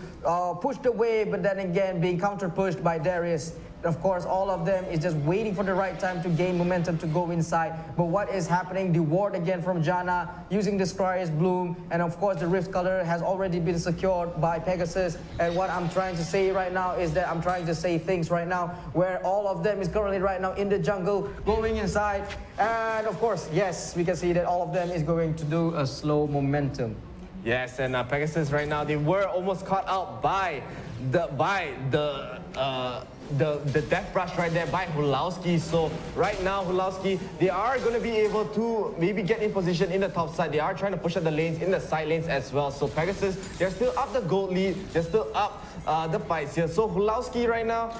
push the wave, but then again being counter pushed by Darius. Of course, all of them is just waiting for the right time to gain momentum to go inside. But what is happening? The ward again from Janna using the Scry's Bloom. And of course, the Rift Color has already been secured by Pegasus. And what I'm trying to say right now is that I'm trying to say things right now where all of them is currently right now in the jungle going inside. And of course, yes, we can see that all of them is going to do a slow momentum. Yes, and Pegasus right now, they were almost caught out by the death brush right there by 𝐒𝐒𝐓𝐑𝐃. So right now 𝐒𝐒𝐓𝐑𝐃, they are going to be able to maybe get in position in the top side. They are trying to push out the lanes in the side lanes as well. So Pegasus, they're still up the gold lead. They're still up the fights here. So 𝐒𝐒𝐓𝐑𝐃 right now,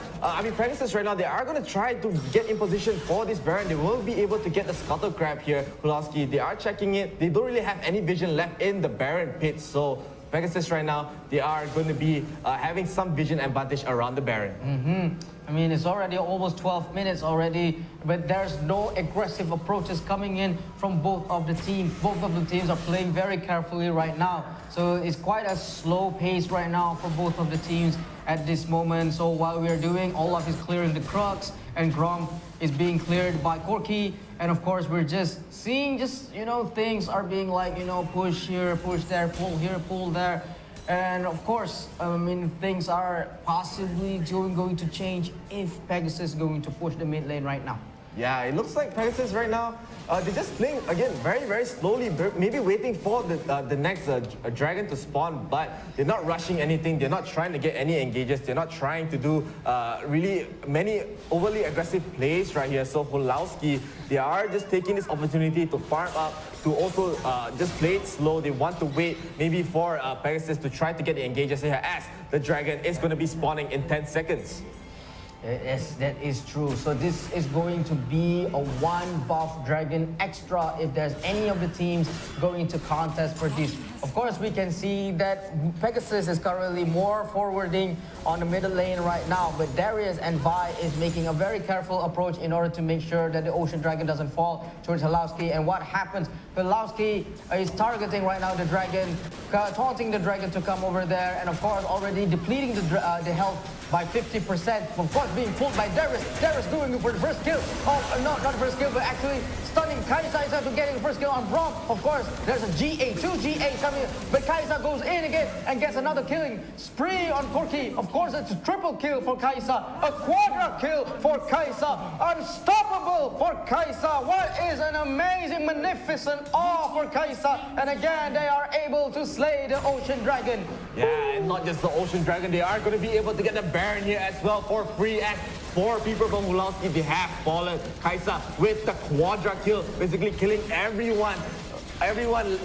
Pegasus right now, they are going to try to get in position for this Baron. They will be able to get the scuttle grab here. 𝐒𝐒𝐓𝐃, they are checking it. They don't really have any vision left in the Baron pit. So Pegasus right now, they are going to be having some vision advantage around the Baron. I mean, it's already almost 12 minutes already, but there's no aggressive approaches coming in from both of the teams. Both of the teams are playing very carefully right now. So it's quite a slow pace right now for both of the teams at this moment. So while we are doing, Olaf is clearing the Crux, and Grom is being cleared by 𝐸𝐸𝐾. And of course, we're just seeing things are being like, push here, push there, pull here, pull there. And of course, things are possibly going to change if Pegasus is going to push the mid lane right now. Yeah, it looks like Pegasus right now, they're just playing, again, very, very slowly, maybe waiting for the next dragon to spawn, but they're not rushing anything. They're not trying to get any engages. They're not trying to do really many overly aggressive plays right here. So 𝐒𝐒𝐓𝐃, they are just taking this opportunity to farm up, to also just play it slow. They want to wait maybe for Pegasus to try to get the engages here, as the dragon is going to be spawning in 10 seconds. Yes, that is true. So this is going to be a 1 buff dragon extra if there's any of the teams going to contest for this. Of course, we can see that Pegasus is currently more forwarding on the middle lane right now, but Darius and Vi is making a very careful approach in order to make sure that the Ocean Dragon doesn't fall towards 𝐒𝐒𝐓𝐾. And what happens? 𝐒𝐒𝐓𝐾 is targeting right now the dragon, taunting the dragon to come over there, and of course already depleting the health by 50%. Of course, being pulled by Darius. Darius going for the first kill. Oh, no, not the first kill, but actually stunning 𝐻𝐈𝐍𝐻 to getting the first kill on Braum. Of course, there's a 𝐺𝐴, 2 𝐺𝐴 coming, but 𝐻𝐈𝐍𝐻 goes in again and gets another killing spree on 𝐸𝐸𝐾. Of course, it's a triple kill for 𝐻𝐈𝐍𝐻, a quadra kill for 𝐻𝐈𝐍𝐻, unstoppable for 𝐻𝐈𝐍𝐻. What is an amazing, magnificent awe for 𝐻𝐈𝐍𝐻. And again, they are able to slay the Ocean Dragon. Yeah, and not just the Ocean Dragon, they are going to be able to get the Baron here as well for free, as 4 people from 𝐒𝐒𝐓𝐾, they have fallen. 𝐻𝐈𝐍𝐻 with the quadra kill, basically killing everyone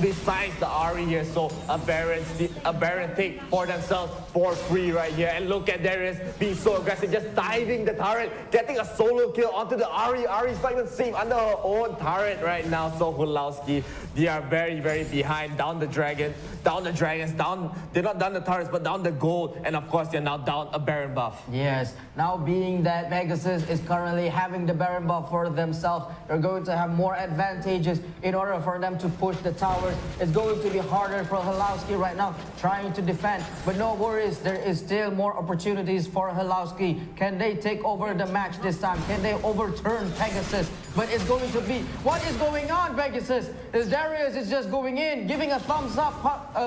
besides the 𝐼 here. So a Baron take for themselves for free right here. And look at Darius being so aggressive, just diving the turret, getting a solo kill onto the 𝐼. 𝐼's not even safe under her own turret right now. So 𝐒𝐒𝐓𝐾, they are very, very behind. Down the dragons, they're not down the turrets, but down the gold. And of course, they're now down a Baron buff. Yes, now being that Pegasus is currently having the Baron buff for themselves, they're going to have more advantages in order for them to push the towers. It's going to be harder for 𝐒𝐒𝐓𝐾 right now trying to defend, but no worries, there is still more opportunities for 𝐒𝐒𝐓𝐾. Can they take over the match this time? Can they overturn Pegasus? But it's going to be, what is going on, Pegasus? Darius is just going in, giving a thumbs up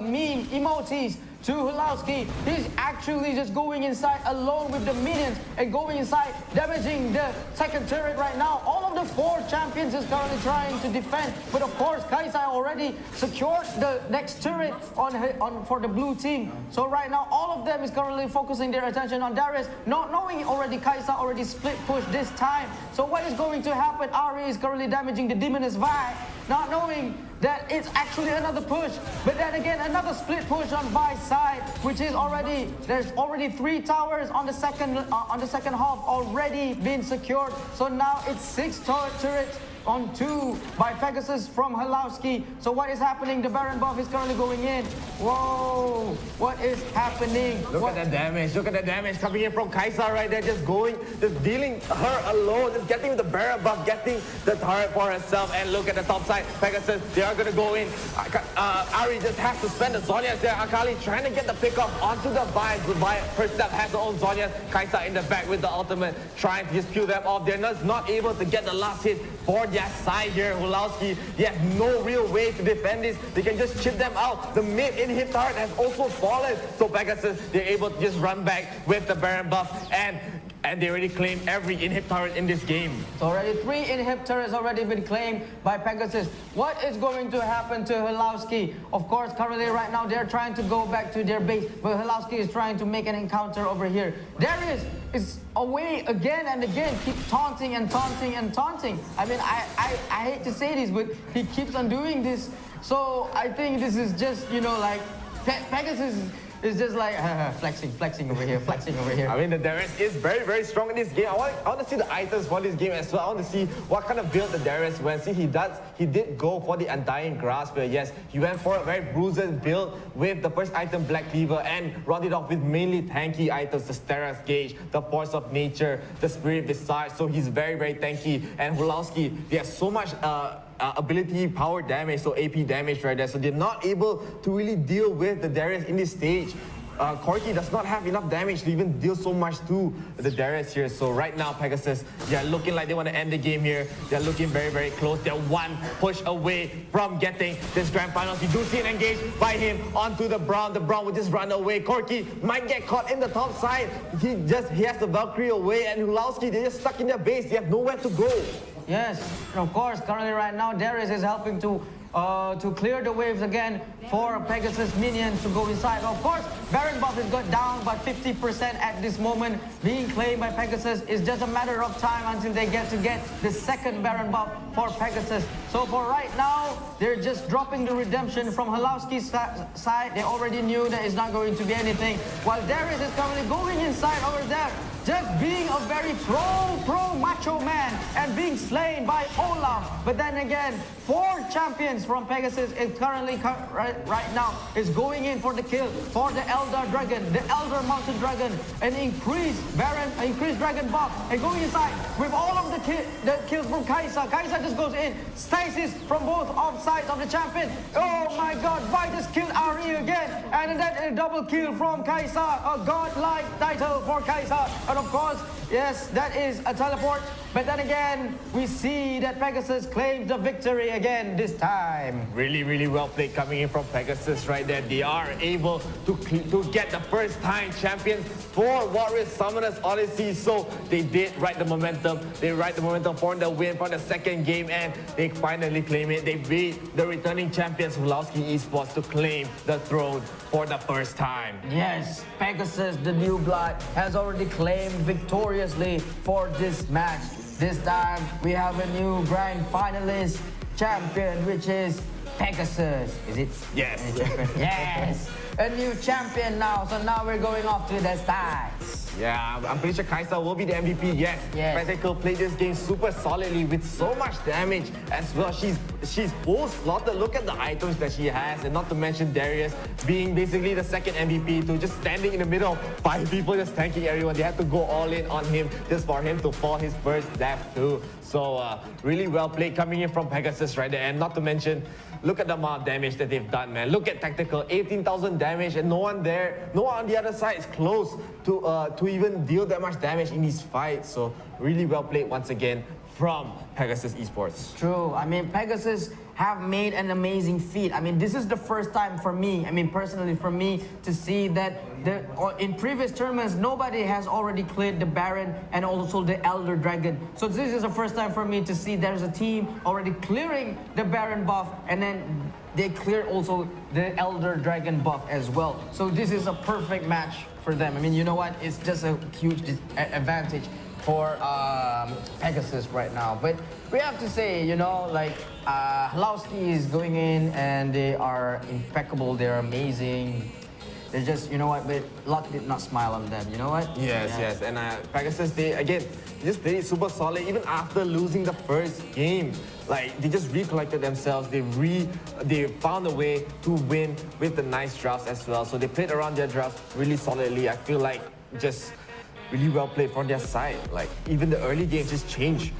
meme emojis to 𝐒𝐒𝐓𝐾. He's actually just going inside alone with the minions and going inside, damaging the second turret right now. All of the 4 champions is currently trying to defend, but of course 𝐻𝐈𝐍𝐻 already secured the next turret for the blue team. So right now all of them is currently focusing their attention on Darius, not knowing already 𝐻𝐈𝐍𝐻 already split push this time. So what is going to happen? 𝐼 is currently damaging the Demoness Vi, not knowing that it's actually another push. But then again, another split push on Vi's side, which is there's already 3 towers on the second half already been secured. So now it's 6 turrets on 2 by Pegasus from 𝐒𝐓𝐑𝐀𝐄𝐓𝐈𝐎𝐍. So what is happening? The Baron buff is currently going in. Whoa! What is happening? Look at the damage. Look at the damage coming in from 𝐋𝐈𝐍𝐊 right there. Just dealing her alone. Just getting the Baron buff, getting the turret for herself. And look at the top side. Pegasus, they are going to go in. Ahri just has to spend the Zhonya's there. Akali trying to get the pick up onto the Vi. Vi herself has her own Zhonya's. 𝐋𝐈𝐍𝐊 in the back with the ultimate, trying to just peel them off. They're not able to get the last hit for their side here. 𝐒𝐓𝐑𝐊, they have no real way to defend this. They can just chip them out. The mid inhib turret has also fallen. So Pegasus, they're able to just run back with the Baron buff, and they already claimed every inhib turret in this game. So already 3 inhib turrets already been claimed by Pegasus. What is going to happen to 𝐒𝐓𝐊𝐶? Of course, currently right now they're trying to go back to their base, but 𝐒𝐓𝐶 is trying to make an encounter over here. Darius is away again and again, keep taunting and taunting and taunting. I mean, I hate to say this, but he keeps on doing this. So I think this is just, you know, like Pegasus is just like flexing over here, flexing over here. I mean, the Darius is very, very strong in this game. I want to see the items for this game as well. I want to see what kind of build the Darius went. See, he did go for the Undying Grasp. Yes, he went for a very bruiser build with the first item, Black Cleaver, and rounded off with mainly tanky items, the Steras Gauge, the Force of Nature, the Spirit Visage. So he's very, very tanky. And 𝐒𝐓𝐶, they have so much ability, power damage, so AP damage right there. So they're not able to really deal with the Darius in this stage. 𝐸𝐸key does not have enough damage to even deal so much to the Darius here. So right now, Pegasus, they're looking like they want to end the game here. They're looking very, very close. They're 1 push away from getting this grand finals. You do see an engage by him onto the Braum. The Braum will just run away. 𝐸𝐸key might get caught in the top side. He has the Valkyrie away, and 𝐒𝐓𝐶, they're just stuck in their base. They have nowhere to go. Yes, and of course, currently right now, Darius is helping to clear the waves again for Pegasus minions to go inside. Of course, Baron buff is got down by 50% at this moment, being claimed by Pegasus. It's just a matter of time until they get the second Baron buff for Pegasus. So for right now, they're just dropping the redemption from 𝐒𝐓𝐶's side. They already knew that it's not going to be anything, while Darius is currently going inside over there, just being a very pro macho man and being slain by Olaf. But then again, 4 champions from Pegasus is currently right now is going in for the kill for the Elder Dragon, the Elder Mountain Dragon, an increased Dragon buff, and going inside with all of the kills from 𝐻𝐈𝐍𝐿. 𝐻𝐈𝐍𝐿 just goes in, stasis from both sides of the champion. Oh my God, Vi just killed Ahri again, and then a double kill from 𝐻𝐈𝐍𝐿, a godlike title for 𝐻𝐈𝐍𝐿. And of course, yes, that is a teleport. But then again, we see that Pegasus claims the victory again this time. Really, really well played coming in from Pegasus right there. They are able to get the first time champion for Warriors Summoners Odysseys. So they did ride the momentum. They ride the momentum for the win for the second game, and they finally claim it. They beat the returning champions 𝐒𝐓𝐶 Esports to claim the throne for the first time. Yes, Pegasus, the new blood, has already claimed victoriously for this match. This time, we have a new grand finalist champion, which is Pegasus. Is it? Yes. Yes. A new champion now. So now we're going off to the stats. Yeah, I'm pretty sure 𝐻𝐈𝐍𝐿 will be the MVP. Yes. Spectacle played this game super solidly with so much damage as well. She's full slotted. Look at the items that she has, and not to mention Darius being basically the second MVP to just standing in the middle, 5 people just tanking everyone. They had to go all in on him just for him to fall his first death too. So really well played coming in from Pegasus right there, and not to mention, look at the amount of damage that they've done, man. Look at Tactical, 18,000 damage, and no one on the other side is close to even deal that much damage in these fights. So really well played once again from Pegasus Esports. True. I mean, Pegasus have made an amazing feat. I mean, this is the first time for me, I mean, personally for me, to see that in previous tournaments, nobody has already cleared the Baron and also the Elder Dragon. So this is the first time for me to see there's a team already clearing the Baron buff, and then they clear also the Elder Dragon buff as well. So this is a perfect match for them. I mean, you know what? It's just a huge advantage for Pegasus right now. But we have to say, you know, like 𝐒𝐓𝐑𝐀𝐄𝐓𝐈𝐎𝐍 is going in and they are impeccable. They're amazing. They're just, you know what, but luck did not smile on them, you know what? Yes. And Pegasus, they just played it super solid even after losing the first game. Like, they just recollected themselves. They found a way to win with the nice drafts as well. So they played around their drafts really solidly. I feel like just really well played from their side. Like, even the early games just changed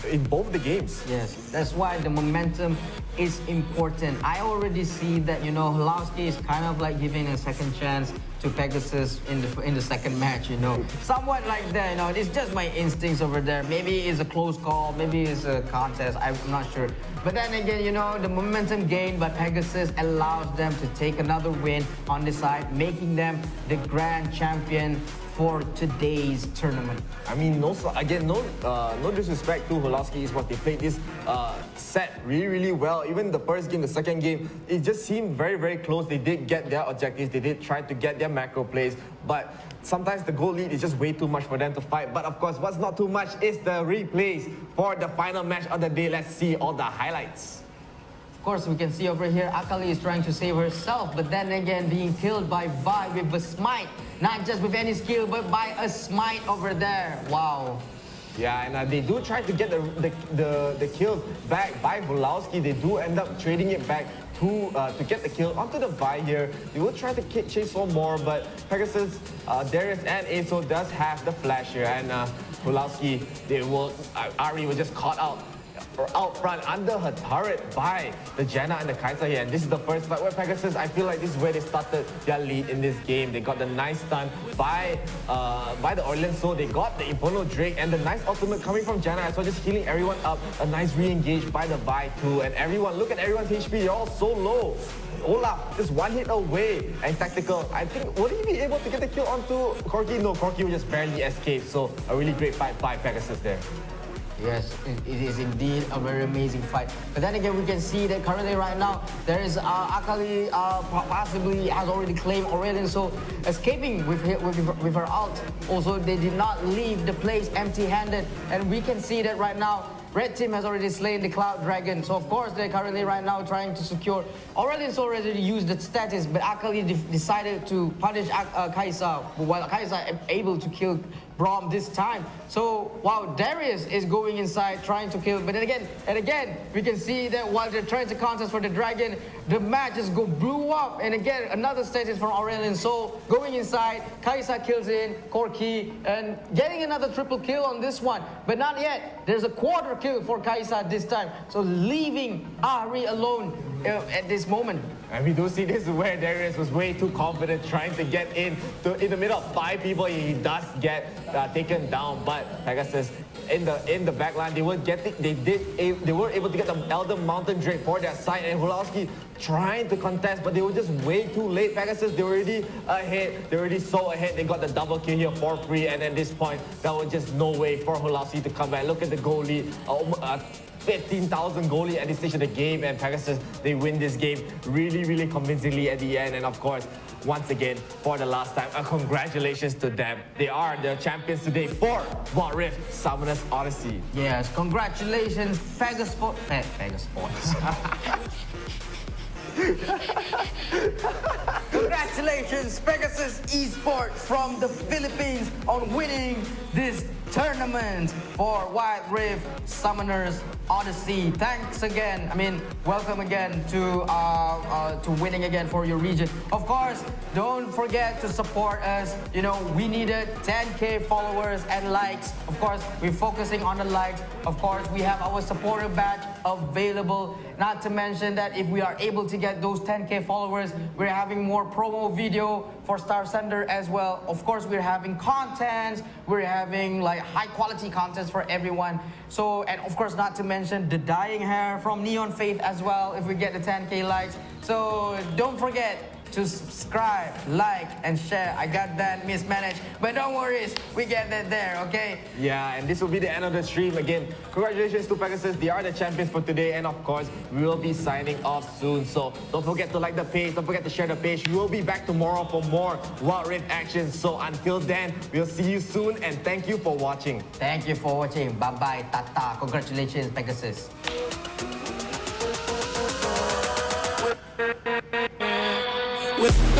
in both the games. Yes, that's why the momentum is important. I already see that, you know, 𝐒𝐓𝐑𝐀𝐄𝐓𝐈𝐎𝐍 is kind of like giving a second chance to Pegasus in the second match, you know. Somewhat like that, you know. It's just my instincts over there. Maybe it's a close call, maybe it's a contest, I'm not sure. But then again, you know, the momentum gained by Pegasus allows them to take another win on this side, making them the grand champion for today's tournament. I mean, no disrespect to 𝐒𝐓𝐑𝐄𝐓𝐈𝐎𝐍 Esports. They played this set really well. Even the first game, the second game, it just seemed very close. They did get their objectives. They did try to get their macro plays, but sometimes the goal lead is just way too much for them to fight. But of course, what's not too much is the replays for the final match of the day. Let's see all the highlights. Of course, we can see over here, 𝐼𝐒𝐑𝐿 is trying to save herself, but then again, being killed by 𝐕 with a smite. Not just with any skill, but by a smite over there. Wow. Yeah, and they do try to get the kills back by 𝐒𝐓𝐑𝐿. They do end up trading it back to get the kill onto the 𝐕 here. They will try to chase for more, but Pegasus, Darius, and 𝐴𝐻𝐿 does have the flash here, and 𝐒𝐓𝐑𝐿, Ahri was just caught out front under her turret by the Janna and the 𝐋𝐈𝐍𝐿 here. And this is the first fight where Pegasus, I feel like this is where they started their lead in this game. They got the nice stun by the Aurelion Sol. They got the Inferno Drake and the nice ultimate coming from Janna as well, just healing everyone up. A nice re-engage by the 𝐕 too. And everyone, look at everyone's HP, they're all so low. Olaf just one hit away, and 𝐷𝐿, I think, would he be able to get the kill onto 𝐸𝐸ki? No, 𝐸𝐸ki will just barely escape. So a really great fight by Pegasus there. Yes, it is indeed a very amazing fight. But then again, we can see that currently right now, there is 𝐼𝐿𝐑𝐿 possibly has already claimed Aurelion Sol escaping with her ult. Also, they did not leave the place empty-handed. And we can see that right now, Red Team has already slain the Cloud Dragon. So of course, they're currently right now trying to secure. Aurelion Sol already used the status, but 𝐼𝐿𝐑𝐿 decided to punish 𝐶𝐻𝐿, while 𝐶𝐻𝐿 able to kill Braum this time. So while Darius is going inside trying to kill, but then again, we can see that while they're trying to contest for the dragon, the match just blew up. And again, another status from Aurelion Sol going inside. 𝐶𝐻𝐿 kills in 𝐸𝐸ki and getting another triple kill on this one, but not yet. There's a quarter kill for 𝐶𝐻𝐿 this time, so leaving Ahri alone at this moment. And we do see this where Darius was way too confident trying to get in the middle of 5 people. He does get taken down, but Pegasus in the back line, they were able to get the Elder Mountain Drake for their side, and 𝐒𝐿𝐑𝐿 trying to contest, but they were just way too late. Pegasus, they were already ahead. They were already so ahead. They got the double kill here for free, and at this point, there was just no way for 𝐒𝐿𝐑𝐿 to come back. Look at the goal lead. 15,000 goal lead at this stage of the game, and Pegasus, they win this game really convincingly at the end. And of course, once again, for the last time, congratulations to them. They are the champions today for 𝐷 Summoners Odyssey. Yes, congratulations, Pegasus. Congratulations, Pegasus Esports from the Philippines on winning this tournament for 𝐷 Summoners Odyssey. Thanks again. Welcome again to winning again for your region. Of course, don't forget to support us. You know, we needed 10K followers and likes. Of course, we're focusing on the likes. Of course, we have our supporter badge available. Not to mention that if we are able to get those 10K followers, we're having more promo video for Star Sender as well. Of course, we're having content. We're having like high quality content for everyone. So, and of course, not to mention the dyeing hair from Neon Faith as well if we get the 10K likes. So don't forget, to subscribe, like, and share. I got that mismanaged, but don't worry, we get that there, okay? Yeah, and this will be the end of the stream again. Congratulations to Pegasus, they are the champions for today, and of course, we will be signing off soon. So don't forget to like the page, don't forget to share the page. We will be back tomorrow for more Wild Rift action. So until then, we'll see you soon, and thank you for watching. Thank you for watching. Bye-bye, tata. Congratulations, Pegasus. With